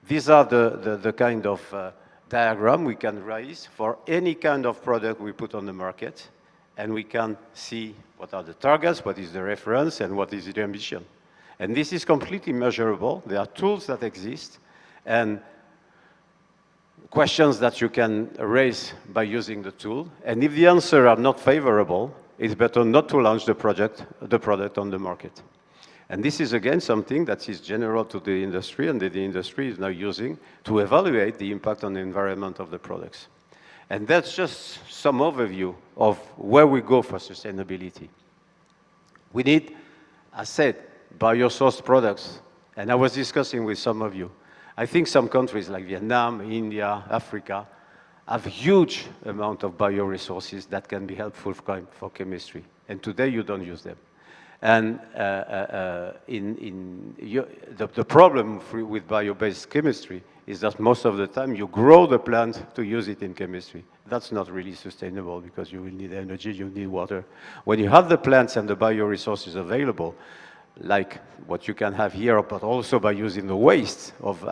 These are the kind of diagram we can raise for any kind of product we put on the market, and we can see what are the targets, what is the reference, and what is the ambition. And this is completely measurable. There are tools that exist, and questions that you can raise by using the tool. And if the answers are not favorable, it's better not to launch the product on the market. And this is, again, something that is general to the industry and that the industry is now using to evaluate the impact on the environment of the products. And that's just some overview of where we go for sustainability. We need, as said, biosourced products. And I was discussing with some of you. I think some countries like Vietnam, India, Africa, have huge amount of bioresources that can be helpful for chemistry. And today you don't use them. And the problem with bio-based chemistry is that most of the time you grow the plant to use it in chemistry. That's not really sustainable because you will need energy, you need water. When you have the plants and the bioresources available, like what you can have here, but also by using the waste of the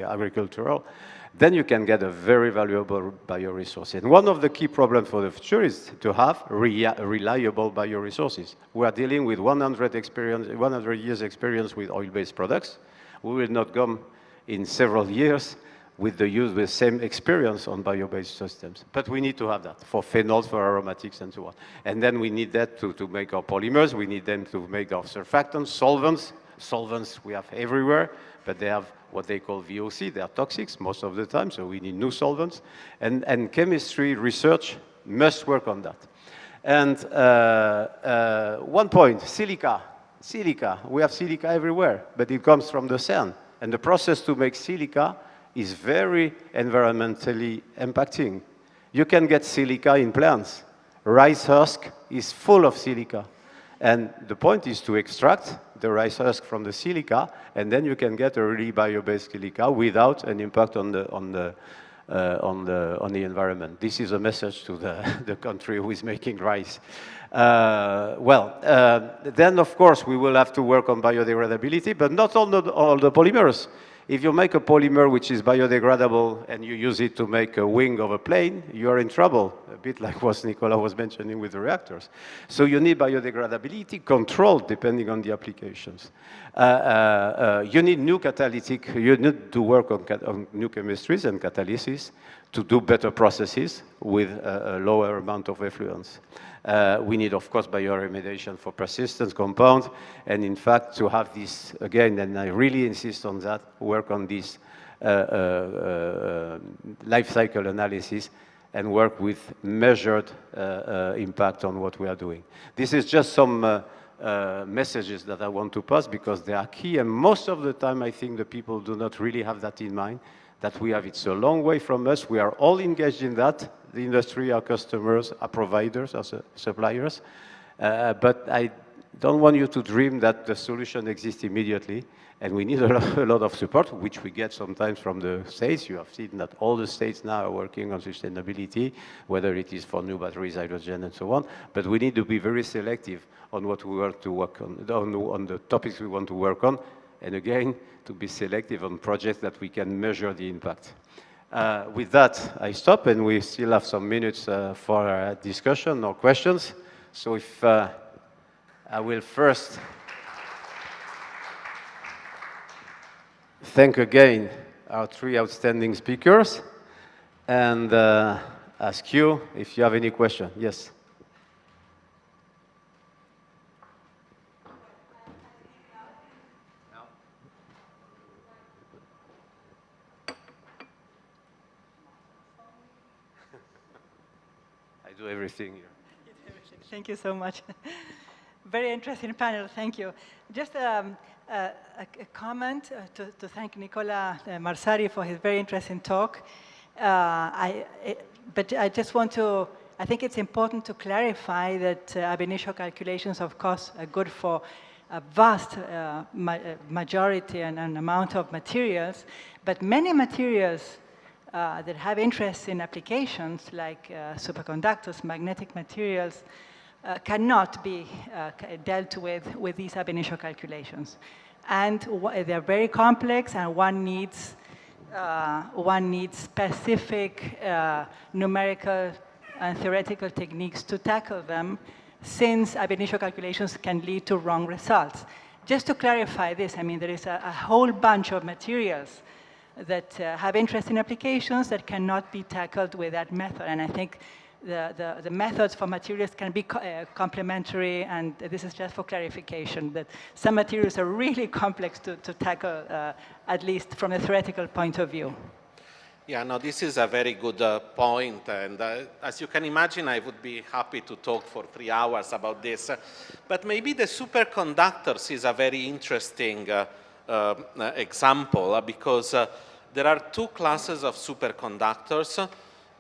agricultural, then you can get a very valuable bioresource. And one of the key problems for the future is to have reliable bioresources. We are dealing with 100 years experience with oil-based products. We will not come in several years with the same experience on bio-based systems. But we need to have that for phenols, for aromatics, and so on. And then we need that to make our polymers. We need them to make our surfactants, solvents. Solvents we have everywhere, but they have what they call VOC. They are toxics most of the time, so we need new solvents. And chemistry research must work on that. And one point, silica. Silica, we have silica everywhere, but it comes from the sand. And the process to make silica is very environmentally impacting. You can get silica in plants. Rice husk is full of silica. And the point is to extract the rice husk from the silica, and then you can get a really bio-based silica without an impact on the environment. This is a message to the country who is making rice. Then of course we will have to work on biodegradability, but not all the polymers. If you make a polymer which is biodegradable and you use it to make a wing of a plane, you are in trouble, a bit like what Nicolas was mentioning with the reactors. So you need biodegradability controlled depending on the applications. You need new catalytic, you need to work on new chemistries and catalysis to do better processes with a lower amount of effluents. We need, of course, bioremediation for persistent compounds, and in fact, to have this, again, and I really insist on that, work on this life cycle analysis and work with measured impact on what we are doing. This is just some messages that I want to pass because they are key, and most of the time, I think the people do not really have that in mind, that we have, it's a long way from us, we are all engaged in that, the industry, our customers, our providers, our suppliers, but I don't want you to dream that the solution exists immediately, and we need a lot of support, which we get sometimes from the states. You have seen that all the states now are working on sustainability, whether it is for new batteries, hydrogen, and so on, but we need to be very selective on what we want to work on the topics we want to work on, and again, to be selective on projects that we can measure the impact. With that, I stop, and we still have some minutes for discussion or questions. So if I will first thank again our three outstanding speakers, and ask you if you have any question. Yes. Do everything here. Thank you so much. Very interesting panel, thank you. Just a comment to thank Nicola Marsari for his very interesting talk. But I just want to, I think it's important to clarify that ab initio calculations, of course, are good for a vast majority and an amount of materials, but many materials that have interest in applications like superconductors, magnetic materials, cannot be dealt with these ab initio calculations. And they're very complex, and one needs specific numerical and theoretical techniques to tackle them, since ab initio calculations can lead to wrong results. Just to clarify this, I mean, there is a whole bunch of materials that have interest in applications that cannot be tackled with that method. And I think the methods for materials can be complementary, and this is just for clarification, that some materials are really complex to tackle, at least from a theoretical point of view. Yeah, no, this is a very good point, and as you can imagine, I would be happy to talk for 3 hours about this, but maybe the superconductors is a very interesting example, because there are two classes of superconductors,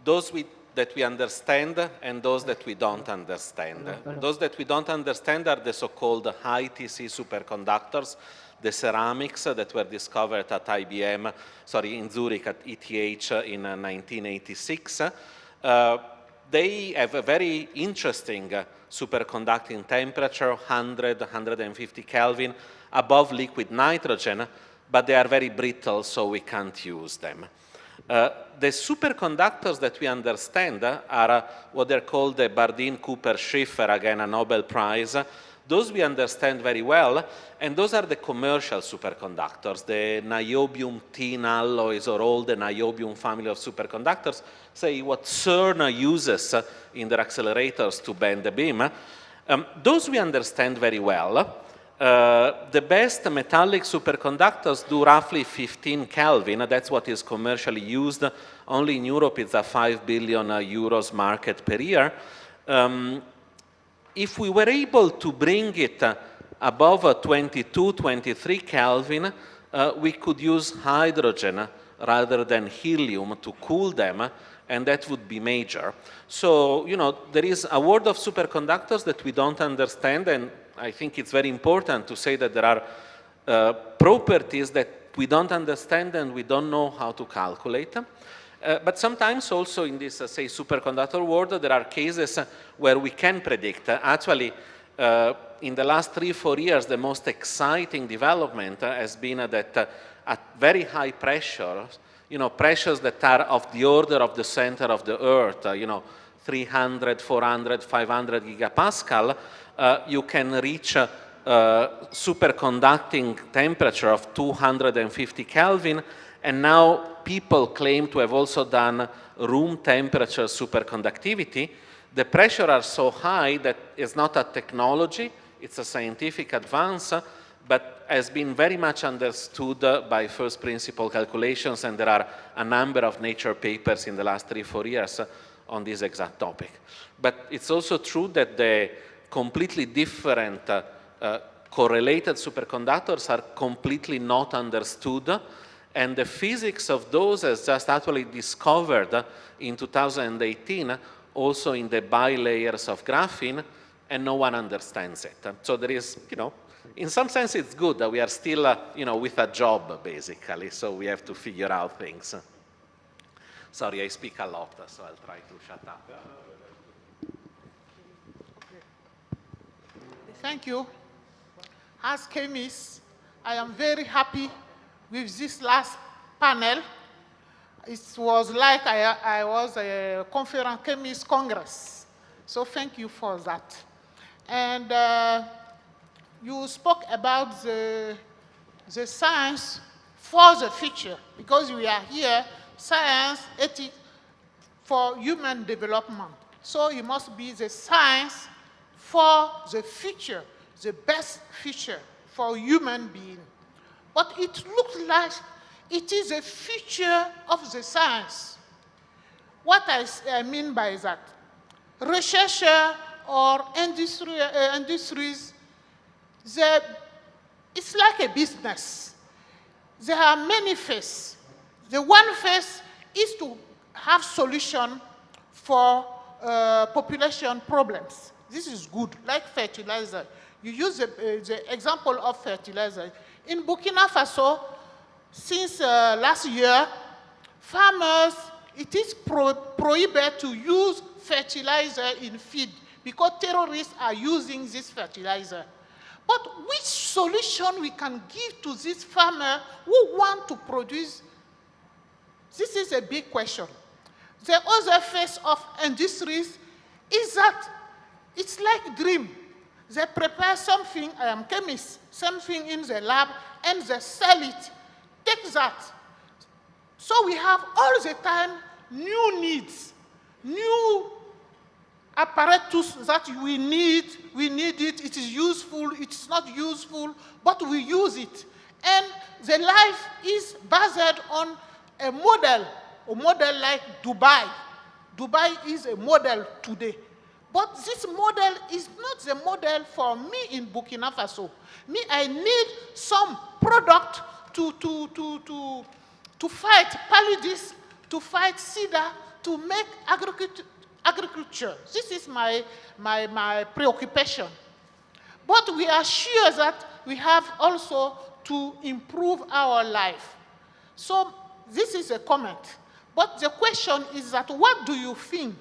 those that we understand and those that we don't understand. Those that we don't understand are the so-called high-TC superconductors, the ceramics that were discovered at IBM, in Zurich at ETH in 1986. They have a very interesting superconducting temperature, 100, 150 Kelvin, above liquid nitrogen, but they are very brittle, so we can't use them. The superconductors that we understand are what they're called the Bardeen-Cooper-Schiffer, again a Nobel Prize. Those we understand very well, and those are the commercial superconductors, the niobium tin alloys, or all the niobium family of superconductors, say what CERN uses in their accelerators to bend the beam. Those we understand very well. The best metallic superconductors do roughly 15 Kelvin. That's what is commercially used. Only in Europe it's a 5 billion euros market per year. If we were able to bring it above 22, 23 Kelvin, we could use hydrogen rather than helium to cool them, and that would be major. So, you know, there is a world of superconductors that we don't understand, and I think it's very important to say that there are properties that we don't understand and we don't know how to calculate. But sometimes also in this, say, superconductor world, there are cases where we can predict. Actually, in the last 3-4 years, the most exciting development has been that at very high pressures, you know, pressures that are of the order of the center of the Earth, you know, 300, 400, 500 gigapascal, you can reach superconducting temperature of 250 Kelvin, and now people claim to have also done room temperature superconductivity. The pressure are so high that it's not a technology, it's a scientific advance, but has been very much understood by first principle calculations, and there are a number of Nature papers in the last 3-4 years on this exact topic. But it's also true that the completely different correlated superconductors are completely not understood, and the physics of those is just actually discovered in 2018, also in the bilayers of graphene, and no one understands it. So there is, you know, in some sense it's good that we are still, you know, with a job, basically, so we have to figure out things. Sorry, I speak a lot, so I'll try to shut up. Thank you. As chemist, I am very happy with this last panel. It was like I was a conference chemist congress. So thank you for that. And you spoke about the science for the future, because we are here, science, ethics for human development. So it must be the science for the future, the best future for human being. But it looks like it is a future of the science. What I mean by that, researchers or industries, it's like a business. There are many phases. The one phase is to have solution for population problems. This is good, like fertilizer. You use the example of fertilizer. In Burkina Faso, since last year, farmers, it is prohibited to use fertilizer in feed because terrorists are using this fertilizer. But which solution we can give to this farmer who want to produce? This is a big question. The other phase of industries is that it's like dream. They prepare something, I am chemist, something in the lab, and they sell it. Take that. So we have all the time new needs, new apparatus that we need it, it is useful, it's not useful, but we use it. And the life is based on a model like Dubai. Dubai is a model today. But this model is not the model for me in Burkina Faso. Me, I need some product to fight paludism, to fight sida, to make agriculture. This is my preoccupation. But we are sure that we have also to improve our life. So this is a comment. But the question is that what do you think,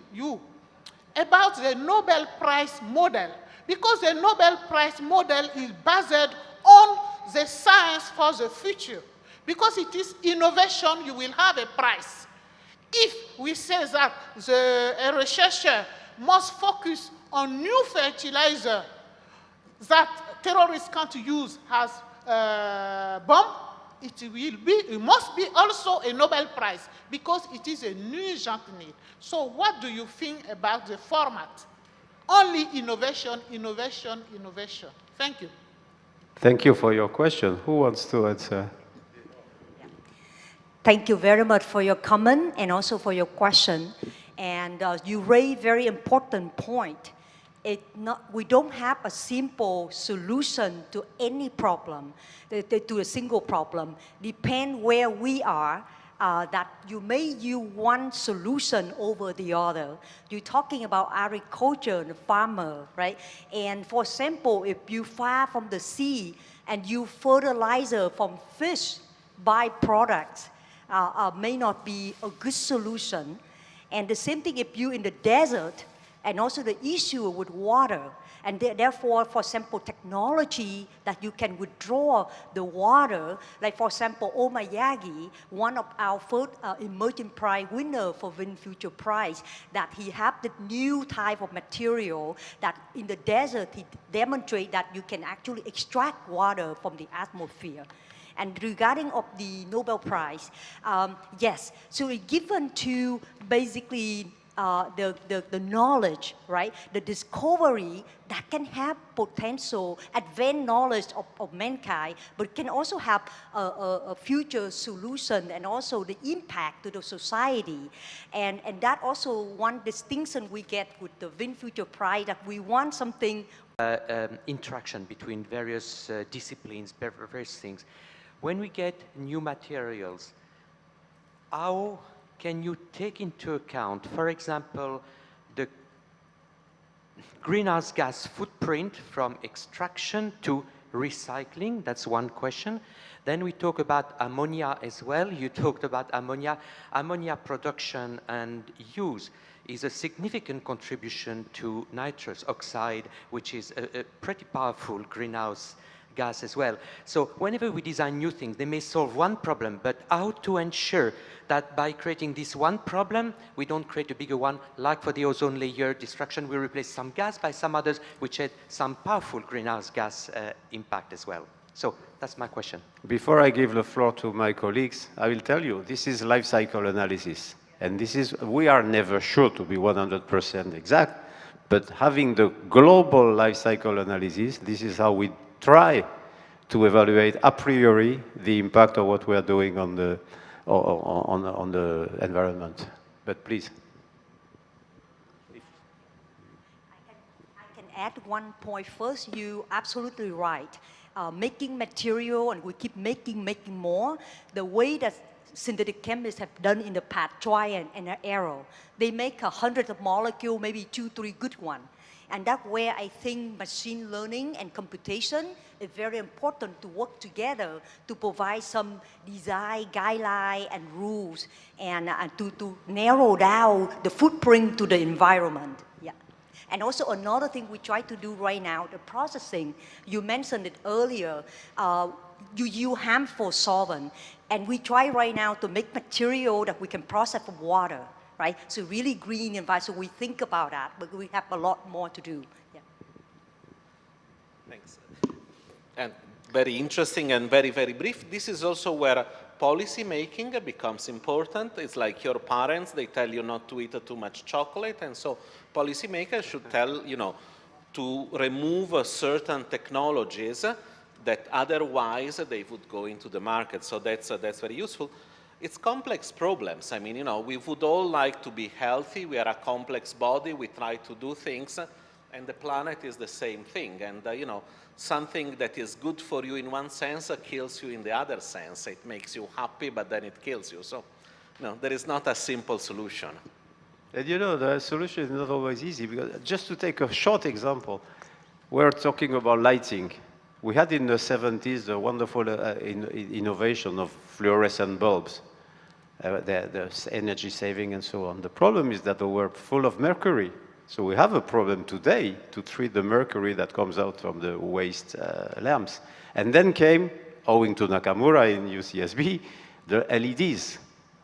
about the Nobel Prize model? Because the Nobel Prize model is based on the science for the future. Because it is innovation, you will have a prize. If we say that a researcher must focus on new fertilizer that terrorists can't use as bomb, it must be also a Nobel Prize because it is a new need. So what do you think about the format? Only innovation, innovation, innovation. Thank you. Thank you for your question. Who wants to answer? Thank you very much for your comment and also for your question. And you raise very important point. We don't have a simple solution to any problem, to a single problem. Depend where we are, that you may use one solution over the other. You're talking about agriculture and farmer, right? And for example, if you far from the sea and you fertilizer from fish byproducts, may not be a good solution. And the same thing if you in the desert, and also the issue with water. And therefore, for example, technology that you can withdraw the water, like for example, Omayagi, one of our first emerging prize winner for VinFuture Prize, that he have the new type of material that in the desert, he demonstrate that you can actually extract water from the atmosphere. And regarding of the Nobel Prize, yes, so it's given to basically the knowledge, right? The discovery that can have potential, advanced knowledge of mankind, but can also have a future solution and also the impact to the society. And that also one distinction we get with the VinFuture Prize, that we want something. Interaction between various disciplines, various things. When we get new materials, how can you take into account, for example, the greenhouse gas footprint from extraction to recycling? That's one question. Then we talk about ammonia as well. You talked about ammonia. Ammonia production and use is a significant contribution to nitrous oxide, which is a pretty powerful greenhouse gas as well. So whenever we design new things, they may solve one problem, but how to ensure that by creating this one problem, we don't create a bigger one, like for the ozone layer destruction, we replace some gas by some others, which had some powerful greenhouse gas impact as well. So that's my question. Before I give the floor to my colleagues, I will tell you, this is life cycle analysis. And this is, we are never sure to be 100% exact, but having the global life cycle analysis, this is how we try to evaluate a priori the impact of what we are doing on the environment. But please. I can add one point first. You're absolutely right. making material, and we keep making more, the way that synthetic chemists have done in the past, try and error. They make 100 of molecules, maybe 2, 3 good ones. And that's where I think machine learning and computation is very important to work together to provide some design guidelines and rules and to narrow down the footprint to the environment. Yeah. And also another thing we try to do right now, the processing. You mentioned it earlier. You use harmful solvent. And we try right now to make material that we can process from water. Right? So really green environment, so we think about that, but we have a lot more to do. Yeah. Thanks. And very interesting and very, very brief. This is also where policy making becomes important. It's like your parents, they tell you not to eat too much chocolate, and so policymakers should tell, to remove certain technologies that otherwise they would go into the market. So that's very useful. It's complex problems. I mean, we would all like to be healthy. We are a complex body. We try to do things, and the planet is the same thing. And, something that is good for you in one sense kills you in the other sense. It makes you happy, but then it kills you. So, there is not a simple solution. And the solution is not always easy, because just to take a short example, we're talking about lighting. We had in the 70s the wonderful innovation of fluorescent bulbs, the energy saving and so on. The problem is that they were full of mercury. So we have a problem today to treat the mercury that comes out from the waste lamps. And then came, owing to Nakamura in UCSB, the LEDs.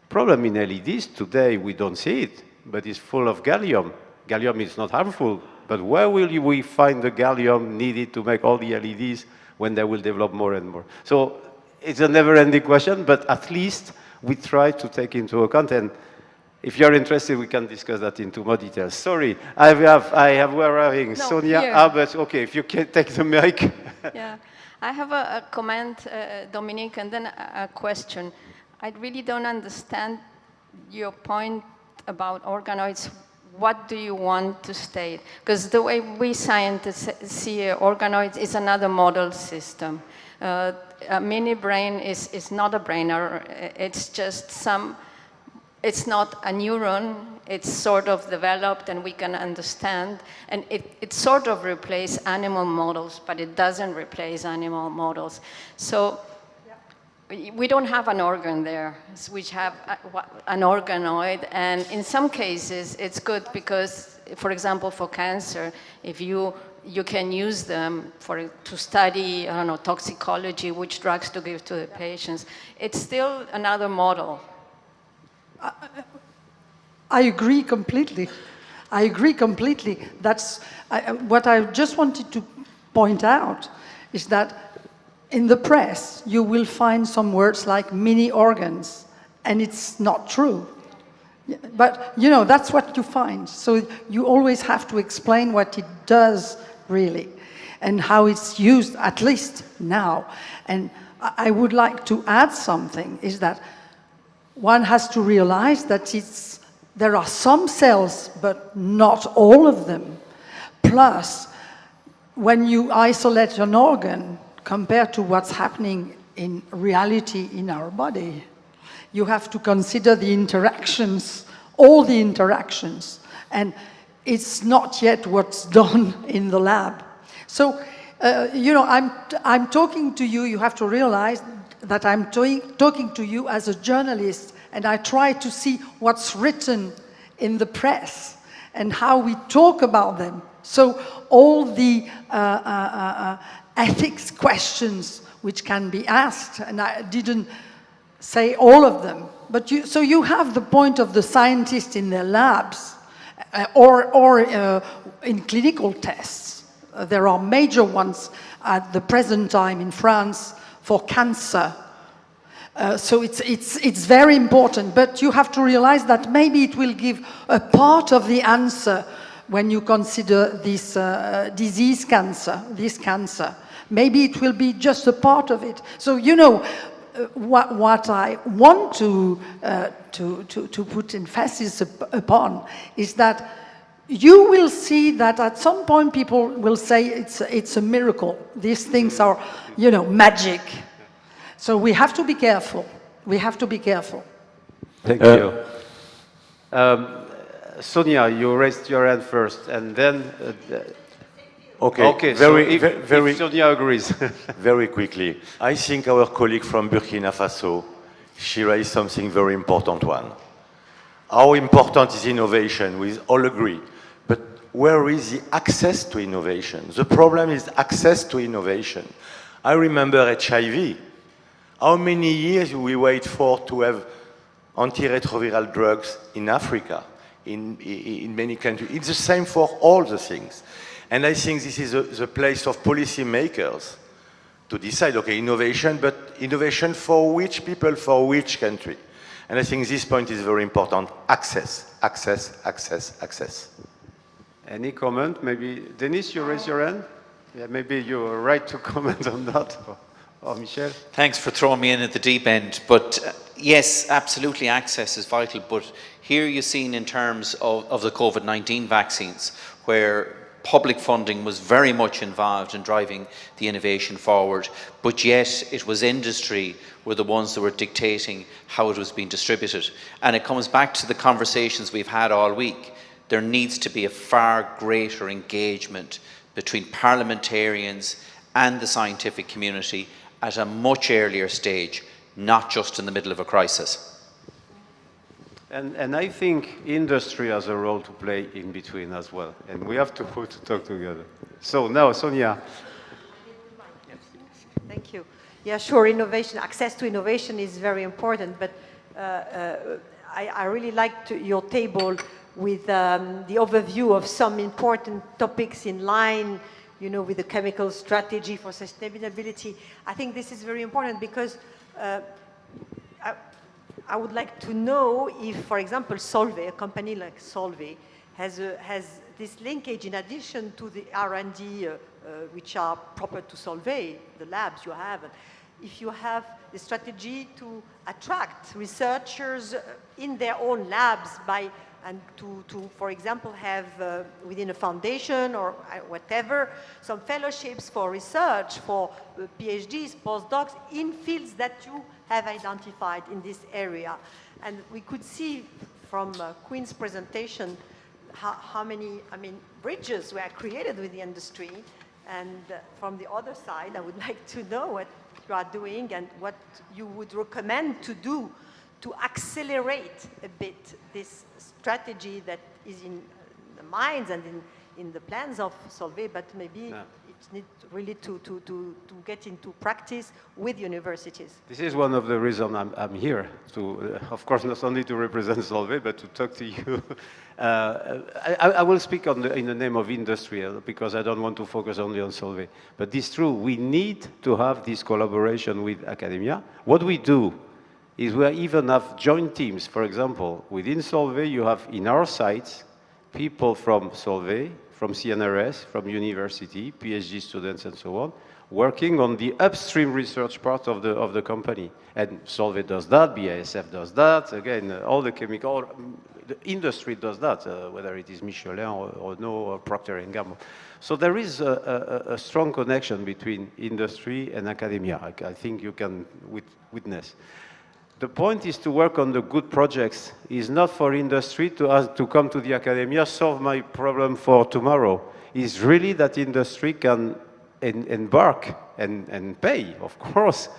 Problem in LEDs, today we don't see it, but it's full of gallium. Gallium is not harmful, but where will we find the gallium needed to make all the LEDs when they will develop more and more? So it's a never-ending question, but at least we try to take into account, and if you're interested, we can discuss that into more details. Sorry, we're having Sonia, Albert. Okay, if you can take the mic. Yeah, I have a comment, Dominique, and then a question. I really don't understand your point about organoids. What do you want to state? Because the way we scientists see organoids is another model system. A mini brain is not a brain, or it's just it's not a neuron, it's sort of developed and we can understand, and it sort of replaces animal models, but it doesn't replace animal models. So we don't have an organ there. We have an organoid, and in some cases it's good because, for example, for cancer, if you can use them to study, I don't know, toxicology, which drugs to give to the patients. It's still another model. I agree completely. I agree completely. That's what I just wanted to point out is that in the press, you will find some words like mini organs, and it's not true. But, that's what you find. So you always have to explain what it does, really, and how it's used, at least now. And I would like to add something, is that one has to realize that there are some cells, but not all of them. Plus, when you isolate an organ, compared to what's happening in reality in our body, you have to consider the interactions, all the interactions, and it's not yet what's done in the lab. So, I'm talking to you, you have to realize that I'm talking to you as a journalist, and I try to see what's written in the press and how we talk about them. So all the ethics questions which can be asked, and I didn't say all of them, but so you have the point of the scientist in their labs or in clinical tests. There are major ones at the present time in France for cancer. So it's very important, but you have to realize that maybe it will give a part of the answer when you consider this this cancer. Maybe it will be just a part of it. So what I want to put emphasis upon is that you will see that at some point people will say it's a miracle. These things are, you know, magic. So we have to be careful. We have to be careful. Thank you. Sonia, you raised your hand first, and then... Okay, so if Sonia agrees. Very quickly. I think our colleague from Burkina Faso, she raised something very important one. How important is innovation? We all agree. But where is the access to innovation? The problem is access to innovation. I remember HIV. How many years we wait for to have antiretroviral drugs in Africa, in many countries? It's the same for all the things. And I think this is the place of policymakers to decide, okay, innovation, but innovation for which people, for which country? And I think this point is very important. Access, access, access, access. Any comment? Maybe, Denis, you raise your hand? Yeah, maybe you're right to comment on that. Or Michel? Thanks for throwing me in at the deep end. But yes, absolutely, access is vital. But here you've seen in terms of the COVID-19 vaccines, where public funding was very much involved in driving the innovation forward, but yet it was industry were the ones that were dictating how it was being distributed. And it comes back to the conversations we've had all week. There needs to be a far greater engagement between parliamentarians and the scientific community at a much earlier stage, not just in the middle of a crisis. And I think industry has a role to play in between as well. And we have to talk together. So now, Sonia. Thank you. Yeah, sure, innovation, access to innovation is very important, but I really liked your table with the overview of some important topics in line, you know, with the chemical strategy for sustainability. I think this is very important because I would like to know if, for example, Solvay, a company like Solvay, has this linkage in addition to the R&D which are proper to Solvay, the labs you have. If you have the strategy to attract researchers in their own labs and to, for example, have within a foundation or whatever, some fellowships for research, for PhDs, postdocs, in fields that you have identified in this area. And we could see from Queen's presentation how many, bridges were created with the industry. And from the other side, I would like to know what you are doing and what you would recommend to do to accelerate a bit this strategy that is in the minds and in the plans of Solvay, but maybe it needs really to get into practice with universities. This is one of the reasons I'm here, to, of course, not only to represent Solvay, but to talk to you. I will speak in the name of industry, because I don't want to focus only on Solvay. But it's true, we need to have this collaboration with academia. What we do is we even have joint teams. For example, within Solvay, you have in our sites, people from Solvay, from CNRS, from university, PhD students and so on, working on the upstream research part of the company. And Solvay does that, BASF does that, again, all the chemical, the industry does that, whether it is Michelin or no, or Procter & Gamble. So there is a strong connection between industry and academia. I think you can witness. The point is to work on the good projects. It's not for industry to come to the academia, solve my problem for tomorrow. It's really that industry can embark and pay, of course,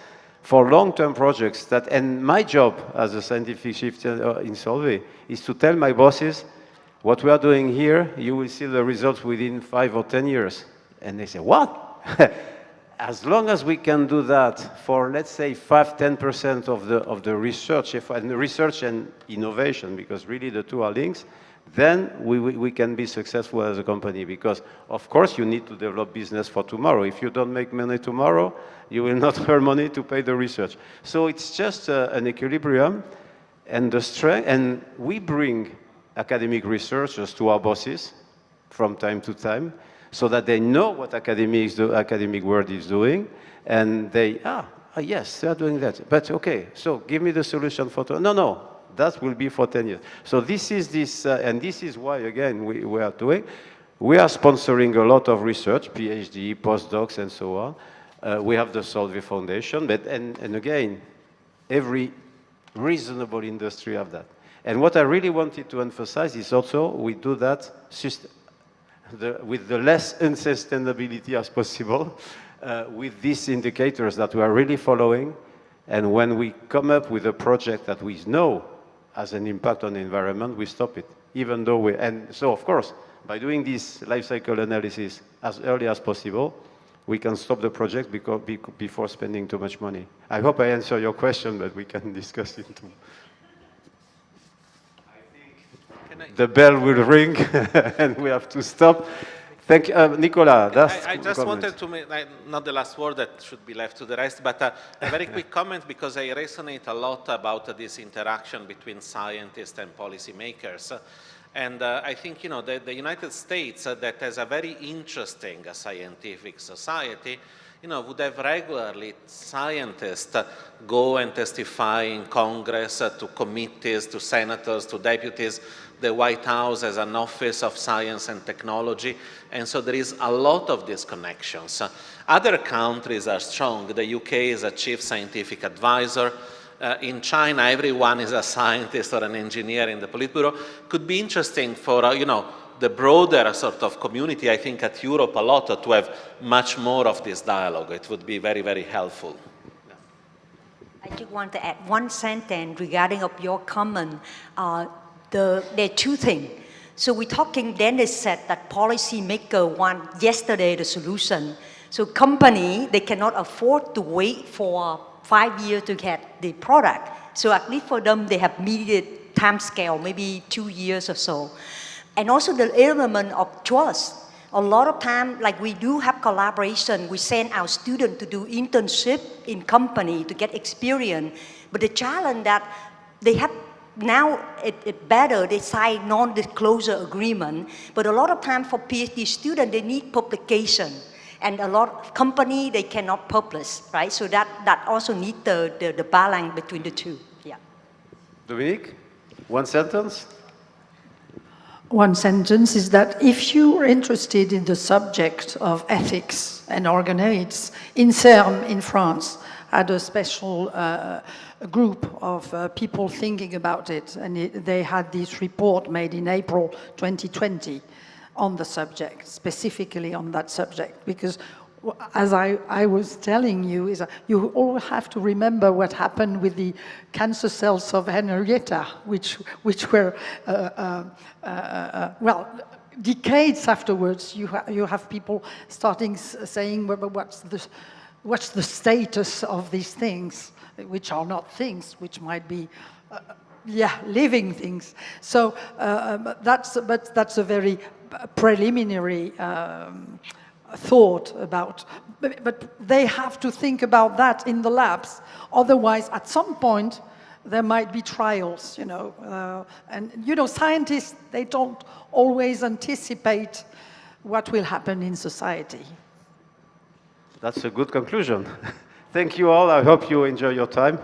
for long-term projects. And my job as a scientific chief in Solvay is to tell my bosses, what we are doing here, you will see the results within 5 or 10 years. And they say, what? As long as we can do that for, let's say, 5–10% of the research and innovation, because really the two are linked, then we can be successful as a company. Because, of course, you need to develop business for tomorrow. If you don't make money tomorrow, you will not earn money to pay the research. So it's just an equilibrium, and the strength. And we bring academic researchers to our bosses from time to time, so that they know what academic world is doing, and they, yes, they are doing that. But okay, so give me the solution for tomorrow. No, That will be for 10 years. So this is this, and this is why, again, we are doing. We are sponsoring a lot of research, PhD, postdocs, and so on. We have the Solvay Foundation, but, and again, every reasonable industry have that. And what I really wanted to emphasize is also we do that with the less unsustainability as possible, with these indicators that we are really following. And when we come up with a project that we know has an impact on the environment, we stop it, even though we, and so of course, by doing this life cycle analysis as early as possible, we can stop the project before spending too much money. I hope I answer your question, but we can discuss it too. The bell will ring and we have to stop. Thank you, Nicolas. I just wanted to make, not the last word that should be left to the rest, but a very quick comment because I resonate a lot about this interaction between scientists and policymakers. And I think, you know, the United States that has a very interesting scientific society, you know, would have regularly scientists go and testify in Congress to committees, to senators, to deputies. The White House has an office of science and technology, and so there is a lot of these connections. Other countries are strong. The UK is a chief scientific advisor. In China, everyone is a scientist or an engineer in the Politburo. Could be interesting for, you know, the broader sort of community, I think at Europe a lot, to have much more of this dialogue. It would be very, very helpful. I just want to add one sentence regarding of your comment. There are two things. So we're talking, then they said that policymaker want yesterday the solution. So company, they cannot afford to wait for 5 years to get the product. So at least for them, they have immediate time scale, maybe 2 years or so. And also the element of trust. A lot of time, like we do have collaboration, we send our students to do internship in company to get experience. But the challenge that they have now, it better, they sign non-disclosure agreement. But a lot of time for PhD students, they need publication. And a lot of company, they cannot publish, right? So that also need the balance between the two, yeah. Dominique, one sentence? One sentence is that if you are interested in the subject of ethics and organoids, INSERM in France had a special group of people thinking about it, and they had this report made in April 2020 on the subject, specifically on that subject, because as I was telling you, is you all have to remember what happened with the cancer cells of Henrietta, which were, well, decades afterwards, you have people starting saying, well, what's the status of these things, which are not things, which might be, living things. So that's a very preliminary thought about, but they have to think about that in the labs. Otherwise, at some point, there might be trials, you know. And, you know, scientists, they don't always anticipate what will happen in society. That's a good conclusion. Thank you all. I hope you enjoy your time.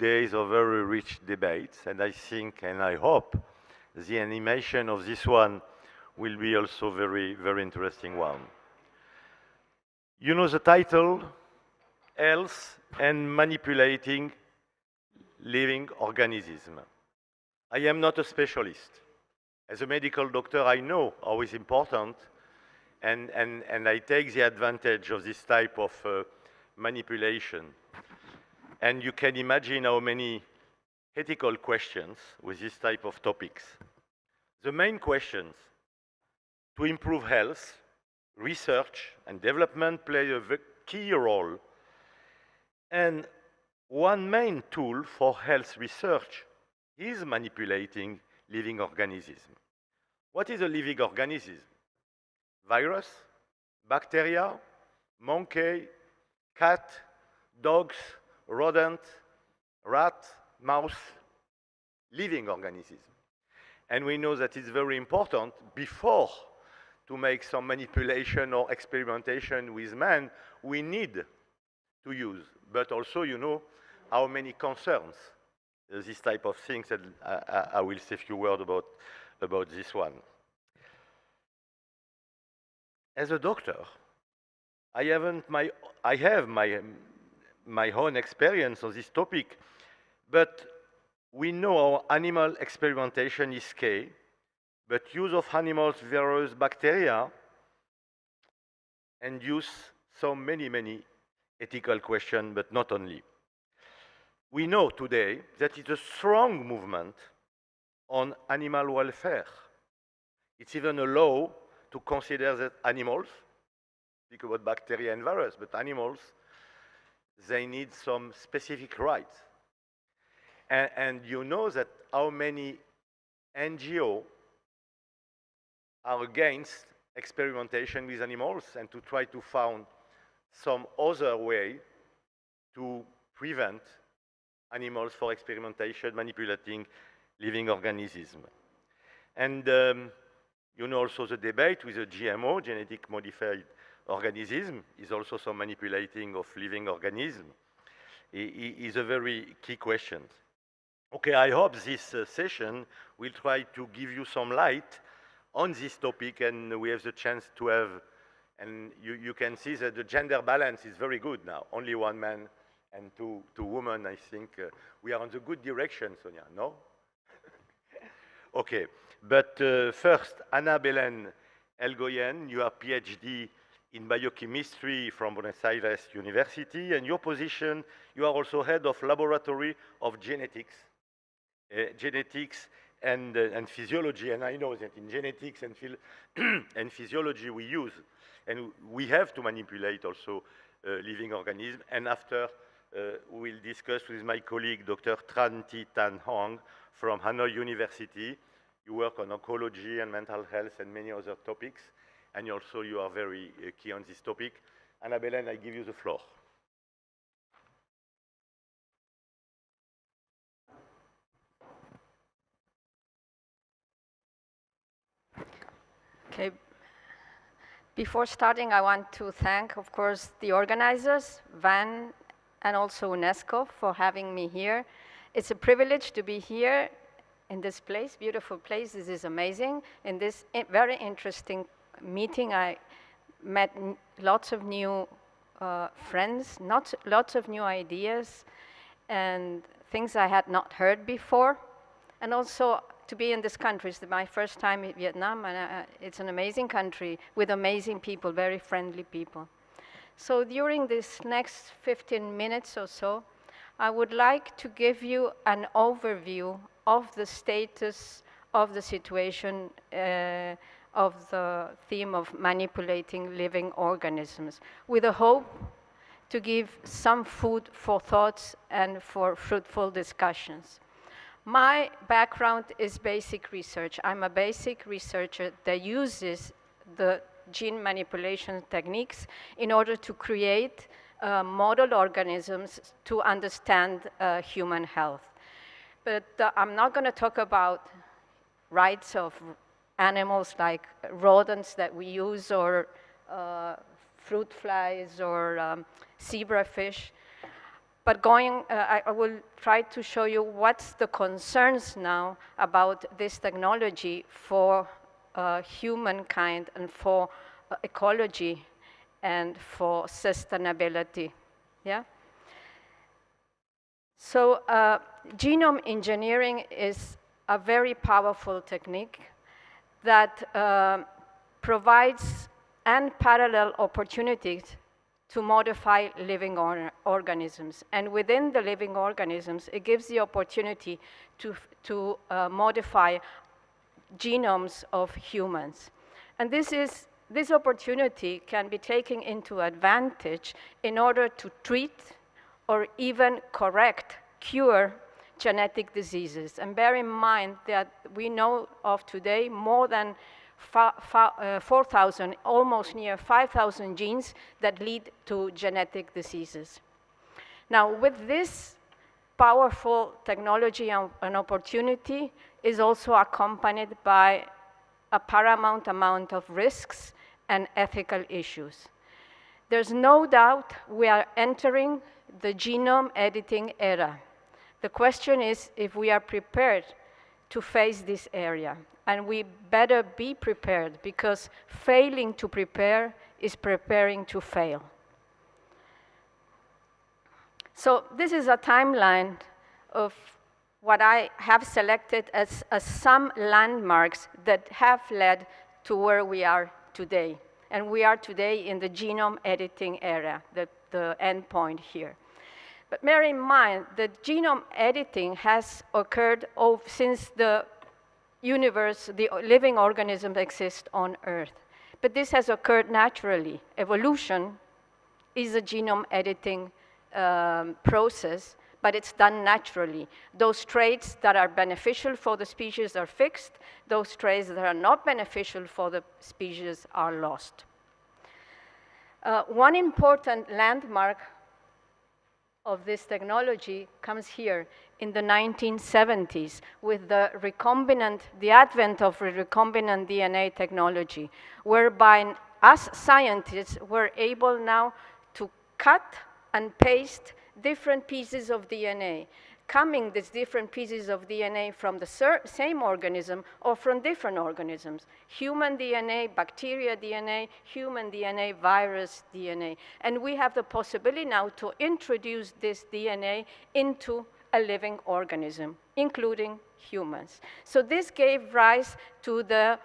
days of very rich debates, and I think and I hope the animation of this one will be also very, very interesting one. You know the title, Health and Manipulating Living Organisms. I am not a specialist. As a medical doctor, I know how it's important, and I take the advantage of this type of manipulation. And you can imagine how many ethical questions with this type of topics. The main questions to improve health, research and development play a key role. And one main tool for health research is manipulating living organisms. What is a living organism? Virus, bacteria, monkey, cat, dogs, rodent, rat, mouse, living organism. And we know that it's very important before to make some manipulation or experimentation with man, we need to use. But also, you know, how many concerns this type of things, and I will say a few words about this one. As a doctor, I have my own experience on this topic, but we know our animal experimentation is key, but use of animals, virus, bacteria, induce so many ethical questions, but not only. We know today that it's a strong movement on animal welfare. It's even a law to consider that animals, speak about bacteria and virus, but animals, they need some specific rights. And you know that how many NGOs are against experimentation with animals and to try to find some other way to prevent animals for experimentation, manipulating living organisms. And you know also the debate with the GMO, genetic modified organism, is also some manipulating of living organisms. Is a very key question. Okay, I hope this session will try to give you some light on this topic, and we have the chance to have, and you can see that the gender balance is very good now. Only one man and two women, I think. We are on the good direction, Sonia, no? Okay, but first, Anna Belen Elgoyen, you are PhD in biochemistry from Buenos Aires University, and your position, you are also head of laboratory of genetics and physiology, and I know that in genetics and physiology we use, and we have to manipulate also living organisms, and after we'll discuss with my colleague, Dr. Tran Thi Tan Hong from Hanoi University. You work on oncology and mental health and many other topics, and also you are very key on this topic. Anna Belen, I give you the floor. Okay. Before starting, I want to thank, of course, the organizers, Van, and also UNESCO for having me here. It's a privilege to be here in this place, beautiful place. This is amazing. In this very interesting meeting, I met lots of new friends, lots of new ideas, and things I had not heard before. And also, to be in this country, it's my first time in Vietnam, and it's an amazing country with amazing people, very friendly people. So during this next 15 minutes or so, I would like to give you an overview of the status of the situation of the theme of manipulating living organisms, with a hope to give some food for thoughts and for fruitful discussions. My background is basic research. I'm a basic researcher that uses the gene manipulation techniques in order to create model organisms to understand human health. But I'm not going to talk about rights of animals like rodents that we use, or fruit flies, or zebrafish. But I will try to show you what's the concerns now about this technology for humankind and for ecology and for sustainability. Yeah. So genome engineering is a very powerful technique that provides unparalleled opportunities to modify living organisms. And within the living organisms, it gives the opportunity to modify genomes of humans. And this opportunity can be taken into advantage in order to treat or even correct, cure genetic diseases. And bear in mind that we know of today more than 4,000, almost near 5,000 genes that lead to genetic diseases. Now, with this powerful technology and opportunity is also accompanied by a paramount amount of risks and ethical issues. There's no doubt we are entering the genome editing era. The question is if we are prepared to face this area. And we better be prepared, because failing to prepare is preparing to fail. So this is a timeline of what I have selected as some landmarks that have led to where we are today. And we are today in the genome editing era, the end point here. But bear in mind that genome editing has occurred since the universe, the living organisms exist on Earth. But this has occurred naturally. Evolution is a genome editing process, but it's done naturally. Those traits that are beneficial for the species are fixed. Those traits that are not beneficial for the species are lost. One important landmark of this technology comes here in the 1970s with the advent of recombinant DNA technology, whereby us scientists were able now to cut and paste different pieces of DNA, these different pieces of DNA from the same organism or from different organisms. Human DNA, bacteria DNA, human DNA, virus DNA. And we have the possibility now to introduce this DNA into a living organism, including humans. So this gave rise to the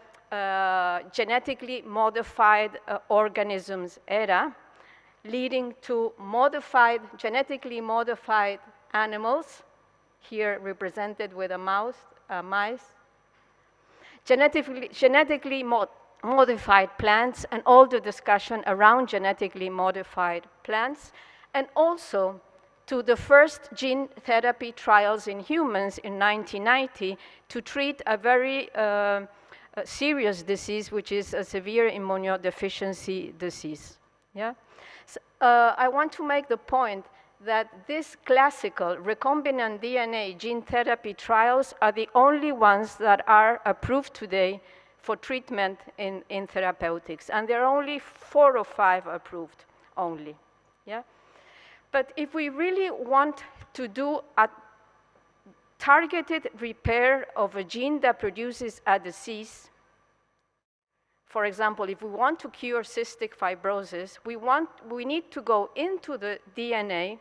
genetically modified organisms era, leading to genetically modified animals, here represented with mice, genetically modified plants, and all the discussion around genetically modified plants, and also to the first gene therapy trials in humans in 1990 to treat a very serious disease, which is a severe immunodeficiency disease. Yeah? So, I want to make the point that these classical recombinant DNA gene therapy trials are the only ones that are approved today for treatment in therapeutics. And there are only 4 or 5 approved only. Yeah? But if we really want to do a targeted repair of a gene that produces a disease, for example, if we want to cure cystic fibrosis, we need to go into the DNA,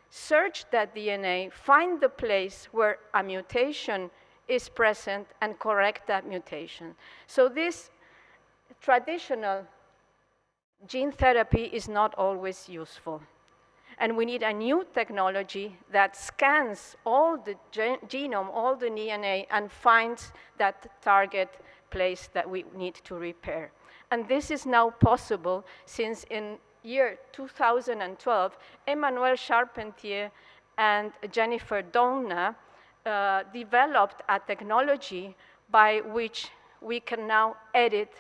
search that DNA, find the place where a mutation is present, and correct that mutation. So this traditional gene therapy is not always useful. And we need a new technology that scans all the genome, all the DNA, and finds that target place that we need to repair. And this is now possible since in year 2012, Emmanuel Charpentier and Jennifer Doudna developed a technology by which we can now edit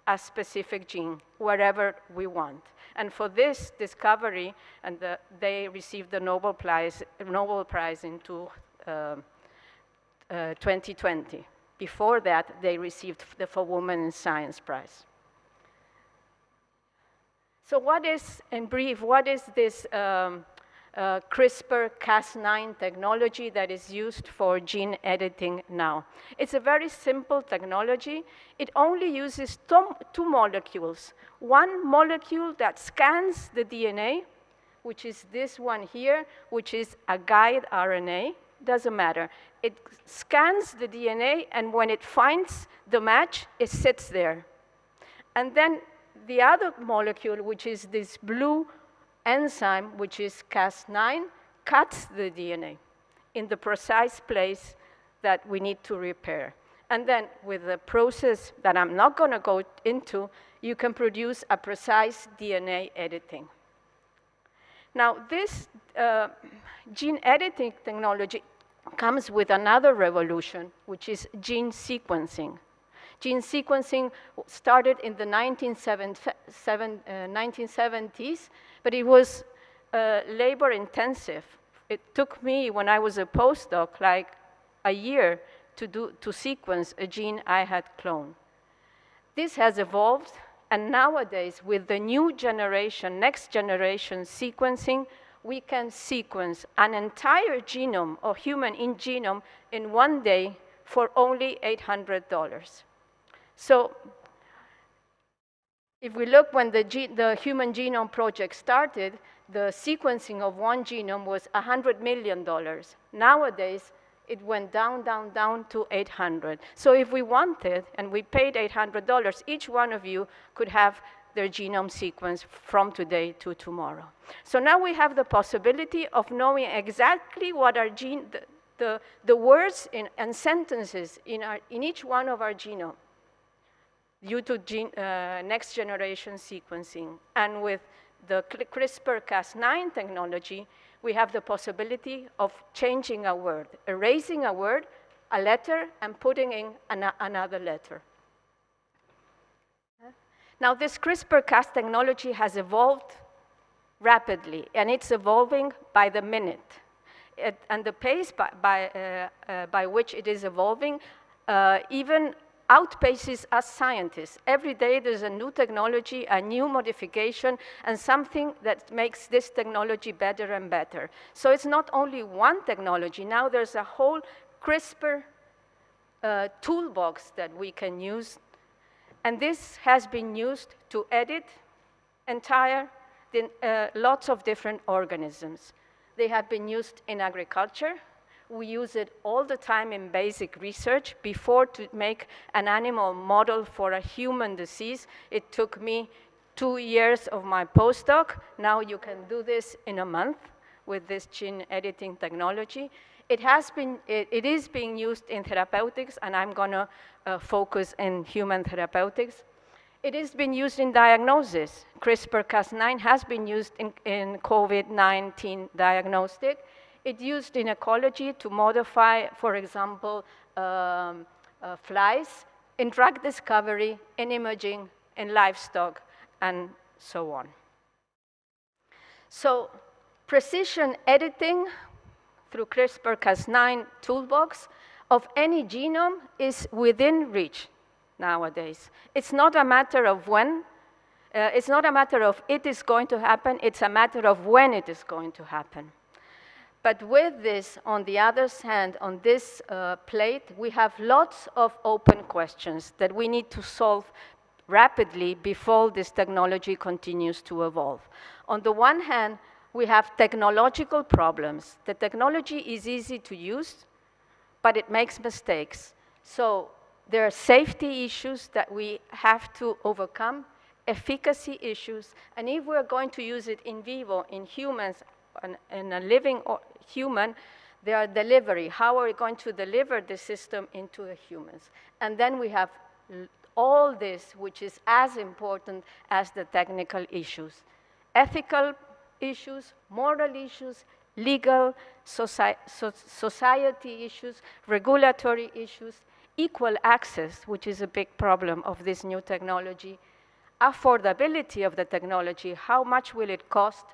a specific gene wherever we want. And for this discovery, and they received the Nobel Prize in 2020. Before that, they received the For Women in Science Prize. So what is, in brief, what is this CRISPR-Cas9 technology that is used for gene editing now. It's a very simple technology. It only uses two molecules. One molecule that scans the DNA, which is this one here, which is a guide RNA. Doesn't matter. It scans the DNA, and when it finds the match, it sits there. And then the other molecule, which is this blue enzyme, which is Cas9, cuts the DNA in the precise place that we need to repair. And then with the process that I'm not going to go into, you can produce a precise DNA editing. Now, this gene editing technology comes with another revolution, which is gene sequencing. Gene sequencing started in the 1970s, but it was labor intensive. It took me, when I was a postdoc, like a year to sequence a gene I had cloned. This has evolved, and nowadays, with the new generation, next generation sequencing, we can sequence an entire genome or human genome in one day for only $800. So if we look when the Human Genome Project started, the sequencing of one genome was $100 million. Nowadays, it went down, down, down to 800. So if we wanted, and we paid $800, each one of you could have their genome sequence from today to tomorrow. So now we have the possibility of knowing exactly what our the words and sentences in each one of our genome due to next generation sequencing. And with the CRISPR-Cas9 technology, we have the possibility of changing a word, erasing a word, a letter, and putting in another letter. Now, this CRISPR-Cas technology has evolved rapidly, and it's evolving by the minute. And the pace by which it is evolving even outpaces us scientists. Every day there's a new technology, a new modification, and something that makes this technology better and better. So it's not only one technology. Now there's a whole CRISPR toolbox that we can use. And this has been used to edit lots of different organisms. They have been used in agriculture. We use it all the time in basic research. Before, to make an animal model for a human disease, it took me 2 years of my postdoc. Now you can do this in a month with this gene editing technology. It is being used in therapeutics, and I'm going to focus in human therapeutics. It has been used in diagnosis. CRISPR-Cas9 has been used in COVID-19 diagnostic. It's used in ecology to modify, for example, flies, in drug discovery, in imaging, in livestock, and so on. So precision editing through CRISPR-Cas9 toolbox of any genome is within reach nowadays. It's not a matter of when, it's not a matter of it is going to happen, it's a matter of when it is going to happen. But with this, on the other hand, on this plate, we have lots of open questions that we need to solve rapidly before this technology continues to evolve. On the one hand, we have technological problems. The technology is easy to use, but it makes mistakes. So there are safety issues that we have to overcome, efficacy issues, and if we're going to use it in vivo, in humans, in a living human, there are delivery. How are we going to deliver the system into the humans? And then we have all this, which is as important as the technical issues. Ethical issues, moral issues, legal, society issues, regulatory issues, equal access, which is a big problem of this new technology, affordability of the technology, how much will it cost,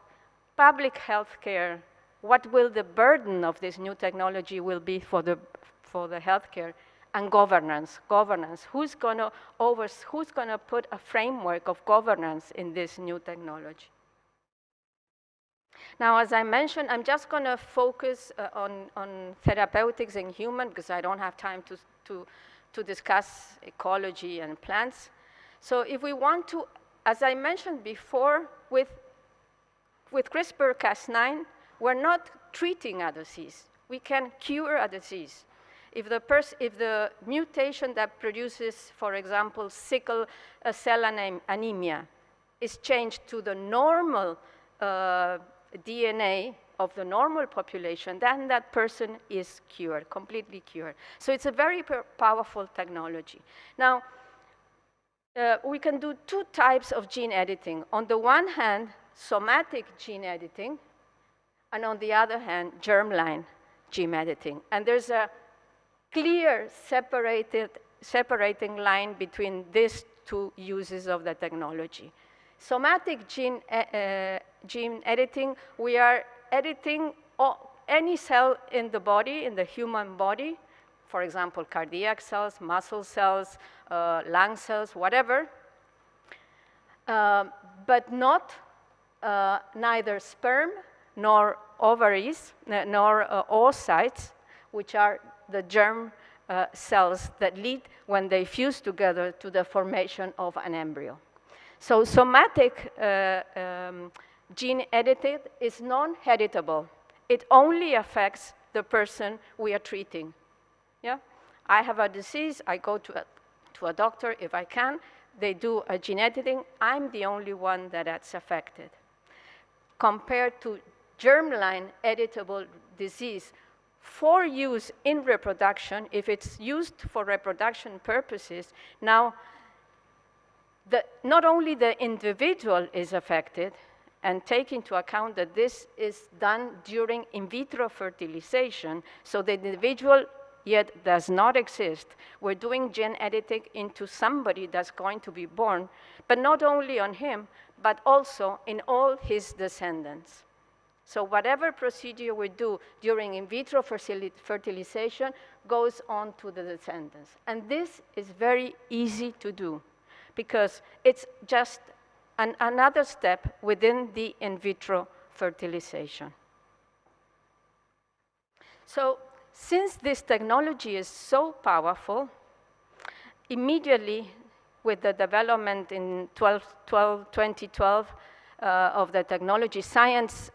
public health care, what will the burden of this new technology will be for the healthcare, and governance. Who's going to put a framework of governance in this new technology? Now, as I mentioned, I'm just going to focus on therapeutics in human because I don't have time to discuss ecology and plants. So if we want to, as I mentioned before, with CRISPR-Cas9, we're not treating a disease. We can cure a disease. If the mutation that produces, for example, sickle cell anemia is changed to the normal DNA of the normal population, then that person is cured, completely cured. So it's a very powerful technology. Now, we can do two types of gene editing. On the one hand, somatic gene editing, and on the other hand, germline gene editing. And there's a clear separating line between these two uses of the technology. Somatic gene editing, we are editing any cell in the body, in the human body, for example, cardiac cells, muscle cells, lung cells, whatever, but not neither sperm nor ovaries, nor oocytes, which are the germ cells that lead, when they fuse together, to the formation of an embryo. So somatic gene edited is non-heritable. It only affects the person we are treating. Yeah? I have a disease, I go to a doctor if I can, they do a gene editing, I'm the only one that's affected. Compared to germline editable disease, for use in reproduction, if it's used for reproduction purposes, now not only the individual is affected, and take into account that this is done during in vitro fertilization, so the individual yet does not exist. We're doing gene editing into somebody that's going to be born, but not only on him, but also in all his descendants. So whatever procedure we do during in vitro fertilization goes on to the descendants. And this is very easy to do because it's just another step within the in vitro fertilization. So since this technology is so powerful, immediately with the development in 2012 of the technology, science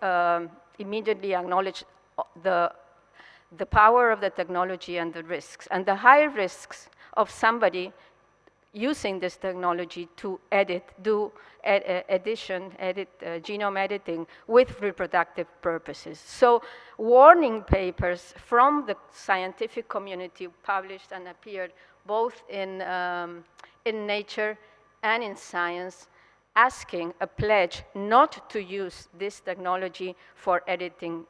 immediately acknowledged the power of the technology and the risks, and the high risks of somebody using this technology to do genome editing with reproductive purposes. So warning papers from the scientific community published and appeared both in Nature and in Science, asking a pledge not to use this technology for editing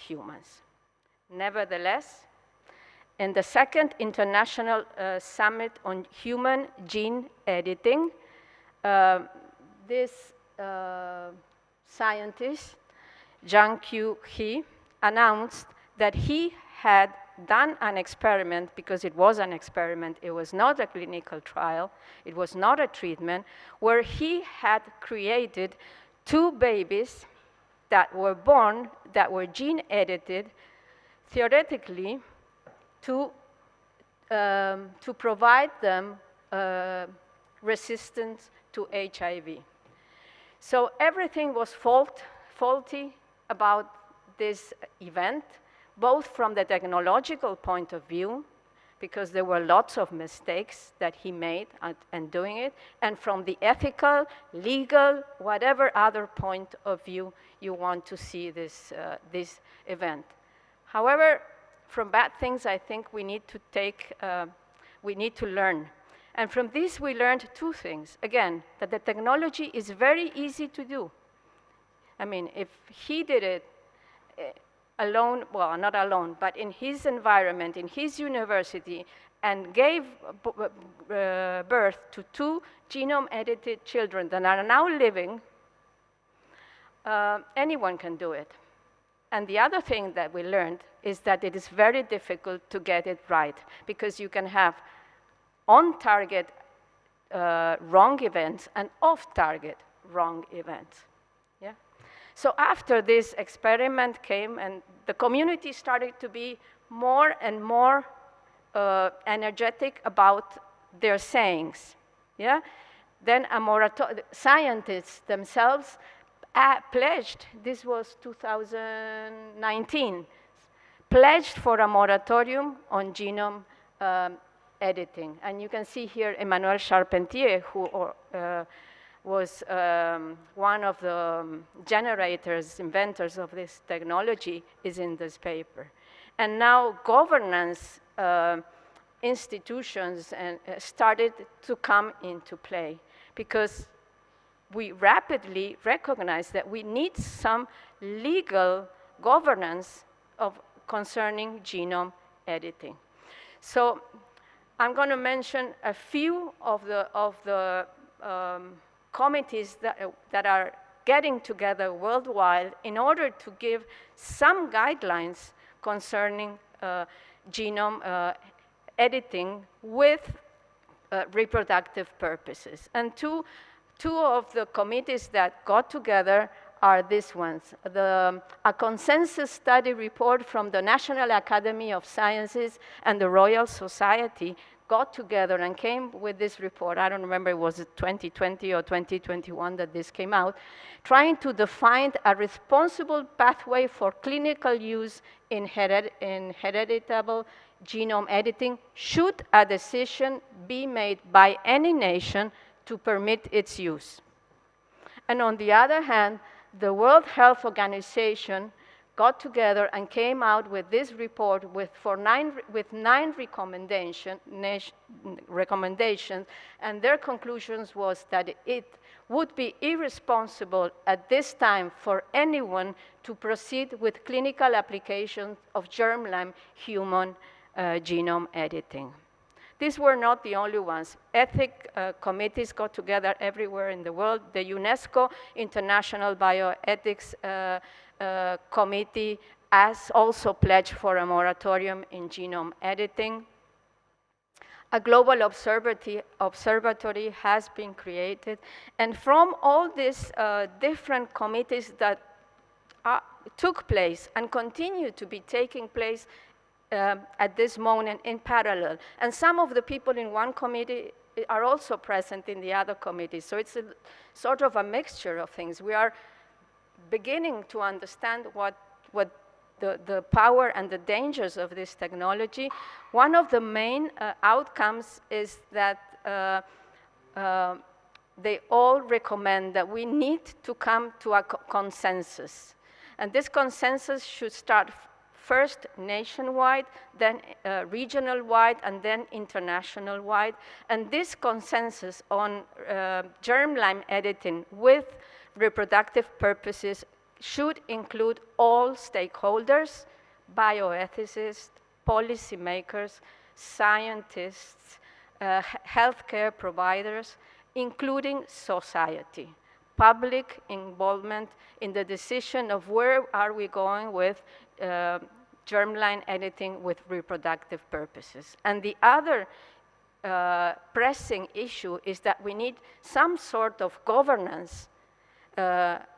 humans. Nevertheless, in the second International Summit on Human Gene Editing, this scientist, Zhang Q. He, announced that he had done an experiment, because it was an experiment, it was not a clinical trial, it was not a treatment, where he had created 2 babies that were born, that were gene edited, theoretically, to provide them resistance to HIV. So everything was faulty about this event, both from the technological point of view, because there were lots of mistakes that he made in doing it, and from the ethical, legal, whatever other point of view you want to see this event. However, from bad things, I think we need to learn. And from this, we learned 2 things. Again, that the technology is very easy to do. I mean, if he did it alone, well, not alone, but in his environment, in his university, and gave birth to 2 genome-edited children that are now living, anyone can do it. And the other thing that we learned is that it is very difficult to get it right, because you can have on-target wrong events and off-target wrong events. Yeah? So after this experiment came, and the community started to be more and more energetic about their sayings. Yeah? Then scientists themselves pledged, this was 2019, pledged for a moratorium on genome editing. And you can see here Emmanuel Charpentier, who was one of the generators, inventors of this technology, is in this paper. And now governance institutions started to come into play, because we rapidly recognize that we need some legal governance concerning genome editing. So I'm going to mention a few of the committees that are getting together worldwide in order to give some guidelines concerning genome editing with reproductive purposes. And two of the committees that got together are these ones. A consensus study report from the National Academy of Sciences and the Royal Society got together and came with this report. I don't remember, it was 2020 or 2021 that this came out, trying to define a responsible pathway for clinical use in hereditable genome editing should a decision be made by any nation to permit its use. And on the other hand, the World Health Organization got together and came out with this report with nine recommendations, and their conclusions was that it would be irresponsible at this time for anyone to proceed with clinical applications of germline human genome editing. These were not the only ones. Ethic committees got together everywhere in the world. The UNESCO International Bioethics Committee has also pledged for a moratorium in genome editing. A global observatory has been created. And from all these different committees that took place and continue to be taking place at this moment in parallel. And some of the people in one committee are also present in the other committee. So it's a sort of a mixture of things. We are beginning to understand what the power and the dangers of this technology. One of the main outcomes is that they all recommend that we need to come to a consensus. And this consensus should start first nationwide, then regional-wide, and then international-wide. And this consensus on germline editing with reproductive purposes should include all stakeholders, bioethicists, policymakers, scientists, healthcare providers, including society. Public involvement in the decision of where are we going with germline editing with reproductive purposes. And the other pressing issue is that we need some sort of governance,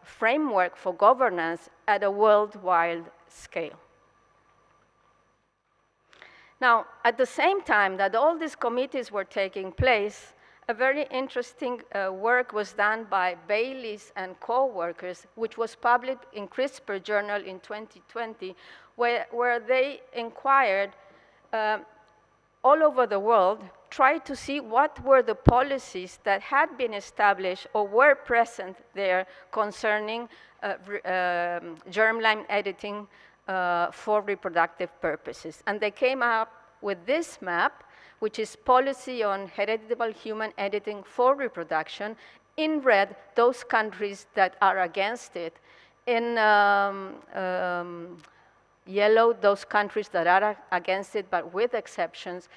framework for governance at a worldwide scale. Now, at the same time that all these committees were taking place, a very interesting work was done by Baylis and co-workers, which was published in CRISPR Journal in 2020, where they inquired all over the world, tried to see what were the policies that had been established or were present there concerning germline editing for reproductive purposes. And they came up with this map, which is policy on heritable human editing for reproduction. In red, those countries that are against it. In yellow, those countries that are against it, but with exceptions.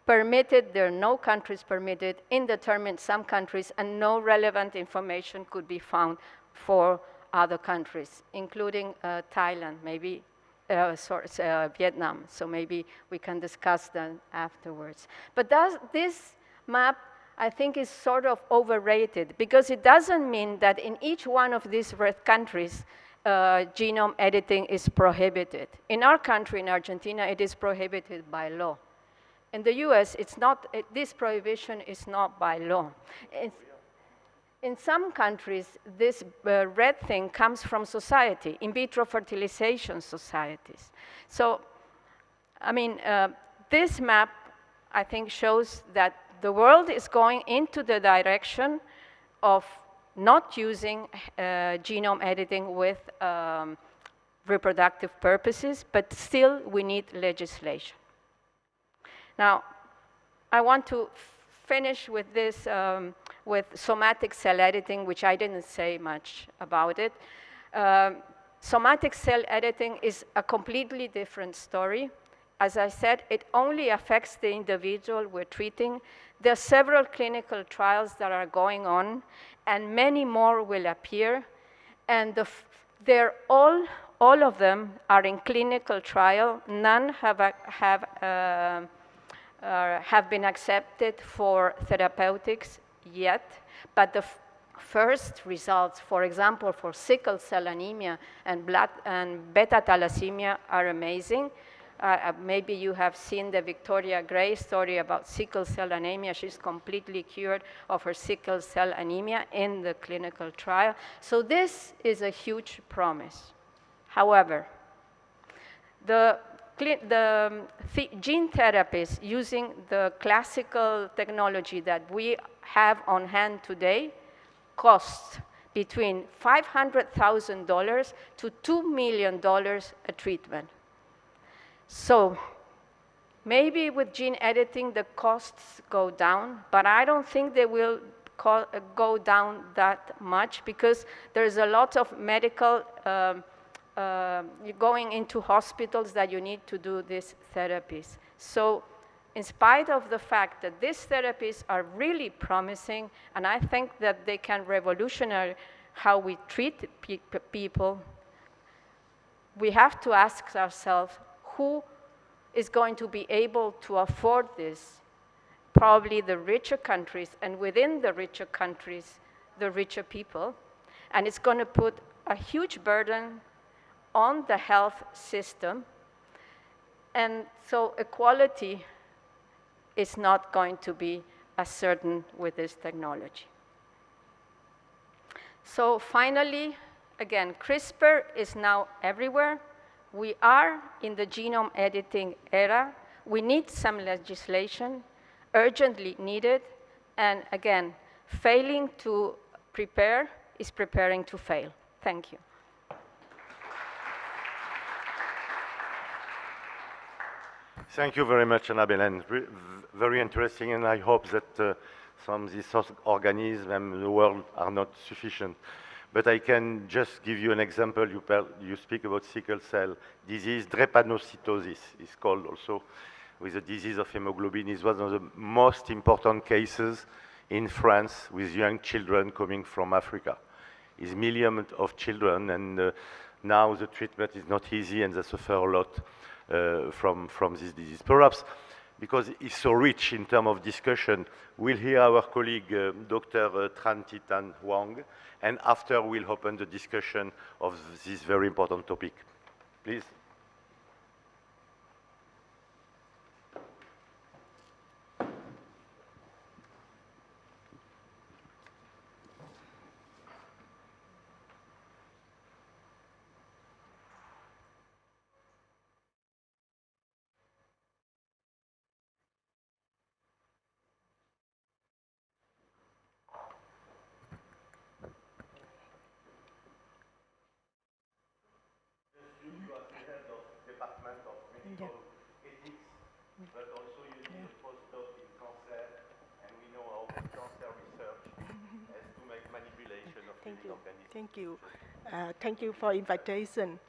Permitted, there are no countries permitted. Indeterminate, some countries, and no relevant information could be found for other countries, including Thailand, maybe Vietnam, so maybe we can discuss that afterwards. But this map, I think, is sort of overrated, because it doesn't mean that in each one of these red countries, genome editing is prohibited. In our country, in Argentina, it is prohibited by law. In the US, it's not, this prohibition is not by law. In some countries, this red thing comes from society, in vitro fertilization societies. So, I mean, this map, I think, shows that the world is going into the direction of not using genome editing with reproductive purposes, but still we need legislation. Now, I want to finish with this, with somatic cell editing, which I didn't say much about it. Somatic cell editing is a completely different story. As I said, it only affects the individual we're treating. There are several clinical trials that are going on, and many more will appear. And all of them are in clinical trial. None have been accepted for therapeutics yet, but the first results, for example, for sickle cell anemia and beta thalassemia are amazing. Maybe you have seen the Victoria Gray story about sickle cell anemia. She's completely cured of her sickle cell anemia in the clinical trial. So this is a huge promise. However, the gene therapies using the classical technology that we have on hand today cost between $500,000 to $2 million a treatment. So maybe with gene editing the costs go down, but I don't think they will go down that much because there's a lot of medical going into hospitals that you need to do these therapies. So in spite of the fact that these therapies are really promising, and I think that they can revolutionize how we treat people, we have to ask ourselves, who is going to be able to afford this? Probably the richer countries, and within the richer countries, the richer people. And it's going to put a huge burden on the health system. And so equality is not going to be as certain with this technology. So finally, again, CRISPR is now everywhere. We are in the genome editing era. We need some legislation, urgently needed. And again, failing to prepare is preparing to fail. Thank you. Thank you very much, Annabelle, and very interesting, and I hope that some of these organisms in the world are not sufficient. But I can just give you an example. You speak about sickle cell disease. Drepanocytosis is called also, with the disease of hemoglobin. Is one of the most important cases in France with young children coming from Africa. It's millions of children, and now the treatment is not easy, and they suffer a lot from this disease. Perhaps because it's so rich in terms of discussion, we'll hear our colleague, Dr. Tran Titan Huang, and after we'll open the discussion of this very important topic. Please. Thank you. Thank you for invitation.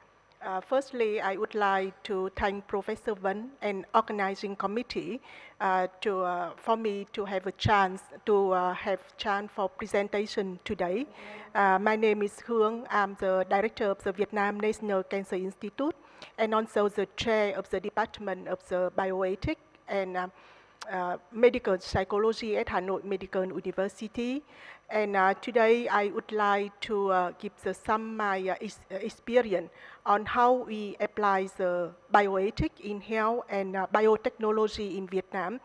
Firstly, I would like to thank Professor Wen and organizing committee for me to have a chance for presentation today. My name is Hương. I'm the director of the Vietnam National Cancer Institute and also the chair of the Department of the Bioethics. And medical psychology at Hanoi Medical University. And today I would like to give some my experience on how we apply the bioethics in health and biotechnology in Vietnam.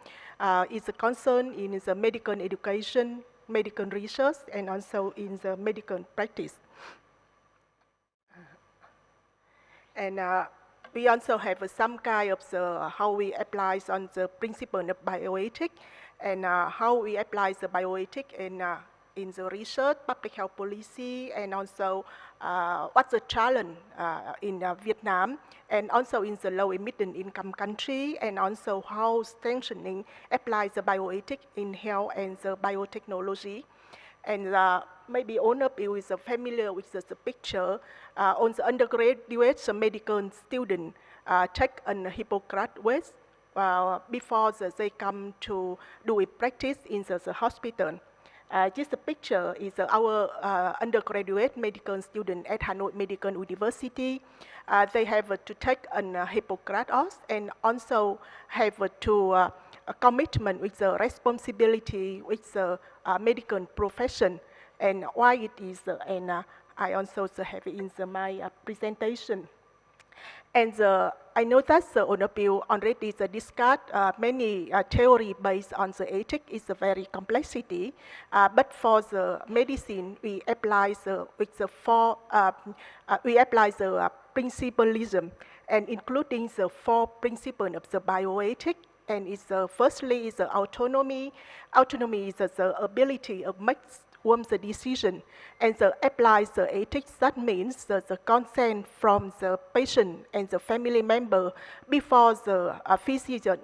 It's a concern in the medical education, medical research, and also in the medical practice. And we also have some kind of how we apply on the principle of bioethics and how we apply the bioethics in the research, public health policy, and also what's the challenge in Vietnam, and also in the low emitting income country, and also how strengthening applies the bioethics in health and the biotechnology. And maybe all of you is familiar with the picture on the undergraduate medical student take a Hippocrates oath before they come to do a practice in the hospital. This picture is our undergraduate medical student at Hanoi Medical University. They have to take a Hippocrates oath and also have to a commitment with the responsibility with the medical profession, and why it is, and I also have in my presentation. And I know that all of you already discussed many theory based on the ethics. It's a very complexity, but for the medicine we apply with the principalism, and including the 4 principles of the bioethics. And it's firstly is the autonomy. Autonomy is the ability of make one's decision, and applies the ethics. That means the consent from the patient and the family member before the physician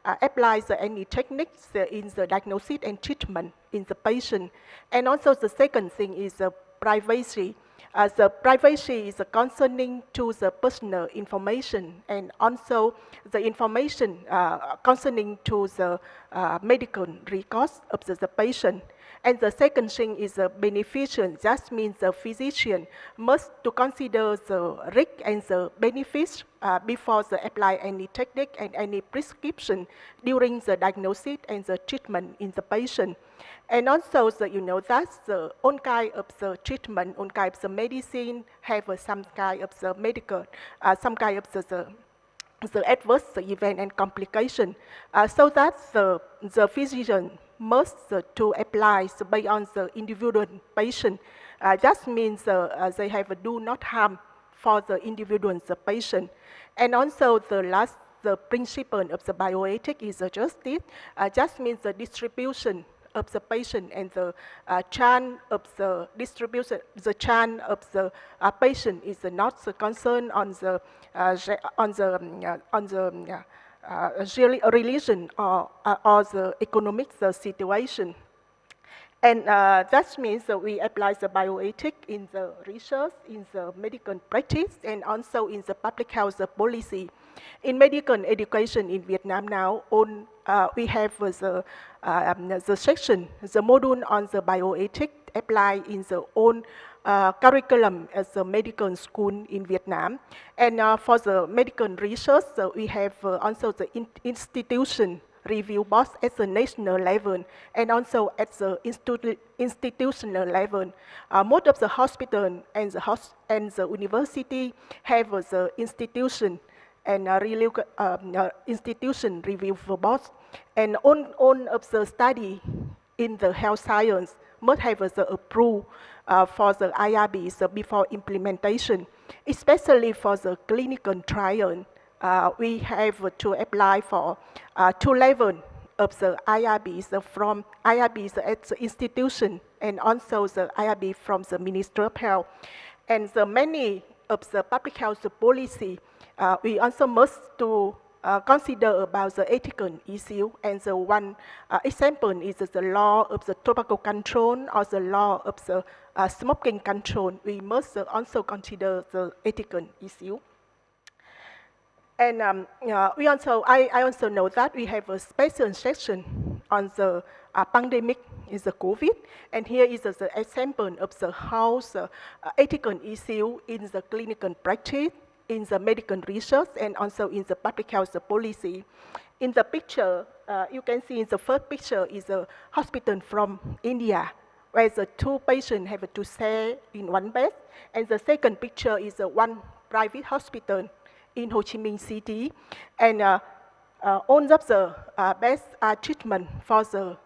applies any techniques in the diagnosis and treatment in the patient. And also the second thing is privacy. The privacy is concerning to the personal information, and also the information concerning to the medical records of the patient. And the second thing is the beneficial. That means the physician must to consider the risk and the benefits before they apply any technique and any prescription during the diagnosis and the treatment in the patient. And also, you know, that's the all kind of the treatment, all kind of the medicine have some kind of the medical, some kind of the adverse event and complication. So that the physician must to apply based on the individual patient. That means they have a do not harm for the individual patient. And also the last, the principle of the bioethics is justice. Just means the distribution of the patient and the chance of the distribution, the chance of the patient is not the concern on the religion or the economic situation. And that means that we apply the bioethics in the research, in the medical practice, and also in the public health policy. In medical education in Vietnam now, we have the section, the module on the bioethics applied in the own curriculum as a medical school in Vietnam. And for the medical research, we have also the institution review board at the national level and also at the institutional level. Most of the hospital and the university have the institution and institution review board. And all of the study in the health science must have the approval for the IRBs before implementation, especially for the clinical trial. We have to apply for 2 levels of the IRBs, from IRBs at the institution and also the IRB from the Ministry of Health. And the many of the public health policy, we also must to consider about the ethical issue. And the one example is the law of the tobacco control or the law of the smoking control. We must also consider the ethical issue. And I also know that we have a special section on the pandemic is the COVID, and here is the example of the how the ethical issue in the clinical practice in the medical research and also in the public health policy. In the picture, you can see in the first picture is a hospital from India, where the two patients have to stay in one bed. And the second picture is one private hospital in Ho Chi Minh City. And all of the best treatment for the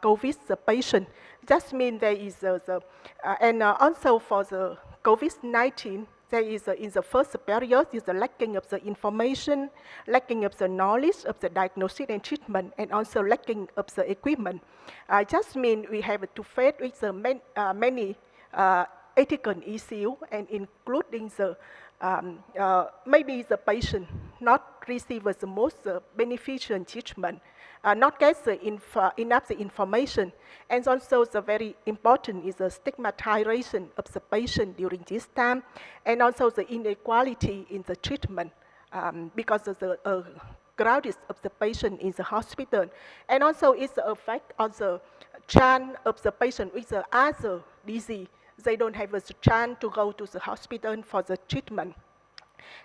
COVID patient. Just means there is and also for the COVID-19, there is in the first period is the lacking of the information, lacking of the knowledge of the diagnosis and treatment, and also lacking of the equipment. Just means we have to face with the many ethical issues, and including the maybe the patient not receive the most beneficial treatment, not get the enough information, and also the very important is the stigmatization of the patient during this time, and also the inequality in the treatment because of the crowded of the patient in the hospital, and also it's the effect on the chance of the patient with the other disease. They don't have a chance to go to the hospital for the treatment.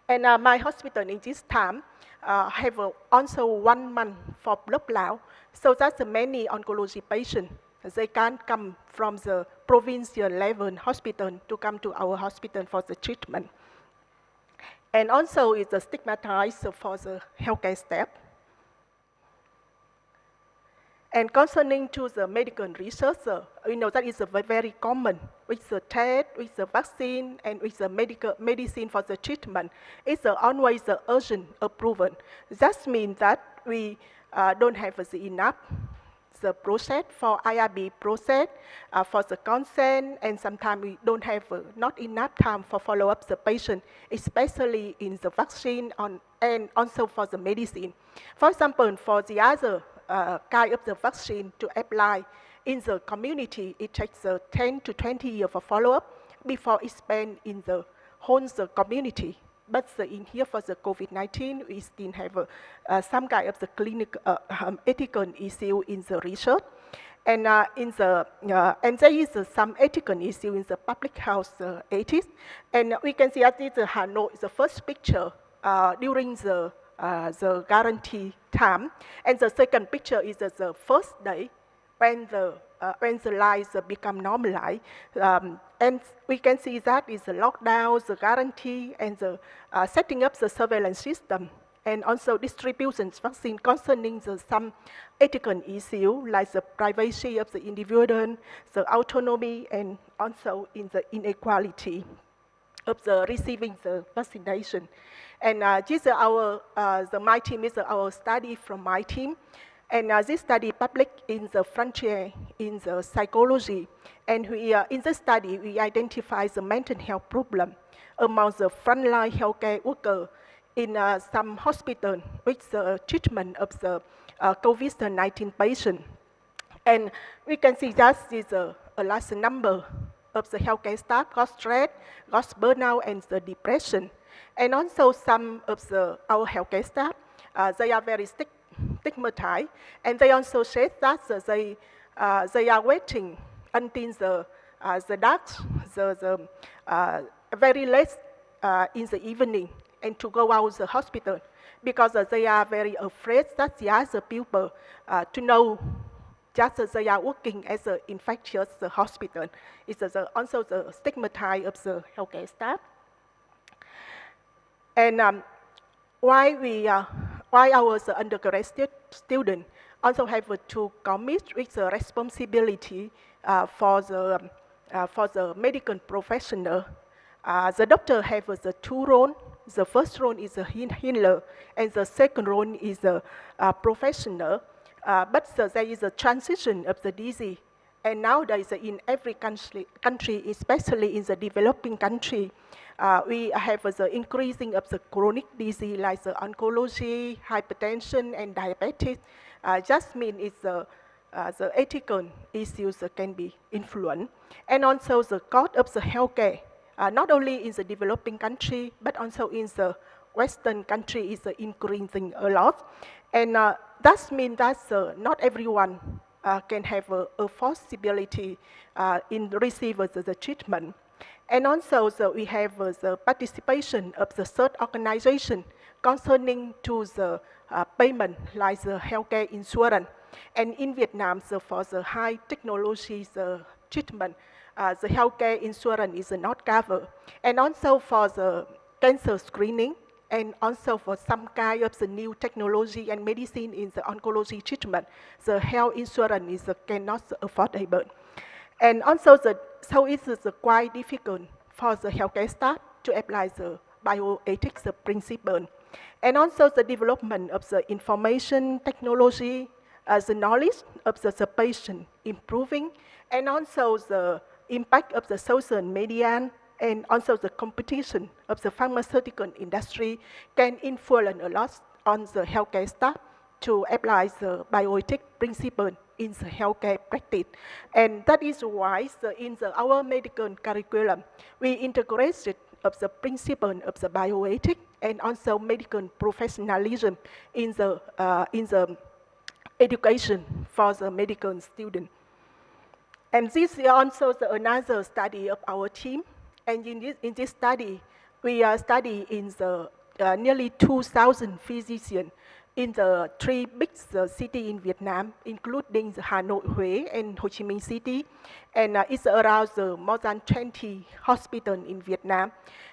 And my hospital in this time have also 1 month for lockdown, so that's many oncology patients. They can't come from the provincial level hospital to come to our hospital for the treatment. And also it's stigmatized for the healthcare staff. And concerning to the medical research, we know that is very common with the test, with the vaccine, and with the medicine for the treatment. It's always the urgent approval. That means that we don't have enough the process for IRB process for the consent, and sometimes we don't have not enough time for follow up the patient, especially in the vaccine and also for the medicine. For example, for the other kind of the vaccine to apply in the community, it takes 10 to 20 years for follow-up before it's spent in the whole community. But in here for the COVID-19, we still have some kind of the clinical ethical issue in the research. And, and there is some ethical issue in the public health ethics. And we can see that this Hanoi is the first picture during the guarantee time, and the second picture is the first day when the lives become normalized, and we can see that is the lockdown, the guarantee, and the setting up the surveillance system, and also distribution vaccine concerning some ethical issue like the privacy of the individual, the autonomy, and also in the inequality of the receiving the vaccination. And this is my team is our study from my team. And this study published in the Frontier in the Psychology. And we, in this study, we identify the mental health problem among the frontline healthcare workers in some hospitals with the treatment of the COVID-19 patient. And we can see that is a large number of the healthcare staff got stress, got burnout, and the depression. And also some of our healthcare staff, they are very stigmatized, and they also said that they are waiting until the dark, very late in the evening, and to go out of the hospital, because they are very afraid that the other people to know just as they are working as an infectious hospital. It's also the stigmatized of the healthcare staff. And why our undergraduate students also have to commit with the responsibility for the medical professional. The doctor has the two roles. The first role is a healer, and the second role is a professional. But there is a transition of the disease. And nowadays, in every country, especially in the developing country, we have the increasing of the chronic disease like the oncology, hypertension, and diabetes. Just mean it's the ethical issues can be influenced. And also the cost of the healthcare, not only in the developing country, but also in the Western country is increasing a lot. And that means that not everyone can have a possibility in receiving the treatment. And also we have the participation of the third organization concerning to the payment like the healthcare insurance. And in Vietnam, for the high technology treatment, the healthcare insurance is not covered. And also for the cancer screening, and also for some kind of the new technology and medicine in the oncology treatment, the health insurance is cannot affordable. And also, so it is quite difficult for the healthcare staff to apply the bioethics principle. And also the development of the information technology, the knowledge of the patient improving, and also the impact of the social media, and also the competition of the pharmaceutical industry can influence a lot on the healthcare staff to apply the bioethics principle in the healthcare practice. And that is why in our medical curriculum, we integrated of the principle of the bioethics and also medical professionalism in the education for the medical student. And this is also another study of our team. And in this study, we are studying in the nearly 2,000 physicians in the 3 big cities in Vietnam, including the Hanoi, Hue, and Ho Chi Minh City. And it's around more than 20 hospitals in Vietnam.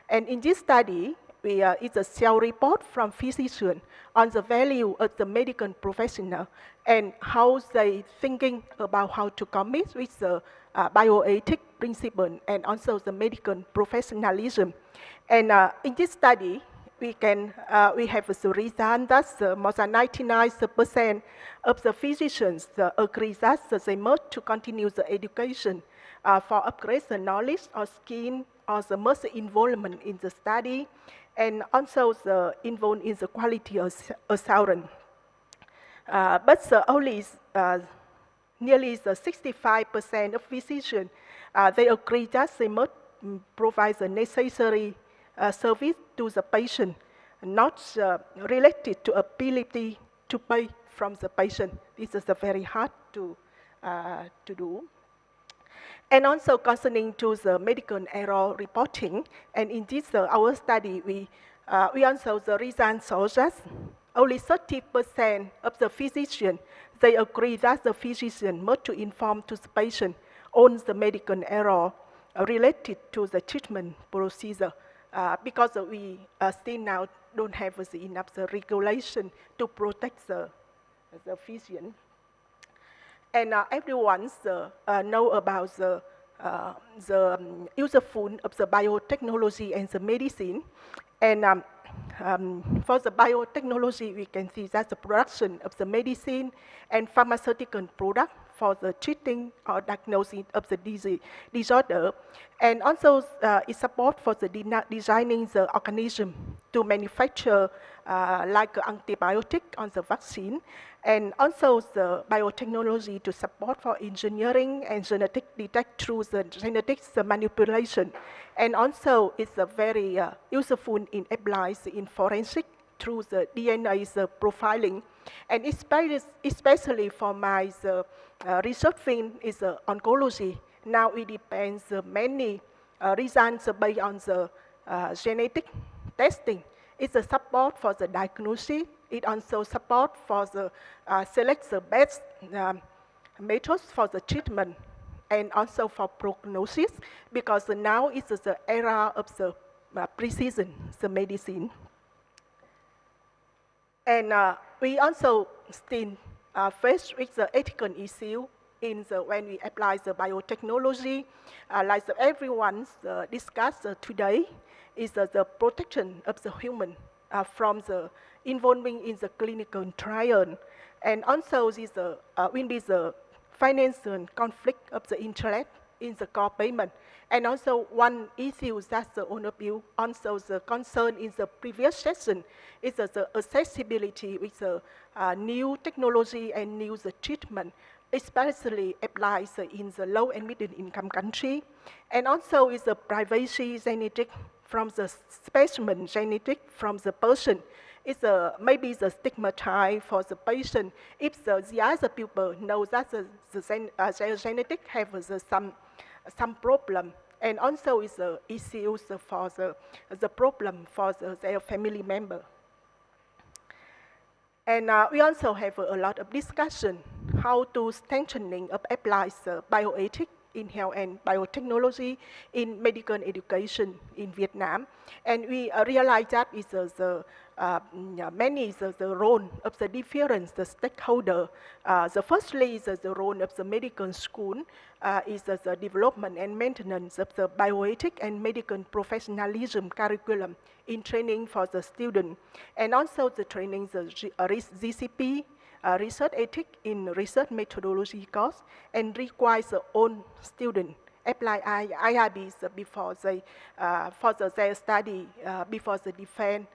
And in this study, it's a self-report from physicians on the value of the medical professional and how they thinking about how to commit with the bioethics principle and also the medical professionalism. And in this study, we have the result that more than 99% of the physicians agree that they must to continue the education for upgrade the knowledge or skill or the most involvement in the study, and also the involved in the quality assurance. But only nearly 65% of physicians, they agree that they must provide the necessary service to the patient, not related to ability to pay from the patient. This is very hard to do. And also concerning to the medical error reporting, and in this our study, we also the results shows that only 30% of the physicians, they agree that the physician must to inform to the patient on the medical error related to the treatment procedure, because we still now don't have enough regulation to protect the physician. And everyone know about the useful of the biotechnology and the medicine. And for the biotechnology, we can see that the production of the medicine and pharmaceutical product for the treating or diagnosis of the disorder. And also it support for the designing the organism to manufacture like antibiotic on the vaccine, and also the biotechnology to support for engineering and genetic detect through the genetics manipulation. And also it's very useful in applies in forensic through the DNA profiling. And especially for my research field is oncology. Now it depends many results based on the genetic testing. It's a support for the diagnosis. It also support for the select the best methods for the treatment and also for prognosis, because now it's the era of the precision, the medicine. And we also still faced with the ethical issue in when we apply the biotechnology, like everyone discussed today, is the protection of the human from the involving in the clinical trial. And also this will be the financial conflict of the interest in the core payment. And also one issue that the owner view, also the concern in the previous session is the accessibility with the new technology and new treatment, especially applies in the low and middle income country. And also is the privacy genetic from the specimen genetic from the person. It's maybe the stigmatized for the patient if the other people know that the genetic have some problem. and also is issues for the problem for their family member. And we also have a lot of discussion how to strengthening of applied bioethics in health and biotechnology in medical education in Vietnam. And we realize that is the role of the different stakeholders. The firstly is the role of the medical school is the development and maintenance of the bioethics and medical professionalism curriculum in training for the student. And also the training, the GCP, research ethics in research methodology course, and requires the own student apply IRBs before they for their study before they defend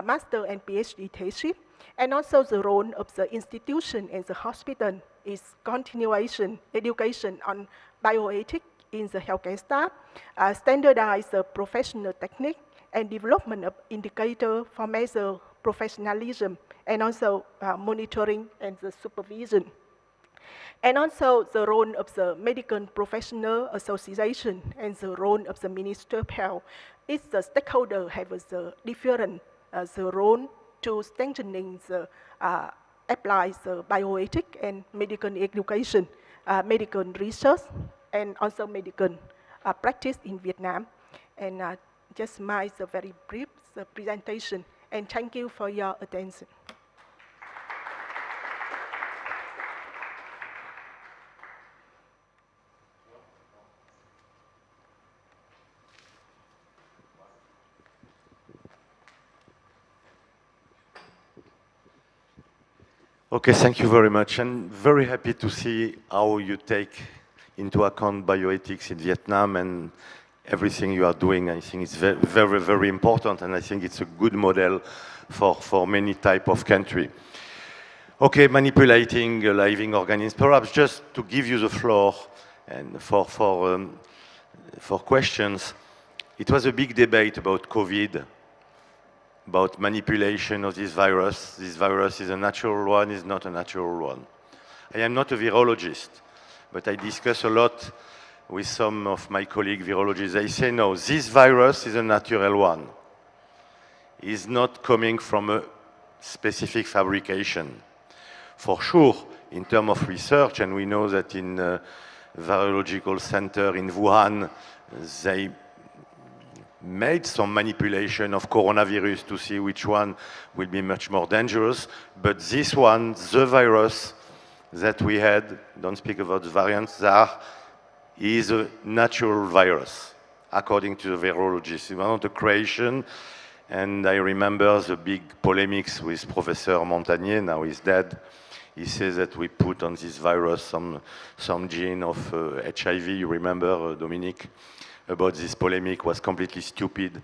master and PhD thesis. And also the role of the institution and the hospital is continuation education on bioethics in the healthcare staff, standardize the professional technique, and development of indicator for measure professionalism, and also monitoring and the supervision. And also the role of the medical professional association and the role of the Minister of Health is the stakeholder have the different the role to strengthening the applied the bioethics and medical education, medical research, and also medical practice in Vietnam. And just my very brief presentation, and thank you for your attention. Okay, thank you very much. And very happy to see how you take into account bioethics in Vietnam and everything you are doing. I think it's very, very, very important, and I think it's a good model for many type of country. Okay, manipulating living organisms. Perhaps just to give you the floor and for questions. It was a big debate about COVID, about manipulation of this virus. This virus is a natural one, is not a natural one. I am not a virologist, but I discuss a lot with some of my colleague virologists. They say, no, this virus is a natural one. It's not coming from a specific fabrication. For sure, in terms of research, and we know that in a virological center in Wuhan, they made some manipulation of coronavirus to see which one will be much more dangerous. But this one, the virus that we had, don't speak about the variants, is a natural virus, according to the virologists. It was not a creation. And I remember the big polemics with Professor Montagnier, now he's dead. He says that we put on this virus some gene of HIV. You remember, Dominique? About this polemic was completely stupid,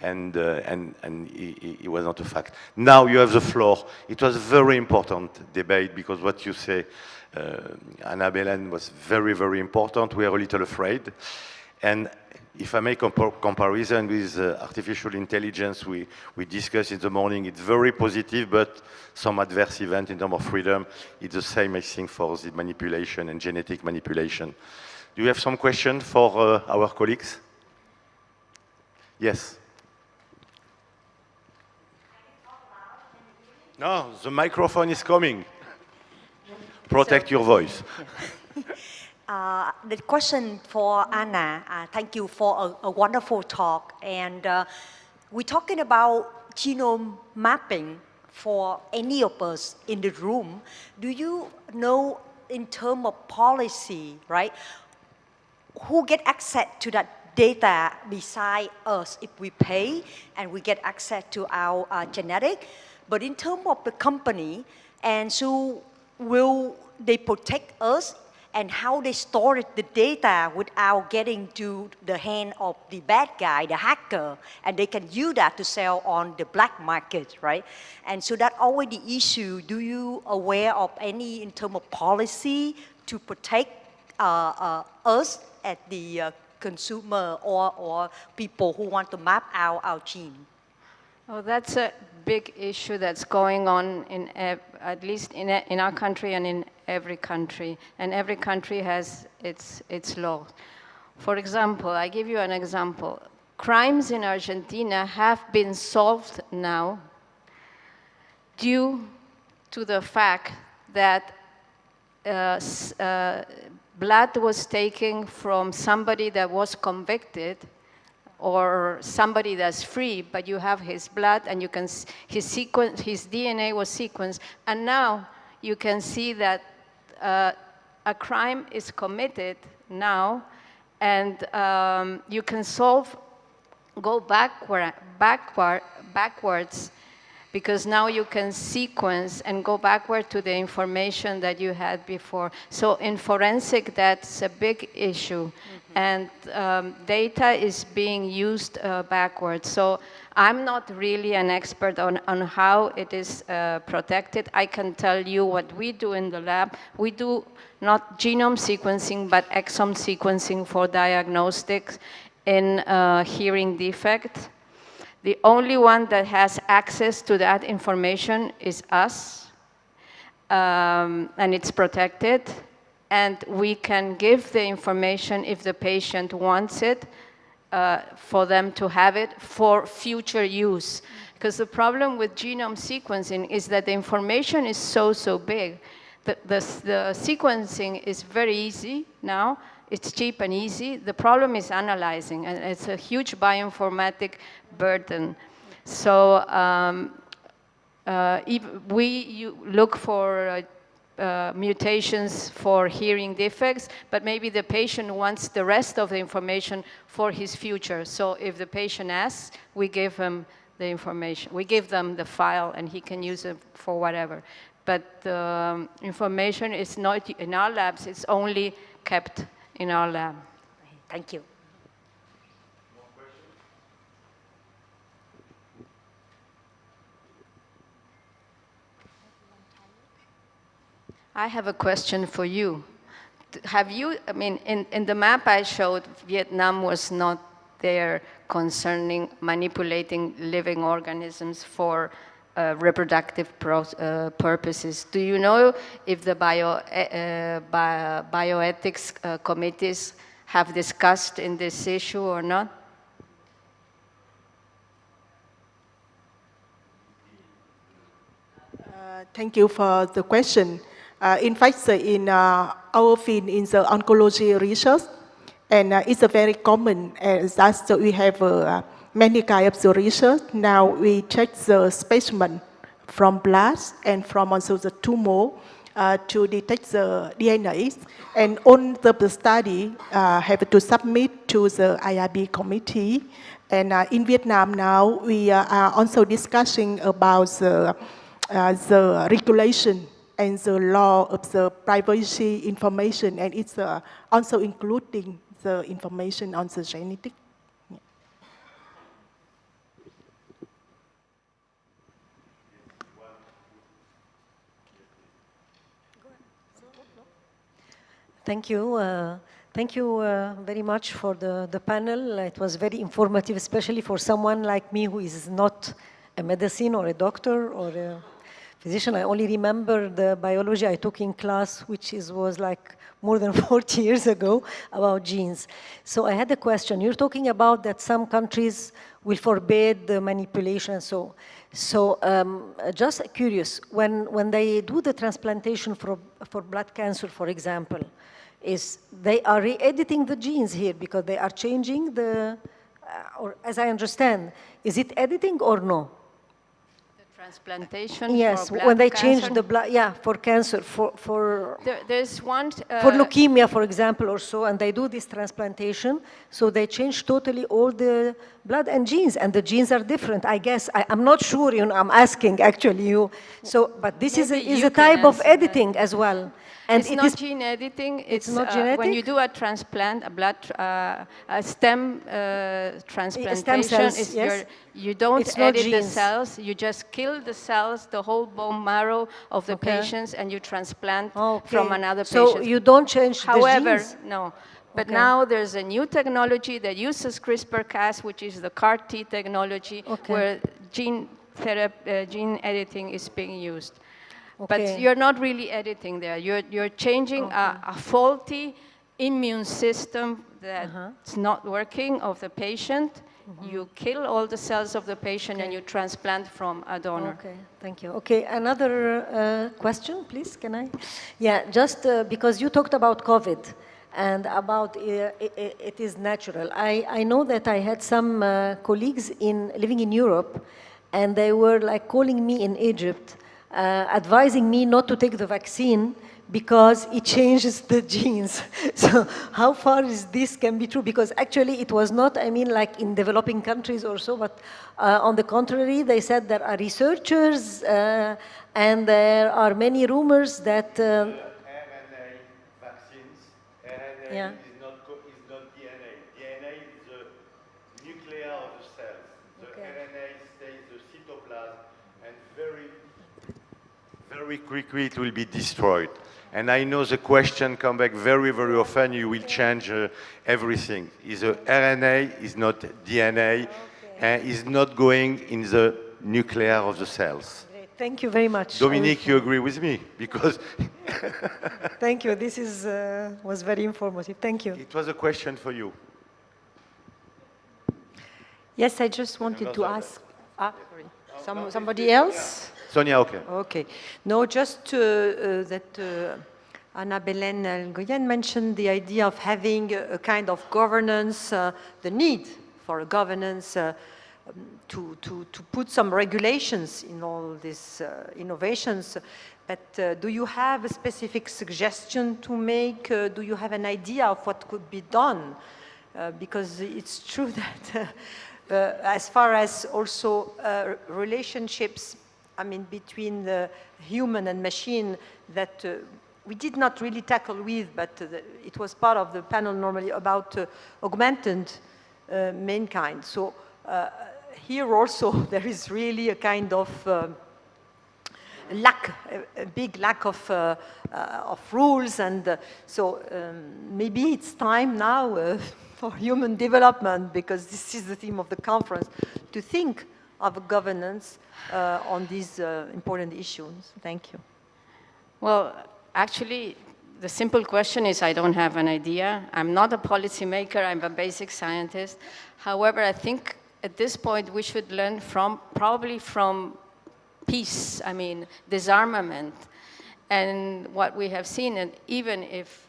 and it was not a fact. Now you have the floor. It was a very important debate because what you say, Anna Belen, was very, very important. We are a little afraid. And if I make a comparison with artificial intelligence, we discussed in the morning, it's very positive, but some adverse event in terms of freedom. It's the same, I think, for the manipulation and genetic manipulation. Do you have some questions for our colleagues? Yes. No, the microphone is coming. Protect your voice. The question for Anna, thank you for a wonderful talk. And we're talking about genome mapping for any of us in the room. Do you know in terms of policy, right? Who get access to that data beside us if we pay and we get access to our genetic? But in terms of the company, and so will they protect us and how they store the data without getting to the hand of the bad guy, the hacker, and they can use that to sell on the black market, right? And so that always the issue. Do you aware of any in terms of policy to protect us as the consumer or people who want to map out our gene? Oh, that's a big issue that's going on in at least in our country and in every country. And every country has its law. For example, I give you an example. Crimes in Argentina have been solved now due to the fact that blood was taken from somebody that was convicted or somebody that's free, but you have his blood and you can, his DNA was sequenced, and now you can see that a crime is committed now, and you can go backwards, because now you can sequence and go backward to the information that you had before. So in forensic, that's a big issue. And data is being used backwards. So I'm not really an expert on how it is protected. I can tell you what we do in the lab. We do not genome sequencing, but exome sequencing for diagnostics in hearing defect. The only one that has access to that information is us, and it's protected. And we can give the information if the patient wants it, for them to have it for future use. Because the problem with genome sequencing is that the information is so big. The sequencing is very easy now. It's cheap and easy. The problem is analyzing, and it's a huge bioinformatic burden. So we look for mutations for hearing defects, but maybe the patient wants the rest of the information for his future. So if the patient asks, we give him the information. We give them the file, and he can use it for whatever. But the information is not in our labs. It's only kept in our lab. Thank you. I have a question for you. Have you, I mean, in the map I showed, Vietnam was not there concerning manipulating living organisms for reproductive purposes. Do you know if the bioethics committees have discussed in this issue or not? Thank you for the question. In fact, in our field in the oncology research, and it's a very common, that we have many kinds of research. Now we check the specimen from blood and from also the tumor to detect the DNA. And all the study have to submit to the IRB committee. And in Vietnam now, we are also discussing about the regulation and the law of the privacy information, and it's also including the information on the genetic. Yeah. Thank you. Thank you very much for the panel. It was very informative, especially for someone like me who is not a medicine or a doctor or a physician. I only remember the biology I took in class, which was like more than 40 years ago, about genes. So I had a question. You're talking about that some countries will forbid the manipulation and so. So just curious, when they do the transplantation for blood cancer, for example, they are re-editing the genes here because they are changing the, or as I understand, is it editing or no? Transplantation. Yes, for blood when they cancer. change the blood, yeah, for cancer, there's one for leukemia, for example, or so, and they do this transplantation, so they change totally all the blood and genes, and the genes are different. I guess I'm not sure. You know, I'm asking actually you. So, but this is a type of editing as well. And it's not gene editing. It's not genetic? When you do a transplant, a stem transplantation, cells, yes. You don't It's not edit the genes. cells. You just kill the cells, the whole bone marrow of the patients, and you transplant from another patient. So you don't change the However, genes? no. But Okay. now there's a new technology that uses CRISPR-Cas, which is the CAR-T technology, where gene editing is being used. Okay. But you're not really editing there. You're changing a faulty immune system that's not working of the patient, you kill all the cells of the patient and you transplant from a donor. Okay, thank you. Okay, another question, please, can I? Yeah, just because you talked about COVID and about it is natural. I know that I had some colleagues living in Europe, and they were like calling me in Egypt, advising me not to take the vaccine because it changes the genes. So how far is this can be true? Because actually it was not, I mean, like in developing countries or so, but on the contrary, they said there are researchers and there are many rumors that... RNA vaccines, RNA yeah. is not DNA. DNA is the nucleus of the cells. The RNA stays the cytoplasm, and very quickly it will be destroyed. And I know the question come back very, very often, you will change everything. Is RNA, is not DNA, and is not going in the nucleus of the cells. Great. Thank you very much. Dominique, you agree with me? Because... Thank you. This is, was very informative. Thank you. It was a question for you. Yes, I just wanted to ask... sorry. Somebody else? Sonia, okay. Okay. No, just that Anna Belen Goyen mentioned the idea of having a kind of governance, the need for a governance to put some regulations in all these innovations. But do you have a specific suggestion to make? Do you have an idea of what could be done? Because it's true that as far as also relationships, I mean, between the human and machine that we did not really tackle with, but it was part of the panel normally about augmented mankind. So here also there is really a kind of lack, a big lack of rules, and so maybe it's time now for human development, because this is the theme of the conference, to think of a governance on these important issues. Thank you. Well, actually, the simple question is I don't have an idea. I'm not a policymaker, I'm a basic scientist. However, I think at this point we should learn probably from peace, I mean, disarmament. And what we have seen, and even if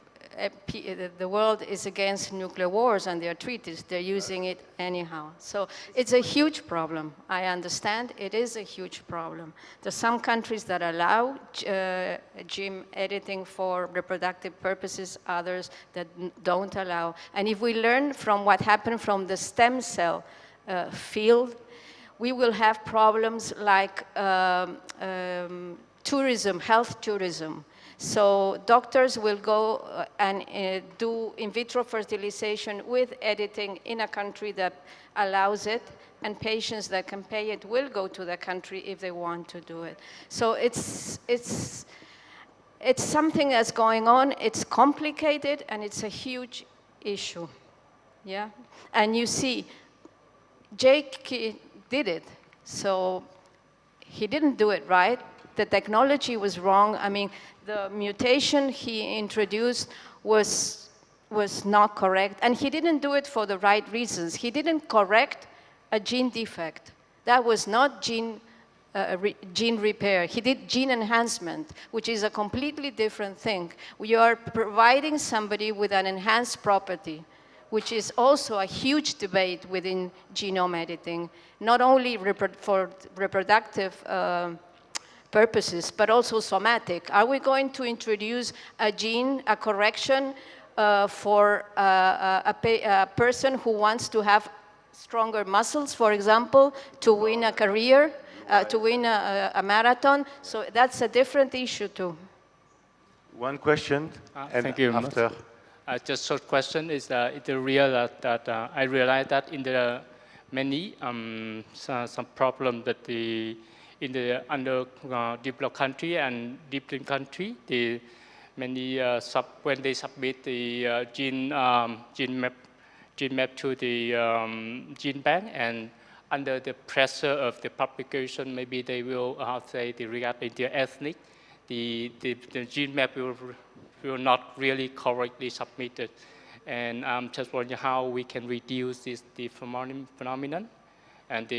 the world is against nuclear wars and their treaties, they're using it anyhow. So it's a huge problem. I understand it is a huge problem. There's some countries that allow gene editing for reproductive purposes, others that don't allow. And if we learn from what happened from the stem cell field, we will have problems like tourism, health tourism. So doctors will go and do in vitro fertilization with editing in a country that allows it, and patients that can pay it will go to the country if they want to do it. So it's something that's going on. It's complicated and it's a huge issue. Yeah, and you see, Jake did it, so he didn't do it right. The technology was wrong. I mean, the mutation he introduced was not correct, and he didn't do it for the right reasons. He didn't correct a gene defect. That was not gene repair. He did gene enhancement, which is a completely different thing. We are providing somebody with an enhanced property, which is also a huge debate within genome editing, not only for reproductive purposes, but also somatic. Are we going to introduce a gene, a correction for a person who wants to have stronger muscles, for example, to win a career, to win a marathon? So that's a different issue too. One question, and thank you. after. Just short question is it's real that I realize that in the many some problem that in the underdeveloped country and developing country, when they submit the gene map to the gene bank, and under the pressure of the publication, maybe they will say regarding their ethnic, the gene map will will not really correctly submitted. And I'm just wondering how we can reduce the phenomenon. And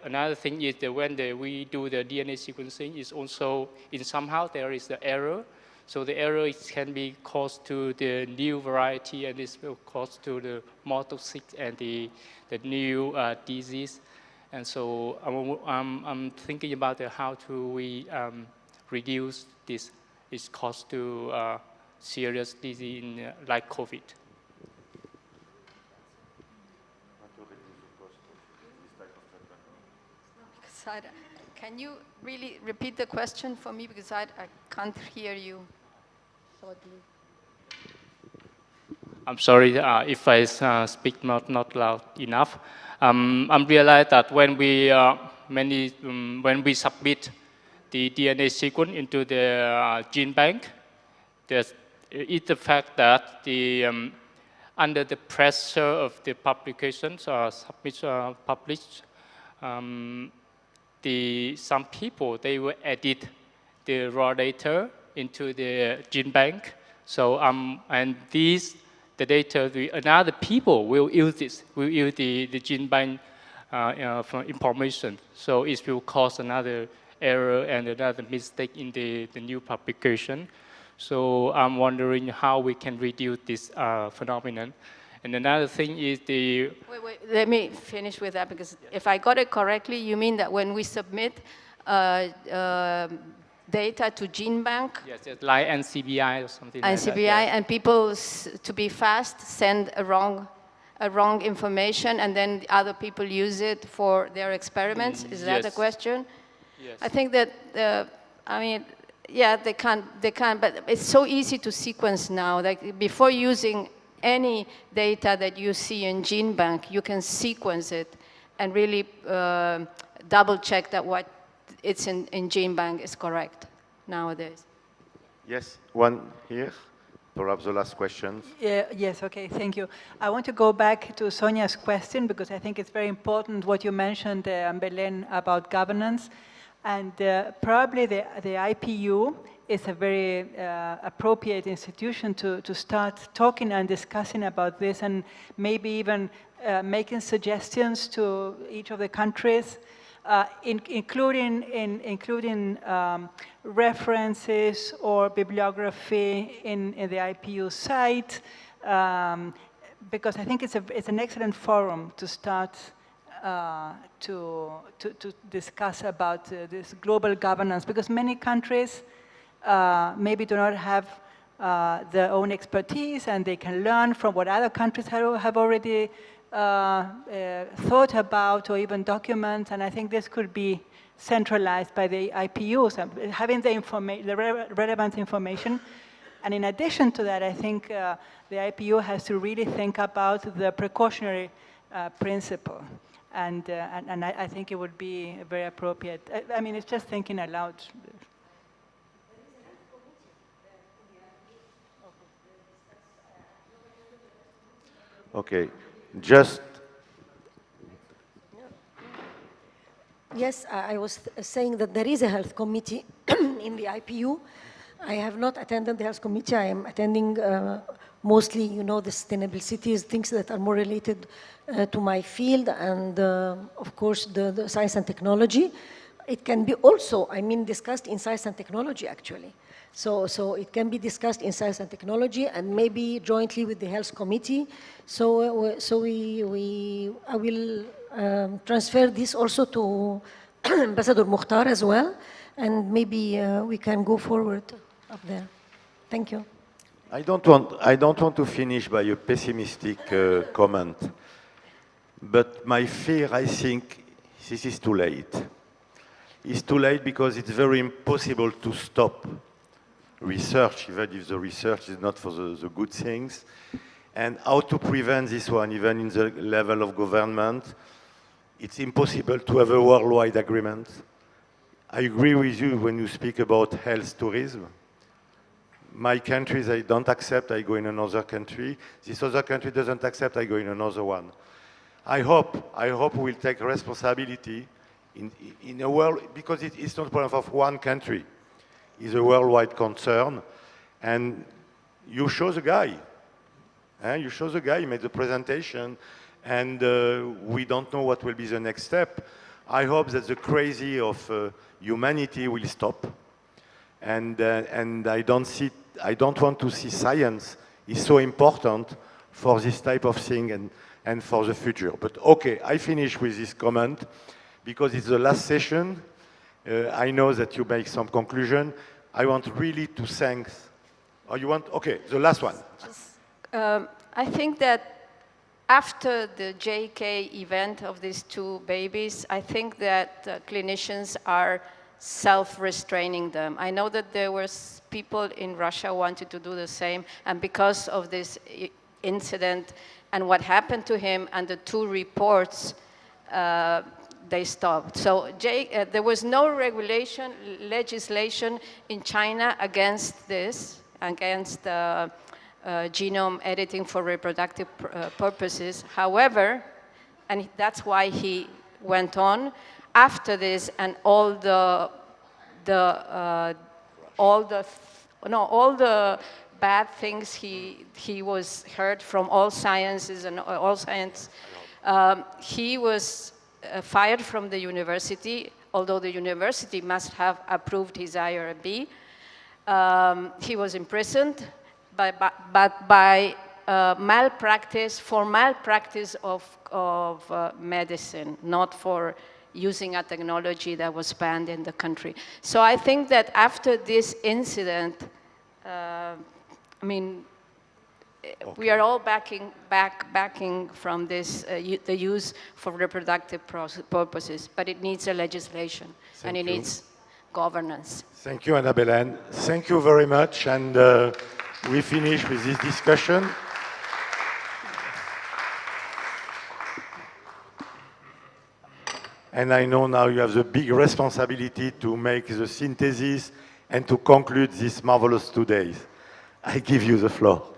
another thing is that when we do the DNA sequencing, is also in somehow there is the error. So the error can be caused to the new variety, and this will cause to the mortal sick and the new disease. And so I'm thinking about how we reduce this cost to serious disease like COVID. Can you really repeat the question for me, because I can't hear you. I'm sorry if I speak not loud enough. I'm realized that when we submit the DNA sequence into the gene bank, it's the fact that under the pressure of the publications published, some people, they will edit the raw data into the gene bank. So and the data, another people will use this, will use the gene bank for information. So it will cause another error and another mistake in the new publication. So I'm wondering how we can reduce this phenomenon. And another thing is Wait, let me finish with that, because if I got it correctly, you mean that when we submit data to gene bank? Yes, like NCBI or something like that. NCBI, and people, to be fast, send a wrong information, and then other people use it for their experiments? Is that the question? Yes. I think that, I mean, yeah, they can, but it's so easy to sequence now. Like before using any data that you see in gene bank, you can sequence it and really double check that what it's in gene bank is correct nowadays. Yes, one here. Perhaps the last question. Yes, okay, thank you. I want to go back to Sonia's question, because I think it's very important what you mentioned, Belén, about governance. And probably the IPU is a very appropriate institution to start talking and discussing about this, and maybe even making suggestions to each of the countries, including references or bibliography in the IPU site, because I think it's an excellent forum to start to discuss about this global governance, because many countries maybe do not have their own expertise, and they can learn from what other countries have already thought about or even document, and I think this could be centralized by the IPUs, having the relevant information. And in addition to that, I think the IPU has to really think about the precautionary principle. And I think it would be very appropriate. I mean, it's just thinking aloud. Okay, just. Yes, I was saying that there is a health committee in the IPU. I have not attended the health committee. I am attending mostly, you know, the sustainable cities, things that are more related to my field, and of course the science and technology. It can be also, I mean, discussed in science and technology actually. So it can be discussed in science and technology, and maybe jointly with the health committee. I will transfer this also to Ambassador Mukhtar as well, and maybe we can go forward up there. Thank you. I don't want to finish by a pessimistic comment, but my fear, I think, this is too late. It's too late because it's very impossible to stop research, even if the research is not for the good things. And how to prevent this one, even in the level of government, it's impossible to have a worldwide agreement. I agree with you when you speak about health tourism. My countries, I don't accept, I go in another country. This other country doesn't accept, I go in another one. I hope we'll take responsibility in a world, because it's not a problem of one country. It's a worldwide concern. And you show the guy. You show the guy, he made the presentation, and we don't know what will be the next step. I hope that the crazy of humanity will stop. And I don't want to see science is so important for this type of thing and for the future. But okay, I finish with this comment because it's the last session. I know that you make some conclusion. I want really to thank, or you want, okay, the last one. I think that after the JK event of these two babies, I think that clinicians are self-restraining them. I know that there were people in Russia who wanted to do the same, and because of this incident and what happened to him and the two reports, they stopped. So there was no legislation in China against this, against genome editing for reproductive purposes. However, and that's why he went on after this, and all the bad things he was heard from all sciences and all science. He was fired from the university, although the university must have approved his IRB. He was imprisoned, but by malpractice, for malpractice of medicine, not for using a technology that was banned in the country. So I think that after this incident, I mean, we are all backing from this, the use for reproductive purposes, but it needs a legislation and it needs governance. Thank you, Anna-Belen. Thank you very much, and we finish with this discussion. And I know now you have the big responsibility to make the synthesis and to conclude these marvelous 2 days. I give you the floor.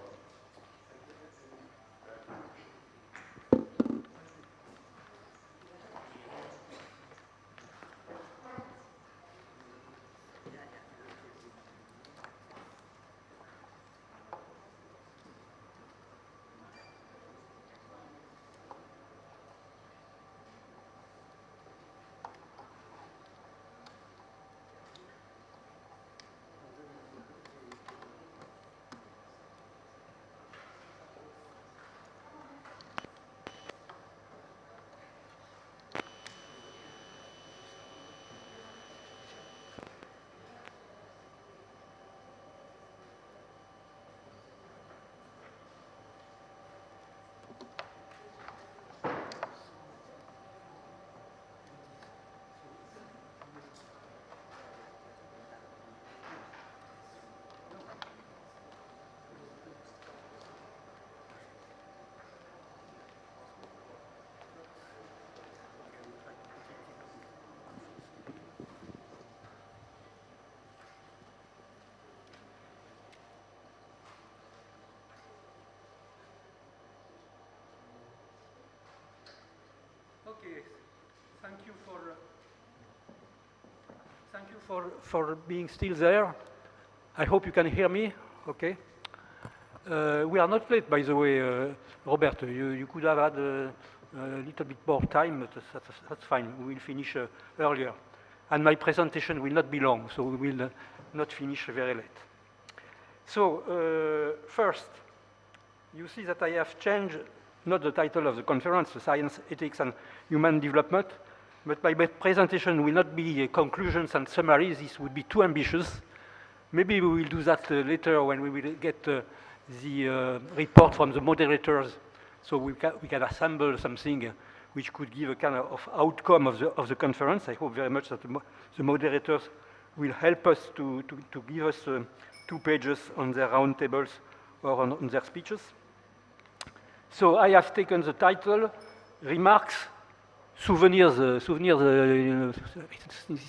Okay, thank you for being still there. I hope you can hear me, okay? We are not late, by the way, Robert. You could have had a little bit more time, but that's fine. We will finish earlier. And my presentation will not be long, so we will not finish very late. So, first, you see that I have changed not the title of the conference, Science, Ethics, and Human Development, but my presentation will not be conclusions and summaries. This would be too ambitious. Maybe we will do that later when we will get the report from the moderators, so we can assemble something which could give a kind of outcome of the conference. I hope very much that the moderators will help us to give us 2 pages on their roundtables or on their speeches. So I have taken the title, Remarks, Souvenirs. This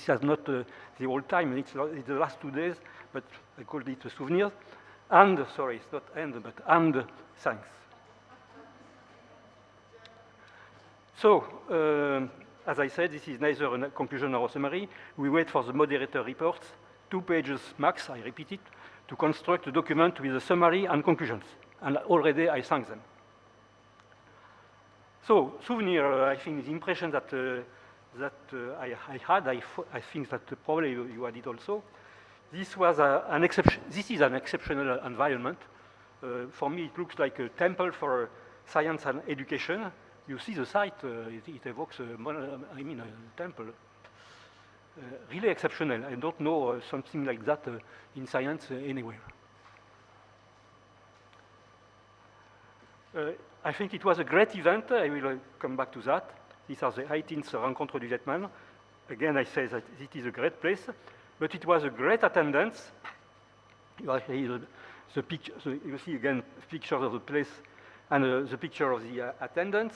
is not the old time, it's the last 2 days, but I called it Souvenirs. And, sorry, it's not and, but and thanks. So, as I said, this is neither a conclusion nor a summary. We wait for the moderator reports, 2 pages max, I repeat it, to construct a document with a summary and conclusions. And already I thank them. So, souvenir, I think the impression that, I had, I think that probably you had it also. This was an exception. This is an exceptional environment. For me, it looks like a temple for science and education. You see the site, it evokes a temple. Really exceptional. I don't know something like that in science anywhere. I think it was a great event. I will come back to that. These are the 18th Rencontres du Vietnam. Again, I say that it is a great place, but it was a great attendance. You see again pictures of the place and the picture of the attendance.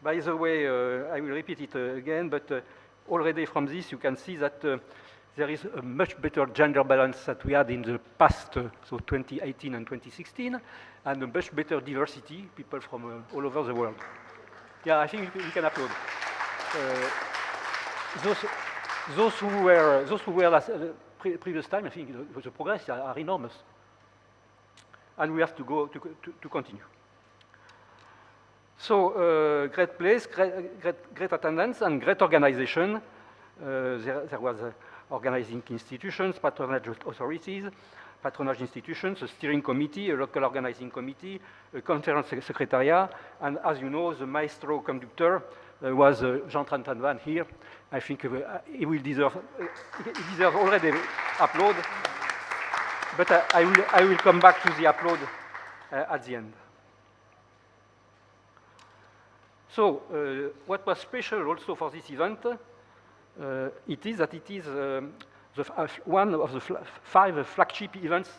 By the way, I will repeat it again, but already from this you can see that there is a much better gender balance that we had in the past, so 2018 and 2016, and a much better diversity, people from all over the world. Yeah, I think we can applaud. Those who were last, previous time, I think the progress are enormous, and we have to go to continue. So great place, great attendance, and great organization. There was organizing institutions, patronage authorities, patronage institutions, a steering committee, a local organizing committee, a conference secretariat, and as you know, the maestro conductor was Jean-Trentan Van here. I think he will deserve already applaud, but I will come back to the applaud at the end. So, what was special also for this event, it is that it is one of the 5 flagship events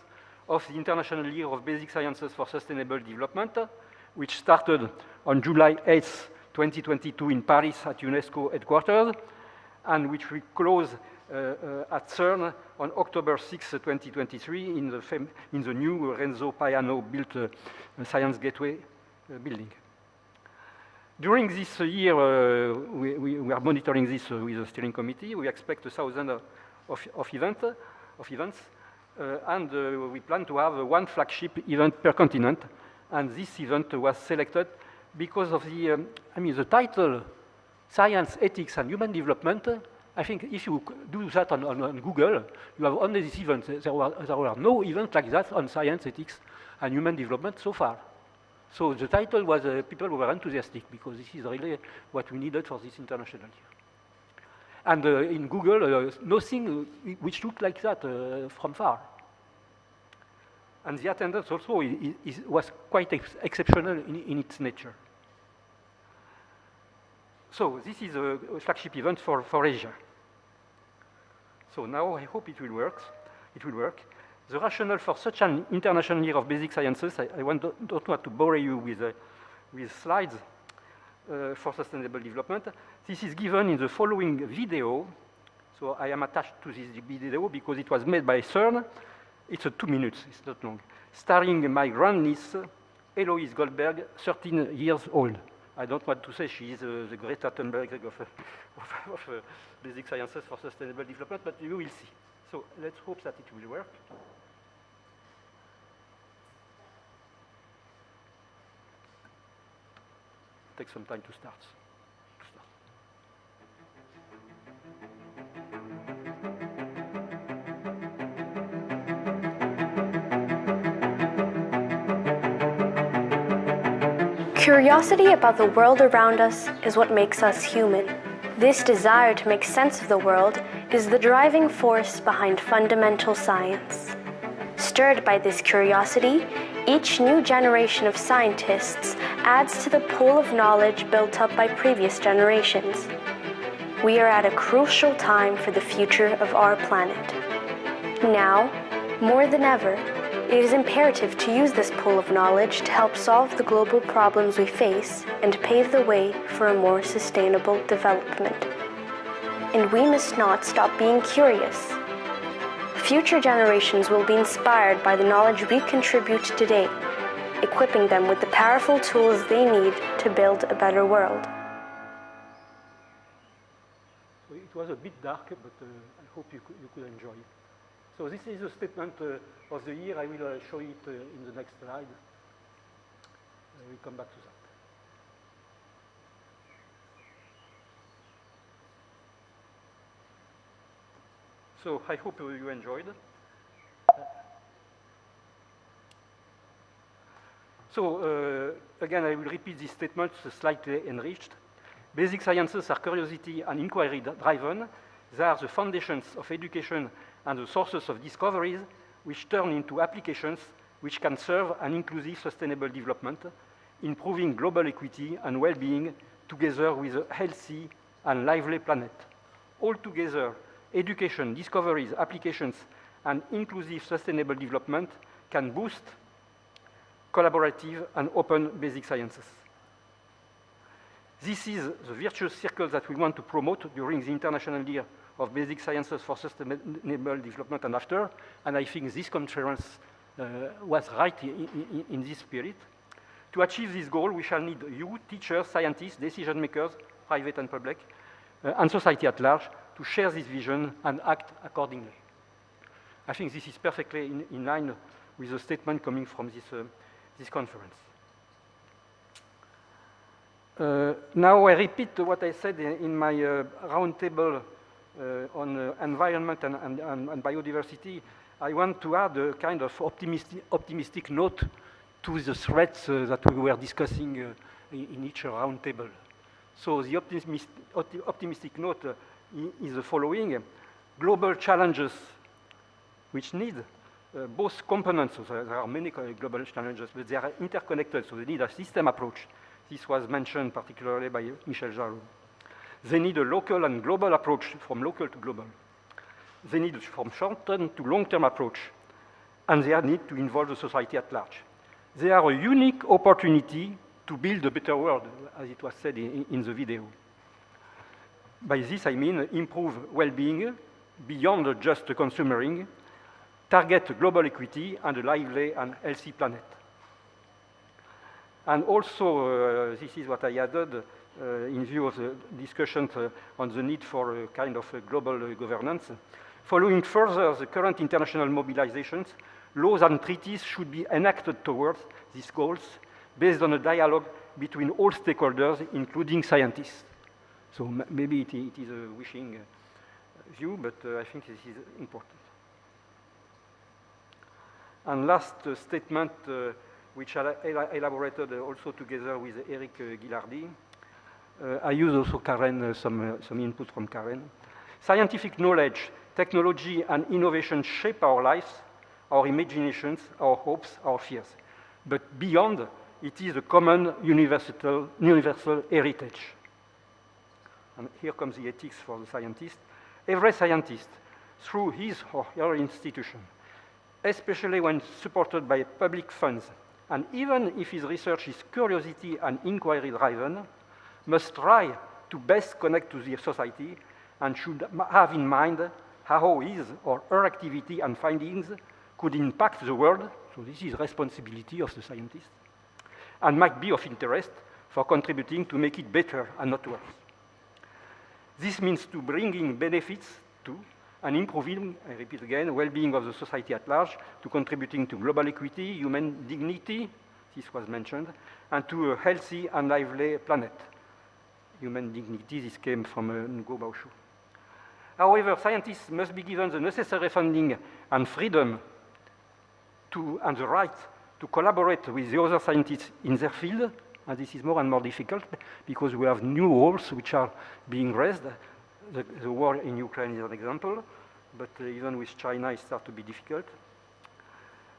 of the International Year of Basic Sciences for Sustainable Development, which started on July 8th, 2022 in Paris at UNESCO headquarters, and which we close at CERN on October 6, 2023 in the new Renzo Piano built Science Gateway building. During this year, we are monitoring this with the steering committee. We expect 1,000 of events, and we plan to have 1 flagship event per continent. And this event was selected because of the title, Science, Ethics, and Human Development. I think if you do that on Google, you have only this event. There were no events like that on science, ethics, and human development so far. So the title was, people were enthusiastic because this is really what we needed for this international year. And in Google, nothing which looked like that from far. And the attendance also was quite exceptional in its nature. So this is a flagship event for Asia. So now I hope it will work. The rationale for such an international year of basic sciences, I don't want to bore you with slides for sustainable development. This is given in the following video. So I am attached to this video because it was made by CERN. It's 2 minutes, it's not long. Starring my grandniece, Eloise Goldberg, 13 years old. I don't want to say she is the Greta Thunberg of basic sciences for sustainable development, but you will see. So let's hope that it will work. Take some time to start. Curiosity about the world around us is what makes us human. This desire to make sense of the world is the driving force behind fundamental science. Stirred by this curiosity, each new generation of scientists adds to the pool of knowledge built up by previous generations. We are at a crucial time for the future of our planet. Now, more than ever, it is imperative to use this pool of knowledge to help solve the global problems we face and pave the way for a more sustainable development. And we must not stop being curious. Future generations will be inspired by the knowledge we contribute today, equipping them with the powerful tools they need to build a better world. So it was a bit dark, but I hope you could enjoy it. So this is a statement of the year. I will show it in the next slide. We'll come back to that. So I hope you enjoyed. So again, I will repeat this statement, slightly enriched. Basic sciences are curiosity and inquiry driven. They are the foundations of education and the sources of discoveries which turn into applications which can serve an inclusive sustainable development, improving global equity and well-being together with a healthy and lively planet. Altogether, education, discoveries, applications, and inclusive sustainable development can boost collaborative and open basic sciences. This is the virtuous circle that we want to promote during the International Year of Basic Sciences for Sustainable Development and after, and I think this conference was right in this spirit. To achieve this goal, we shall need you, teachers, scientists, decision makers, private and public, and society at large, to share this vision and act accordingly. I think this is perfectly in line with the statement coming from this conference. Now I repeat what I said in my roundtable on environment and biodiversity. I want to add a kind of optimistic note to the threats that we were discussing in each roundtable. So the optimistic note is the following. Global challenges which need both components. So there are many global challenges, but they are interconnected, so they need a system approach. This was mentioned particularly by Michel Jarreau. They need a local and global approach, from local to global. They need from short-term to long-term approach, and they need to involve the society at large. They are a unique opportunity to build a better world, as it was said in the video. By this I mean improve well-being beyond just consumering, target global equity and a lively and healthy planet. And also, this is what I added in view of the discussions on the need for a kind of a global governance. Following further the current international mobilizations, laws and treaties should be enacted towards these goals based on a dialogue between all stakeholders, including scientists. So maybe it is a wishing view, but I think this is important. And last statement, which I elaborated also together with Eric Guillardi. I use also Karen, some input from Karen. Scientific knowledge, technology, and innovation shape our lives, our imaginations, our hopes, our fears. But beyond, it is a common universal heritage. And here comes the ethics for the scientist. Every scientist, through his or her institution, especially when supported by public funds, and even if his research is curiosity and inquiry driven, must try to best connect to the society and should have in mind how his or her activity and findings could impact the world. So this is responsibility of the scientist, and might be of interest for contributing to make it better and not worse. This means to bringing benefits to and improving, I repeat again, well-being of the society at large, to contributing to global equity, human dignity, this was mentioned, and to a healthy and lively planet. Human dignity, this came from Ngo Bao-Shu. However, scientists must be given the necessary funding and freedom and the right to collaborate with the other scientists in their field, and this is more and more difficult because we have new roles which are being raised. The war in Ukraine is an example, but even with China it starts to be difficult.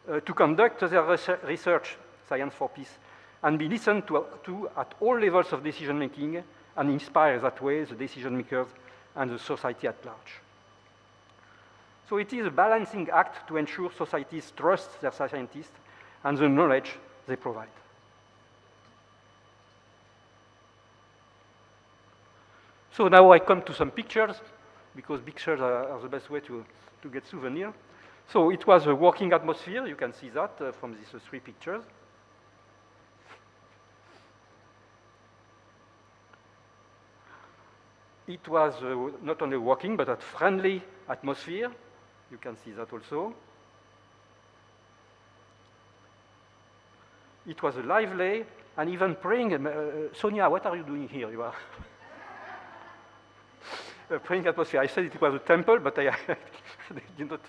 To conduct their research, science for peace, and be listened to at all levels of decision making and inspire that way the decision makers and the society at large. So it is a balancing act to ensure societies trust their scientists and the knowledge they provide. So now I come to some pictures, because pictures are the best way to get souvenir. So it was a working atmosphere. You can see that from these three pictures. It was not only working, but a friendly atmosphere. You can see that also. It was a lively and even praying. Sonia, what are you doing here? You are a praying atmosphere. I said it was a temple, but I did not.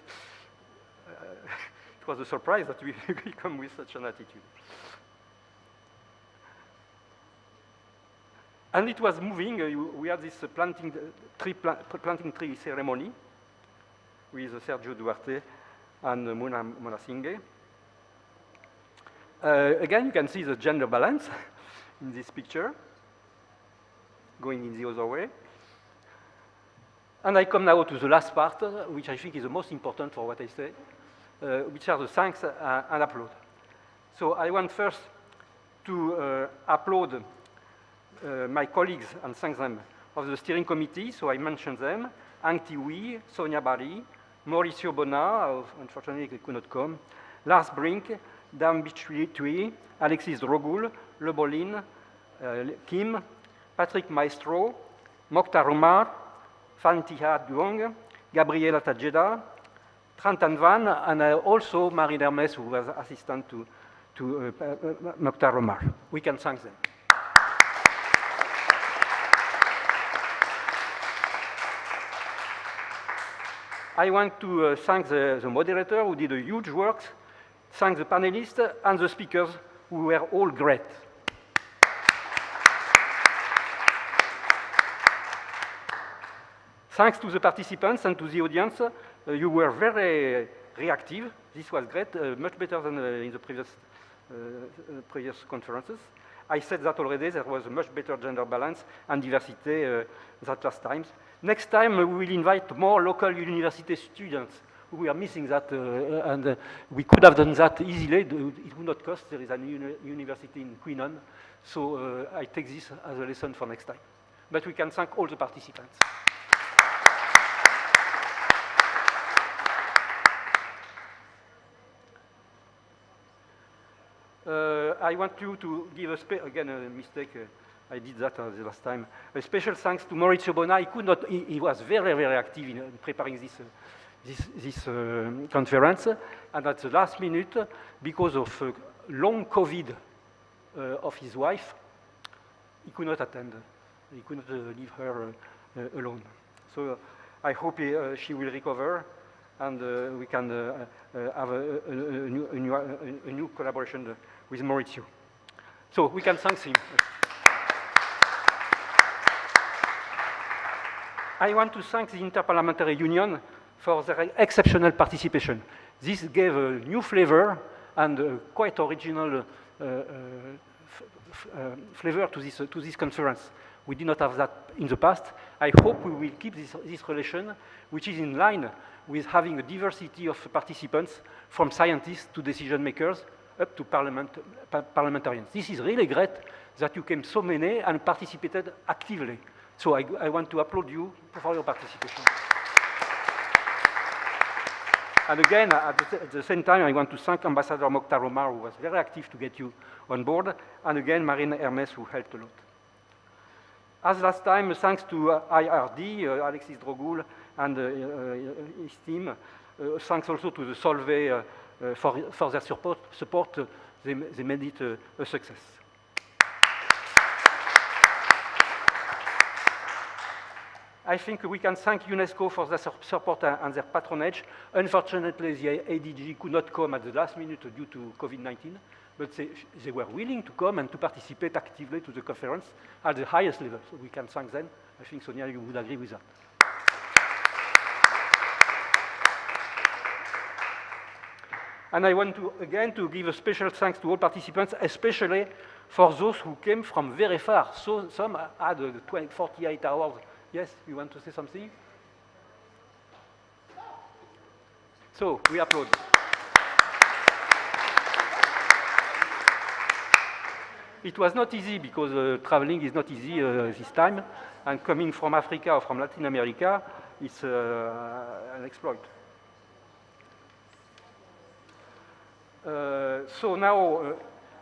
It was a surprise that we come with such an attitude. And it was moving. We had this planting tree ceremony with Sergio Duarte and Mona Singh. Again, you can see the gender balance in this picture, going in the other way. And I come now to the last part, which I think is the most important for what I say, which are the thanks and upload. So I want first to upload my colleagues and thank them of the steering committee. So I mentioned them: Ang Tiwi, Sonia Bari, Mauricio Bona, unfortunately he could not come, Lars Brink, Dam Bichtui, Alexis Drogul, Le Bolin, Kim, Patrick Maestro, Mokhtar Omar, Fantiha Duong, Gabriela Tajeda, Trantan Van, and also Marine Hermes, who was assistant to Mokhtar Omar. We can thank them. I want to thank the moderator who did a huge work, thank the panelists and the speakers who were all great. Thanks to the participants and to the audience, you were very reactive. This was great, much better than in the previous conferences. I said that already, there was a much better gender balance and diversity than last time. Next time, we will invite more local university students. We are missing that, and we could have done that easily. It would not cost. There is a university in Queenan, so I take this as a lesson for next time. But we can thank all the participants. I want you to give again a mistake. I did that the last time. A special thanks to Maurizio Bona. He could not. He was very, very active in preparing this conference, and at the last minute, because of long COVID of his wife, he could not attend. He could not leave her alone. So I hope she will recover, and we can have a new collaboration with Maurizio. So we can thank him. I want to thank the Interparliamentary Union for their exceptional participation. This gave a new flavor and a quite original flavor to this conference. We did not have that in the past. I hope we will keep this relation, which is in line with having a diversity of participants, from scientists to decision makers, up to parliamentarians. This is really great that you came so many and participated actively. So I want to applaud you for your participation. And again, at the same time, I want to thank Ambassador Mokhtar Omar, who was very active to get you on board, and again, Marine Hermes, who helped a lot. As last time, thanks to IRD, Alexis Drogul, and his team. Thanks also to the Solvay for their support. They made it a success. I think we can thank UNESCO for their support and their patronage. Unfortunately, the ADG could not come at the last minute due to COVID-19, but they were willing to come and to participate actively to the conference at the highest level. So we can thank them. I think, Sonia, you would agree with that. And I want to, again, to give a special thanks to all participants, especially for those who came from very far. So some had 48 hours. Yes, you want to say something? So, we applaud. It was not easy because traveling is not easy this time. And coming from Africa or from Latin America, it's an exploit. So now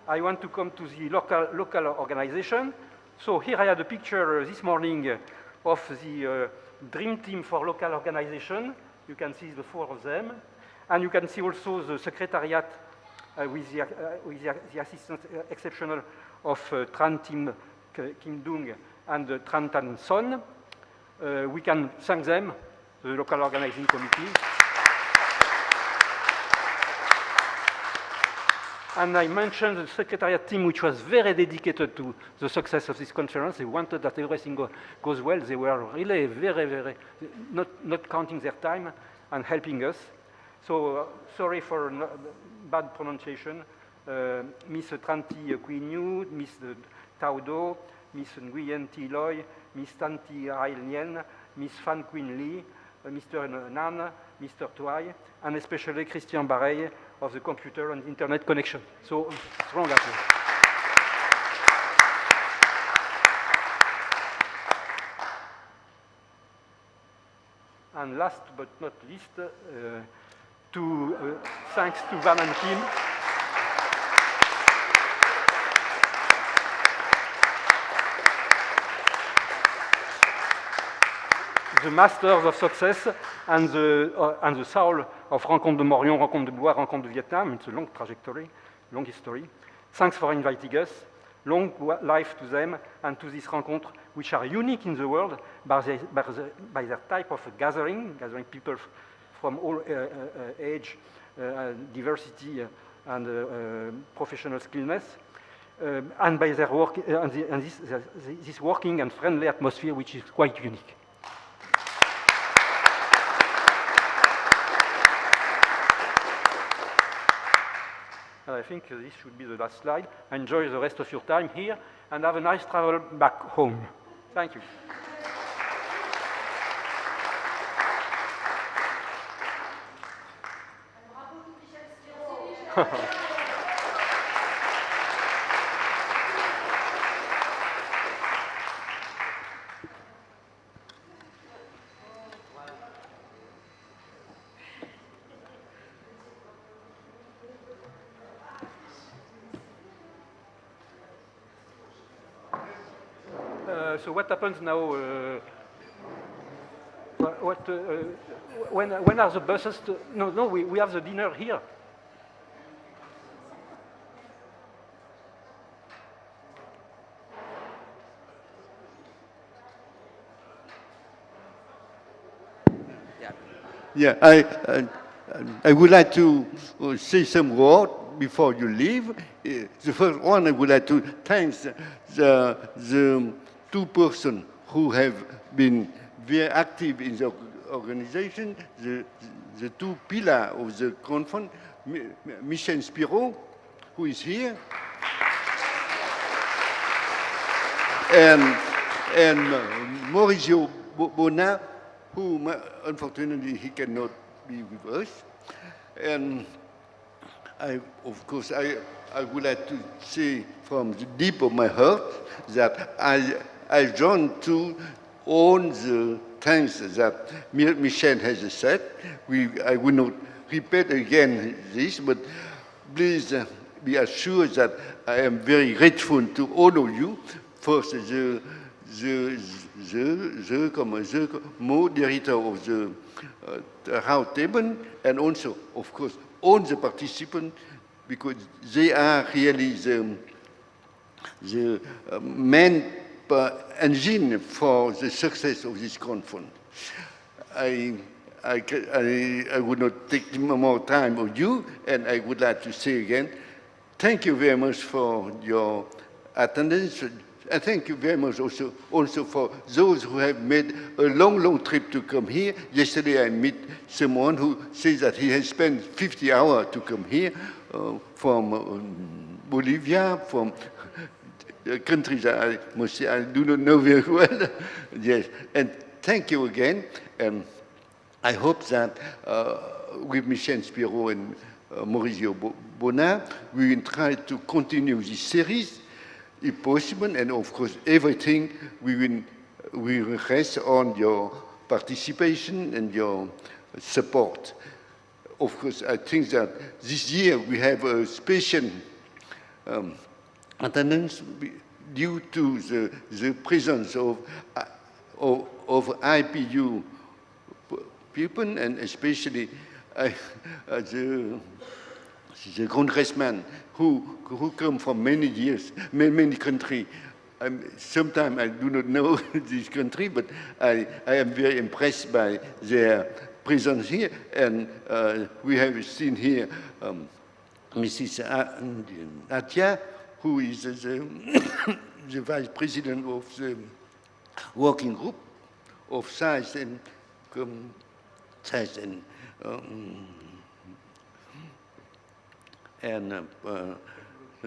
I want to come to the local organization. So here I had a picture this morning of the dream team for local organization. You can see the 4 of them. And you can see also the secretariat with the assistant exceptional of Tran Kim Dung and Tran Tan Son. We can thank them, the local organizing committee. And I mentioned the secretariat team, which was very dedicated to the success of this conference. They wanted that everything goes well. They were really very, not counting their time and helping us. So sorry for bad pronunciation. Miss Tranti Quinu, Miss Tao Do, Miss Nguyen Thi Loy, Miss Tanti Rai Lien, Miss Fan Queen Lee, Mr. Nan, Mr. Tuai, and especially Christian Barreille of the computer and internet connection. So strong applause. And last but not least, thanks to Van and Kim. The masters of success and the soul of Rencontres de Morion, Rencontres de Blois, Rencontres du Vietnam. It's a long trajectory, long history. Thanks for inviting us. Long life to them and to these rencontres, which are unique in the world by their type of gathering people from all age, diversity, and professional skillness, and by their work and this working and friendly atmosphere, which is quite unique. And I think this should be the last slide. Enjoy the rest of your time here and have a nice travel back home. Thank you. So what happens now? When are the buses? No, we have the dinner here. Yeah, I would like to say some words before you leave. The first one, I would like to thank the 2 persons who have been very active in the organization, the 2 pillars of the conference, Michel Spiro, who is here, and Maurizio Bona, who unfortunately he cannot be with us. And of course, I would like to say from the deep of my heart that I join to all the things that Michel has said. I will not repeat again this, but please be assured that I am very grateful to all of you. First, the moderator of the round table, and also, of course, all the participants, because they are really the main engine for the success of this conference. I would not take more time of you, and I would like to say again, thank you very much for your attendance. And thank you very much also for those who have made a long trip to come here. Yesterday I met someone who says that he has spent 50 hours to come here from Bolivia, from countries that I must say I do not know very well. Yes, and thank you again. And I hope that with Michel Spiro and Maurizio Bona, we will try to continue this series if possible, and of course everything we will rest on your participation and your support. Of course, I think that this year we have a special attendance due to the presence of IPU people, and especially the congressman who come from many years, many countries. Sometimes I do not know this country, but I am very impressed by their presence here. And we have seen here Mrs. Atya, who is the vice president of the working group of science and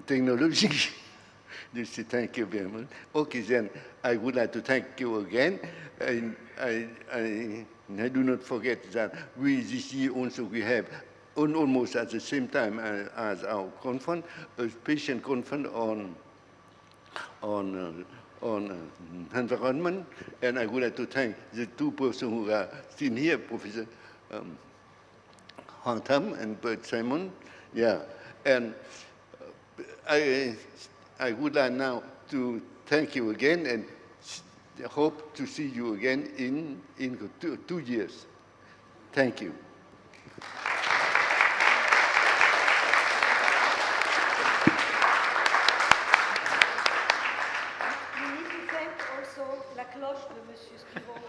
technology. Just thank you very much. Okay, then I would like to thank you again. And I do not forget that this year also we have almost at the same time as our conference, a special conference on environment. And I would like to thank the two persons who are sitting here, Professor Hoàng Thâm and Bert Simon. Yeah, and I would like now to thank you again and hope to see you again in 2 years. Thank you. We need to thank also la cloche de Monsieur Scrivon.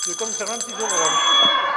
Je comme ça un petit peu.